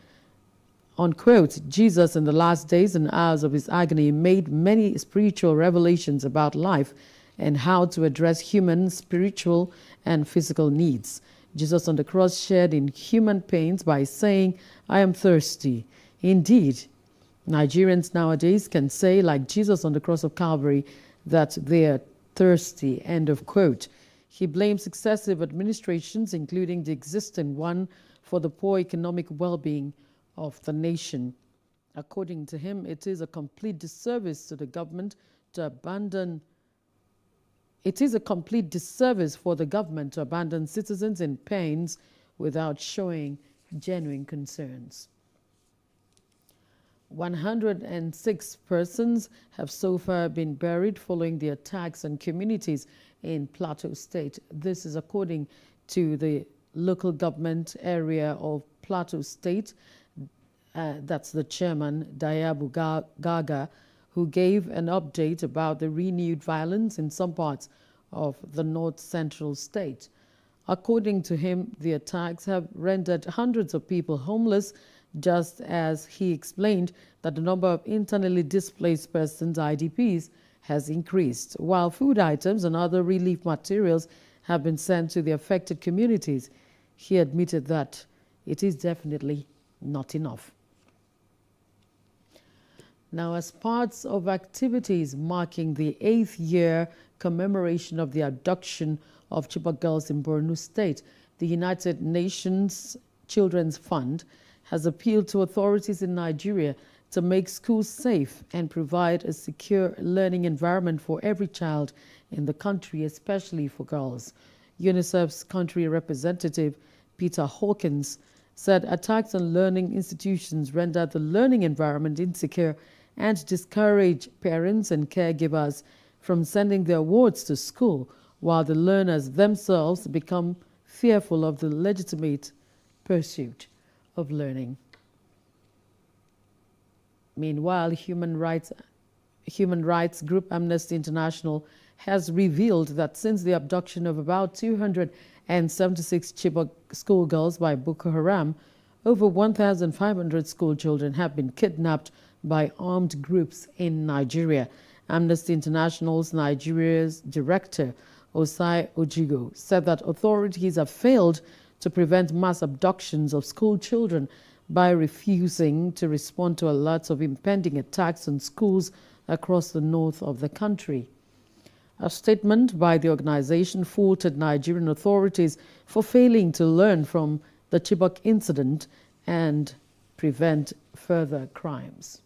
unquote, Jesus in the last days and hours of his agony made many spiritual revelations about life and how to address human, spiritual, and physical needs. Jesus on the cross shared in human pains by saying, I am thirsty. Indeed, Nigerians nowadays can say, like Jesus on the cross of Calvary, that they are thirsty, end of quote. He blames successive administrations, including the existing one, for the poor economic well-being of the nation. According to him, it is a complete disservice to the government to abandon for the government to abandon citizens in pains without showing genuine concerns. 106 persons have so far been buried following the attacks on communities in Plateau State. This is according to the local government area of Plateau State. That's the chairman, Dayabu Gaga, who gave an update about the renewed violence in some parts of the north-central state. According to him, the attacks have rendered hundreds of people homeless, just as he explained that the number of internally displaced persons, IDPs, has increased, while food items and other relief materials have been sent to the affected communities. He admitted that it is definitely not enough. Now, as parts of activities marking the 8th year commemoration of the abduction of Chibok girls in Borno State, the United Nations Children's Fund has appealed to authorities in Nigeria to make schools safe and provide a secure learning environment for every child in the country, especially for girls. UNICEF's country representative, Peter Hawkins, said attacks on learning institutions render the learning environment insecure and discourage parents and caregivers from sending their wards to school, while the learners themselves become fearful of the legitimate pursuit of learning. Meanwhile, human rights group Amnesty International has revealed that since the abduction of about 276 Chibok schoolgirls by Boko Haram, over 1,500 schoolchildren have been kidnapped by armed groups in Nigeria. Amnesty International's Nigeria's director, Osai Ojigo, said that authorities have failed to prevent mass abductions of school children by refusing to respond to alerts of impending attacks on schools across the north of the country. A statement by the organization faulted Nigerian authorities for failing to learn from the Chibok incident and prevent further crimes.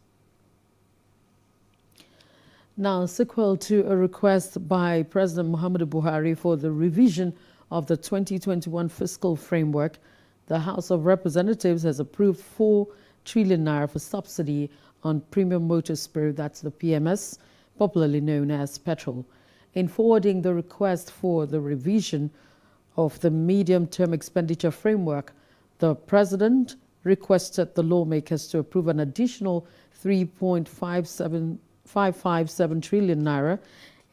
Now, sequel to a request by President Muhammadu Buhari for the revision of the 2021 fiscal framework, the House of Representatives has approved 4 trillion naira for subsidy on premium motor spirit, that's the PMS, popularly known as petrol. In forwarding the request for the revision of the medium-term expenditure framework, the President requested the lawmakers to approve an additional 3.557 trillion naira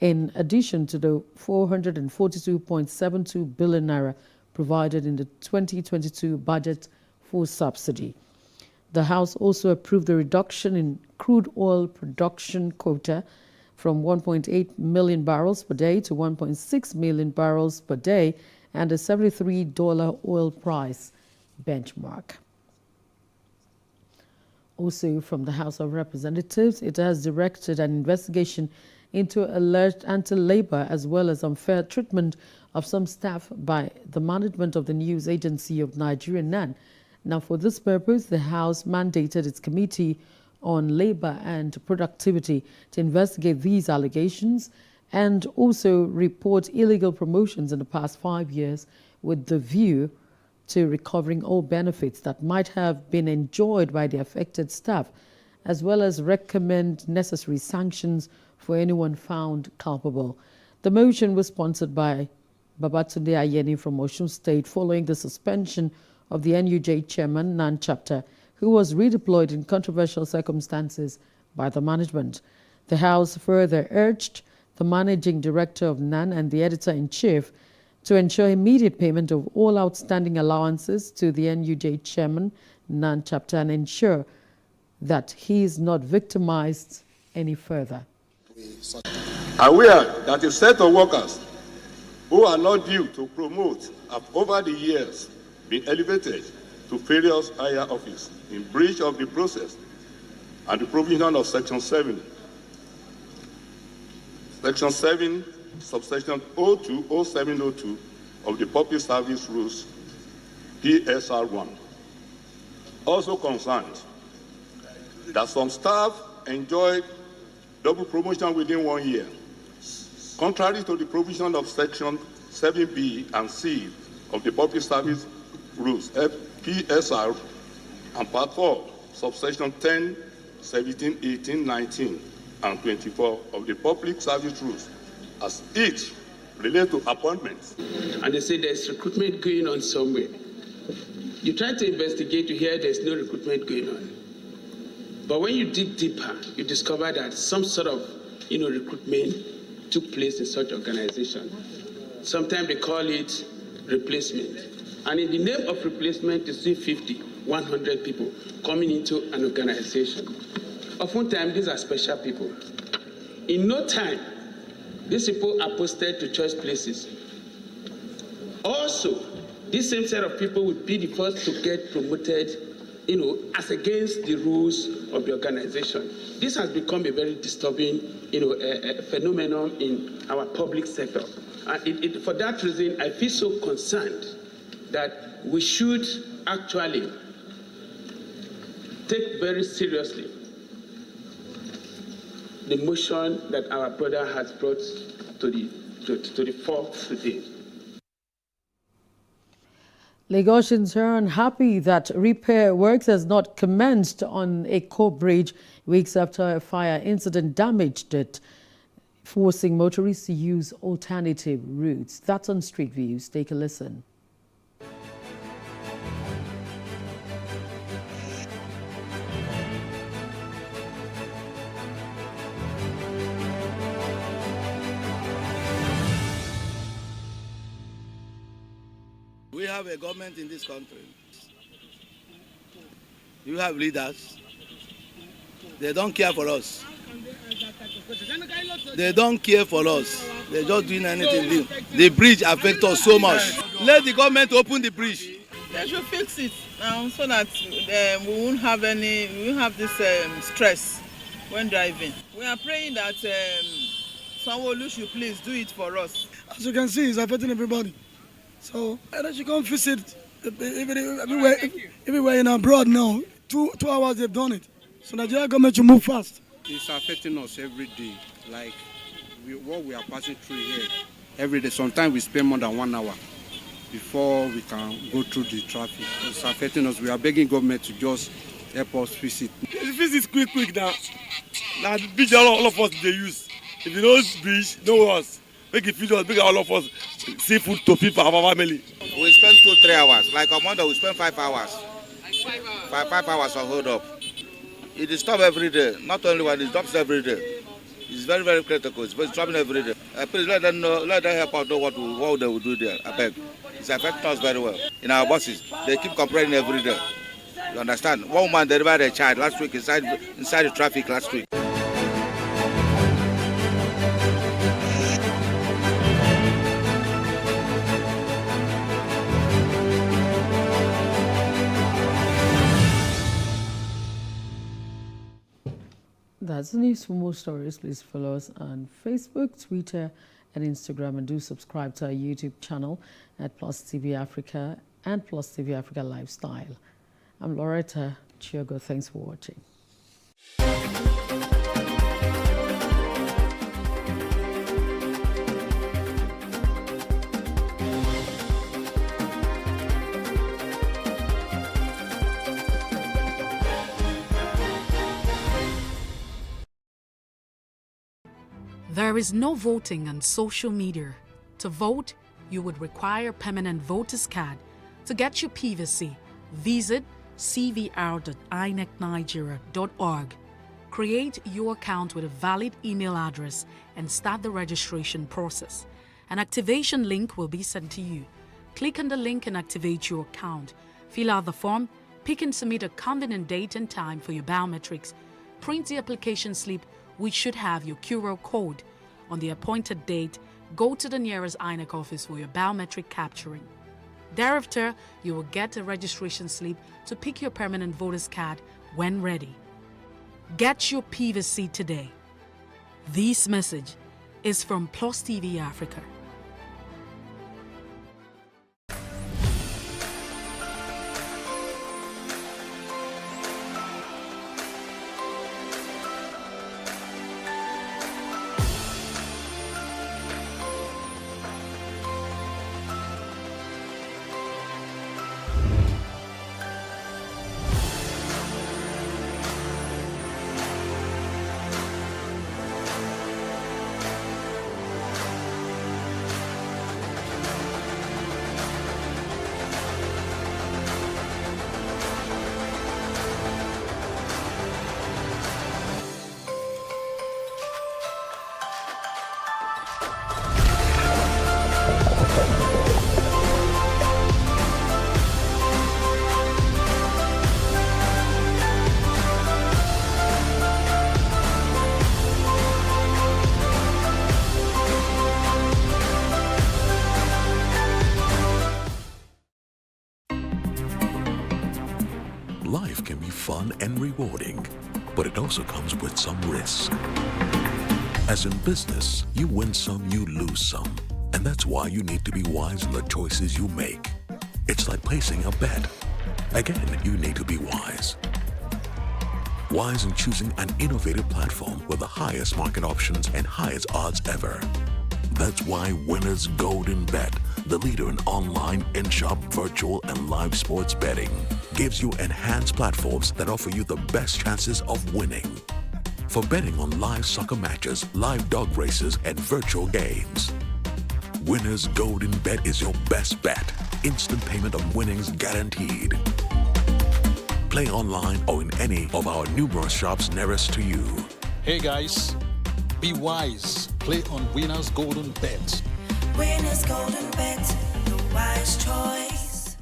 in addition to the 442.72 billion naira provided in the 2022 budget for subsidy. The House also approved the reduction in crude oil production quota from 1.8 million barrels per day to 1.6 million barrels per day and a $73 oil price benchmark. Also from the House of Representatives, it has directed an investigation into alleged anti-labor as well as unfair treatment of some staff by the management of the news agency of Nigeria, NAN. Now, for this purpose, the House mandated its Committee on Labor and Productivity to investigate these allegations and also report illegal promotions in the past 5 years with the view to recovering all benefits that might have been enjoyed by the affected staff, as well as recommend necessary sanctions for anyone found culpable. The motion was sponsored by Babatunde Ayeni from Osun State following the suspension of the NUJ chairman, NAN chapter, who was redeployed in controversial circumstances by the management. The House further urged the managing director of NAN and the editor-in-chief to ensure immediate payment of all outstanding allowances to the NUJ chairman, NAN chapter, and ensure that he is not victimized any further. Aware that a set of workers who are not due to promote have over the years been elevated to various higher office in breach of the process and the provision of Section 7, subsection 020702 of the Public Service Rules, PSR 1. Also concerned that some staff enjoyed double promotion within 1 year, contrary to the provision of Section 7B and C of the Public Service Rules, PSR, and Part 4, subsection 10, 17, 18, 19, and 24 of the Public Service Rules, as each relate to appointments. And they say there's recruitment going on somewhere. You try to investigate to hear there's no recruitment going on. But when you dig deeper, you discover that some sort of recruitment took place in such organization. Sometimes they call it replacement. And in the name of replacement, you see 50, 100 people coming into an organization. Oftentimes, these are special people. In no time, these people are posted to choice places. Also, this same set of people would be the first to get promoted, as against the rules of the organization. This has become a very disturbing, phenomenon in our public sector. And for that reason, I feel so concerned that we should actually take very seriously the motion that our brother has brought to the fore today. Lagosians are unhappy that repair works has not commenced on a core bridge weeks after a fire incident damaged it, forcing motorists to use alternative routes. That's on Street Views. Take a listen. We have a government in this country. You have leaders. They don't care for us. They don't care for us. They're just doing anything. The bridge affects us so much. Let the government open the bridge. They should fix it now so that we won't have this stress when driving. We are praying that Sanwo-Olu should please do it for us. As you can see, it's affecting everybody. So that you can't visit everywhere in abroad now. 2 hours they've done it. So Nigeria government should move fast. It's affecting us every day. Like what we are passing through here every day. Sometimes we spend more than 1 hour before we can go through the traffic. It's affecting us. We are begging government to just help us fix it. Fix it quick now. Now the bridge all of us they use. If you know bridge, no us. Make it feed us, make all of us see food to feed for our family. We spend 2-3 hours. Like on Monday, we spend 5 hours. 5 hours on hold up. It disturbs every day. Not only one, it disturbs every day. It's very, very critical. It's disturbing every day. Please let them know, let them help us know what they will do there. I beg. It's affecting us very well. In our buses, they keep complaining every day. You understand? One woman delivered a child last week inside the traffic last week. That's the news. For more stories, please follow us on Facebook, Twitter, and Instagram, and do subscribe to our YouTube channel at PlusTvAfrica and PlusTvAfrica Lifestyle. I'm Loretta Chiogo. Thanks for watching. There is no voting on social media. To vote, you would require a permanent voter's card. To get your PVC, visit cvr.inecnigeria.org. Create your account with a valid email address and start the registration process. An activation link will be sent to you. Click on the link and activate your account. Fill out the form, pick and submit a convenient date and time for your biometrics. Print the application slip, which should have your QR code. On the appointed date, go to the nearest INEC office for your biometric capturing. Thereafter, you will get a registration slip to pick your permanent voter's card when ready. Get your PVC today. This message is from PlusTvAfrica. Life can be fun and rewarding, but it also comes with some risk. As in business, you win some, you lose some. And that's why you need to be wise in the choices you make. It's like placing a bet. Again, you need to be wise. Wise in choosing an innovative platform with the highest market options and highest odds ever. That's why Winners Golden Bet, the leader in online, in-shop, virtual, and live sports betting, gives you enhanced platforms that offer you the best chances of winning. For betting on live soccer matches, live dog races, and virtual games. Winners Golden Bet is your best bet. Instant payment of winnings guaranteed. Play online or in any of our numerous shops nearest to you. Hey guys, be wise. Play on Winners Golden Bet. Winners Golden Bet, the wise choice.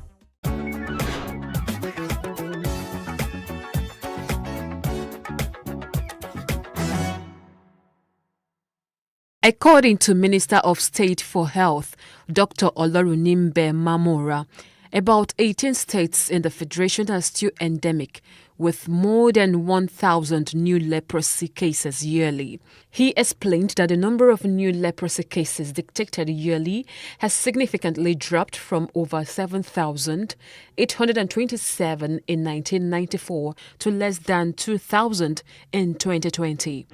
According to Minister of State for Health, Dr. Olorunimbe Mamora, about 18 states in the Federation are still endemic, with more than 1,000 new leprosy cases yearly. He explained that the number of new leprosy cases detected yearly has significantly dropped from over 7,827 in 1994 to less than 2,000 in 2020.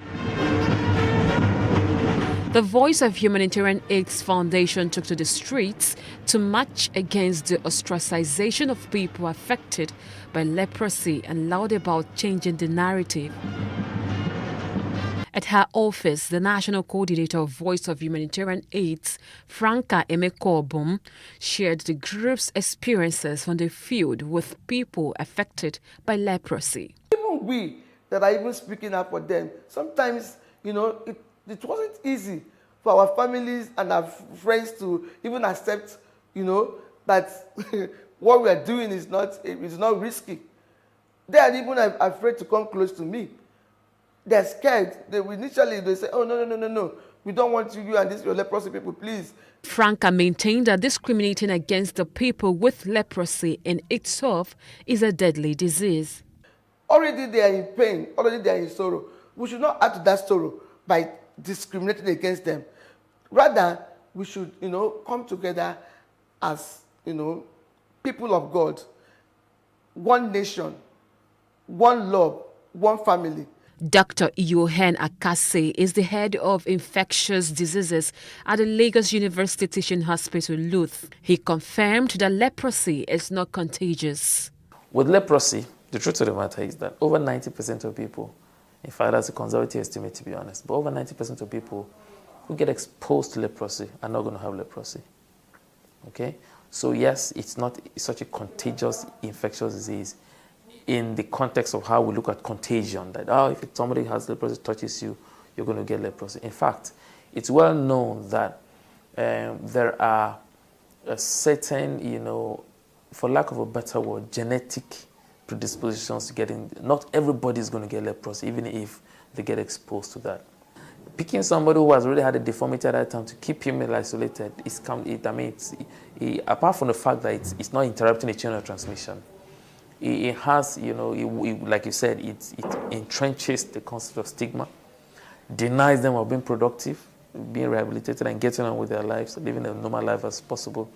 The Voice of Humanitarian Aid's Foundation took to the streets to march against the ostracization of people affected by leprosy and loud about changing the narrative. At her office, the National Coordinator of Voice of Humanitarian Aids, Franca Emeko-Obum, shared the group's experiences on the field with people affected by leprosy. Even we that are even speaking up for them, sometimes, it wasn't easy for our families and our friends to even accept, that what we are doing is not risky. They are even afraid to come close to me. They're scared. Initially they say, oh, no. We don't want you and your leprosy people, please. Franca maintained that discriminating against the people with leprosy in itself is a deadly disease. Already they are in pain. Already they are in sorrow. We should not add to that sorrow by discriminating against them. Rather, we should, come together as, people of God, one nation, one love, one family. Dr. Yohen Akase is the head of infectious diseases at the Lagos University Teaching Hospital, Luth. He confirmed that leprosy is not contagious. With leprosy, the truth of the matter is that over 90% of people, in fact that's a conservative estimate to be honest, but over 90% of people who get exposed to leprosy are not going to have leprosy. Okay? So yes, it's not such a contagious infectious disease in the context of how we look at contagion, that if somebody has leprosy, touches you, you're going to get leprosy. In fact, it's well known that there are a certain, for lack of a better word, genetic predispositions to getting, not everybody is going to get leprosy, even if they get exposed to that. Picking somebody who has already had a deformity at that time to keep him isolated, apart from the fact that it's not interrupting the chain of transmission, it has, like you said, it entrenches the concept of stigma, denies them of being productive, being rehabilitated and getting on with their lives, living a normal life as possible.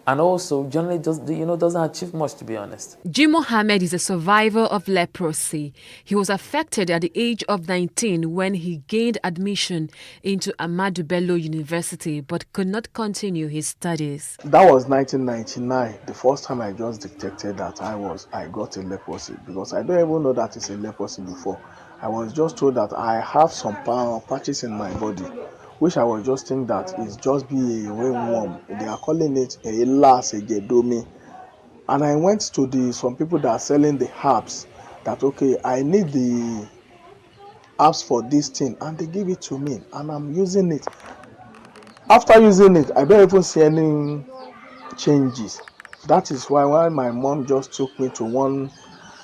And also, generally, doesn't achieve much, to be honest. Jim Mohammed is a survivor of leprosy. He was affected at the age of 19 when he gained admission into Ahmadu Bello University but could not continue his studies. That was 1999, the first time I just detected that I got a leprosy, because I don't even know that it's a leprosy before. I was just told that I have some patches in my body, which I was just thinking that it's just be a ringworm. They are calling it a las egedomi. And I went to some people that are selling the herbs, that okay, I need the herbs for this thing, and they give it to me, and I'm using it. After using it, I don't even see any changes. That is why my mom just took me to one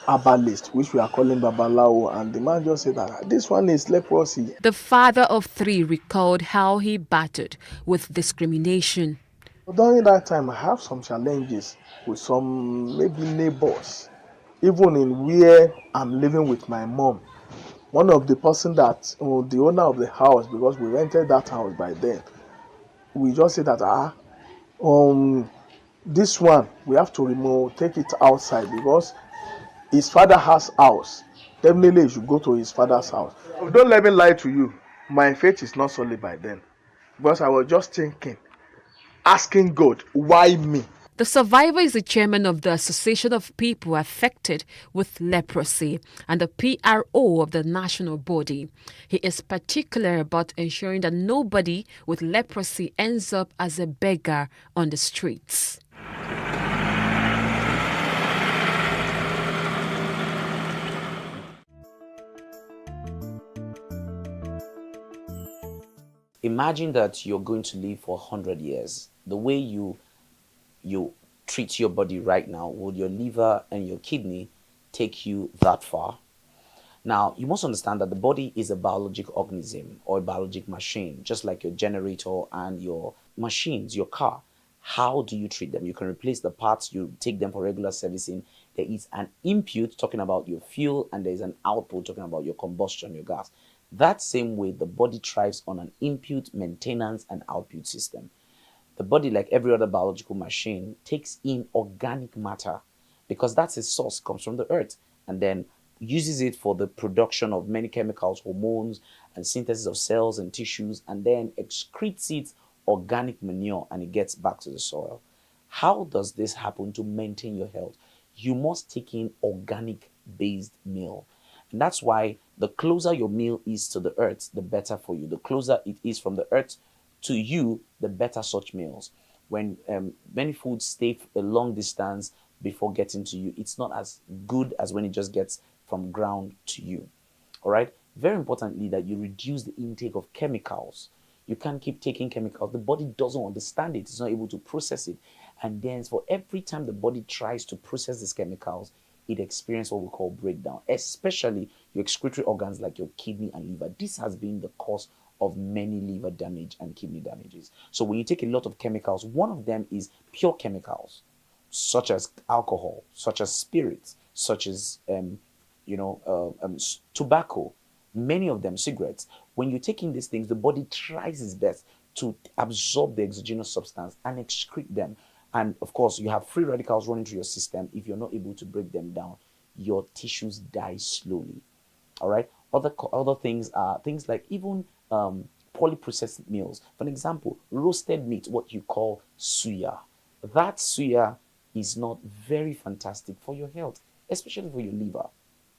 herbalist, which we are calling Babalawo, and the man just said that this one is leprosy. The father of 3 recalled how he battled with discrimination. During that time, I have some challenges with some maybe neighbors, even in where I'm living with my mom. One of the person that, the owner of the house, because we rented that house by then, we just said that this one we have to take it outside, because his father has house. Definitely you should go to his father's house. Don't let me lie to you, my faith is not solid by then, because I was just thinking, asking God, why me? The survivor is the chairman of the Association of People Affected with Leprosy and the PRO of the national body. He is particular about ensuring that nobody with leprosy ends up as a beggar on the streets. Imagine that you're going to live for 100 years. The way you treat your body right now, would your liver and your kidney take you that far? Now, you must understand that the body is a biologic organism or a biologic machine, just like your generator and your machines, your car. How do you treat them? You can replace the parts, you take them for regular servicing. There is an input talking about your fuel, and there is an output talking about your combustion, your gas. That same way, the body thrives on an input, maintenance, and output system. The body, like every other biological machine, takes in organic matter because that's its source, comes from the earth, and then uses it for the production of many chemicals, hormones, and synthesis of cells and tissues, and then excretes it organic manure, and it gets back to the soil. How does this happen to maintain your health? You must take in organic-based meal. And that's why the closer your meal is to the earth, the better for you. The closer it is from the earth to you, the better such meals. When many foods stay a long distance before getting to you, it's not as good as when it just gets from ground to you. All right? Very importantly, that you reduce the intake of chemicals. You can't keep taking chemicals. The body doesn't understand it. It's not able to process it. And then for every time the body tries to process these chemicals, it experiences what we call breakdown, especially your excretory organs like your kidney and liver. This has been the cause of many liver damage and kidney damages. So when you take a lot of chemicals, one of them is pure chemicals, such as alcohol, such as spirits, such as tobacco, many of them cigarettes. When you're taking these things, the body tries its best to absorb the exogenous substance and excrete them. And of course, you have free radicals running through your system. If you're not able to break them down, your tissues die slowly. All right. Other things are things like even polyprocessed meals. For example, roasted meat, what you call suya. That suya is not very fantastic for your health, especially for your liver.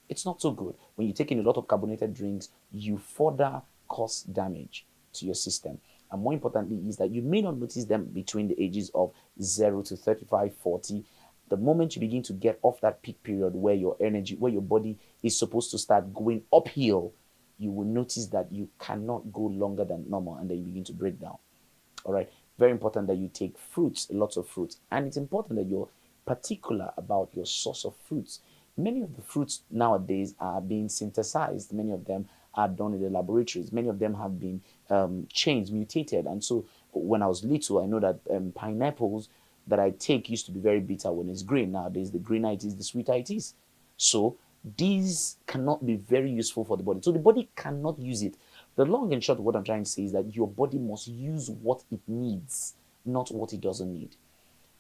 It's not so good. When you take in a lot of carbonated drinks, you further cause damage to your system. And more importantly is that you may not notice them between the ages of 0 to 35, 40. The moment you begin to get off that peak period where your energy, where your body is supposed to start going uphill, you will notice that you cannot go longer than normal, and then you begin to break down. All right. Very important that you take fruits, lots of fruits. And it's important that you're particular about your source of fruits. Many of the fruits nowadays are being synthesized. Many of them are done in the laboratories. Many of them have been changed, mutated. And so when I was little, I know that pineapples that I take used to be very bitter when it's green. Nowadays, the greener it is, the sweeter it is. So these cannot be very useful for the body. So the body cannot use it. The long and short of what I'm trying to say is that your body must use what it needs, not what it doesn't need.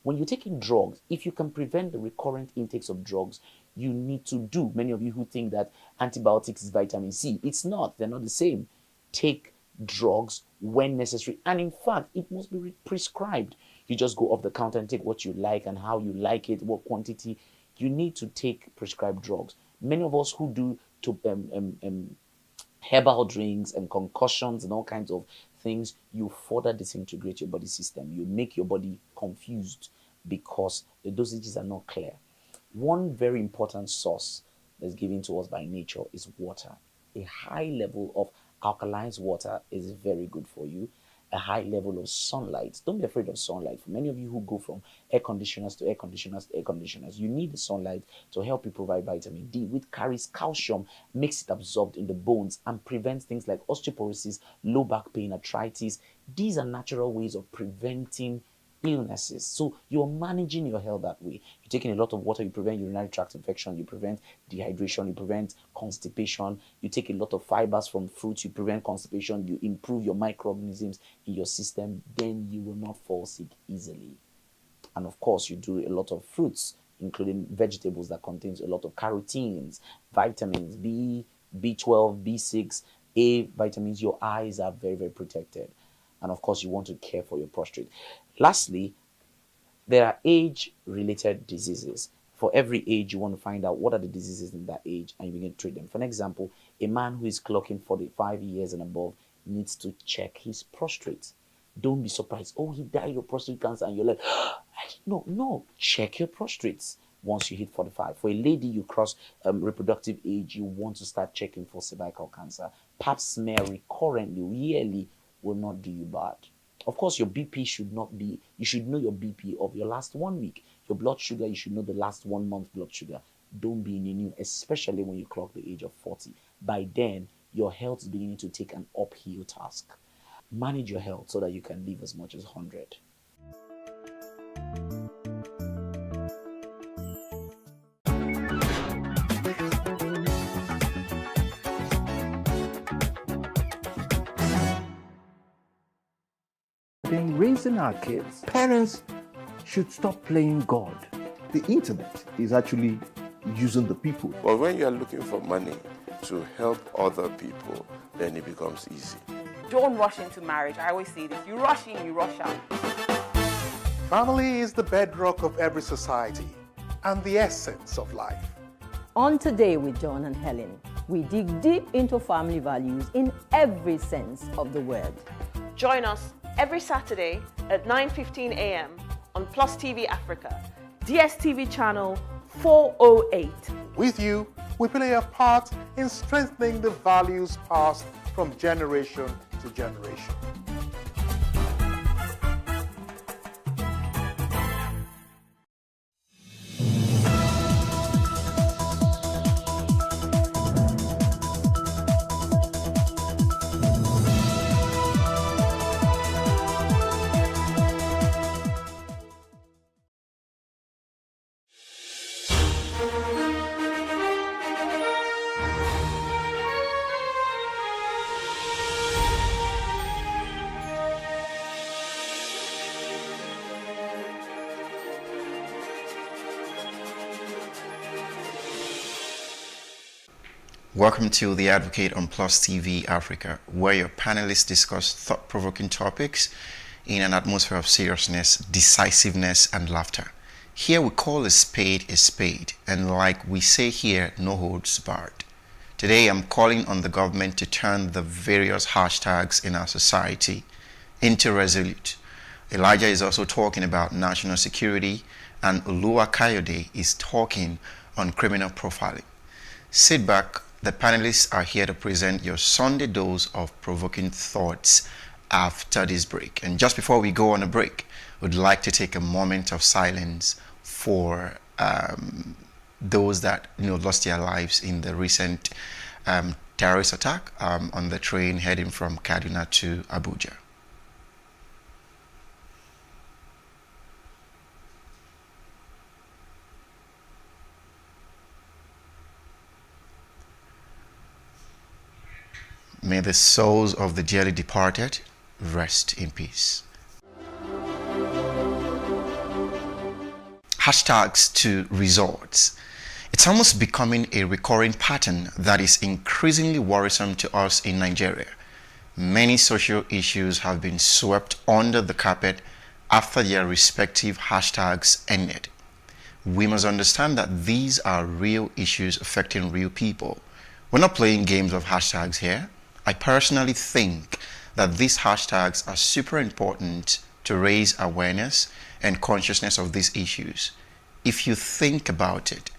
When you're taking drugs, if you can prevent the recurrent intakes of drugs, you need to do. Many of you who think that antibiotics is vitamin C, it's not. They're not the same. Take drugs when necessary. And in fact, it must be prescribed. You just go off the counter and take what you like and how you like it, what quantity. You need to take prescribed drugs. Many of us who do herbal drinks and concussions and all kinds of things, you further disintegrate your body system. You make your body confused because the dosages are not clear. One very important source that's given to us by nature is water. A high level of alkalized water is very good for you. A high level of sunlight. Don't be afraid of sunlight. For many of you who go from air conditioners to air conditioners to air conditioners, you need the sunlight to help you provide vitamin D, which carries calcium, makes it absorbed in the bones, and prevents things like osteoporosis, low back pain, arthritis. These are natural ways of preventing illnesses. So you're managing your health that way. You're taking a lot of water, you prevent urinary tract infection, you prevent dehydration, you prevent constipation, you take a lot of fibers from fruits, you prevent constipation, you improve your microorganisms in your system, then you will not fall sick easily. And of course, you do a lot of fruits, including vegetables that contains a lot of carotenes, vitamins, B, B12, B6, A vitamins. Your eyes are very, very protected. And of course, you want to care for your prostate. Lastly, there are age-related diseases. For every age, you want to find out what are the diseases in that age, and you begin to treat them. For example, a man who is clocking 45 years and above needs to check his prostate. Don't be surprised. Oh, he died of prostate cancer, and you're like, no. Check your prostrates once you hit 45. For a lady, you cross reproductive age, you want to start checking for cervical cancer. Pap smear recurrently, yearly, will not do you bad. Of course, your BP should not be, you should know your BP of your last 1 week. Your blood sugar, you should know the last 1 month blood sugar. Don't be in your new, especially when you clock the age of 40. By then, your health is beginning to take an uphill task. Manage your health so that you can live as much as 100. In raising our kids, parents should stop playing God. The internet is actually using the people. But when you are looking for money to help other people, then it becomes easy. Don't rush into marriage. I always say this. You rush in, you rush out. Family is the bedrock of every society and the essence of life. On Today with John and Helen, We dig deep into family values in every sense of the word. Join us every Saturday at 9:15 a.m. on PlusTvAfrica, DSTV channel 408. With you, we play a part in strengthening the values passed from generation to generation. Welcome to The Advocate on Plus TV Africa, where your panelists discuss thought-provoking topics in an atmosphere of seriousness, decisiveness, and laughter. Here we call a spade, and like we say here, no holds barred. Today I'm calling on the government to turn the various hashtags in our society into resolute. Elijah is also talking about national security, and Oluwa Kayode is talking on criminal profiling. Sit back. The panelists are here to present your Sunday dose of provoking thoughts after this break. And just before we go on a break, we'd like to take a moment of silence for those that lost their lives in the recent terrorist attack on the train heading from Kaduna to Abuja. May the souls of the dearly departed rest in peace. Hashtags to results. It's almost becoming a recurring pattern that is increasingly worrisome to us in Nigeria. Many social issues have been swept under the carpet after their respective hashtags ended. We must understand that these are real issues affecting real people. We're not playing games of hashtags here. I personally think that these hashtags are super important to raise awareness and consciousness of these issues. If you think about it,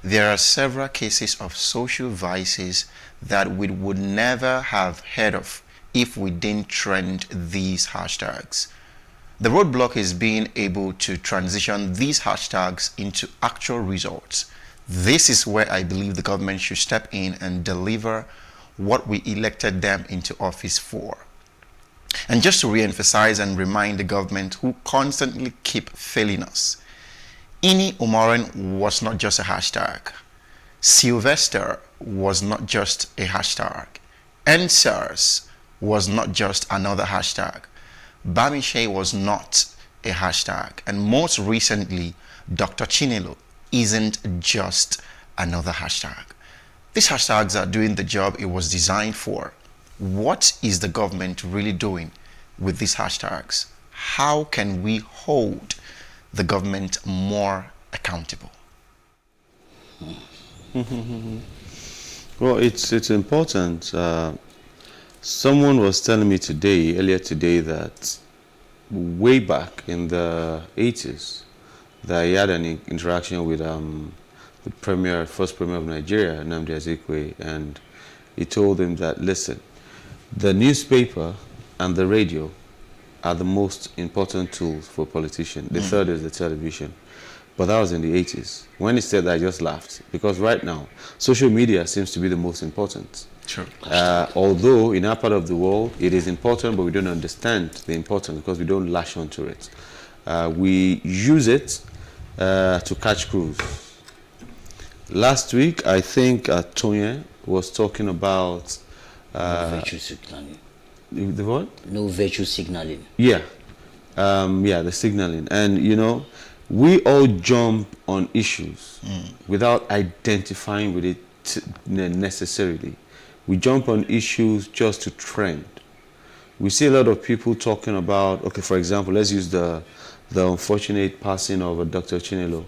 there are several cases of social vices that we would never have heard of if we didn't trend these hashtags. The roadblock is being able to transition these hashtags into actual results. This is where I believe the government should step in and deliver what we elected them into office for. And just to re-emphasize and remind the government who constantly keep failing us, Ini Umaran was not just a hashtag. Sylvester was not just a hashtag. NSARS was not just another hashtag. Bamishe was not a hashtag. And most recently, Dr. Chinelo isn't just another hashtag. These hashtags are doing the job it was designed for. What is the government really doing with these hashtags? How can we hold the government more accountable? Well, it's important. Someone was telling me earlier today, that way back in the 80s, that he had an interaction with the first premier of Nigeria, Nnamdi Azikiwe, and he told him that, listen, the newspaper and the radio are the most important tools for a politician. The third is the television. But that was in the 80s. When he said that, I just laughed, because right now, social media seems to be the most important. Sure. Although in our part of the world, it is important, but we don't understand the importance because we don't lash onto it. We use it to catch crews. Last week, I think Tonye was talking about virtue signaling. The what? No virtue signaling. Yeah. The signaling. And, we all jump on issues without identifying with it necessarily. We jump on issues just to trend. We see a lot of people talking about, okay, for example, let's use the unfortunate passing of Dr. Chinelo.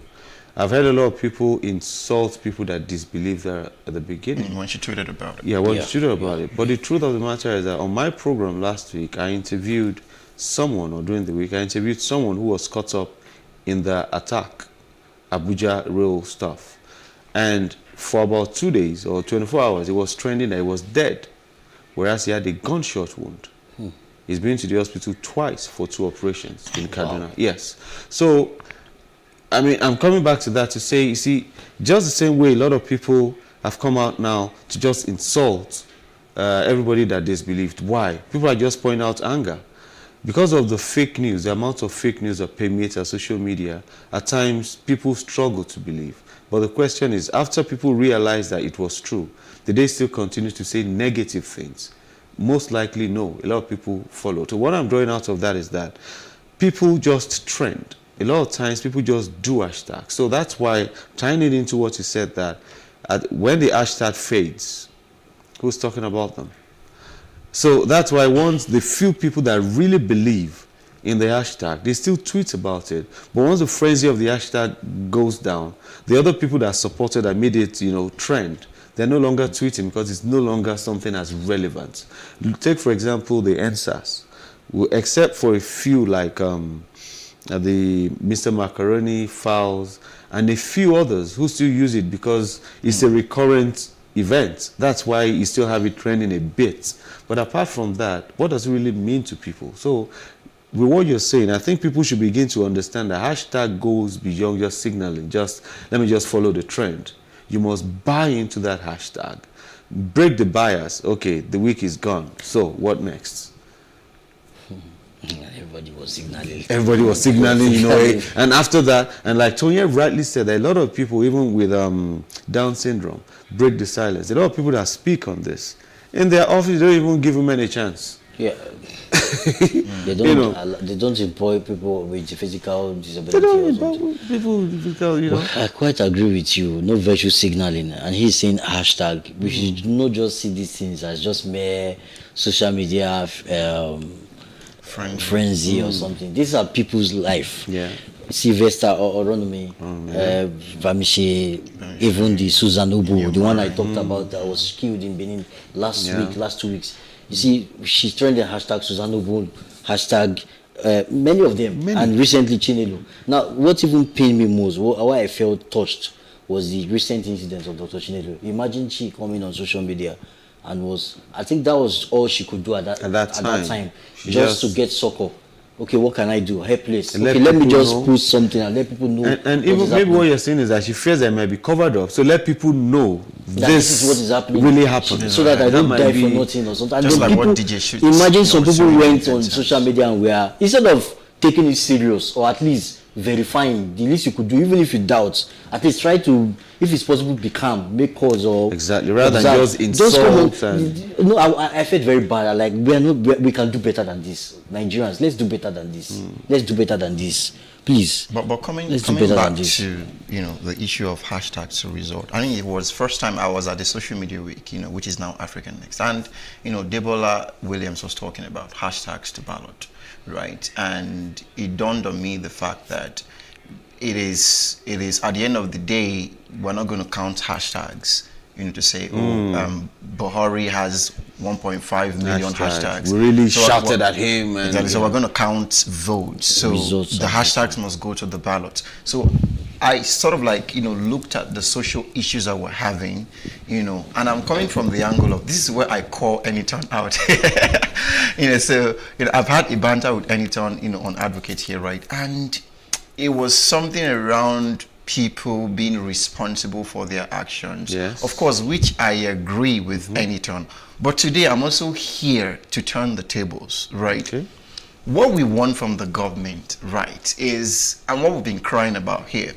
I've heard a lot of people insult people that disbelieve her at the beginning. When she tweeted about it. Yeah, when she tweeted about it. But the truth of the matter is that on my program last week, I interviewed someone, or during the week, I interviewed someone who was caught up in the attack, Abuja rail stuff. And for about 2 days or 24 hours, it was trending that he was dead, whereas he had a gunshot wound. He's been to the hospital twice for 2 operations in Kaduna. Wow. Yes. So, I mean, I'm coming back to that to say, you see, just the same way a lot of people have come out now to just insult everybody that disbelieved. Why? People are just pointing out anger. Because of the fake news, the amount of fake news that permeates our social media, at times people struggle to believe. But the question is, after people realize that it was true, did they still continue to say negative things? Most likely no. A lot of people follow. So what I'm drawing out of that is that people just trend. A lot of times people just do hashtags. So that's why, tying it into what you said, that when the hashtag fades, who's talking about them? So that's why once the few people that really believe in the hashtag, they still tweet about it. But once the frenzy of the hashtag goes down, the other people that supported and made it, trend, they're no longer tweeting because it's no longer something as relevant. Take, for example, the NSAS. Except for a few like the Mr. Macaroni files and a few others who still use it because it's a recurrent event. That's why you still have it trending a bit. But apart from that, what does it really mean to people? So with what you're saying, I think people should begin to understand that hashtag goes beyond just signaling. Let me just follow the trend. You must buy into that hashtag. Break the bias. Okay, the week is gone. So what next? Everybody was signaling. Everybody was signaling, and after that, and like Tonya rightly said, a lot of people, even with Down syndrome, break the silence. A lot of people that speak on this, in their office, they don't even give them any chance. Yeah. They don't they don't employ people with physical disability. They don't employ people with physical, Well, I quite agree with you. No virtue signaling, and he's saying hashtag. We should not just see these things as just mere social media frenzy or something. These are people's life. Yeah. Sylvester Oronomi, Vamishi, even the Susan Ubu, the one I talked about that was killed in Benin last 2 weeks. You see, she's trending hashtag Susan Ubu, hashtag many of them, and recently Chinelo. Now, what even pained me most, why I felt touched, was the recent incident of Dr. Chinelo. Imagine she coming on social media and I think that was all she could do at that time, just to get succor. Okay, what can I do? Helpless. Okay, let me just post something and let people know. And even maybe what you're saying is that she fears that it might be covered up. So let people know this is what is happening. Really happened. So that I don't die for nothing or something. Just like what DJ Shoots. Imagine some people went on social media and were, instead of taking it serious or at least verifying, the least you could do, even if you doubt, at least try to, if it's possible, be calm, make calls or exactly rather than just insult. No, I felt very bad. Like we can do better than this. Nigerians, let's do better than this. Let's do better than this, please. But coming back to the issue of hashtags to resort. I think it was first time I was at the social media week, which is now African Next, and Debola Williams was talking about hashtags to ballot. Right, and it dawned on me the fact that it is at the end of the day, we're not going to count hashtags, to say, Buhari has 1.5 million hashtags. We really shouted at him. And so we're going to count votes. So the hashtags must go to the ballot. So I sort of looked at the social issues that we're having, and I'm coming from the angle of, this is where I call Anyton out. I've had a banter with Anyton, on Advocate here, right? And it was something around people being responsible for their actions. Yes. Of course, which I agree with Anyton. But today I'm also here to turn the tables, right? Okay. What we want from the government, right, is, and what we've been crying about here.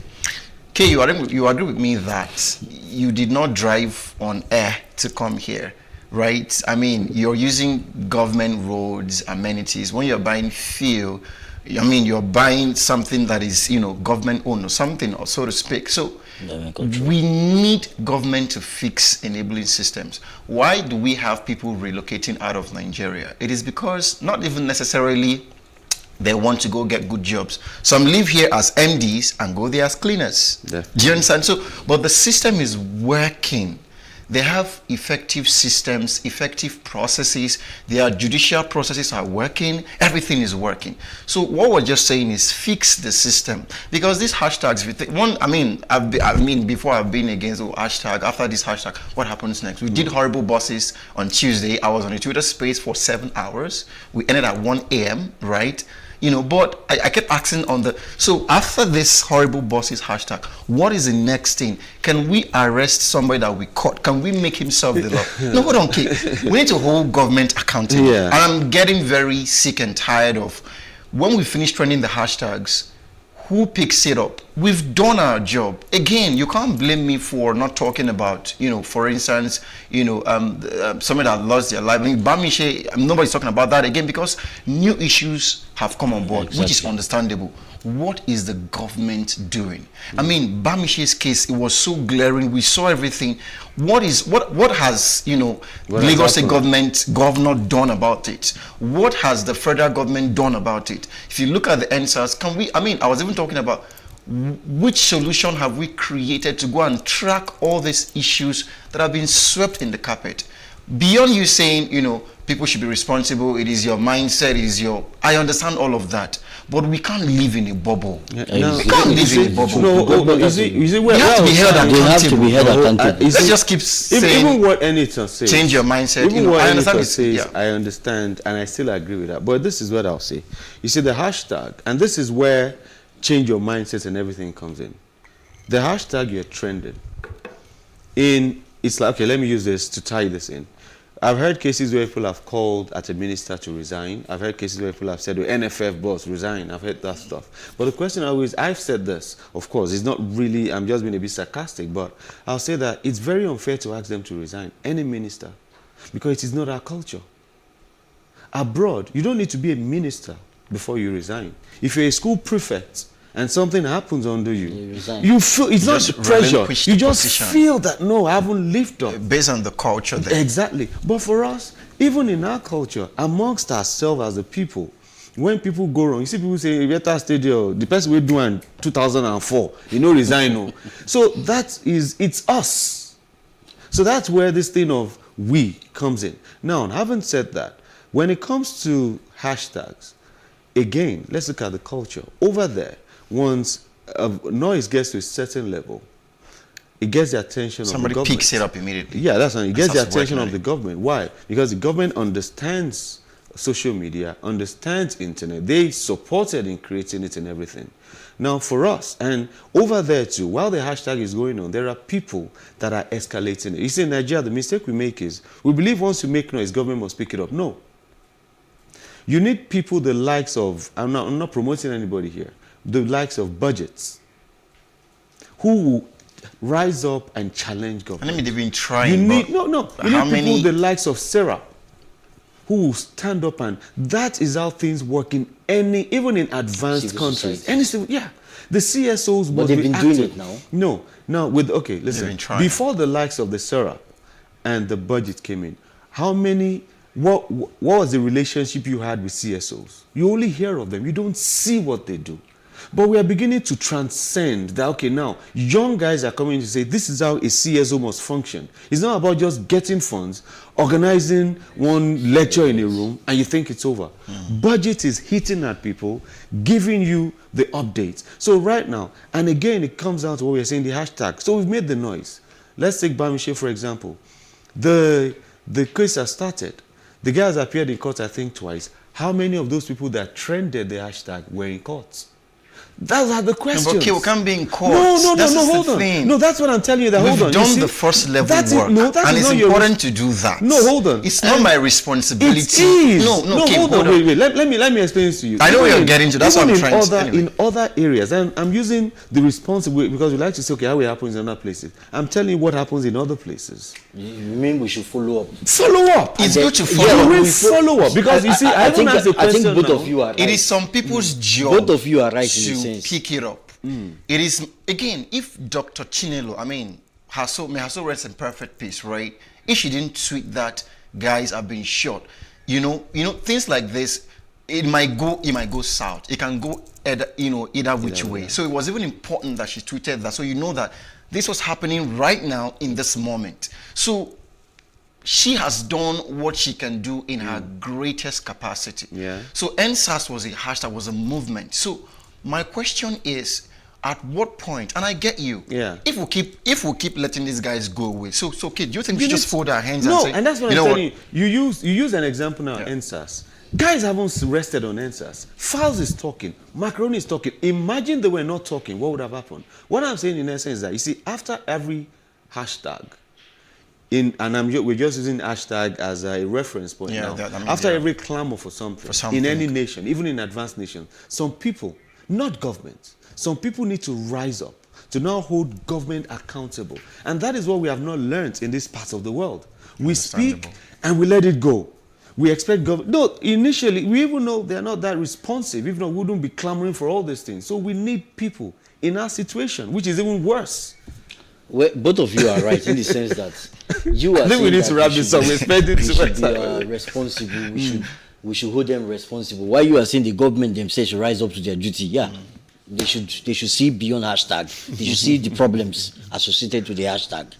Okay, you agree with me that you did not drive on air to come here, right? I mean, you're using government roads, amenities. When you're buying fuel, you're buying something that is, government owned or something, or so to speak. So we need government to fix enabling systems. Why do we have people relocating out of Nigeria? It is because not even necessarily They want to go get good jobs. Some live here as MDs and go there as cleaners. Definitely. Do you understand? So, but the system is working. They have effective systems, effective processes. Their judicial processes are working. Everything is working. So what we're just saying is fix the system, because these hashtags. Before I've been against the hashtag. After this hashtag, what happens next? We did horrible bosses on Tuesday. I was on a Twitter space for 7 hours. We ended at 1 a.m. Right? But I kept asking so after this horrible bosses hashtag, what is the next thing? Can we arrest somebody that we caught? Can we make him serve the law? No, hold on, kid. We need to hold government accountable. Yeah. And I'm getting very sick and tired of, when we finish trending the hashtags, who picks it up? We've done our job. Again, you can't blame me for not talking about, for instance, somebody that lost their life. Bamishe, nobody's talking about that again, because new issues have come on board, which is understandable. What is the government doing? Bamishe's case, it was so glaring. We saw everything. What has Lagos State governor done about it? What has the federal government done about it? If you look at the answers, I was even talking about which solution have we created to go and track all these issues that have been swept in the carpet? Beyond you saying, people should be responsible, it is your mindset, it is I understand all of that, but we can't live in a bubble. We can't live in a bubble. We have to be held accountable. Let's just keep saying, even what Anita says, change your mindset. Even what I Anita understand says, I understand, and I still agree with that. But this is what I'll say. You see, the hashtag, and this is where change your mindset and everything comes in. The hashtag you're trending it's like, okay, let me use this to tie this in. I've heard cases where people have called at a minister to resign. I've heard cases where people have said, NFF boss, resign. I've heard that stuff. But the question I've said this, of course, it's not really, I'm just being a bit sarcastic, but I'll say that it's very unfair to ask them to resign, any minister, because it is not our culture. Abroad, you don't need to be a minister before you resign. If you're a school prefect and something happens under you feel it's not pressure. You just feel that, no, I haven't lived up. Based on the culture there. Exactly. But for us, even in our culture, amongst ourselves as the people, when people go wrong, you see people say, better stay there. The person we do in 2004, resign. No. So it's us. So that's where this thing of we comes in. Now, having said that, when it comes to hashtags, again, let's look at the culture. Over there, once noise gets to a certain level, it gets the attention of the government. Somebody picks it up immediately. Yeah, that's right. It gets the attention of the government. Why? Because the government understands social media, understands internet. They supported in creating it and everything. Now for us, and over there too, while the hashtag is going on, there are people that are escalating it. You see, in Nigeria, the mistake we make is, we believe once you make noise, government must pick it up. No. You need people the likes of, I'm not promoting anybody here, the likes of budgets, who will rise up and challenge government. I mean, they've been trying. You need people the likes of Sarah, who will stand up, and that is how things work in even in advanced countries. The CSOs must be active. But they've been doing it now. No, listen. Before the likes of the Sarah and the budget came in, what was the relationship you had with CSOs? You only hear of them. You don't see what they do. But we are beginning to transcend that, okay, now, young guys are coming to say, this is how a CSO must function. It's not about just getting funds, organizing one lecture in a room, and you think it's over. Budget is hitting at people, giving you the updates. So right now, and again, it comes down to what we're saying, the hashtag. So we've made the noise. Let's take Bamishe, for example. The case has started. The guy has appeared in court, I think, twice. How many of those people that trended the hashtag were in court? Those are the questions. Okay, we can't be in court. No, hold on. Thing. No, that's what I'm telling you. We've done the first level work, and it's important to do that. No, hold on. It's not my responsibility. It is. No, hold on. Wait. Let me explain this to you. I know where you're getting to. That's what I'm trying to say. In other areas, and I'm using the responsibility because we like to say, okay, how it happens in other places. I'm telling you what happens in other places. You mean we should follow up? Follow up. It's good to follow up. Follow up because you see, I think both of you are right. It is some people's job. Both of you are right in a sense. Pick it up. It is, again, if Dr. Chinelo, may her soul rest in perfect peace, right? If she didn't tweet that guys have been shot, things like this, it might go south. It can go either which way. So it was even important that she tweeted that, so you know that this was happening right now in this moment. So she has done what she can do in her greatest capacity. Yeah. So NSAS was a hashtag, was a movement. So my question is, at what point, and I get you, if we keep letting these guys go away, so okay, do you think we just fold our hands and say, and that's what I'm telling you. You use an example now, NSAS. Guys haven't rested on NSAS. Files is talking, Macaroni is talking. Imagine they were not talking, what would have happened? What I'm saying in essence is that, you see, after every hashtag, we're just using hashtag as a reference point now. After every clamor for something, in any nation, even in advanced nations, some people, not governments, some people need to rise up to now hold government accountable. And that is what we have not learned in this part of the world. We speak and we let it go. We expect government. No, initially, we even know they're not that responsive. If not, we wouldn't be clamoring for all these things. So we need people in our situation, which is even worse. Well, both of you are right in the sense that you are. I think we need to wrap this up. We're spending too much time. Responsible. We should hold them responsible. While you are saying the government themselves should rise up to their duty, they should see beyond hashtag. They should see the problems associated to the hashtag.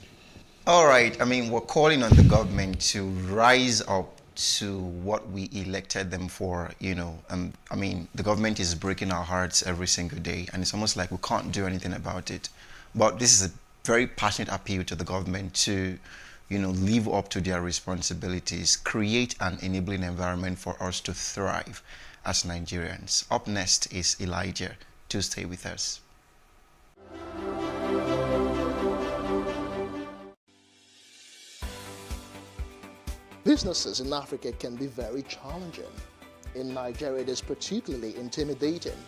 All right. I mean, we're calling on the government to rise up to what we elected them for. I mean, the government is breaking our hearts every single day, and it's almost like we can't do anything about it. But this is a very passionate appeal to the government to, live up to their responsibilities, create an enabling environment for us to thrive as Nigerians. Up next is Elijah. To stay with us. Businesses in Africa can be very challenging. In Nigeria, it is particularly intimidating,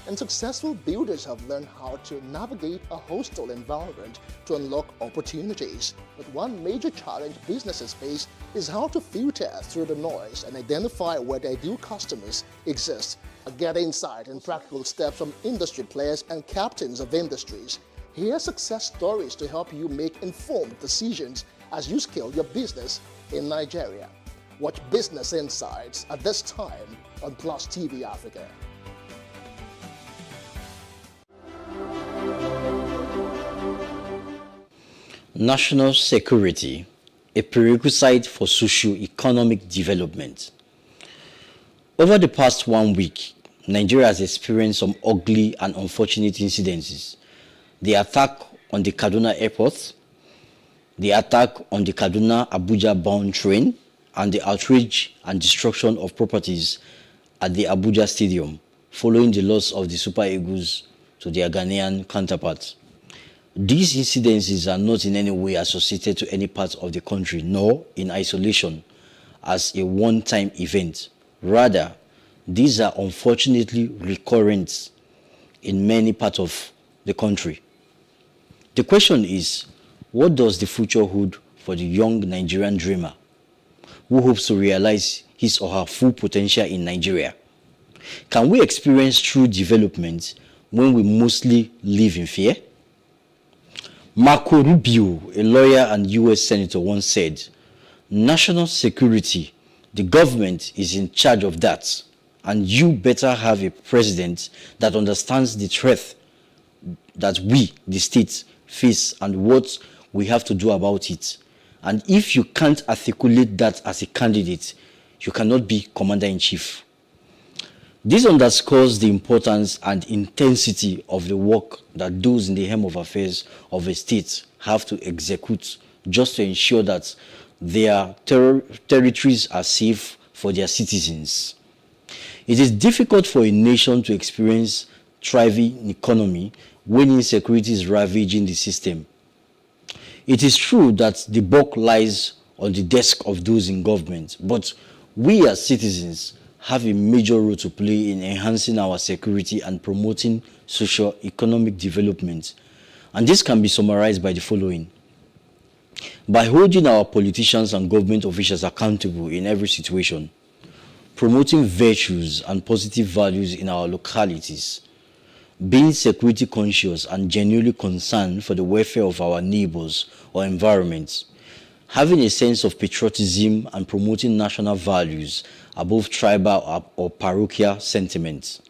and successful builders have learned how to navigate a hostile environment to unlock opportunities. But one major challenge businesses face is how to filter through the noise and identify where their ideal customers exist. Get insight and practical steps from industry players and captains of industries. Hear success stories to help you make informed decisions as you scale your business in Nigeria. Watch Business Insights at this time on PlusTvAfrica. National security, a prerequisite for socio-economic development. Over the past 1 week, Nigeria has experienced some ugly and unfortunate incidences. The attack on the Kaduna airport, the attack on the Kaduna-Abuja-bound train, and the outrage and destruction of properties at the Abuja Stadium following the loss of the Super Eagles to their Ghanaian counterparts. These incidences are not in any way associated to any part of the country, nor in isolation as a one-time event. Rather, these are unfortunately recurrent in many parts of the country. The question is, what does the future hold for the young Nigerian dreamer who hopes to realize his or her full potential in Nigeria? Can we experience true development when we mostly live in fear? Marco Rubio, a lawyer and US Senator, once said, "National security, the government is in charge of that, and you better have a president that understands the threat that we, the states, face and what we have to do about it. And if you can't articulate that as a candidate, you cannot be commander-in-chief." This underscores the importance and intensity of the work that those in the helm of affairs of a state have to execute just to ensure that their territories are safe for their citizens. It is difficult for a nation to experience thriving economy when insecurity is ravaging the system. It is true that the buck lies on the desk of those in government, but we as citizens have a major role to play in enhancing our security and promoting socio-economic development. And this can be summarized by the following. By holding our politicians and government officials accountable in every situation, promoting virtues and positive values in our localities, being security conscious and genuinely concerned for the welfare of our neighbors or environments, having a sense of patriotism and promoting national values above tribal or parochial sentiments.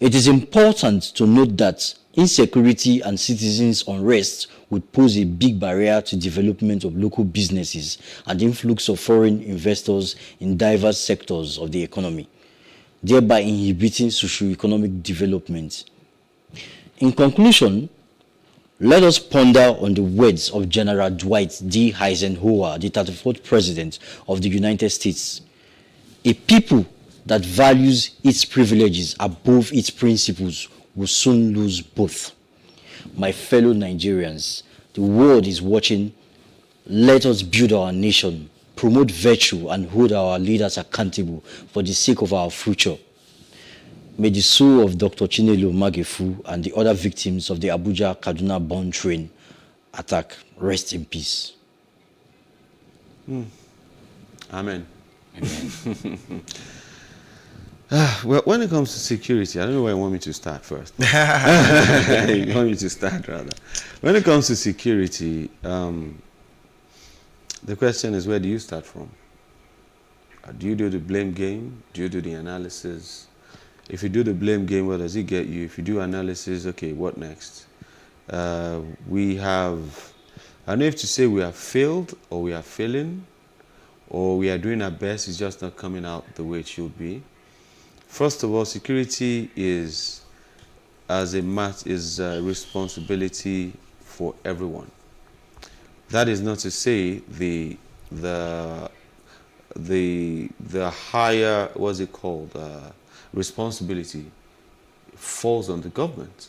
It is important to note that insecurity and citizens' unrest would pose a big barrier to development of local businesses and influx of foreign investors in diverse sectors of the economy, thereby inhibiting socio-economic development. In conclusion, let us ponder on the words of General Dwight D. Eisenhower, the 34th President of the United States. A people that values its privileges above its principles will soon lose both. My fellow Nigerians, the world is watching. Let us build our nation, promote virtue, and hold our leaders accountable for the sake of our future. May the soul of Dr. Chinelo Magefu and the other victims of the Abuja-Kaduna bomb train attack rest in peace. Amen. Well, when it comes to security, I don't know where you want me to start first. You want me to start, rather. When it comes to security, the question is, where do you start from? Do you do the blame game? Do you do the analysis? If you do the blame game, what does it get you? If you do analysis, okay, what next? We have, I don't know if to say we have failed or we are failing or we are doing our best, it's just not coming out the way it should be. First of all, security is a responsibility for everyone. That is not to say the higher, what's it called, responsibility falls on the government.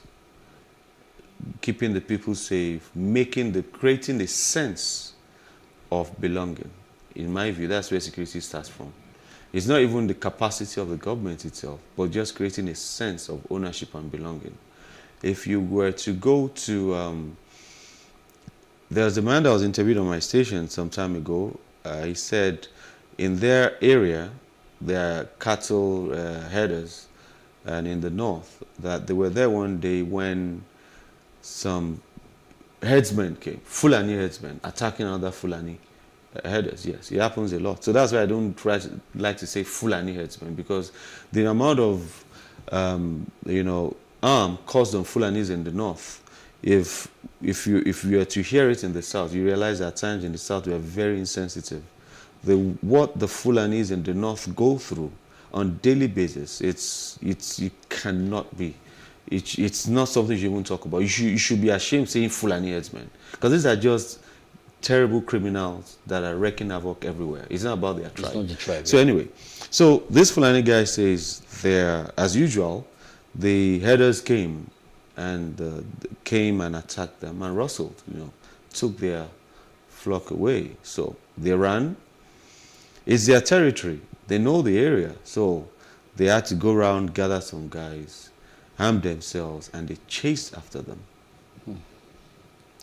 Keeping the people safe, creating a sense of belonging. In my view, that's where security starts from. It's not even the capacity of the government itself, but just creating a sense of ownership and belonging. If you were to go to, there's a man that was interviewed on my station some time ago. He said in their area, there are cattle herders, and in the north, that they were there one day when some herdsmen came, Fulani herdsmen, attacking other Fulani herders. Yes, it happens a lot. So that's why I don't like to say Fulani herdsmen, because the amount of harm caused on Fulanis in the north, if you are to hear it in the south, you realize at times in the south we are very insensitive. What the Fulanis in the north go through on daily basis, it cannot be. It's not something you won't talk about. You should be ashamed saying Fulani herdsmen, because these are just terrible criminals that are wreaking havoc everywhere. It's not about their tribe. It's not the tribe. So anyway, so this Fulani guy says there, as usual, the herders came and attacked them and rustled, took their flock away. So they ran. It's their territory. They know the area. So they had to go around, gather some guys, arm themselves, and they chased after them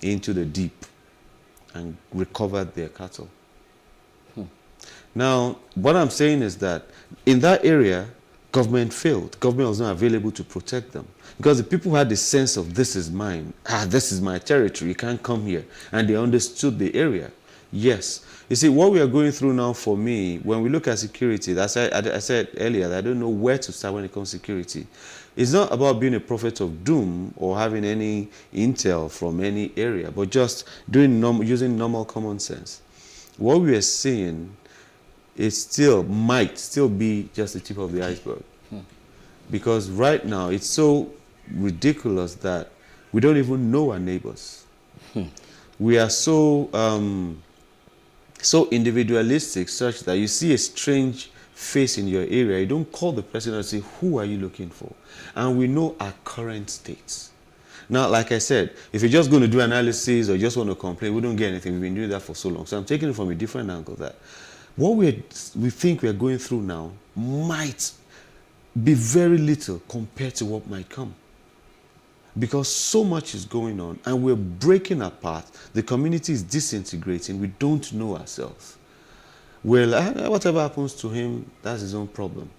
into the deep and recovered their cattle. Now, what I'm saying is that in that area, government failed. Government was not available to protect them, because the people had the sense of, this is mine. This is my territory. You can't come here. And they understood the area. Yes. You see, what we are going through now, for me, when we look at security, I said earlier that I don't know where to start when it comes to security. It's not about being a prophet of doom or having any intel from any area, but just using normal common sense. What we are seeing might still be just the tip of the iceberg. Because right now, it's so ridiculous that we don't even know our neighbors. We are so individualistic, such that you see a strange face in your area, you don't call the person and say, who are you looking for? And we know our current states. Now, like I said, if you're just going to do analysis or just want to complain, we don't get anything. We've been doing that for so long. So I'm taking it from a different angle, that what we think we're going through now might be very little compared to what might come. Because so much is going on and we're breaking apart. The community is disintegrating. We don't know ourselves. Well, whatever happens to him, that's his own problem.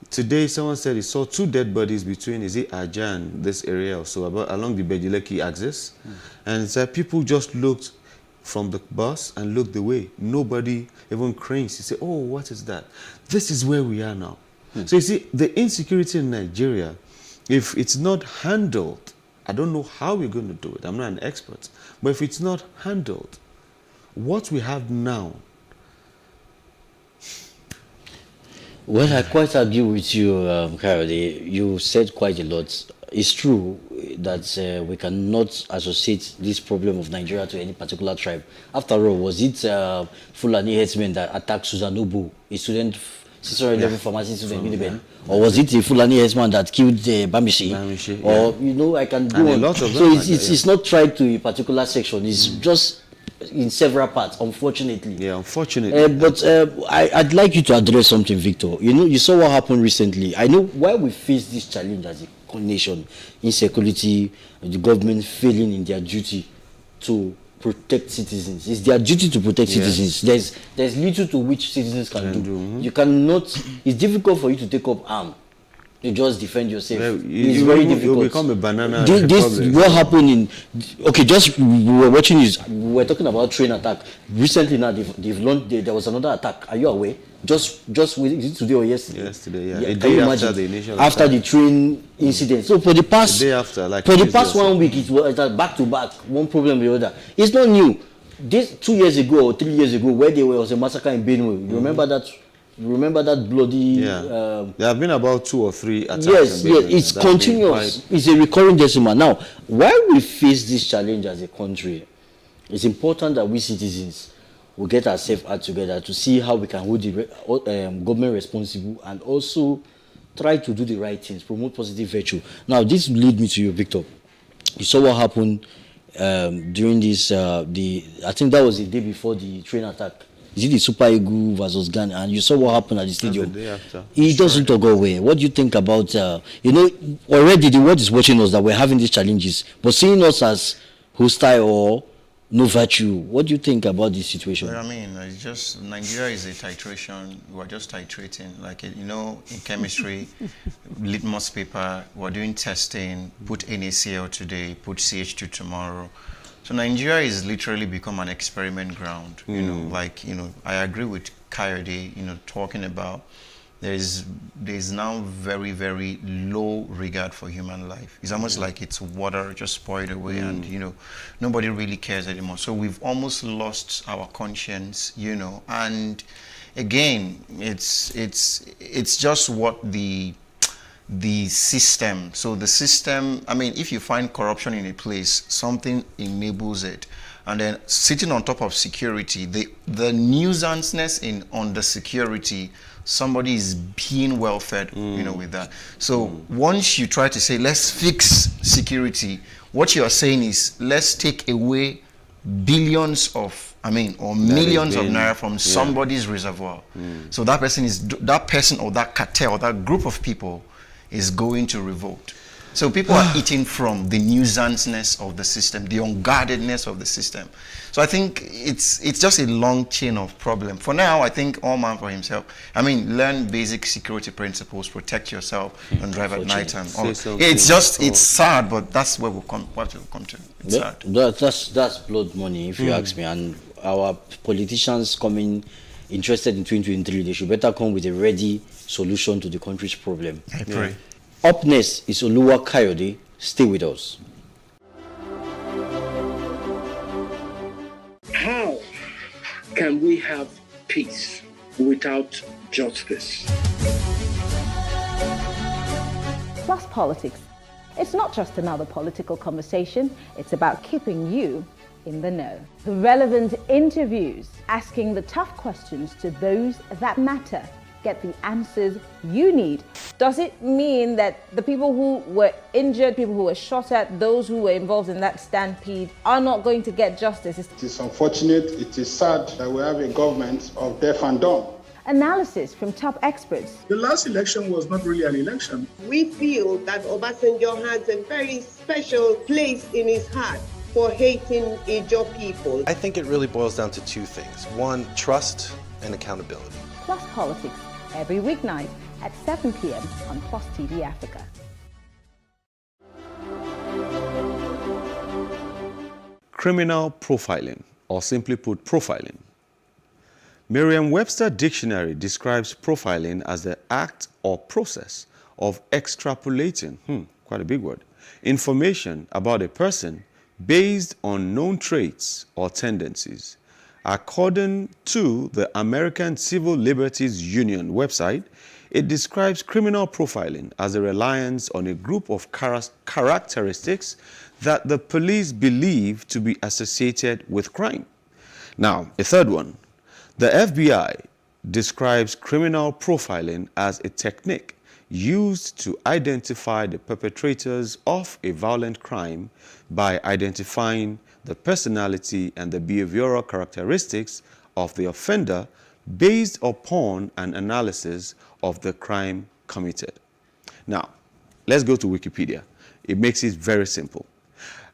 Today, someone said he saw 2 dead bodies between, is it Aja and this area or so, along the Bejileki axis. And said people just looked from the bus and looked away. Nobody even cranes. You say, oh, what is that? This is where we are now. So you see, the insecurity in Nigeria, if it's not handled, I don't know how we're going to do it. I'm not an expert. But if it's not handled, what we have now. Well, I quite agree with you, Kayode. You said quite a lot. It's true that we cannot associate this problem of Nigeria to any particular tribe. After all, was it Fulani herdsmen that attacked Susan Obu, a student, 611 pharmacy student in Uniben? Or was it a Fulani herdsman that killed Bamishi? Or, you know, I can go on. A lot of so them it's not tied to a particular section. It's just in several parts, unfortunately. Yeah, unfortunately. But I'd like you to address something, Victor. You know, you saw what happened recently. I know why we face this challenge as a nation, insecurity, the government failing in their duty to protect citizens. It's their duty to protect citizens. There's little to which citizens can do. You cannot, it's difficult for you to take up arms. You just defend yourself. It's very difficult. You become a banana. This what happened in. Okay, just we were watching this. We were talking about train attack recently. Now they've launched. There was another attack. Are you aware? Just is it today or yesterday? Yesterday, yeah. Yeah, A day after the initial after attack. the train incident. So for the past A day after, like for the Tuesday past or 1 week, it was back to back, one problem or the other. It's not new. This 2 years ago or 3 years ago, where there was a massacre in Benue. You remember that? You remember that bloody? Yeah. There have been about 2 or 3 attacks. Yes, it's continuous. It's a recurring decimal. Now, while we face this challenge as a country, it's important that we citizens will get ourselves out together to see how we can hold the government responsible and also try to do the right things, promote positive virtue. Now, this leads me to you, Victor. You saw what happened during this. I think that was the day before the train attack. Is it the Super Eagle versus Ghana? And you saw what happened at the stadium. The day after. It doesn't go away. What do you think about, you know, already the world is watching us that we're having these challenges, but seeing us as hostile or no virtue, what do you think about this situation? Well, I mean, it's just, Nigeria is a titration. We're just titrating. Like, you know, in chemistry, litmus paper, we're doing testing, put NaCl today, put CH2 tomorrow. So Nigeria is literally become an experiment ground. You know, like, you know, I agree with Kayode, you know, talking about there's now very, very low regard for human life. It's almost like it's water just spoiled away and, you know, nobody really cares anymore. So we've almost lost our conscience, you know, and again, it's just what the system. So the system, I mean, if you find corruption in a place, something enables it. And then sitting on top of security, the nuisanceness on the security, somebody is being well fed, you know, with that. So once you try to say, let's fix security, what you are saying is, let's take away billions of, or millions of naira from somebody's reservoir. So that person or that cartel, that group of people is going to revolt. So people are eating from the nuisanceness of the system, the unguardedness of the system. So I think it's just a long chain of problem. For now, I think all man for himself. Learn basic security principles, protect yourself, and drive at night. And all. It's sad, but that's where we'll come to. It's sad. That's blood money, if you ask me. And our politicians coming interested in 2023, they should better come with a ready solution to the country's problem. I pray. Up next is Oluwa Kayode. Stay with us. How can we have peace without justice? Plus Politics. It's not just another political conversation, it's about keeping you in the know. The relevant interviews, asking the tough questions to those that matter. Get the answers you need. Does it mean that the people who were injured, people who were shot at, those who were involved in that stampede are not going to get justice? It is unfortunate, it is sad that we have a government of deaf and dumb. Analysis from top experts. The last election was not really an election. We feel that Obasanjo has a very special place in his heart for hating Ijaw people. I think it really boils down to two things. One, trust and accountability. Plus Politics, every weeknight at 7 p.m. on PlusTvAfrica. Criminal profiling or simply put, profiling. Merriam-Webster Dictionary describes profiling as the act or process of extrapolating, quite a big word, information about a person based on known traits or tendencies. According to the American Civil Liberties Union website, it describes criminal profiling as a reliance on a group of characteristics that the police believe to be associated with crime. Now, a third one. The FBI describes criminal profiling as a technique used to identify the perpetrators of a violent crime by identifying the personality and the behavioral characteristics of the offender based upon an analysis of the crime committed. Now, let's go to Wikipedia. It makes it very simple.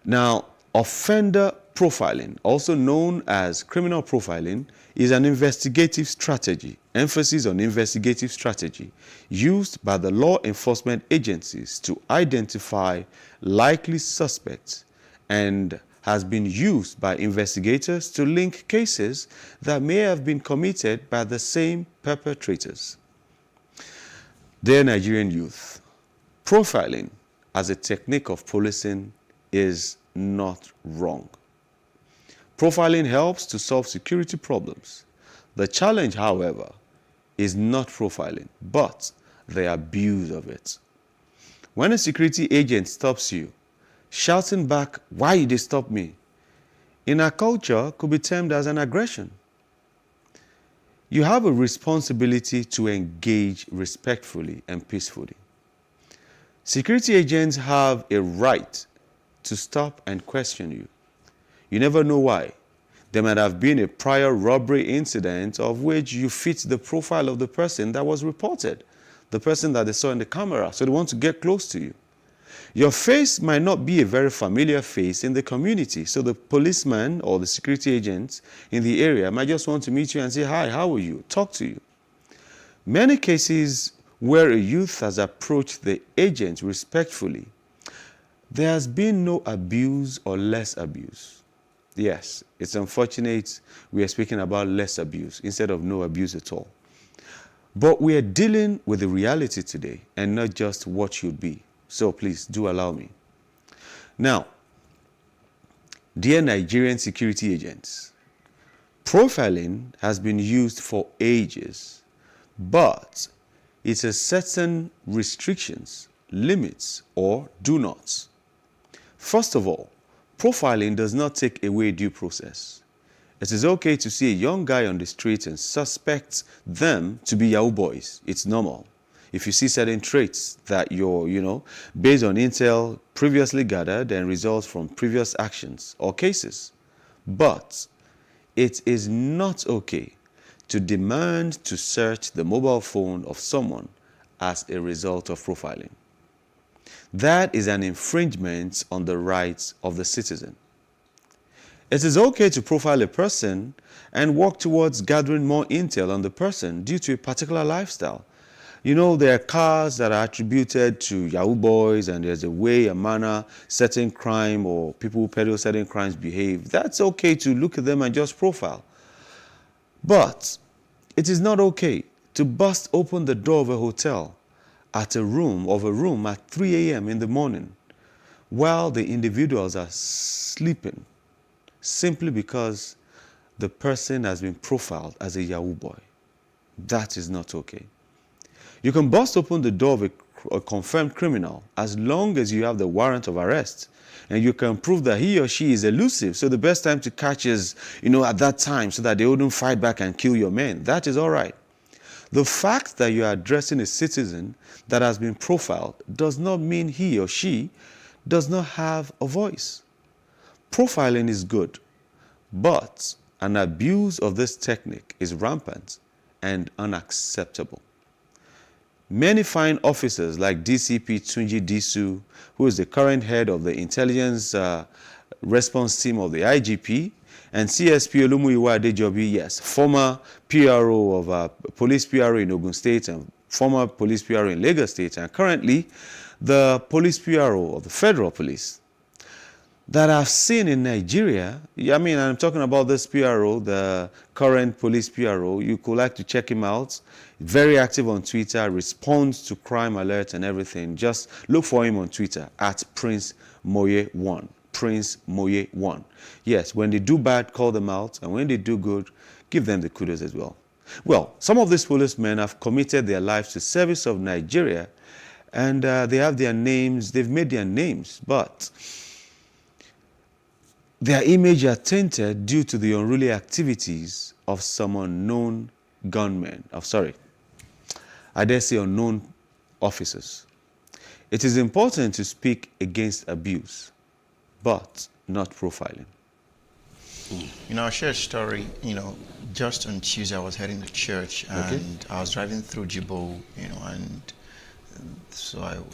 Now, offender profiling, also known as criminal profiling, is an investigative strategy, emphasis on investigative strategy, used by the law enforcement agencies to identify likely suspects and has been used by investigators to link cases that may have been committed by the same perpetrators. Dear Nigerian youth, profiling as a technique of policing is not wrong. Profiling helps to solve security problems. The challenge, however, is not profiling, but the abuse of it. When a security agent stops you, shouting back, "Why did they stop me?" in our culture could be termed as an aggression. You have a responsibility to engage respectfully and peacefully. Security agents have a right to stop and question you. You never know why. There might have been a prior robbery incident of which you fit the profile of the person that was reported, the person that they saw in the camera, so they want to get close to you. Your face might not be a very familiar face in the community, so the policeman or the security agents in the area might just want to meet you and say, "Hi, how are you?" Talk to you. Many cases where a youth has approached the agent respectfully, there has been no abuse or less abuse. Yes, it's unfortunate we are speaking about less abuse instead of no abuse at all. But we are dealing with the reality today and not just what should be. So please do allow me. Now, dear Nigerian security agents, profiling has been used for ages, but it has certain restrictions, limits, or do nots. First of all, profiling does not take away due process. It is okay to see a young guy on the street and suspect them to be Yahoo boys. It's normal. If you see certain traits that you're, based on intel previously gathered and results from previous actions or cases. But it is not okay to demand to search the mobile phone of someone as a result of profiling. That is an infringement on the rights of the citizen. It is okay to profile a person and work towards gathering more intel on the person due to a particular lifestyle. There are cars that are attributed to Yahoo boys, and there's a way, a manner, certain crime or people who peddle certain crimes behave. That's okay to look at them and just profile. But it is not okay to bust open the door of a hotel at a room at 3 a.m. in the morning while the individuals are sleeping simply because the person has been profiled as a Yahoo boy. That is not okay. You can bust open the door of a confirmed criminal as long as you have the warrant of arrest and you can prove that he or she is elusive. So the best time to catch is, at that time so that they wouldn't fight back and kill your men. That is all right. The fact that you are addressing a citizen that has been profiled does not mean he or she does not have a voice. Profiling is good, but an abuse of this technique is rampant and unacceptable. Many fine officers like DCP Tunji Disu, who is the current head of the intelligence response team of the IGP, and CSP Olumuyiwa Adejobi, yes, former PRO of police PRO in Ogun State and former police PRO in Lagos State, and currently the police PRO of the Federal Police. that I've seen in Nigeria, I mean, I'm talking about this PRO, the current police PRO. You could like to check him out. Very active on Twitter, responds to crime alerts and everything. Just look for him on Twitter at Prince Moye1. Prince Moye1. Yes, when they do bad, call them out. And when they do good, give them the kudos as well. Well, some of these policemen have committed their lives to service of Nigeria, and they have their names, they've made their names, but their image are tainted due to the unruly activities of some unknown gunmen, I dare say unknown officers. It is important to speak against abuse, but not profiling. You know, I'll share a story. You know, just on Tuesday, I was heading to church, and I was driving through Jibo, you know, and so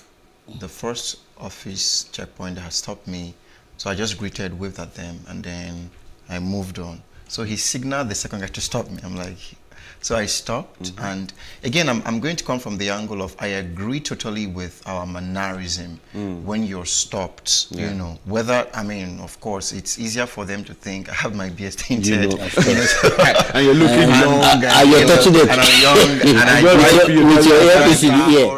the first office checkpoint had stopped me, so I just greeted, waved at them, and then I moved on. So he signaled the second guy to stop me. I'm like, so I stopped, and again, I'm going to come from the angle of I agree totally with our mannerism when you're stopped, you know, whether, I mean, of course, it's easier for them to think I have my beard tainted, and you're looking young, and you're touching it, and I'm young, and I with your earpiece in the ear.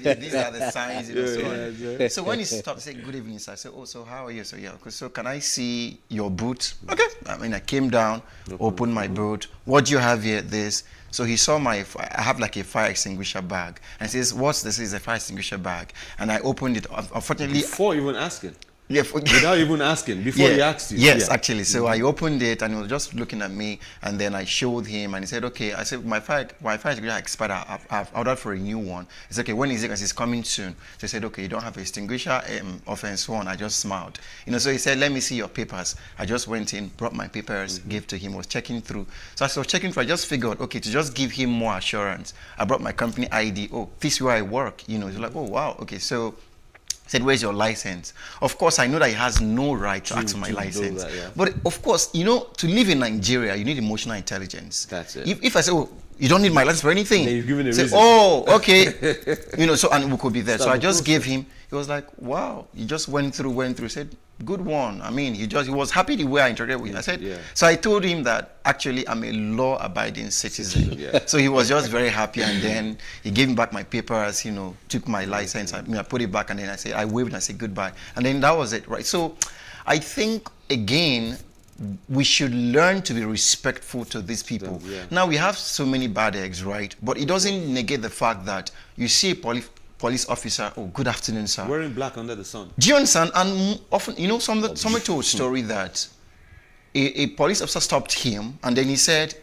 These are the signs, you know, so when he stopped, say good evening, sir. I said, oh, so how are you? So yeah, so can I see your boot? Okay. I mean, I came down, opened my boot. What do you have here? This. So he saw I have like a fire extinguisher bag, and says, what's this? Is a fire extinguisher bag. And I opened it. Unfortunately, before even asking. Yeah, without even asking, before he asked you. Yes, actually. So I opened it, and he was just looking at me, and then I showed him, and he said, okay. I said, my fire extinguisher expired. I've ordered for a new one. He said, okay, when is it? Because it's coming soon. So he said, okay, you don't have an extinguisher, offense one. I just smiled. You know, so he said, let me see your papers. I just went in, brought my papers, gave to him, was checking through. So as I was checking through, I just figured, okay, to just give him more assurance, I brought my company ID. Oh, this is where I work. You know, he's like, oh, wow, okay, so said, where's your license? Of course, I know that he has no right to ask for my license. But of course, you know, to live in Nigeria, you need emotional intelligence. That's it. If I say, oh, you don't need my license for anything. Then you've given a say, reason. oh, okay. You know, so, and we could be there. So I just gave him, he was like, wow. He just went through, said, good one. I mean, he was happy the way I interacted with him. I said, so I told him that actually I'm a law-abiding citizen. So he was just very happy, and then he gave me back my papers, you know, took my license, I put it back, and then I waved and I said goodbye. And then that was it, right? So I think, again, we should learn to be respectful to these people. Now, we have so many bad eggs, right? But it doesn't negate the fact that you see a police officer, oh, good afternoon, sir. Wearing black under the sun. Do you understand? And often, you know, somebody told a story that a police officer stopped him, and then he said,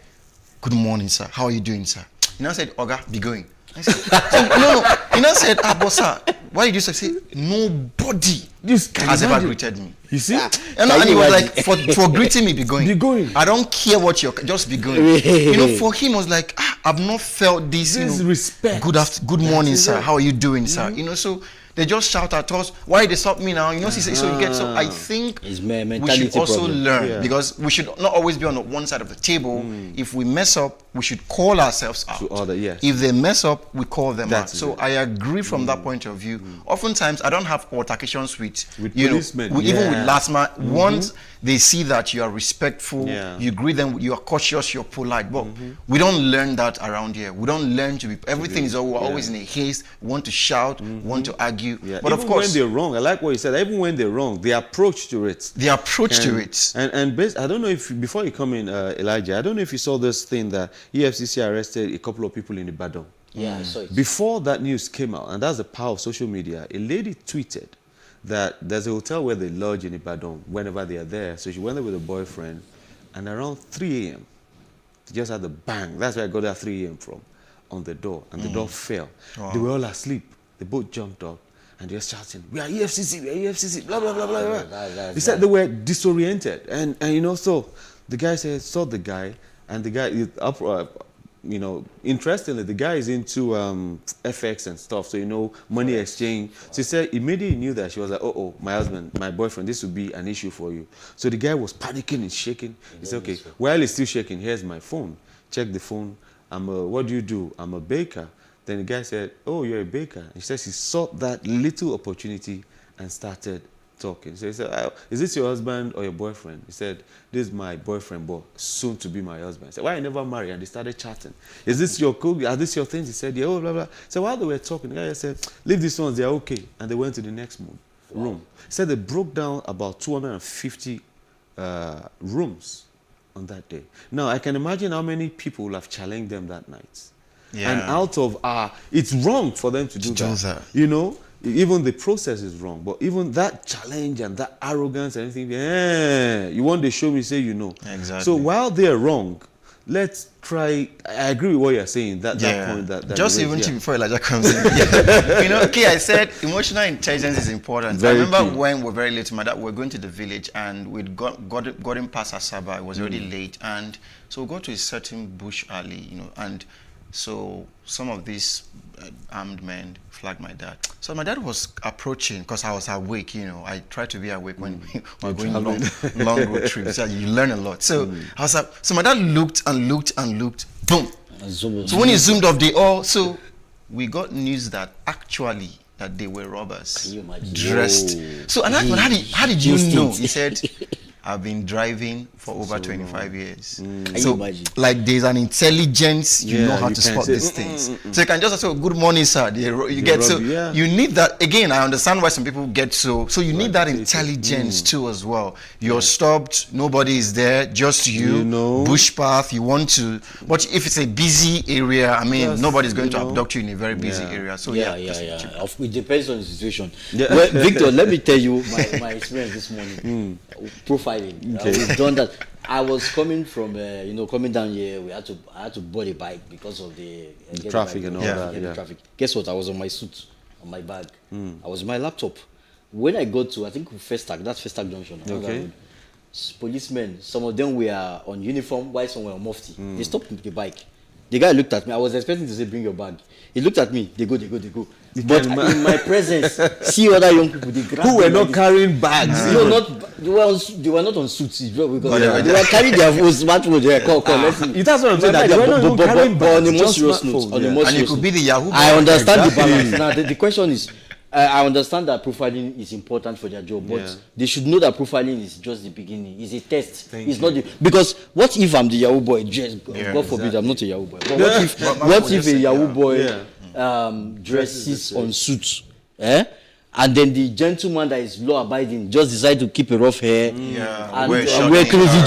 good morning, sir. How are you doing, sir? You know, said, Oga, be going. I said, so, no. You know, said, but sir, why did you say, nobody has ever greeted me. You see? And he was like, for greeting me, be going. Be going. I don't care what you're, just be going. You know, for him, I was like, I've not felt this. This is respect. Good morning, sir. How are you doing, sir? You know, so they just shout at us, why they stop me now? You know, so you get, so I think we should also learn, because we should not always be on one side of the table. If we mess up, we should call ourselves out. If they mess up, we call them out. So I agree from that point of view. Oftentimes, I don't have altercations with policemen. Even with last man. Once they see that you are respectful, you greet them, you are cautious, you're polite. But we don't learn that around here. We don't learn to be, everything is always in a haste, want to shout, want to argue. But even of course, when they're wrong, I like what you said, even when they're wrong, the approach to it. And I don't know if, before you come in, Elijah, I don't know if you saw this thing that EFCC arrested a couple of people in Ibadan. Yeah, I saw it. Before that news came out, and that's the power of social media, a lady tweeted that there's a hotel where they lodge in Ibadan whenever they are there. So she went there with a boyfriend, and around 3 a.m., they just had the bang. That's where I got that 3 a.m. from, on the door, and the door fell. They were all asleep. They both jumped up, and they were shouting, we are EFCC, we are EFCC, blah, blah, blah, blah, blah. They said they were disoriented. And you know, so the guy saw the guy, and the guy, you know, interestingly, the guy is into FX and stuff, so, you know, money exchange. So he said, immediately knew that. She was like, oh, my husband, my boyfriend, this would be an issue for you. So the guy was panicking and shaking. He said, okay, while he's still shaking, here's my phone. Check the phone. What do you do? I'm a baker. Then the guy said, oh, you're a baker. He says he sought that little opportunity and started talking. So he said, is this your husband or your boyfriend? He said, this is my boyfriend, but soon to be my husband. I said, why you never married? And they started chatting. Is this your cool? Are this your things? He said, yeah, oh, blah, blah. So while they were talking, the guy said, leave these ones, they're okay. And they went to the next room. He said they broke down about 250 rooms on that day. Now, I can imagine how many people will have challenged them that night. Yeah. And out of, it's wrong for them to do that. You know, even the process is wrong. But even that challenge and that arrogance and everything, you want to show me, say you know. Exactly. So while they're wrong, let's try. I agree with what you're saying. That point. That just even before Elijah comes in, you know. Okay, I said emotional intelligence is important. I remember when we were very late, my dad, we were going to the village and we'd got in past Asaba. It was already late, and so we got to a certain bush alley, you know, and so some of these armed men flagged my dad. So my dad was approaching because I was awake, you know. I try to be awake when we're going long road trips. So you learn a lot. So I was up. So my dad looked and looked and looked. Boom. So when he zoomed off, so we got news that actually that they were robbers dressed. Whoa. So and how did you know? He said, I've been driving for over 25 years. So, like, there's an intelligence, you know how to spot these things. So you can just say, good morning, sir. You need that. Again, I understand why some people get so you need that intelligence too as well. You're stopped, nobody is there, just you know, bush path, you want to. But if it's a busy area, I mean, nobody's going to abduct you in a very busy area. So it depends on the situation. Well, Victor, let me tell you my experience this morning. Profiling. We've done that. I was coming from, coming down here. I had to board a bike because of the traffic and all that. Traffic. Guess what? I was on my suit, on my bag. I was on my laptop. When I got to, I think that's Festac Junction. Okay. Policemen, some of them were on uniform, while some were on mufti. They stopped the bike. The guy looked at me. I was expecting to say, bring your bag. He looked at me. They go. But in my presence, see other young people. They who were not carrying bags. They were not on suits. Because they were carrying their smartphones. That's what I'm saying. They were not even carrying bags. On the most serious note. And it could be the Yahoo. I understand the balance. Now the question is, I understand that profiling is important for their job, but they should know that profiling is just the beginning. It's a test. Not because what if I'm the Yahoo boy? God forbid, I'm not a Yahoo boy. But what if a Yahoo boy dresses on suits, and then the gentleman that is law abiding just decide to keep a rough hair and wear crazy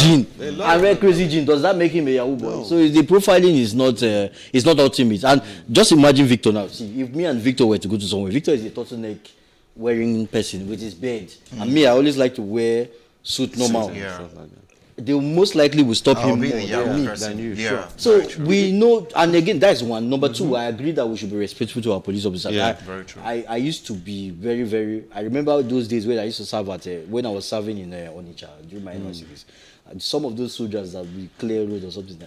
jean? Does that make him a Yahoo boy? No. So the profiling is not ultimate. And just imagine Victor now. See, if me and Victor were to go to somewhere, Victor is a turtleneck wearing person with his beard, and me, I always like to wear suit normal. They most likely will stop him more than you. Sure. So we know, and again, that's one. Number two, I agree that we should be respectful to our police officers. Very true. I used to be very, very. I remember those days when I used to serve when I was serving in Onitsha during my NYC. Some of those soldiers that will clear road or something,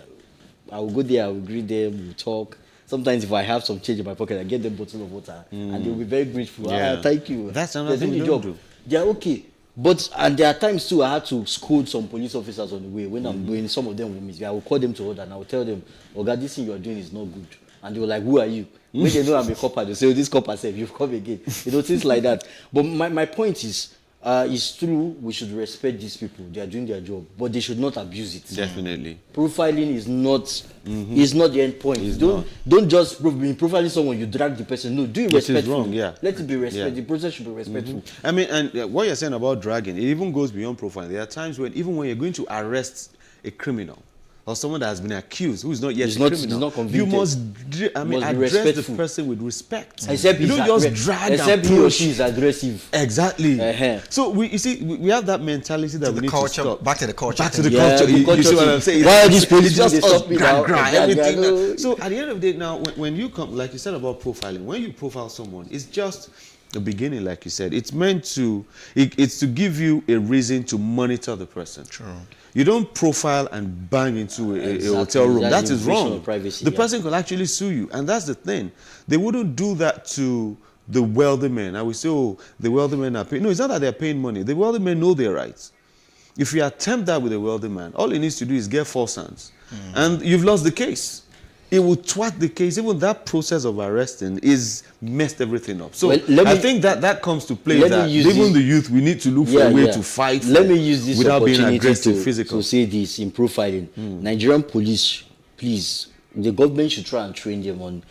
I will go there, I will greet them, we'll talk. Sometimes if I have some change in my pocket, I get them a bottle of water, and they'll be very grateful. Thank you. That's another thing we don't do. They're okay. But and there are times too I had to scold some police officers on the way when I'm going. Some of them will miss me. I will call them to order and I will tell them, "Oh God, this thing you are doing is not good." And they were like, "Who are you?" When they know I'm a copper, they say, "Oh, this copper said you've come again." Things like that. But my point is, it's true. We should respect these people. They are doing their job, but they should not abuse it. Definitely. Profiling is not the end point. Don't just be profiling someone. You drag the person. No, do it respectfully. Wrong, Let it be respectful. The process should be respectful. I mean, and what you're saying about dragging, it even goes beyond profiling. There are times when even when you're going to arrest a criminal or someone that has been accused who is not yet a criminal, you must address the person with respect. Except you don't just drag except he or she is aggressive. Exactly. So we have that mentality that we need to stop. Back to the culture. Back to the culture. You see what I'm saying? Why are these police just everything? So at the end of the day, now when you come, like you said about profiling, when you profile someone, it's just the beginning, like you said. It's meant to, it's to give you a reason to monitor the person. True. You don't profile and bang into a hotel room. That is wrong. The person could actually sue you. And that's the thing. They wouldn't do that to the wealthy men. I would say, oh, the wealthy men are paying. No, it's not that they're paying money. The wealthy men know their rights. If you attempt that with a wealthy man, all he needs to do is get false hands. And you've lost the case. it will twat the case. Even that process of arresting is messed everything up. So well, I think that comes to play that even the youth, we need to look for a way to fight let me use this without being opportunity aggressive, physical. to say this in profiling. Nigerian police, please, the government should try and train them on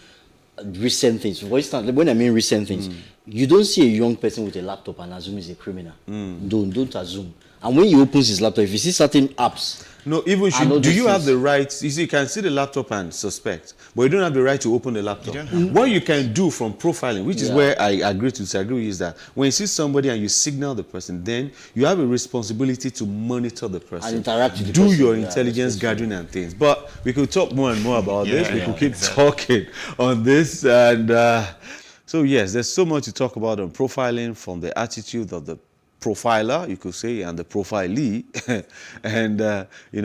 recent things. For instance, when I mean recent things, you don't see a young person with a laptop and assume he's a criminal. Don't assume. And when he opens his laptop, if you see certain apps, no, even do you have the right? You see, you can see the laptop and suspect, but you don't have the right to open the laptop. What you can do from profiling, which is where I agree to disagree, is that when you see somebody and you signal the person, then you have a responsibility to monitor the person and interact with the person. person. Your intelligence gathering and things. But we could talk more and more about this. We could keep talking on this, and so yes, there's so much to talk about on profiling, from the attitude of the profiler, you could say, and the profilee, and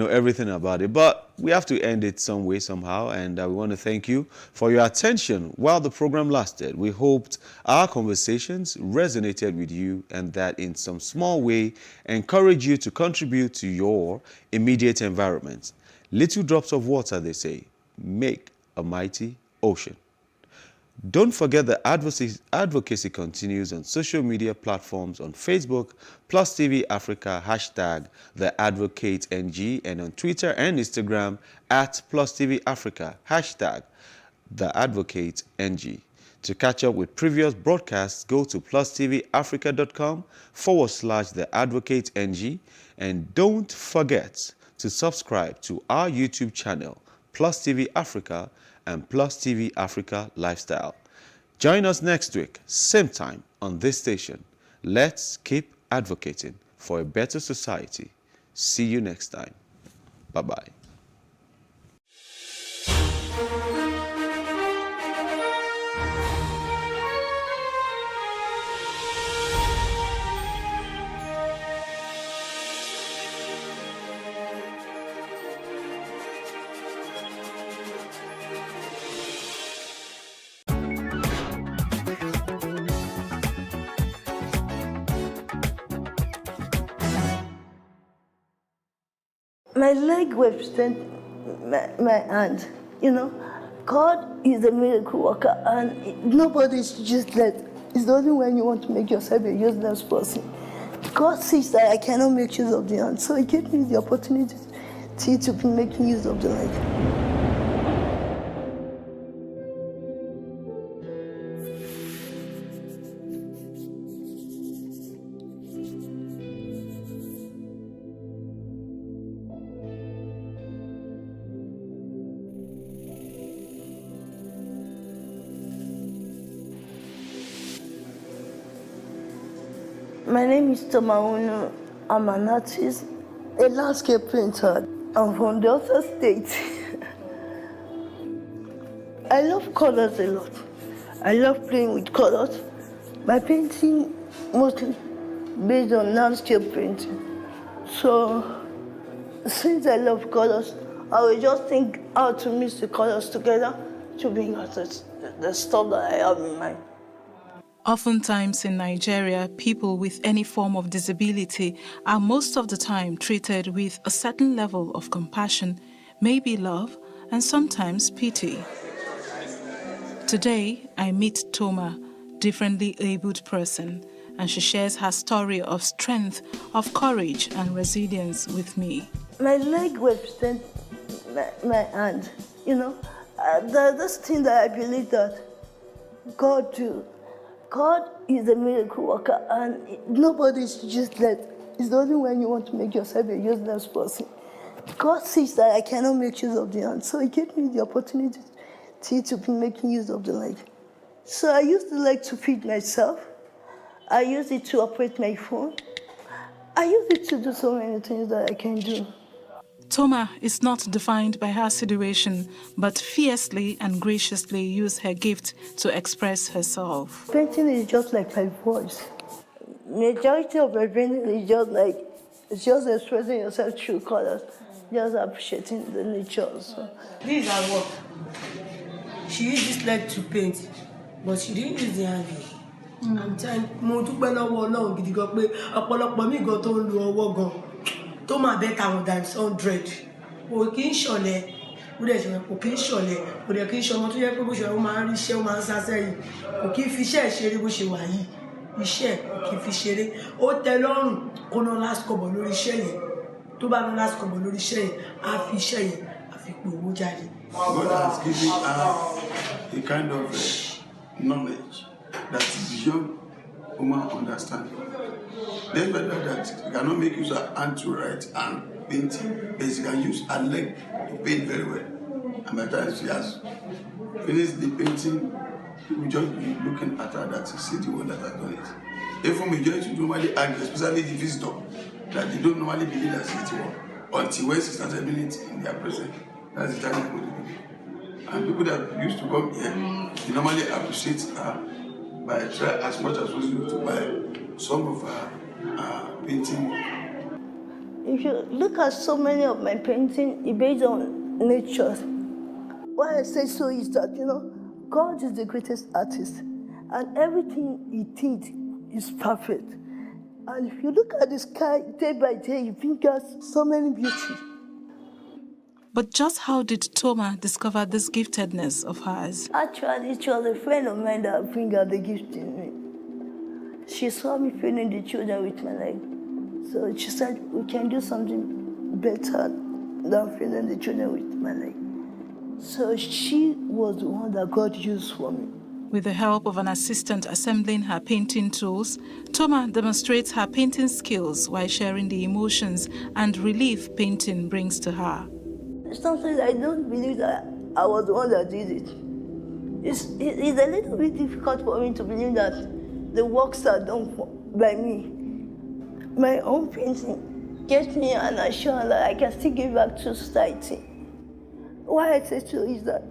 everything about it. But we have to end it some way, somehow, and we want to thank you for your attention while the program lasted. We hoped our conversations resonated with you and that in some small way encourage you to contribute to your immediate environment. Little drops of water, they say, make a mighty ocean. Don't forget that advocacy continues on social media platforms on Facebook, PlusTvAfrica, #TheAdvocateNG, and on Twitter and Instagram @PlusTvAfrica, #TheAdvocateNG. To catch up with previous broadcasts, go to PlusTvAfrica.com/TheAdvocateNG, and don't forget to subscribe to our YouTube channel, PlusTV Africa, and PlusTV Africa Lifestyle. Join us next week, same time on this station. Let's keep advocating for a better society. See you next time. Bye-bye. My leg represents my hand, God is a miracle worker, and nobody's useless. It's only when you want to make yourself a useless person. God sees that I cannot make use of the hand, so He gave me the opportunity to be making use of the leg. My name is Tomaunu. I'm an artist, a landscape painter. I'm from the other state. I love colors a lot. I love playing with colors. My painting mostly based on landscape painting. So since I love colors, I will just think how to mix the colors together to bring out the stuff that I have in mind. Oftentimes in Nigeria, people with any form of disability are most of the time treated with a certain level of compassion, maybe love, and sometimes pity. Today, I meet Toma, differently abled person, and she shares her story of strength, of courage and resilience with me. My leg represents my hand, this thing that I believe that God do. God is a miracle worker, and nobody's useless. It's only when you want to make yourself a useless person. God sees that I cannot make use of the hand, so He gave me the opportunity to be making use of the leg. So I use the leg to feed myself. I use it to operate my phone. I use it to do so many things that I can do. Toma is not defined by her situation, but fiercely and graciously uses her gift to express herself. Painting is just like my voice. Majority of my painting is just expressing yourself through colors, just appreciating the nature. So. This is her work. She used this leg to paint, but she didn't use the hand. I'm telling mo dúpẹ́ lọ́wọ́ Ọlọ́run gidi gan pé ọ̀pọ̀lọpọ̀ mi gan tó ń lo ọwọ́ gan tó máa better than 100. O kì í ṣọ̀lẹ. ó dẹ̀ ṣe kò kí ń ṣọ̀lẹ kò dẹ̀ kí ń ṣọmọ tó yẹ pé bó ṣe ó máa ń rí iṣẹ́ ó máa ń sá sẹ́yìn kò kí ń fi iṣẹ́ ṣeré bó ṣe wà yìí iṣẹ́ kò kí ń fi ṣeré ó tẹ́ lọ́rùn kó ná last kobo lórí iṣẹ́ yẹn tó bá ná last kobo lórí iṣẹ́ yẹn á fi iṣẹ́ yẹn á fi pè owó jáde. God has given her a kind of knowledge that is beyond human understanding. Despite that she cannot make use of her hand to write and painting, but she can use her leg to paint very well. And by the time she has finished the painting, people just be looking at her that she see the one that has done it. Therefore, majority normally argue, especially the visitor, that they don't normally believe that she's the one until when she started doing it in their presence. That's the time they go to do it. And people that used to come here, they normally appreciate her by trying as much as possible to buy some of her painting. If you look at so many of my paintings, it's based on nature. Why I say so is that, God is the greatest artist, and everything he did is perfect. And if you look at the sky day by day, you think there's so many beauty. But just how did Toma discover this giftedness of hers? Actually, it was a friend of mine that bring out the gift in me. She saw me feeding the children with my leg. So she said, we can do something better than feeding the children with my leg. So she was the one that God used for me. With the help of an assistant assembling her painting tools, Toma demonstrates her painting skills while sharing the emotions and relief painting brings to her. Sometimes I don't believe that I was the one that did it. It's a little bit difficult for me to believe that the works are done by me. My own painting gives me an assurance that I can still give back to society. Why I say so is that,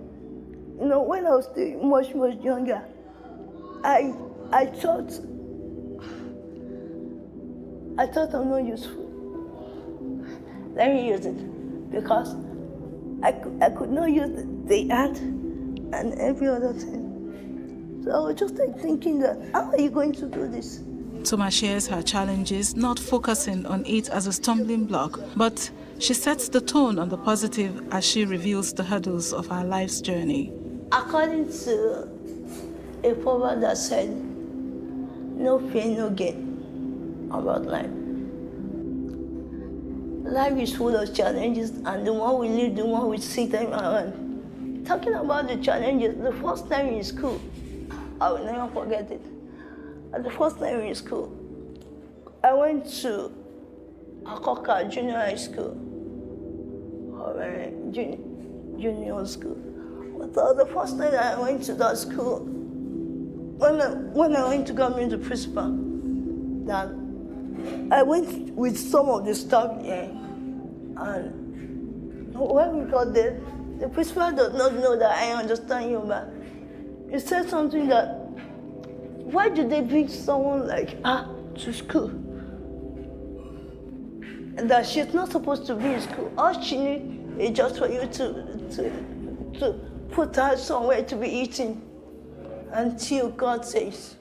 when I was still much, much younger, I thought I'm not useful. Let me use it, because I could not use the art and every other thing. So I was just thinking that, how are you going to do this? Toma shares her challenges, not focusing on it as a stumbling block, but she sets the tone on the positive as she reveals the hurdles of her life's journey. According to a proverb that said, no pain, no gain about life. Life is full of challenges, and the one we live, the one we see them around. Talking about the challenges, the first time in school, I will never forget it. At the first time in school, I went to Akoka Junior High School, or junior school. But the first time I went to that school, when I went to go meet the principal, that I went with some of the staff here, and when we got there, the principal does not know that I understand Yoruba. He said something that, why do they bring someone like her to school? And that she's not supposed to be in school. All she needs is just for you to put her somewhere to be eating until God says.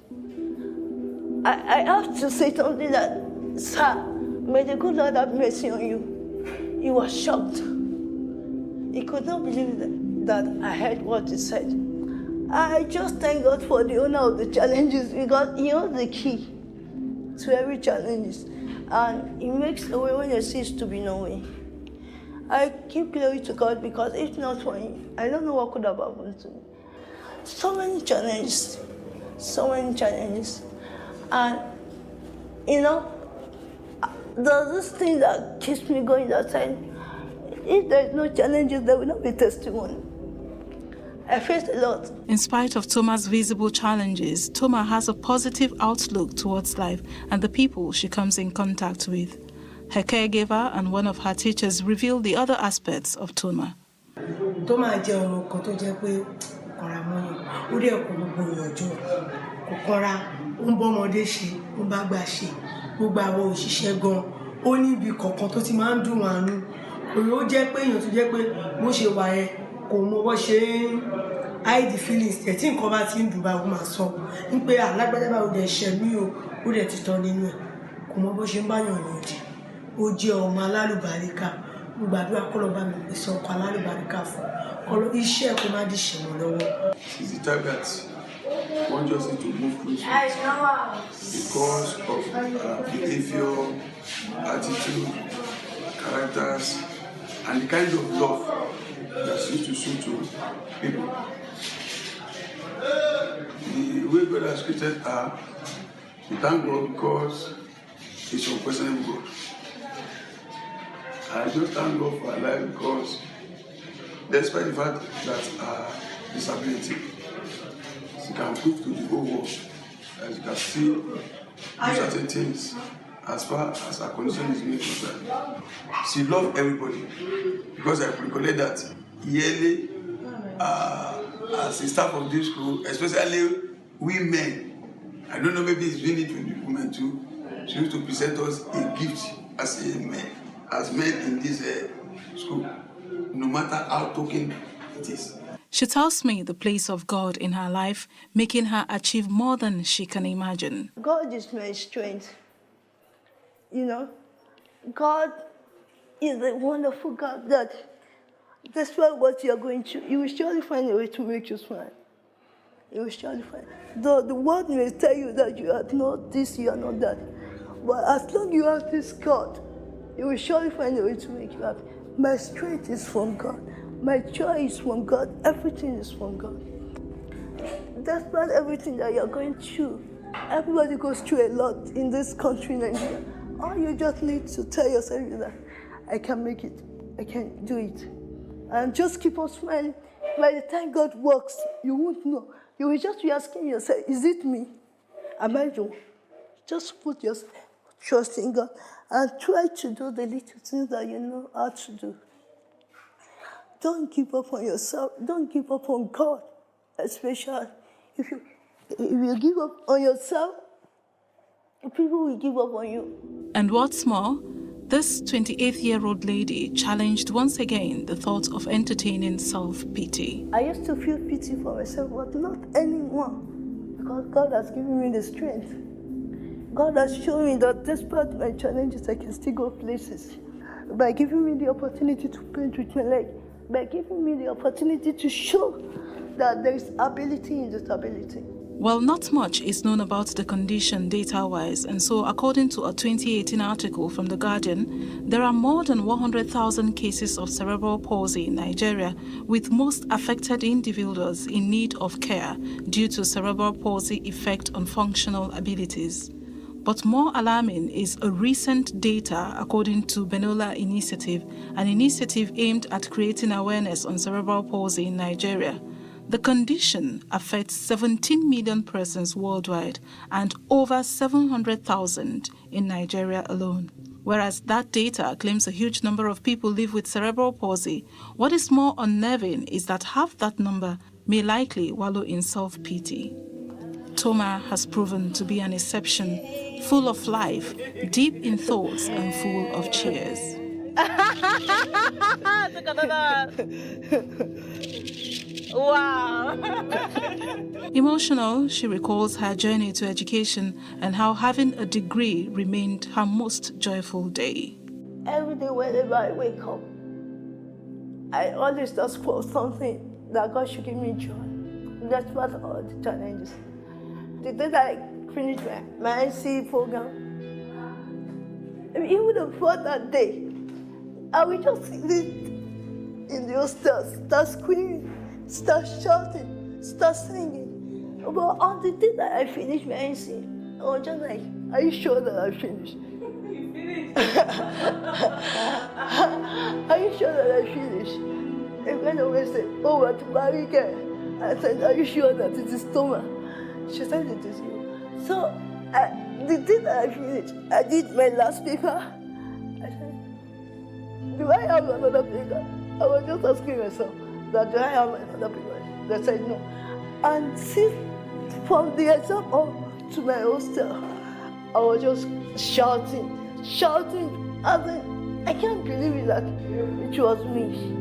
I have to say something that, sir, may the good Lord have mercy on you. He was shocked. He could not believe that I heard what he said. I just thank God for the owner of the challenges, because he holds the key to every challenge, and he makes a way when there seems to be no way. I give glory to God, because if not for him, I don't know what could have happened to me. So many challenges, and there's this thing that keeps me going that time. If there's no challenges, there will not be testimony. I faced a lot. In spite of Toma's visible challenges, Toma has a positive outlook towards life and the people she comes in contact with. Her caregiver and one of her teachers reveal the other aspects of Toma. Toma jẹ́ ọmọ kan tó jẹ́ pé kọ̀ra mọ́yàn, ó dẹ̀ kó gbogbo ìyànjú, kò kọ́ra, ó ń bọ́mọdé ṣe, ó ń bá gbà ṣe, gbogbo àwọn òṣìṣẹ́ gan, ó ní ibi kọ̀ọ̀kan tó ti máa ń dùn wọn nú. Òye ó jẹ́ pé èèyàn tó jẹ́ pé bó ṣe wà yẹn kò mọ bó ṣe hide the feelings ẹ̀ tí nǹkan bá ti ń dùn bá máa sọ ń pé alágbádá bá ó dẹ̀ ṣẹ̀ mí o, ó dẹ̀ ti tán nínú ẹ̀, kò mọ bó ṣe ń báyàn yàn jẹ. Ó jẹ́ ọmọ alálùbáríkà, gbàdúrà kọ́ lọ bá mi pèsè ọkọ̀ alálùbáríkà fún kọ́ iṣẹ́ kó má di ṣẹ̀wọ̀n lọ́wọ́. She's the type that wants us to move quickly because of behavior, attitude, characters, and the kind of love that she used to show to people. The way God has created her, we thank God because it's unquestionable God. I just thank God for her life because despite the fact that her disability, she can prove to the whole world that she can still do certain things as far as her condition is being concerned. She loves everybody because I recollect that yearly as a staff of this school, especially we men, I don't know, maybe it's been it with the women too, she used to present us a gift as men in this school, no matter how token it is. She tells me the place of God in her life, making her achieve more than she can imagine. God is my strength. You know, God is a wonderful God that despite what you're going through, you will surely find a way to make you smile. You will surely find. Though the world may tell you that you are not this, you are not that. But as long as you have this God, you will surely find a way to make you happy. My strength is from God. My joy is from God. Everything is from God. Despite everything that you're going through, everybody goes through a lot in this country, Nigeria. All you just need to tell yourself is that I can make it. I can do it. And just keep on smiling. By the time God works, you won't know. You will just be asking yourself, is it me? Am I the one? Just put your trust in God and try to do the little things that you know how to do. Don't give up on yourself. Don't give up on God, especially if you give up on yourself, people will give up on you. And what's more, this 28-year-old lady challenged once again the thought of entertaining self-pity. I used to feel pity for myself, but not anymore, because God has given me the strength. God has shown me that despite my challenges, I can still go places. By giving me the opportunity to paint with my leg, by giving me the opportunity to show that there is ability in disability. Well, not much is known about the condition data-wise, and so according to a 2018 article from The Guardian, there are more than 100,000 cases of cerebral palsy in Nigeria, with most affected individuals in need of care due to cerebral palsy effect on functional abilities. But more alarming is a recent data according to Benola Initiative, an initiative aimed at creating awareness on cerebral palsy in Nigeria. The condition affects 17 million persons worldwide and over 700,000 in Nigeria alone. Whereas that data claims a huge number of people live with cerebral palsy, what is more unnerving is that half that number may likely wallow in self-pity. Toma has proven to be an exception, full of life, deep in thoughts and full of cheers. Wow. Emotional, she recalls her journey to education and how having a degree remained her most joyful day. Every day whenever I wake up, I always ask for something that God should give me joy. That's what all the challenges. The day that I finished my NC program, even before that day, I will just sit in the hostel, start screaming, start shouting, start singing. But on the day that I finished my NC, I was just like, are you sure that I finished? Are you sure that I finished? And when I always said, oh, what PlusTvAfrica? I said, are you sure that it is Toma? She said it is you. So the day that I finished, I did my last paper. I said, do I have another paper? I was just asking myself, that do I have another paper? They said no. And since from the exam hall to my hostel, I was just shouting. I can't believe it that it was me.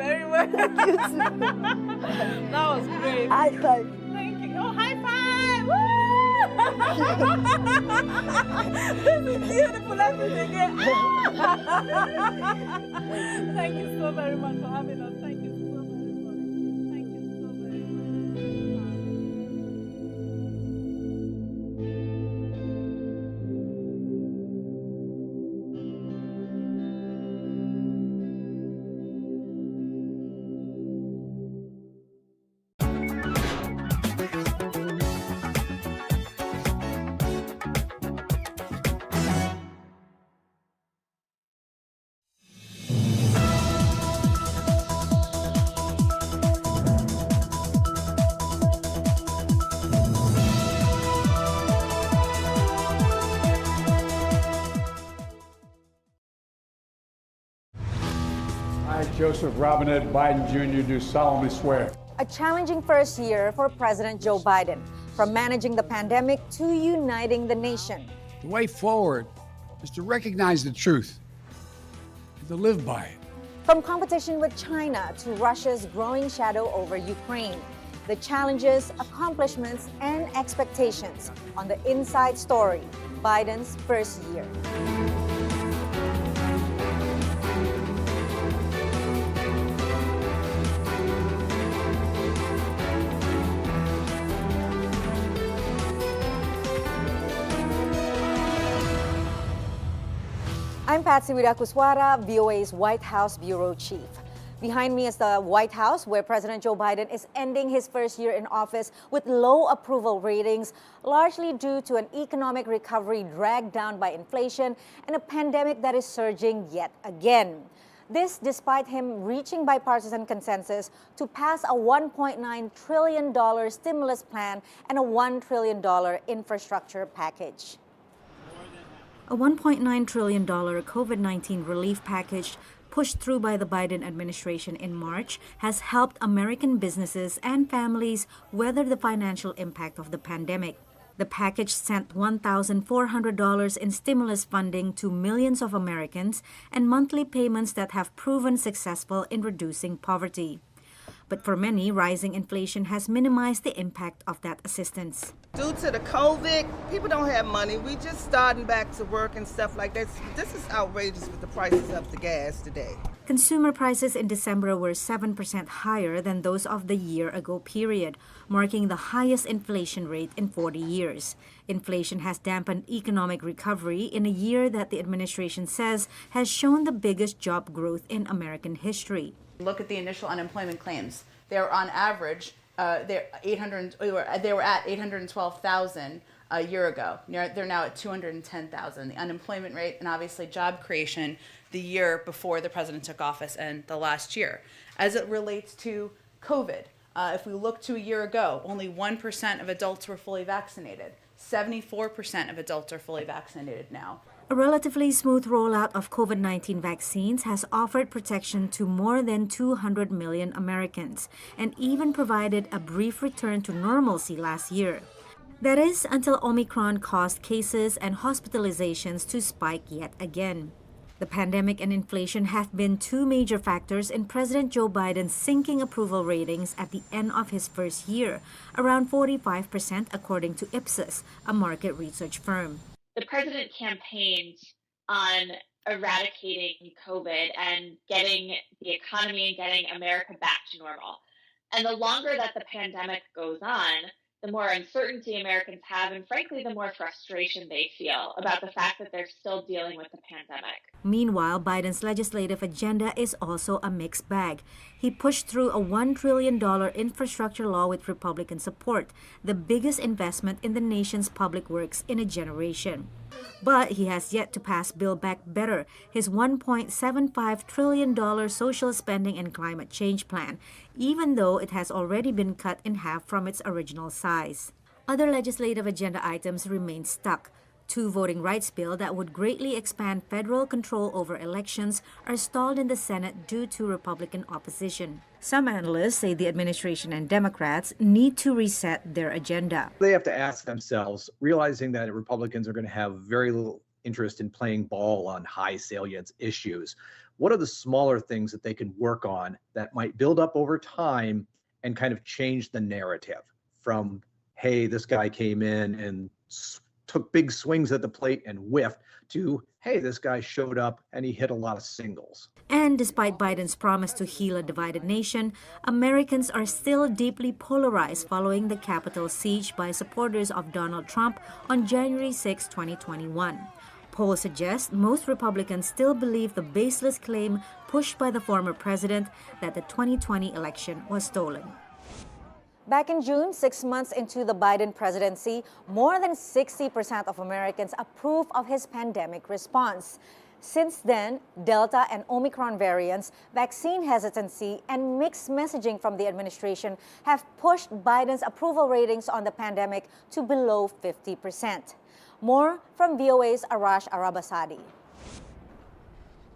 very much. Thank you too. That was great. High five. Thank you. Oh, high five! Woo! This is beautiful. Let me take it. Thank you so very much for having us. Thank you so very much. Thank you so very much. I, Joseph Robinette Biden Jr., do solemnly swear. A challenging first year for President Joe Biden, from managing the pandemic to uniting the nation. The way forward is to recognize the truth and to live by it. From competition with China to Russia's growing shadow over Ukraine, the challenges, accomplishments, and expectations on the inside story, Biden's first year. I'm Patsy Widakuswara, VOA's White House Bureau Chief. Behind me is the White House, where President Joe Biden is ending his first year in office with low approval ratings, largely due to an economic recovery dragged down by inflation and a pandemic that is surging yet again. This despite him reaching bipartisan consensus to pass a $1.9 trillion stimulus plan and a $1 trillion infrastructure package. A $1.9 trillion COVID-19 relief package pushed through by the Biden administration in March has helped American businesses and families weather the financial impact of the pandemic. The package sent $1,400 in stimulus funding to millions of Americans and monthly payments that have proven successful in reducing poverty. But for many, rising inflation has minimized the impact of that assistance. Due to the COVID, people don't have money. We just starting back to work and stuff like that. This is outrageous with the prices of the gas today. Consumer prices in December were 7% higher than those of the year-ago period, marking the highest inflation rate in 40 years. Inflation has dampened economic recovery in a year that the administration says has shown the biggest job growth in American history. Look at the initial unemployment claims. They're on average, they were at 812,000 a year ago. They're now at 210,000. The unemployment rate and obviously job creation the year before the president took office and the last year. As it relates to COVID, if we look to a year ago, only 1% of adults were fully vaccinated. 74% of adults are fully vaccinated now. A relatively smooth rollout of COVID-19 vaccines has offered protection to more than 200 million Americans and even provided a brief return to normalcy last year. That is, until Omicron caused cases and hospitalizations to spike yet again. The pandemic and inflation have been two major factors in President Joe Biden's sinking approval ratings at the end of his first year, around 45% according to Ipsos, a market research firm. The president campaigned on eradicating COVID and getting the economy and getting America back to normal. And the longer that the pandemic goes on, the more uncertainty Americans have, and frankly, the more frustration they feel about the fact that they're still dealing with the pandemic. Meanwhile, Biden's legislative agenda is also a mixed bag. He pushed through a $1 trillion infrastructure law with Republican support, the biggest investment in the nation's public works in a generation. But he has yet to pass Build Back Better, his $1.75 trillion social spending and climate change plan, even though it has already been cut in half from its original size. Other legislative agenda items remain stuck. Two voting rights bills that would greatly expand federal control over elections are stalled in the Senate due to Republican opposition. Some analysts say the administration and Democrats need to reset their agenda. They have to ask themselves, realizing that Republicans are going to have very little interest in playing ball on high salience issues, what are the smaller things that they can work on that might build up over time and kind of change the narrative from, hey, this guy came in and took big swings at the plate and whiffed, to, hey, this guy showed up and he hit a lot of singles. And despite Biden's promise to heal a divided nation, Americans are still deeply polarized following the Capitol siege by supporters of Donald Trump on January 6, 2021. Polls suggest most Republicans still believe the baseless claim pushed by the former president that the 2020 election was stolen. Back in June, 6 months into the Biden presidency, more than 60% of Americans approve of his pandemic response. Since then, Delta and Omicron variants, vaccine hesitancy, and mixed messaging from the administration have pushed Biden's approval ratings on the pandemic to below 50%. More from VOA's Arash Arabasadi.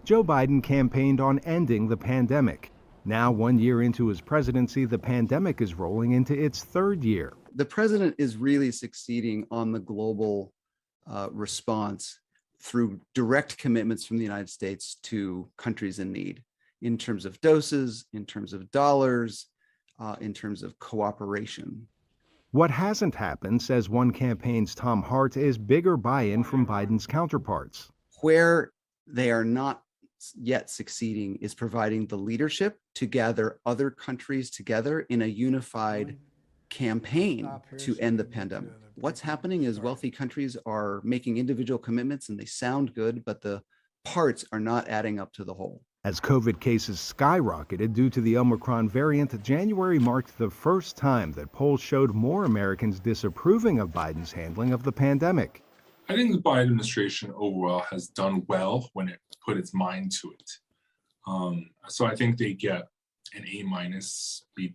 Joe Biden campaigned on ending the pandemic. Now, 1 year into his presidency, the pandemic is rolling into its third year. The president is really succeeding on the global response through direct commitments from the United States to countries in need, in terms of doses, in terms of dollars, in terms of cooperation. What hasn't happened, says one campaign's Tom Hart, is bigger buy-in from Biden's counterparts. Where they are not yet succeeding is providing the leadership to gather other countries together in a unified campaign to end the pandemic. What's happening is wealthy countries are making individual commitments and they sound good, but the parts are not adding up to the whole. As COVID cases skyrocketed due to the Omicron variant, January marked the first time that polls showed more Americans disapproving of Biden's handling of the pandemic. I think the Biden administration overall has done well when it put its mind to it. So I think they get an A-, B+.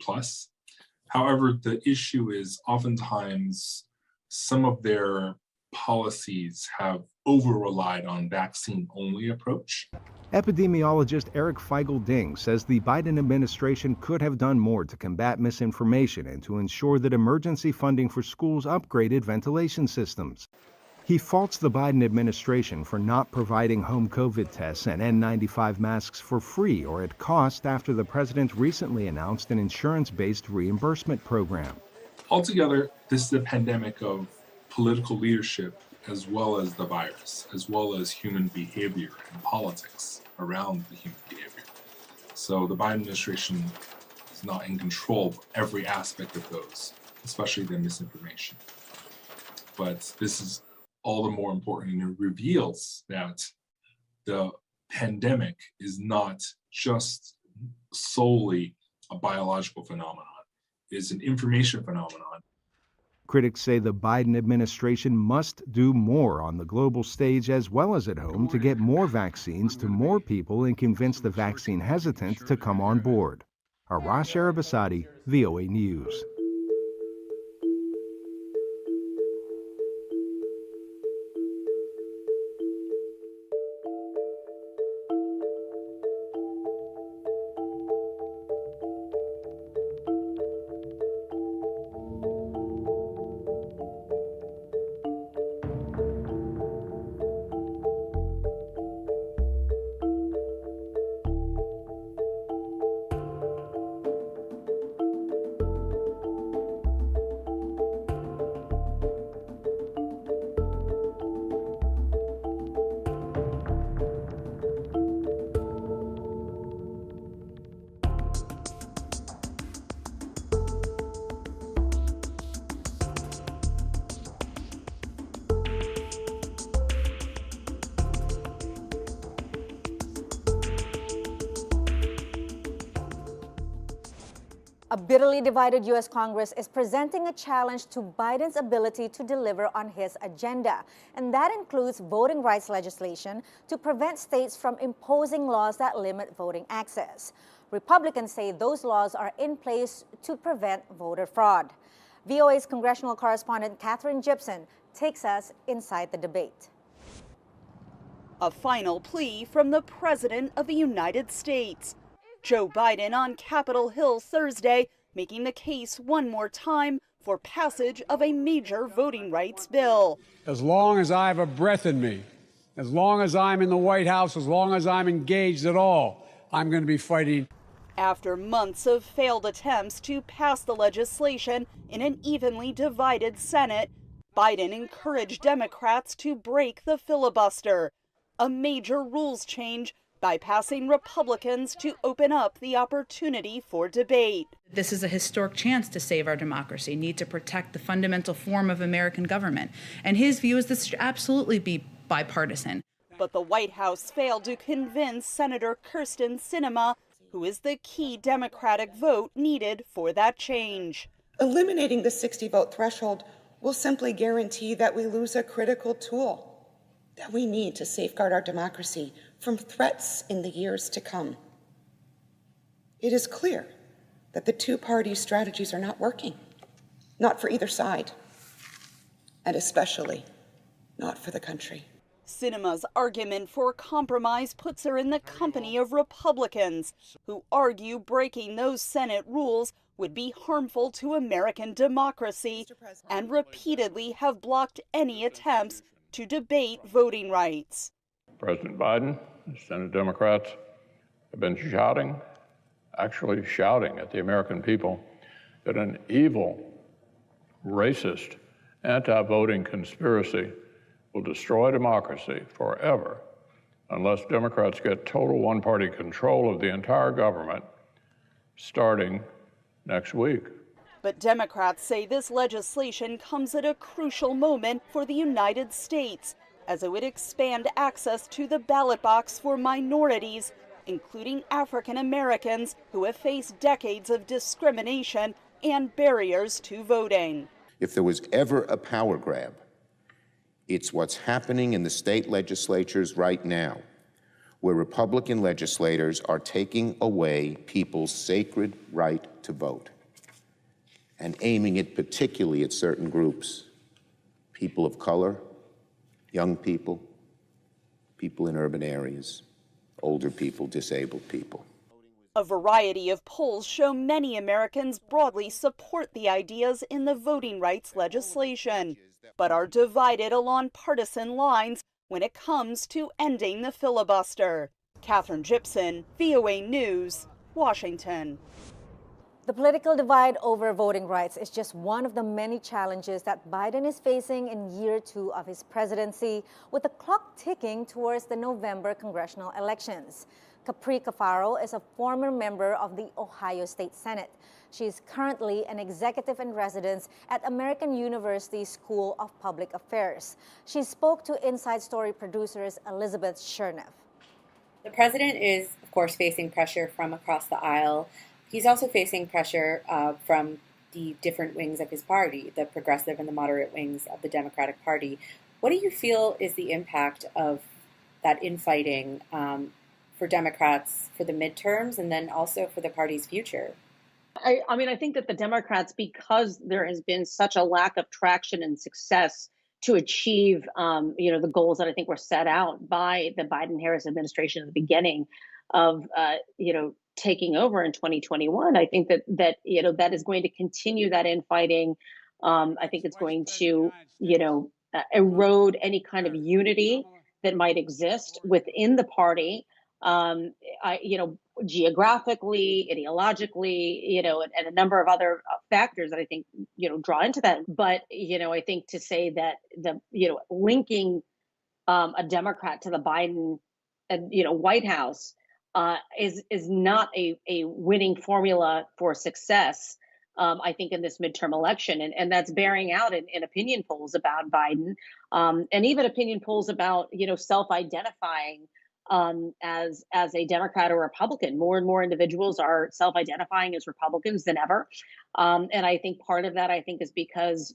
However, the issue is oftentimes some of their policies have over-relied on vaccine-only approach. Epidemiologist Eric Feigl-Ding says the Biden administration could have done more to combat misinformation and to ensure that emergency funding for schools upgraded ventilation systems. He faults the Biden administration for not providing home COVID tests and N95 masks for free or at cost after the president recently announced an insurance-based reimbursement program. Altogether, this is a pandemic of political leadership as well as the virus, as well as human behavior and politics around the human behavior. So the Biden administration is not in control of every aspect of those, especially the misinformation. But this is all the more important, and it reveals that the pandemic is not just solely a biological phenomenon. It is an information phenomenon. Critics say the Biden administration must do more on the global stage as well as at home to get more vaccines to more people and convince the vaccine hesitant to come on board. Arash Arabasadi, VOA News. A bitterly divided U.S. Congress is presenting a challenge to Biden's ability to deliver on his agenda, and that includes voting rights legislation to prevent states from imposing laws that limit voting access. Republicans say those laws are in place to prevent voter fraud. VOA's congressional correspondent Catherine Gibson takes us inside the debate. A final plea from the President of the United States. Joe Biden on Capitol Hill Thursday, making the case one more time for passage of a major voting rights bill. As long as I have a breath in me As long as I'm in the White House, as long as I'm engaged at all, I'm going to be fighting. After months of failed attempts to pass the legislation in an evenly divided Senate, Biden encouraged Democrats to break the filibuster, a major rules change bypassing Republicans to open up the opportunity for debate. This is a historic chance to save our democracy, need to protect the fundamental form of American government. And his view is this should absolutely be bipartisan. But the White House failed to convince Senator Kyrsten Sinema, who is the key Democratic vote needed for that change. Eliminating the 60-vote threshold will simply guarantee that we lose a critical tool that we need to safeguard our democracy from threats in the years to come. It is clear that the two-party strategies are not working, not for either side, and especially not for the country. Sinema's argument for compromise puts her in the company of Republicans who argue breaking those Senate rules would be harmful to American democracy and repeatedly have blocked any attempts to debate voting rights. President Biden and Senate Democrats have been actually shouting at the American people that an evil, racist, anti-voting conspiracy will destroy democracy forever unless Democrats get total one-party control of the entire government starting next week. But Democrats say this legislation comes at a crucial moment for the United States, as it would expand access to the ballot box for minorities, including African Americans who have faced decades of discrimination and barriers to voting. If there was ever a power grab, it's what's happening in the state legislatures right now, where Republican legislators are taking away people's sacred right to vote and aiming it particularly at certain groups, people of color, young people, people in urban areas, older people, disabled people. A variety of polls show many Americans broadly support the ideas in the voting rights legislation, but are divided along partisan lines when it comes to ending the filibuster. Catherine Gibson, VOA News, Washington. The political divide over voting rights is just one of the many challenges that Biden is facing in year 2 of his presidency, with the clock ticking towards the November congressional elections. Capri Cafaro is a former member of the Ohio State Senate. She is currently an executive in residence at American University School of Public Affairs. She spoke to Inside Story producers Elizabeth Chernev. The president is, of course, facing pressure from across the aisle. He's also facing pressure from the different wings of his party, the progressive and the moderate wings of the Democratic Party. What do you feel is the impact of that infighting for Democrats for the midterms and then also for the party's future? I mean, I think that the Democrats, because there has been such a lack of traction and success to achieve, the goals that I think were set out by the Biden-Harris administration at the beginning of, taking over in 2021. I think that is going to continue that infighting. I think it's going to, erode any kind of unity that might exist within the party. Geographically, ideologically, and a number of other factors that I think, draw into that. But, I think to say that linking a Democrat to the Biden, White House is not a winning formula for success. I think in this midterm election, and that's bearing out in opinion polls about Biden, and even opinion polls about, self-identifying as a Democrat or Republican. More and more individuals are self-identifying as Republicans than ever. And I think part of that, is because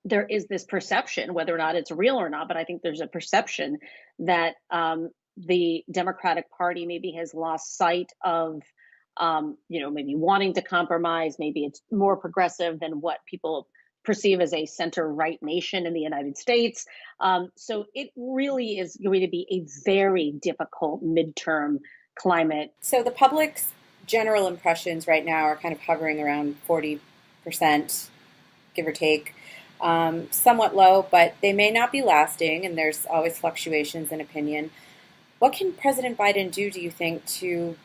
there is this perception, whether or not it's real or not, but I think there's a perception that the Democratic Party maybe has lost sight of, maybe wanting to compromise. Maybe it's more progressive than what people perceive as a center-right nation in the United States. So it really is going to be a very difficult midterm climate. So the public's general impressions right now are kind of hovering around 40%, give or take. somewhat low, but they may not be lasting, and there's always fluctuations in opinion. What can President Biden do you think, to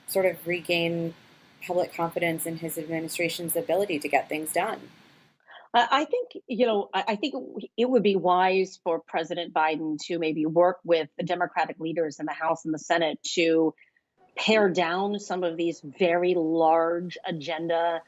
sort of regain public confidence in his administration's ability to get things done? I think, I think it would be wise for President Biden to maybe work with the Democratic leaders in the House and the Senate to pare down some of these very large agenda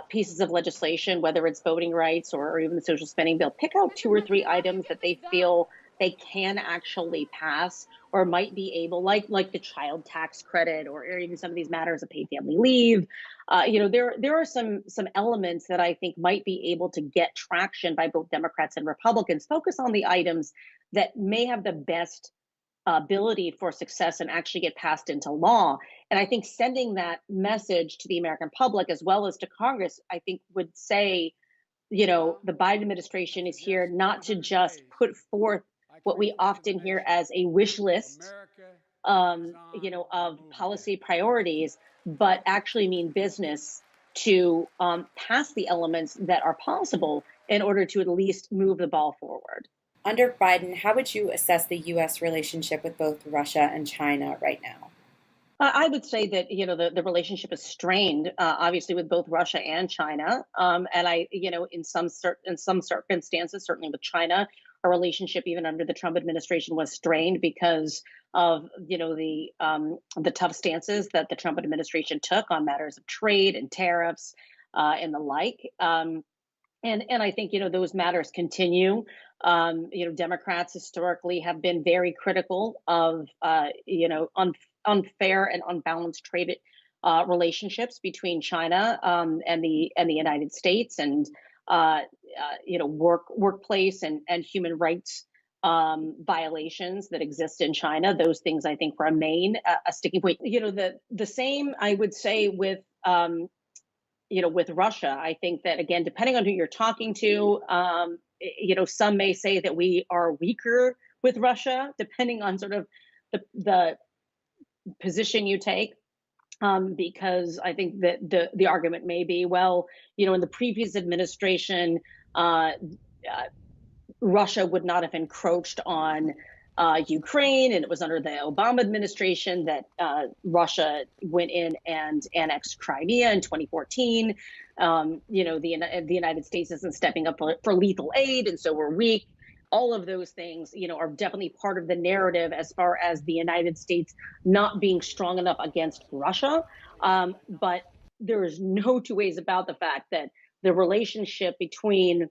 pieces of legislation, whether it's voting rights or even the social spending bill. Pick out 2 or 3 items that they feel they can actually pass or might be able, like the child tax credit, or even some of these matters of paid family leave. There are some elements that I think might be able to get traction by both Democrats and Republicans. Focus on the items that may have the best ability for success and actually get passed into law. And I think sending that message to the American public as well as to Congress, I think would say, the Biden administration is here not to just put forth what we often hear as a wish list, of policy priorities, but actually mean business to pass the elements that are possible in order to at least move the ball forward. Under Biden, how would you assess the U.S. relationship with both Russia and China right now? I would say that, the relationship is strained, obviously, with both Russia and China. And in some circumstances, certainly with China, our relationship even under the Trump administration was strained because of, the tough stances that the Trump administration took on matters of trade and tariffs and the like. And I think, those matters continue. Democrats historically have been very critical of, unfair and unbalanced trade relationships between China and the United States, and workplace and human rights violations that exist in China. Those things I think remain a sticking point. The same I would say with with Russia. I think that, again, depending on who you're talking to, some may say that we are weaker with Russia, depending on sort of the position you take, because I think that the argument may be, well, in the previous administration, Russia would not have encroached on Ukraine, and it was under the Obama administration that Russia went in and annexed Crimea in 2014. The United States isn't stepping up for lethal aid, and so we're weak. All of those things, are definitely part of the narrative as far as the United States not being strong enough against Russia. But there is no two ways about the fact that the relationship between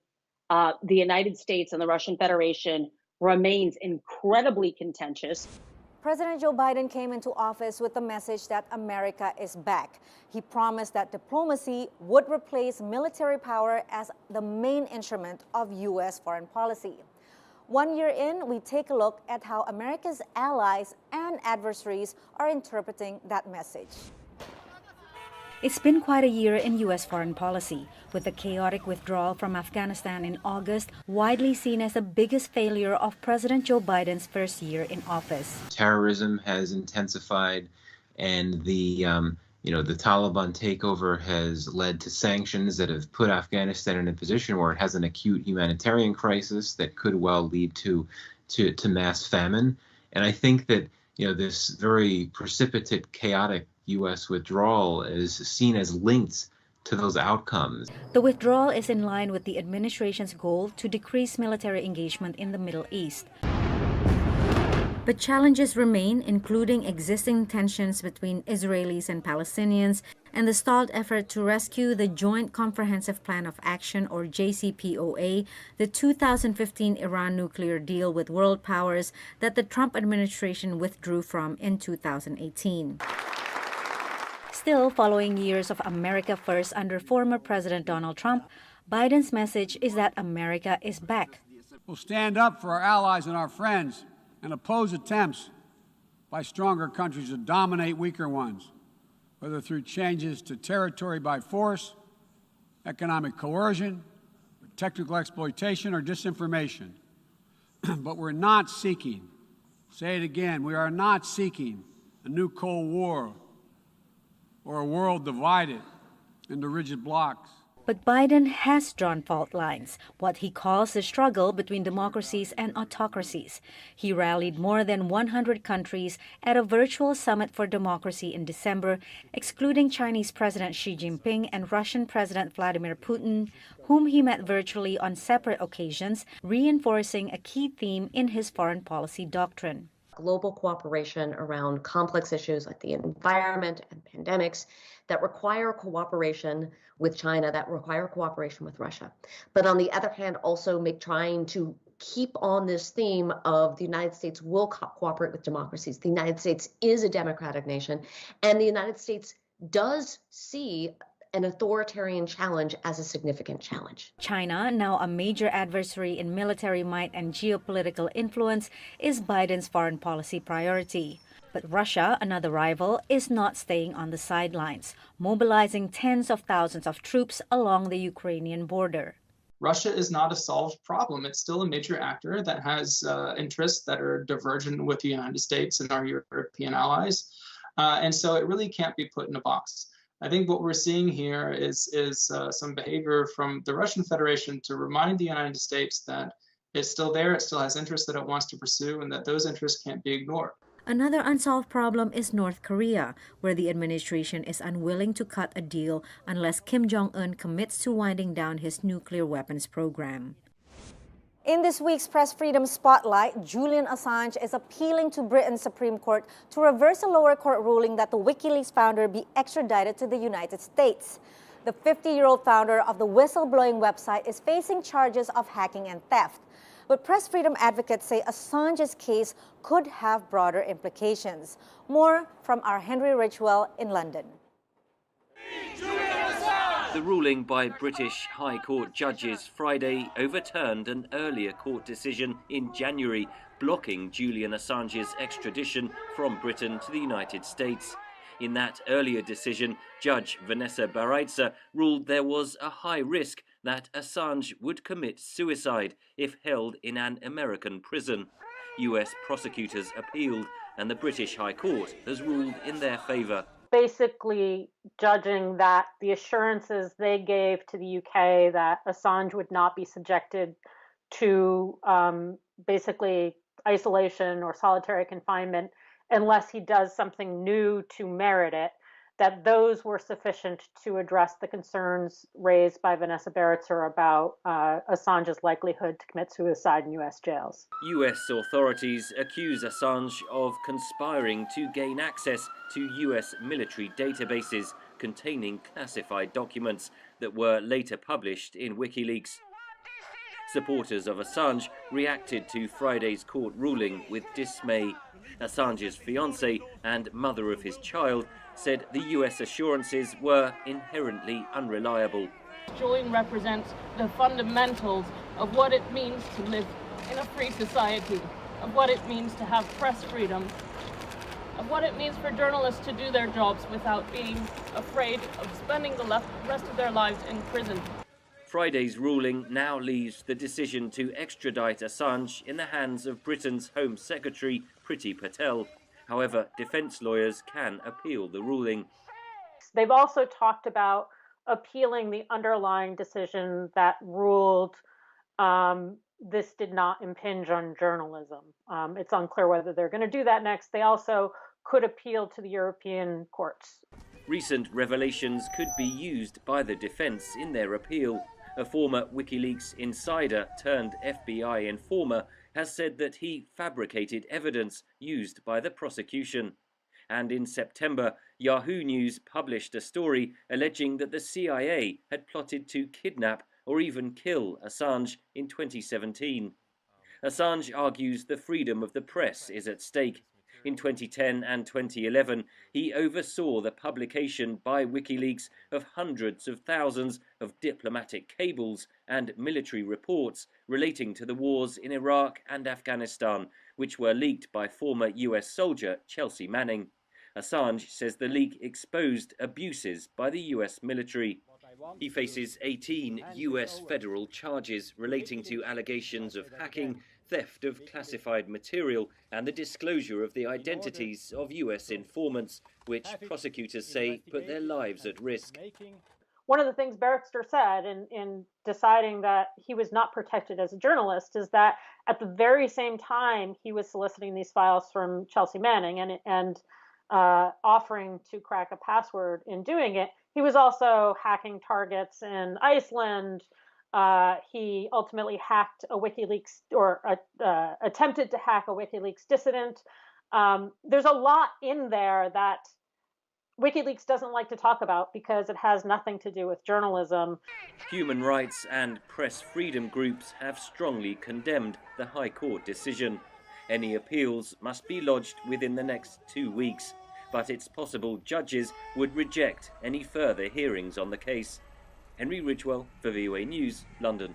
the United States and the Russian Federation remains incredibly contentious. President Joe Biden came into office with the message that America is back. He promised that diplomacy would replace military power as the main instrument of U.S. foreign policy. 1 year in, we take a look at how America's allies and adversaries are interpreting that message. It's been quite a year in U.S. foreign policy, with the chaotic withdrawal from Afghanistan in August widely seen as the biggest failure of President Joe Biden's first year in office. Terrorism has intensified, and the Taliban takeover has led to sanctions that have put Afghanistan in a position where it has an acute humanitarian crisis that could well lead to mass famine. And I think that this very precipitate, chaotic U.S. withdrawal is seen as linked to those outcomes. The withdrawal is in line with the administration's goal to decrease military engagement in the Middle East. But challenges remain, including existing tensions between Israelis and Palestinians and the stalled effort to rescue the Joint Comprehensive Plan of Action, or JCPOA, the 2015 Iran nuclear deal with world powers that the Trump administration withdrew from in 2018. Still, following years of America First under former President Donald Trump, Biden's message is that America is back. We'll stand up for our allies and our friends and oppose attempts by stronger countries to dominate weaker ones, whether through changes to territory by force, economic coercion, technical exploitation, or disinformation. But we're not seeking, say it again, we are not seeking a new Cold War or a world divided into rigid blocs. But Biden has drawn fault lines, what he calls the struggle between democracies and autocracies. He rallied more than 100 countries at a virtual summit for democracy in December, excluding Chinese President Xi Jinping and Russian President Vladimir Putin, whom he met virtually on separate occasions, reinforcing a key theme in his foreign policy doctrine. Global cooperation around complex issues like the environment and pandemics that require cooperation with China, that require cooperation with Russia. But on the other hand, also trying to keep on this theme of the United States will cooperate with democracies. The United States is a democratic nation, and the United States does see an authoritarian challenge as a significant challenge. China, now a major adversary in military might and geopolitical influence, is Biden's foreign policy priority. But Russia, another rival, is not staying on the sidelines, mobilizing tens of thousands of troops along the Ukrainian border. Russia is not a solved problem. It's still a major actor that has interests that are divergent with the United States and our European allies. And so it really can't be put in a box. I think what we're seeing here is some behavior from the Russian Federation to remind the United States that it's still there, it still has interests that it wants to pursue, and that those interests can't be ignored. Another unsolved problem is North Korea, where the administration is unwilling to cut a deal unless Kim Jong-un commits to winding down his nuclear weapons program. In this week's Press Freedom Spotlight, Julian Assange is appealing to Britain's Supreme Court to reverse a lower court ruling that the WikiLeaks founder be extradited to the United States. The 50-year-old founder of the whistleblowing website is facing charges of hacking and theft. But press freedom advocates say Assange's case could have broader implications. More from our Henry Ridgewell in London. The ruling by British High Court judges Friday overturned an earlier court decision in January blocking Julian Assange's extradition from Britain to the United States. In that earlier decision, Judge Vanessa Baraitser ruled there was a high risk that Assange would commit suicide if held in an American prison. US prosecutors appealed, and the British High Court has ruled in their favour. Basically judging that the assurances they gave to the UK that Assange would not be subjected to basically isolation or solitary confinement unless he does something new to merit it, that those were sufficient to address the concerns raised by Vanessa Baraitser about Assange's likelihood to commit suicide in US jails. US authorities accuse Assange of conspiring to gain access to US military databases containing classified documents that were later published in WikiLeaks. Supporters of Assange reacted to Friday's court ruling with dismay. Assange's fiancée and mother of his child said the US assurances were inherently unreliable. Julian represents the fundamentals of what it means to live in a free society, of what it means to have press freedom, of what it means for journalists to do their jobs without being afraid of spending the rest of their lives in prison. Friday's ruling now leaves the decision to extradite Assange in the hands of Britain's Home Secretary Priti Patel. However, defence lawyers can appeal the ruling. They've also talked about appealing the underlying decision that ruled this did not impinge on journalism. It's unclear whether they're going to do that next. They also could appeal to the European courts. Recent revelations could be used by the defence in their appeal. A former WikiLeaks insider turned FBI informer has said that he fabricated evidence used by the prosecution. And in September, Yahoo News published a story alleging that the CIA had plotted to kidnap or even kill Assange in 2017. Assange argues the freedom of the press is at stake. In 2010 and 2011, he oversaw the publication by WikiLeaks of hundreds of thousands of diplomatic cables and military reports relating to the wars in Iraq and Afghanistan, which were leaked by former US soldier Chelsea Manning. Assange says the leak exposed abuses by the US military. He faces 18 US federal charges relating to allegations of hacking, theft of classified material, and the disclosure of the identities of US informants, which prosecutors say put their lives at risk. one of the things Barrister said in deciding that he was not protected as a journalist is that at the very same time he was soliciting these files from Chelsea Manning and offering to crack a password in doing it, he was also hacking targets in Iceland. He ultimately hacked a WikiLeaks or attempted to hack a WikiLeaks dissident. There's a lot in there that WikiLeaks doesn't like to talk about because it has nothing to do with journalism. Human rights and press freedom groups have strongly condemned the High Court decision. Any appeals must be lodged within the next 2 weeks, but it's possible judges would reject any further hearings on the case. Henry Ridgewell for VOA News, London.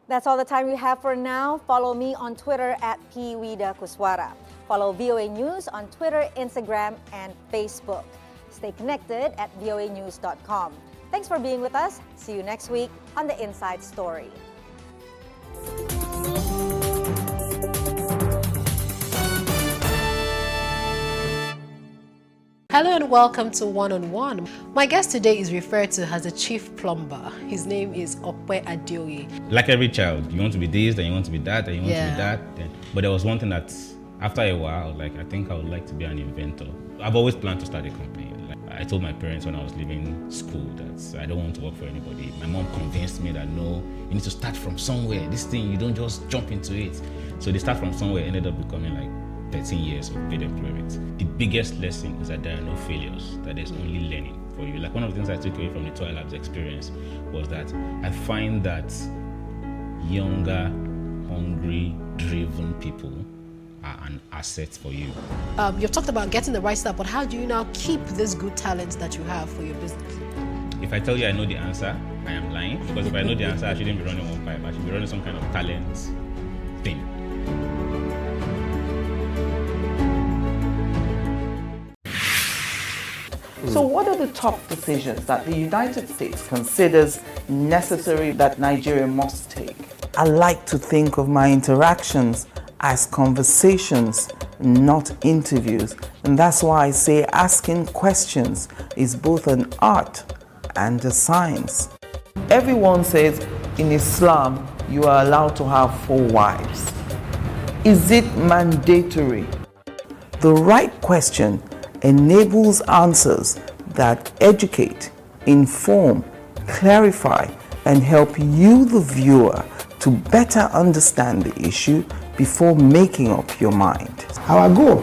That's all the time we have for now. Follow me on Twitter at PWidakuswara. Follow VOA News on Twitter, Instagram, and Facebook. Stay connected at voanews.com. Thanks for being with us. See you next week on The Inside Story. Hello and welcome to One on One. My guest today is referred to as a chief plumber. His name is Okwe Adeoye. Like every child, you want to be this, then you want to be that, then you want to be that. But there was one thing that, after a while, I was like, I think I would like to be an inventor. I've always planned to start a company. I told my parents when I was leaving school that I don't want to work for anybody. My mom convinced me that no, you need to start from somewhere. This thing, you don't just jump into it. So they start from somewhere, ended up becoming like 13 years of paid employment. The biggest lesson is that there are no failures, that there's only learning for you. Like one of the things I took away from the Toy Labs experience was that I find that younger, hungry, driven people are an asset for you. You've talked about getting the right stuff, but how do you now keep this good talent that you have for your business? If I tell you I know the answer, I am lying. Because if I know the answer, I shouldn't be running one pipe. I should be running some kind of talent thing. So what are the top decisions that the United States considers necessary that Nigeria must take? I like to think of my interactions as conversations, not interviews. And that's why I say asking questions is both an art and a science. Everyone says in Islam you are allowed to have 4 wives. Is it mandatory? The right question enables answers that educate, inform, clarify, and help you, the viewer, to better understand the issue before making up your mind. Our goal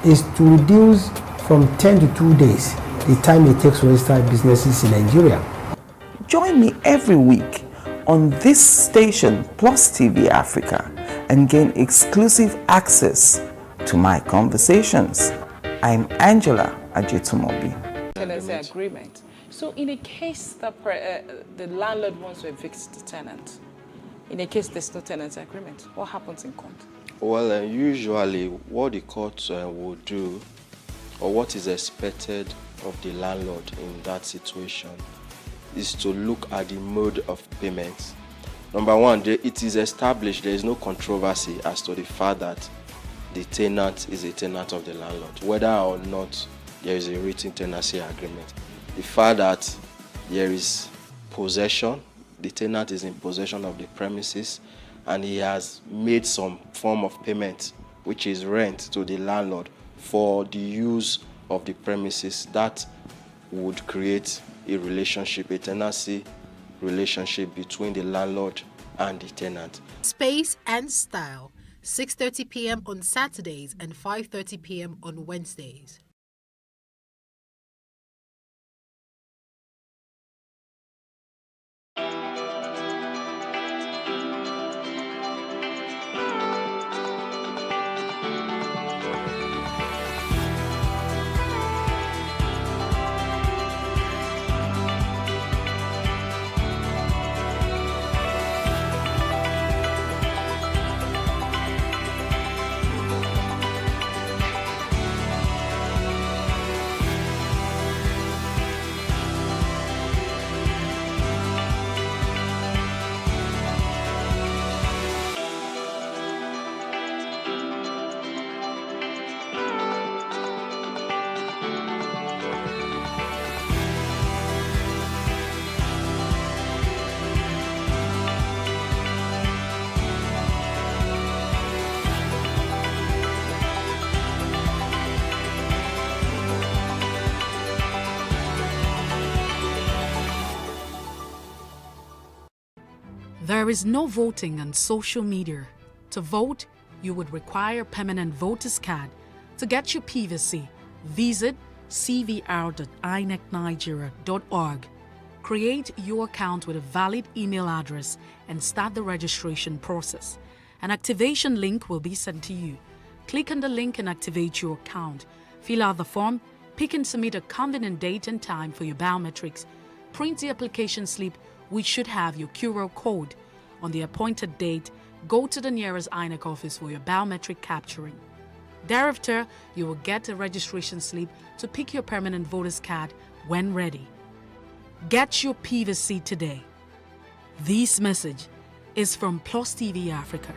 is to reduce from 10 to 2 days the time it takes to register businesses in Nigeria. Join me every week on this station, PlusTvAfrica, and gain exclusive access to my conversations. I'm Angela Ajetumobi. Tenancy agreement. So in a case that the landlord wants to evict the tenant, in a case there's no tenancy agreement, what happens in court? Well, usually what the court will do, or what is expected of the landlord in that situation, is to look at the mode of payment. Number one, it is established, there is no controversy as to the fact that the tenant is a tenant of the landlord, whether or not there is a written tenancy agreement. The fact that there is possession, the tenant is in possession of the premises, and he has made some form of payment, which is rent, to the landlord for the use of the premises, that would create a relationship, a tenancy relationship between the landlord and the tenant. Space and Style, 6:30 p.m. on Saturdays and 5:30 p.m. on Wednesdays. There is no voting on social media. To vote, you would require permanent voter's card. To get your PVC, visit cvr.inecnigeria.org. Create your account with a valid email address and start the registration process. An activation link will be sent to you. Click on the link and activate your account. Fill out the form, pick and submit a convenient date and time for your biometrics. Print the application slip, which should have your QR code. On the appointed date, go to the nearest INEC office for your biometric capturing. Thereafter, you will get a registration slip to pick your permanent voter's card when ready. Get your PVC today. This message is from PlusTvAfrica.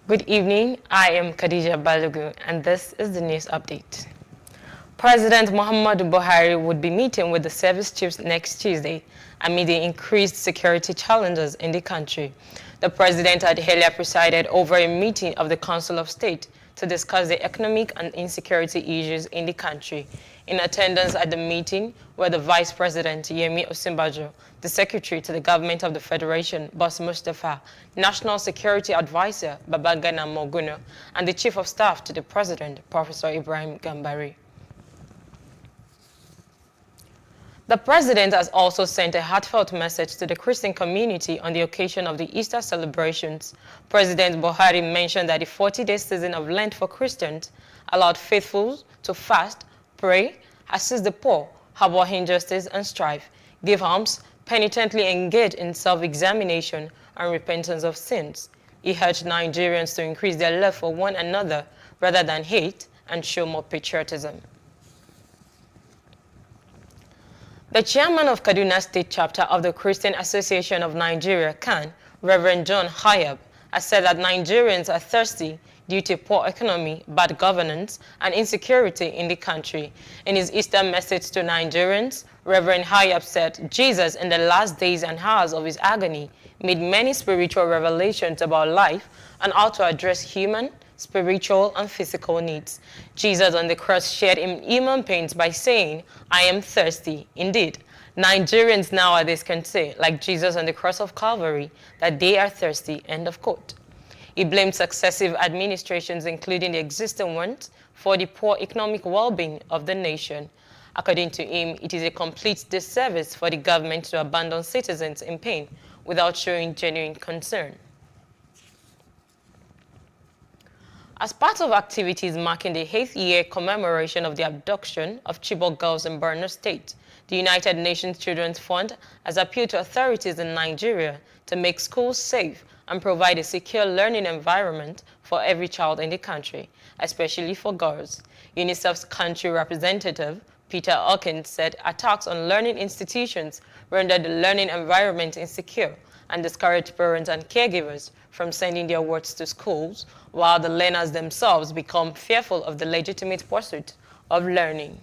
Good evening, I am Khadija Balogu, and this is the news update. President Muhammadu Buhari would be meeting with the service chiefs next Tuesday amid the increased security challenges in the country. The president had earlier presided over a meeting of the Council of State to discuss the economic and insecurity issues in the country. In attendance at the meeting were the Vice President, Yemi Osinbajo, the Secretary to the Government of the Federation, Boss Mustafa, National Security Advisor, Babagana Moguno, and the Chief of Staff to the President, Professor Ibrahim Gambari. The President has also sent a heartfelt message to the Christian community on the occasion of the Easter celebrations. President Buhari mentioned that the 40-day season of Lent for Christians allowed faithfuls to fast, pray, assist the poor, harbor injustice and strife, give alms, penitently engage in self-examination and repentance of sins. He urged Nigerians to increase their love for one another rather than hate and show more patriotism. The chairman of Kaduna State Chapter of the Christian Association of Nigeria, CAN, Reverend John Hayab, has said that Nigerians are thirsty due to poor economy, bad governance, and insecurity in the country. In his Easter message to Nigerians, Reverend Hayab said Jesus, in the last days and hours of his agony, made many spiritual revelations about life and how to address human, spiritual, and physical needs. Jesus on the cross shared in human pains by saying, "I am thirsty." Indeed, Nigerians nowadays can say, like Jesus on the cross of Calvary, that they are thirsty, end of quote. He blamed successive administrations, including the existing ones, for the poor economic well-being of the nation. According to him, it is a complete disservice for the government to abandon citizens in pain without showing genuine concern. As part of activities marking the 8th year commemoration of the abduction of Chibok girls in Borno State, the United Nations Children's Fund has appealed to authorities in Nigeria to make schools safe and provide a secure learning environment for every child in the country, especially for girls. UNICEF's country representative, Peter Hawkins, said attacks on learning institutions render the learning environment insecure and discourage parents and caregivers from sending their wards to schools, while the learners themselves become fearful of the legitimate pursuit of learning.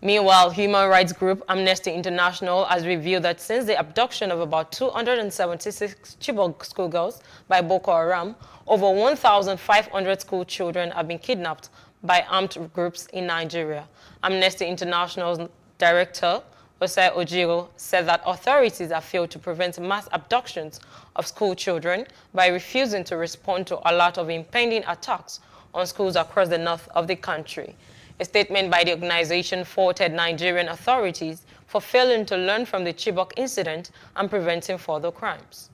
Meanwhile, human rights group Amnesty International has revealed that since the abduction of about 276 Chibok schoolgirls by Boko Haram, over 1,500 school children have been kidnapped by armed groups in Nigeria. Amnesty International's director, Osei Ojiro, said that authorities have failed to prevent mass abductions of school children by refusing to respond to a lot of impending attacks on schools across the north of the country. A statement by the organization faulted Nigerian authorities for failing to learn from the Chibok incident and preventing further crimes.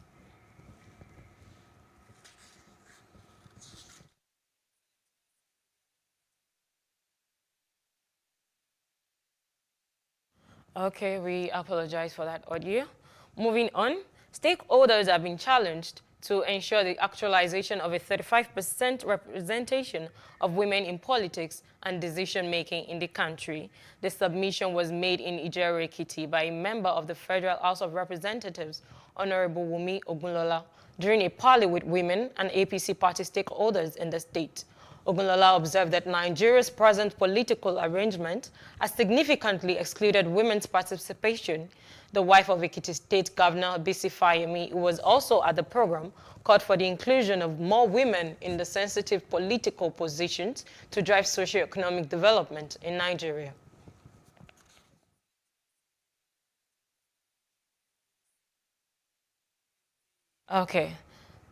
Okay, we apologize for that audio. Moving on, stakeholders have been challenged to ensure the actualization of a 35% representation of women in politics and decision-making in the country. The submission was made in Ijeru-Ekiti by a member of the Federal House of Representatives, Honorable Wumi Ogunlola, during a parley with women and APC party stakeholders in the state. Ogunlola observed that Nigeria's present political arrangement has significantly excluded women's participation. The wife of Ekiti State Governor Bisi Fayemi, who was also at the program, called for the inclusion of more women in the sensitive political positions to drive socio-economic development in Nigeria. Okay.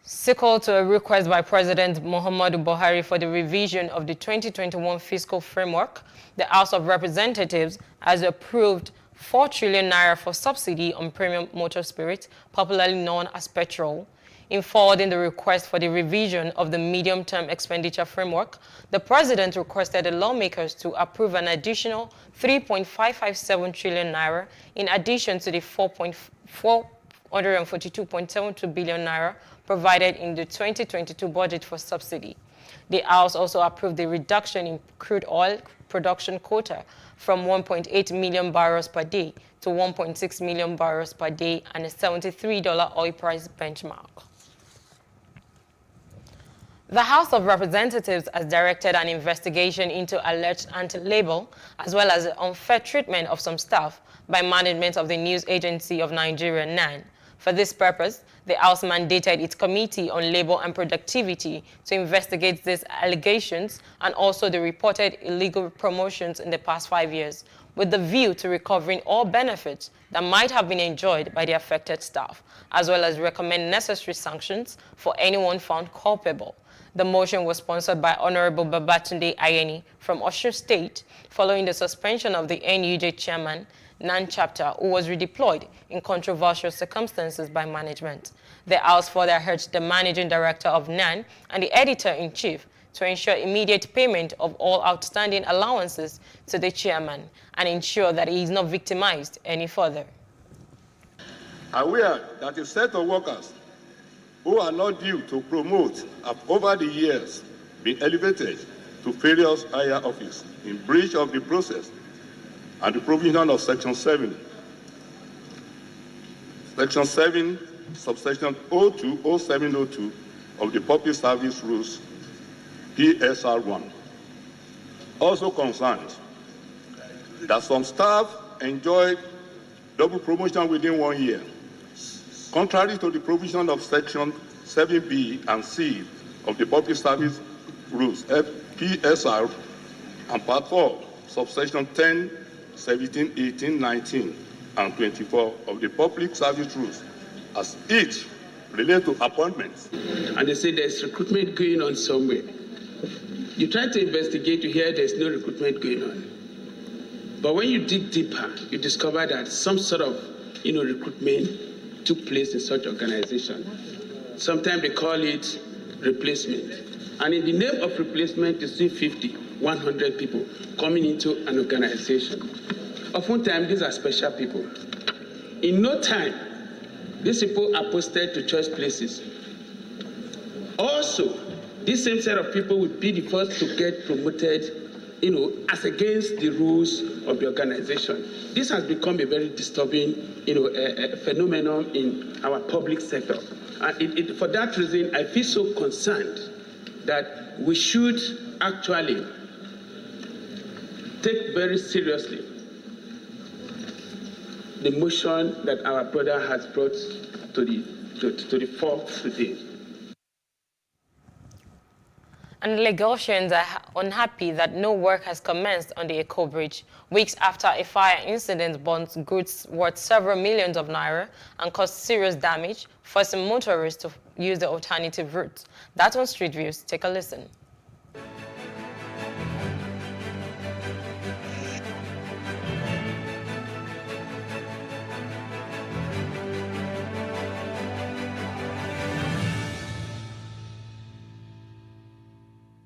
Sequel to a request by President Muhammadu Buhari for the revision of the 2021 fiscal framework, the House of Representatives has approved 4 trillion naira for subsidy on premium motor spirits, popularly known as petrol. In forwarding the request for the revision of the medium-term expenditure framework, the President requested the lawmakers to approve an additional 3.557 trillion naira in addition to the 442.72 billion naira provided in the 2022 budget for subsidy. The House also approved the reduction in crude oil production quota from 1.8 million barrels per day to 1.6 million barrels per day and a $73 oil price benchmark. The House of Representatives has directed an investigation into alleged anti-labor as well as the unfair treatment of some staff by management of the News Agency of Nigeria, NAN. For this purpose, the House mandated its Committee on Labor and Productivity to investigate these allegations and also the reported illegal promotions in the past 5 years, with the view to recovering all benefits that might have been enjoyed by the affected staff, as well as recommend necessary sanctions for anyone found culpable. The motion was sponsored by Honorable Babatunde Ayeni from Osun State, following the suspension of the NUJ chairman, NAN chapter, who was redeployed in controversial circumstances by management. The House further urged the managing director of NAN and the editor-in-chief to ensure immediate payment of all outstanding allowances to the chairman and ensure that he is not victimized any further. Aware that a set of workers who are not due to promote have over the years been elevated to various higher office in breach of the process and the provision of Section 7, subsection 020702 of the Public Service Rules, PSR 1. Also concerned that some staff enjoyed double promotion within 1 year, contrary to the provision of Section 7B and C of the Public Service Rules, PSR, and Part 4, subsection 10, 17, 18, 19, and 24 of the Public Service Rules, as each relate to appointments. And they say there's recruitment going on somewhere. You try to investigate, you hear there's no recruitment going on. But when you dig deeper, you discover that some sort of recruitment took place in such organization. Sometimes they call it replacement. And in the name of replacement, you see 50, 100 people coming into an organization. Oftentimes, these are special people. In no time, these people are posted to choice places. Also, this same set of people will be the first to get promoted, as against the rules of the organization. This has become a very disturbing, phenomenon in our public sector. And for that reason, I feel so concerned that we should actually take very seriously the motion that our brother has brought to the fore today. And Lagosians are unhappy that no work has commenced on the Eco Bridge, weeks after a fire incident burnt goods worth several millions of naira and caused serious damage, forcing motorists to use the alternative route. That's on Street Views. Take a listen.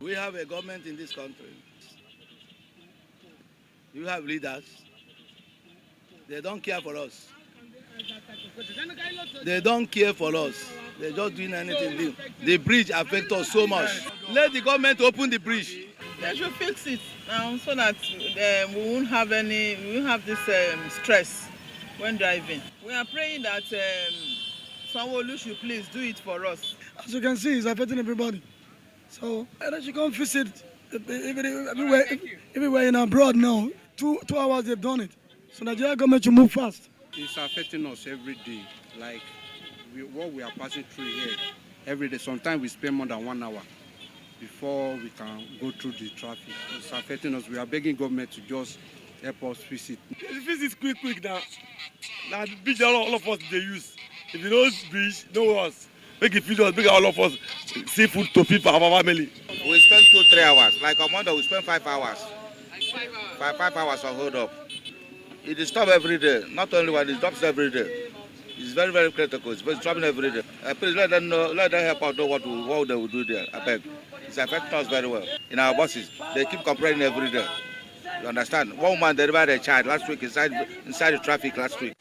We have a government in this country. You have leaders. They don't care for us. They don't care for us. They're just doing anything. The bridge affects us so much. Let the government open the bridge. They should fix it now so that we won't have this stress when driving. We are praying that someone should please do it for us. As you can see, it's affecting everybody. So I should come visit everywhere in abroad now. 2 hours they've done it. So Nigeria government should move fast. It's affecting us every day. Like what we are passing through here every day. Sometimes we spend more than 1 hour before we can go through the traffic. It's affecting us. We are begging government to just help us fix it. Fix it quick now. Now the bridge all of us they use. If you know bridge, no us. Make it feed us, make all of us seafood to feed for our family. We spend 2-3 hours. Like on Monday, we spend 5 hours. 5 hours of hold up. It is stopped every day. Not only one, it stops every day. It's very, very critical. It's stopping every day. Please let them know, let them help out know what they will do there. I beg. It's affecting us very well. In our buses, they keep complaining every day. You understand? One woman delivered a child last week inside the traffic last week.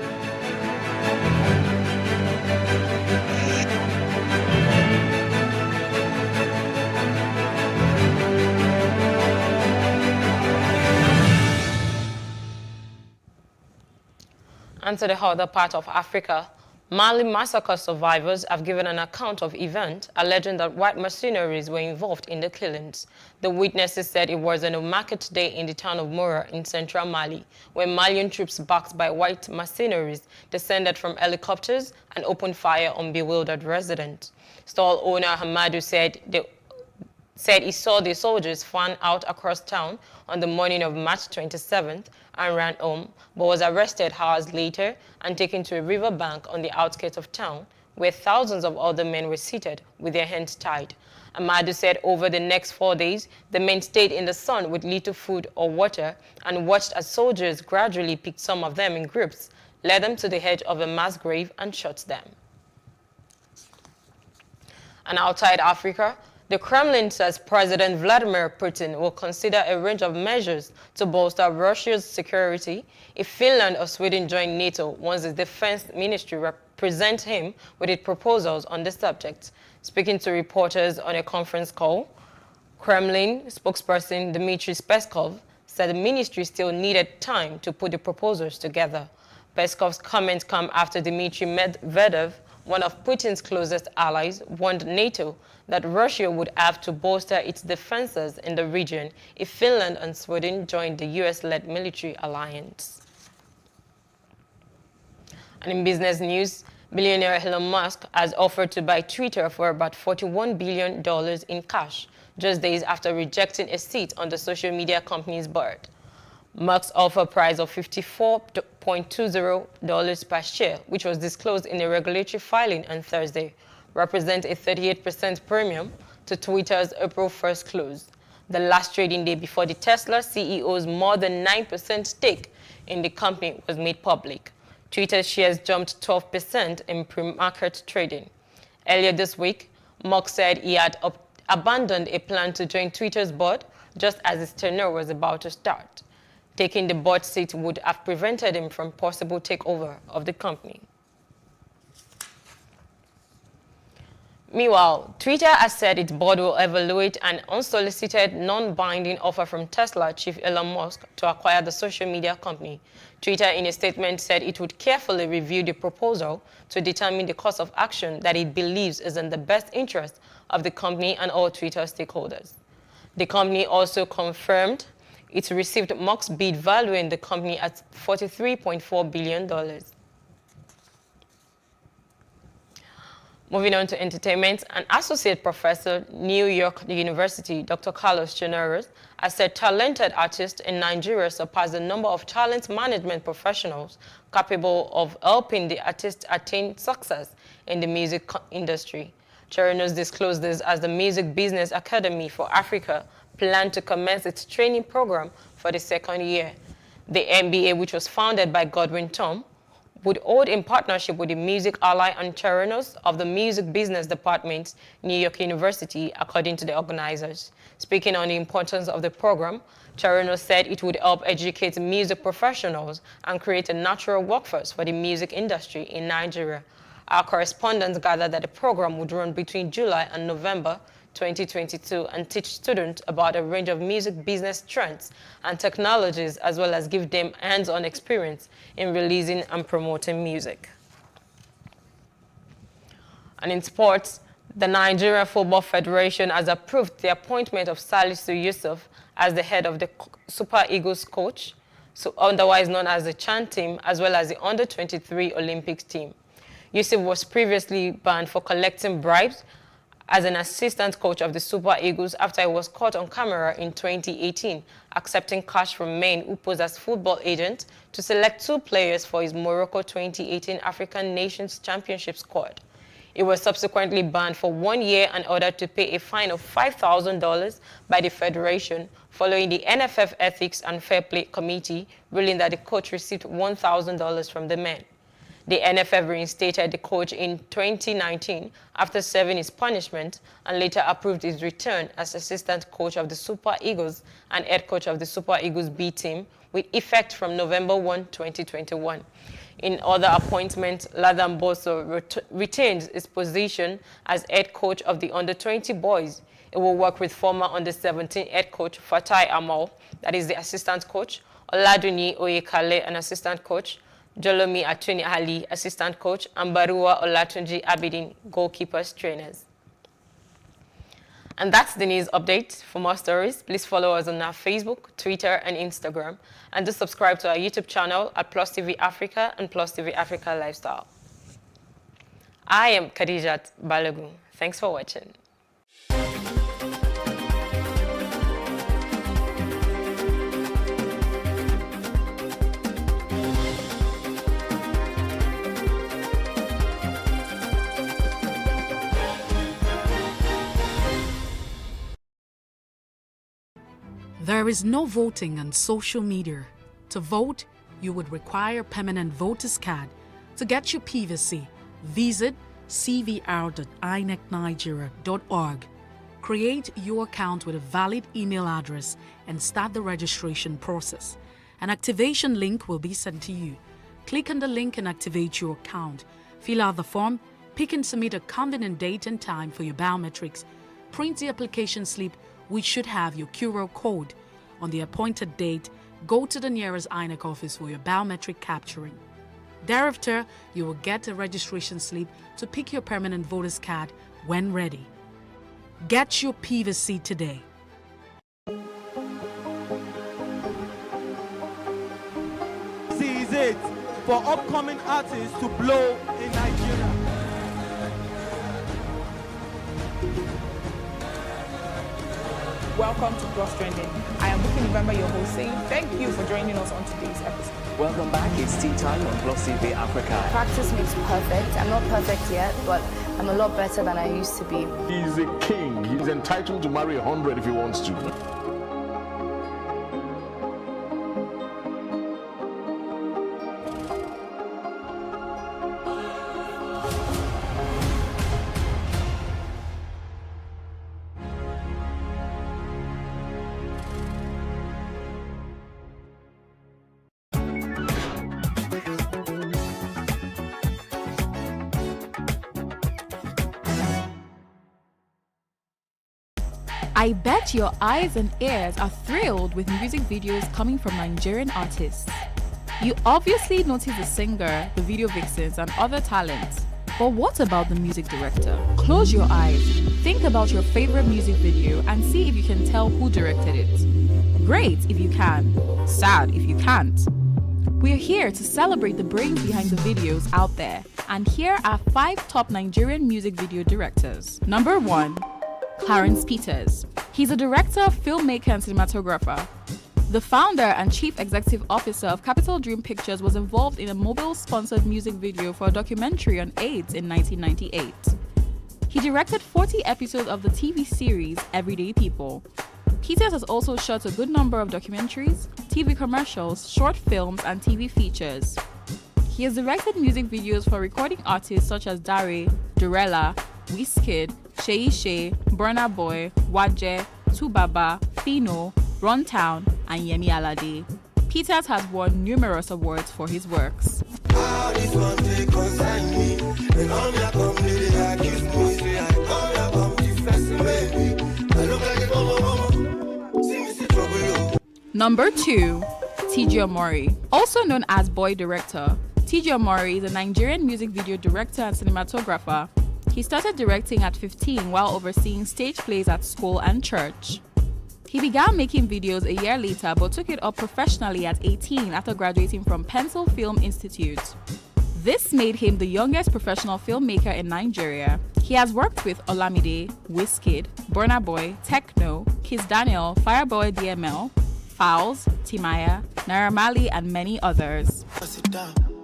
And to the other part of Africa, Mali massacre survivors have given an account of events alleging that white mercenaries were involved in the killings. The witnesses said it was on a market day in the town of Mura in central Mali, where Malian troops backed by white mercenaries descended from helicopters and opened fire on bewildered residents. Stall owner Hamadou said he saw the soldiers fan out across town on the morning of March 27th and ran home, but was arrested hours later and taken to a riverbank on the outskirts of town, where thousands of other men were seated with their hands tied. Amadou said over the next 4 days, the men stayed in the sun with little food or water and watched as soldiers gradually picked some of them in groups, led them to the edge of a mass grave and shot them. And outside Africa, the Kremlin says President Vladimir Putin will consider a range of measures to bolster Russia's security if Finland or Sweden join NATO once the defense ministry presents him with its proposals on the subject. Speaking to reporters on a conference call, Kremlin spokesperson Dmitry Peskov said the ministry still needed time to put the proposals together. Peskov's comments come after Dmitry Medvedev, one of Putin's closest allies, warned NATO that Russia would have to bolster its defenses in the region if Finland and Sweden joined the US-led military alliance. And in business news, billionaire Elon Musk has offered to buy Twitter for about $41 billion in cash, just days after rejecting a seat on the social media company's board. Musk's offer price of $54.20 per share, which was disclosed in a regulatory filing on Thursday, represents a 38% premium to Twitter's April 1st close, the last trading day before the Tesla CEO's more than 9% stake in the company was made public. Twitter shares jumped 12% in pre-market trading. Earlier this week, Musk said he had abandoned a plan to join Twitter's board just as his tenure was about to start. Taking the board seat would have prevented him from possible takeover of the company. Meanwhile, Twitter has said its board will evaluate an unsolicited, non-binding offer from Tesla chief Elon Musk to acquire the social media company. Twitter, in a statement, said it would carefully review the proposal to determine the course of action that it believes is in the best interest of the company and all Twitter stakeholders. The company also confirmed it received Musk's bid valuing the company at $43.4 billion. Moving on to entertainment, an associate professor, New York University, Dr. Carlos Chinares, has said talented artists in Nigeria surpass the number of talent management professionals capable of helping the artists attain success in the music industry. Chinares disclosed this as the Music Business Academy for Africa planned to commence its training program for the second year. The MBA, which was founded by Godwin Tom, would hold in partnership with the Music Ally and Theranos of the Music Business Department, New York University, according to the organizers. Speaking on the importance of the program, Theranos said it would help educate music professionals and create a natural workforce for the music industry in Nigeria. Our correspondents gathered that the program would run between July and November 2022 and teach students about a range of music business trends and technologies, as well as give them hands-on experience in releasing and promoting music. And in sports, the Nigeria Football Federation has approved the appointment of Salisu Yusuf as the head of the Super Eagles coach, so otherwise known as the CHAN team, as well as the Under-23 Olympics team. Yusuf was previously banned for collecting bribes as an assistant coach of the Super Eagles after he was caught on camera in 2018, accepting cash from men who posed as football agents to select 2 players for his Morocco 2018 African Nations Championship squad. He was subsequently banned for 1 year and ordered to pay a fine of $5,000 by the Federation, following the NFF Ethics and Fair Play Committee ruling that the coach received $1,000 from the men. The NFF reinstated the coach in 2019 after serving his punishment and later approved his return as assistant coach of the Super Eagles and head coach of the Super Eagles B team with effect from November 1, 2021. In other appointments, Ladan Boso retains his position as head coach of the Under-20 boys. He will work with former Under-17 head coach Fatai Amal, that is the assistant coach, Oladuni Oyekale, an assistant coach, Jolomi Atuni Ali, assistant coach, and Barua Olatunji Abidin, goalkeepers trainers. And that's the news update. For more stories, please follow us on our Facebook, Twitter, and Instagram, and do subscribe to our YouTube channel at PlusTvAfrica and PlusTvAfrica Lifestyle. I am Khadijat Balogun. Thanks for watching. There is no voting on social media. To vote, you would require a permanent voter's card. To get your PVC, visit cvr.inecnigeria.org. Create your account with a valid email address and start the registration process. An activation link will be sent to you. Click on the link and activate your account. Fill out the form, pick and submit a convenient date and time for your biometrics. Print the application slip, which should have your QR code. On the appointed date, go to the nearest INEC office for your biometric capturing. Thereafter, you will get a registration slip to pick your permanent voter's card when ready. Get your PVC today. This is it for upcoming artists to blow in Nigeria. Welcome to Plus Trending. I am Buki November, your host, saying thank you for joining us on today's episode. Welcome back. It's tea time on Plus TV Africa. Practice makes perfect. I'm not perfect yet, but I'm a lot better than I used to be. He's a king. He's entitled to marry 100 if he wants to. I bet your eyes and ears are thrilled with music videos coming from Nigerian artists. You obviously notice the singer, the video vixens, and other talents. But what about the music director? Close your eyes, think about your favorite music video, and see if you can tell who directed it. Great if you can, sad if you can't. We're here to celebrate the brains behind the videos out there, and here are 5 top Nigerian music video directors. Number 1. Clarence Peters. He's a director, filmmaker, and cinematographer. The founder and chief executive officer of Capital Dream Pictures was involved in a mobile-sponsored music video for a documentary on AIDS in 1998. He directed 40 episodes of the TV series Everyday People. Peters has also shot a good number of documentaries, TV commercials, short films, and TV features. He has directed music videos for recording artists such as Dare, Durella, Wizkid, Seyi Shay, Burna Boy, Waje, Tubaba, Fino, Runtown, and Yemi Alade. Peters has won numerous awards for his works. Number 2, TG Omori. Also known as Boy Director, TG Omori is a Nigerian music video director and cinematographer. He started directing at 15 while overseeing stage plays at school and church. He began making videos a year later but took it up professionally at 18 after graduating from Pencil Film Institute. This made him the youngest professional filmmaker in Nigeria. He has worked with Olamide, Wizkid, Burna Boy, Techno, Kiss Daniel, Fireboy DML, Fowls, Timaya, Naira Marley, and many others.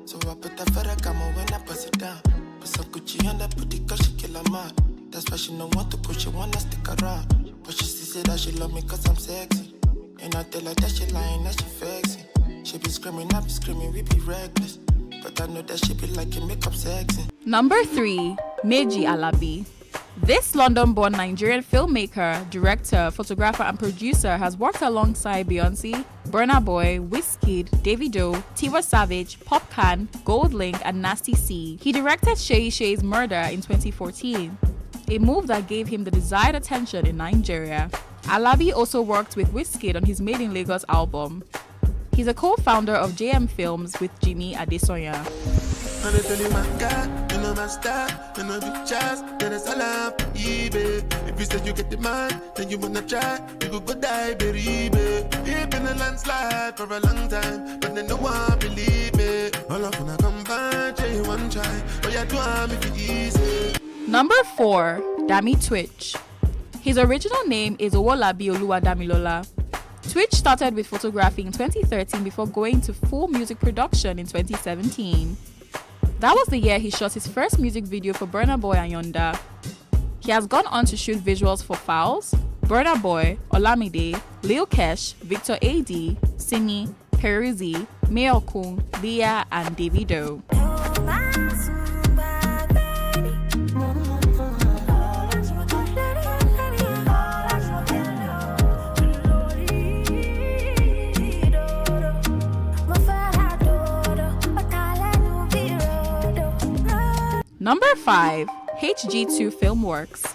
So I put that Ferragamo when I pass it down. Put some Gucci on that booty cause she kill a man. That's why she don't want to push, she wanna stick around. But she still say that she love me cause I'm sexy. And I tell her that she lying, that she flexing. She be screaming, I be screaming, we be reckless. But I know that she be liking makeup sexy. Number 3, Meji Alabi. This London-born Nigerian filmmaker, director, photographer, and producer has worked alongside Beyonce, Burna Boy, Wizkid, Davido, Tiwa Savage, Popcan, Goldlink, and Nasty C. He directed Seyi Shay's Murder in 2014, a move that gave him the desired attention in Nigeria. Alabi also worked with Wizkid on his Made in Lagos album. He's a co-founder of JM Films with Jimmy Adesoya. And I tell you my God, you know my style, you know big chance, then it's all up, eBay. If you say you get the man, then you wanna try, you could go die, baby. You've been a landslide for a long time, but then no one believe me. All of when I come back, you one try, but you do it easy. Number 4, Dami Twitch. His original name is Owolabi Oluwadamilola. Twitch started with photography in 2013 before going to full music production in 2017. That was the year he shot his first music video for Burna Boy and Yonda. He has gone on to shoot visuals for Fowls, Burna Boy, Olamide, Lil Kesh, Victor A.D., Simi, Peruzzi, Mayokun, Leah, and Davido. Number 5, HG2 Filmworks.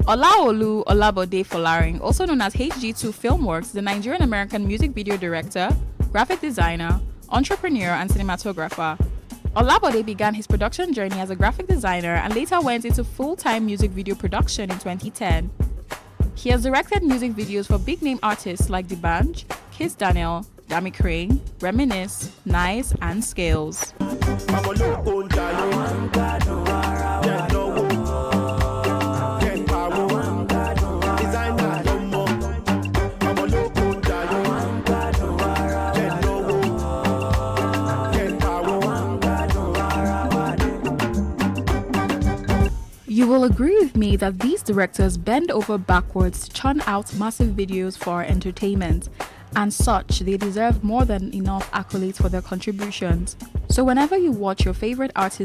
Olaolu Olabode Folarin, also known as HG2 Filmworks, is a Nigerian-American music video director, graphic designer, entrepreneur, and cinematographer. Olabode began his production journey as a graphic designer and later went into full-time music video production in 2010. He has directed music videos for big-name artists like D'banj, Kiss Daniel, Dami Crane, Reminisce, Nice, and Scales. You will agree with me that these directors bend over backwards to churn out massive videos for our entertainment. And such, they deserve more than enough accolades for their contributions. So whenever you watch your favorite artist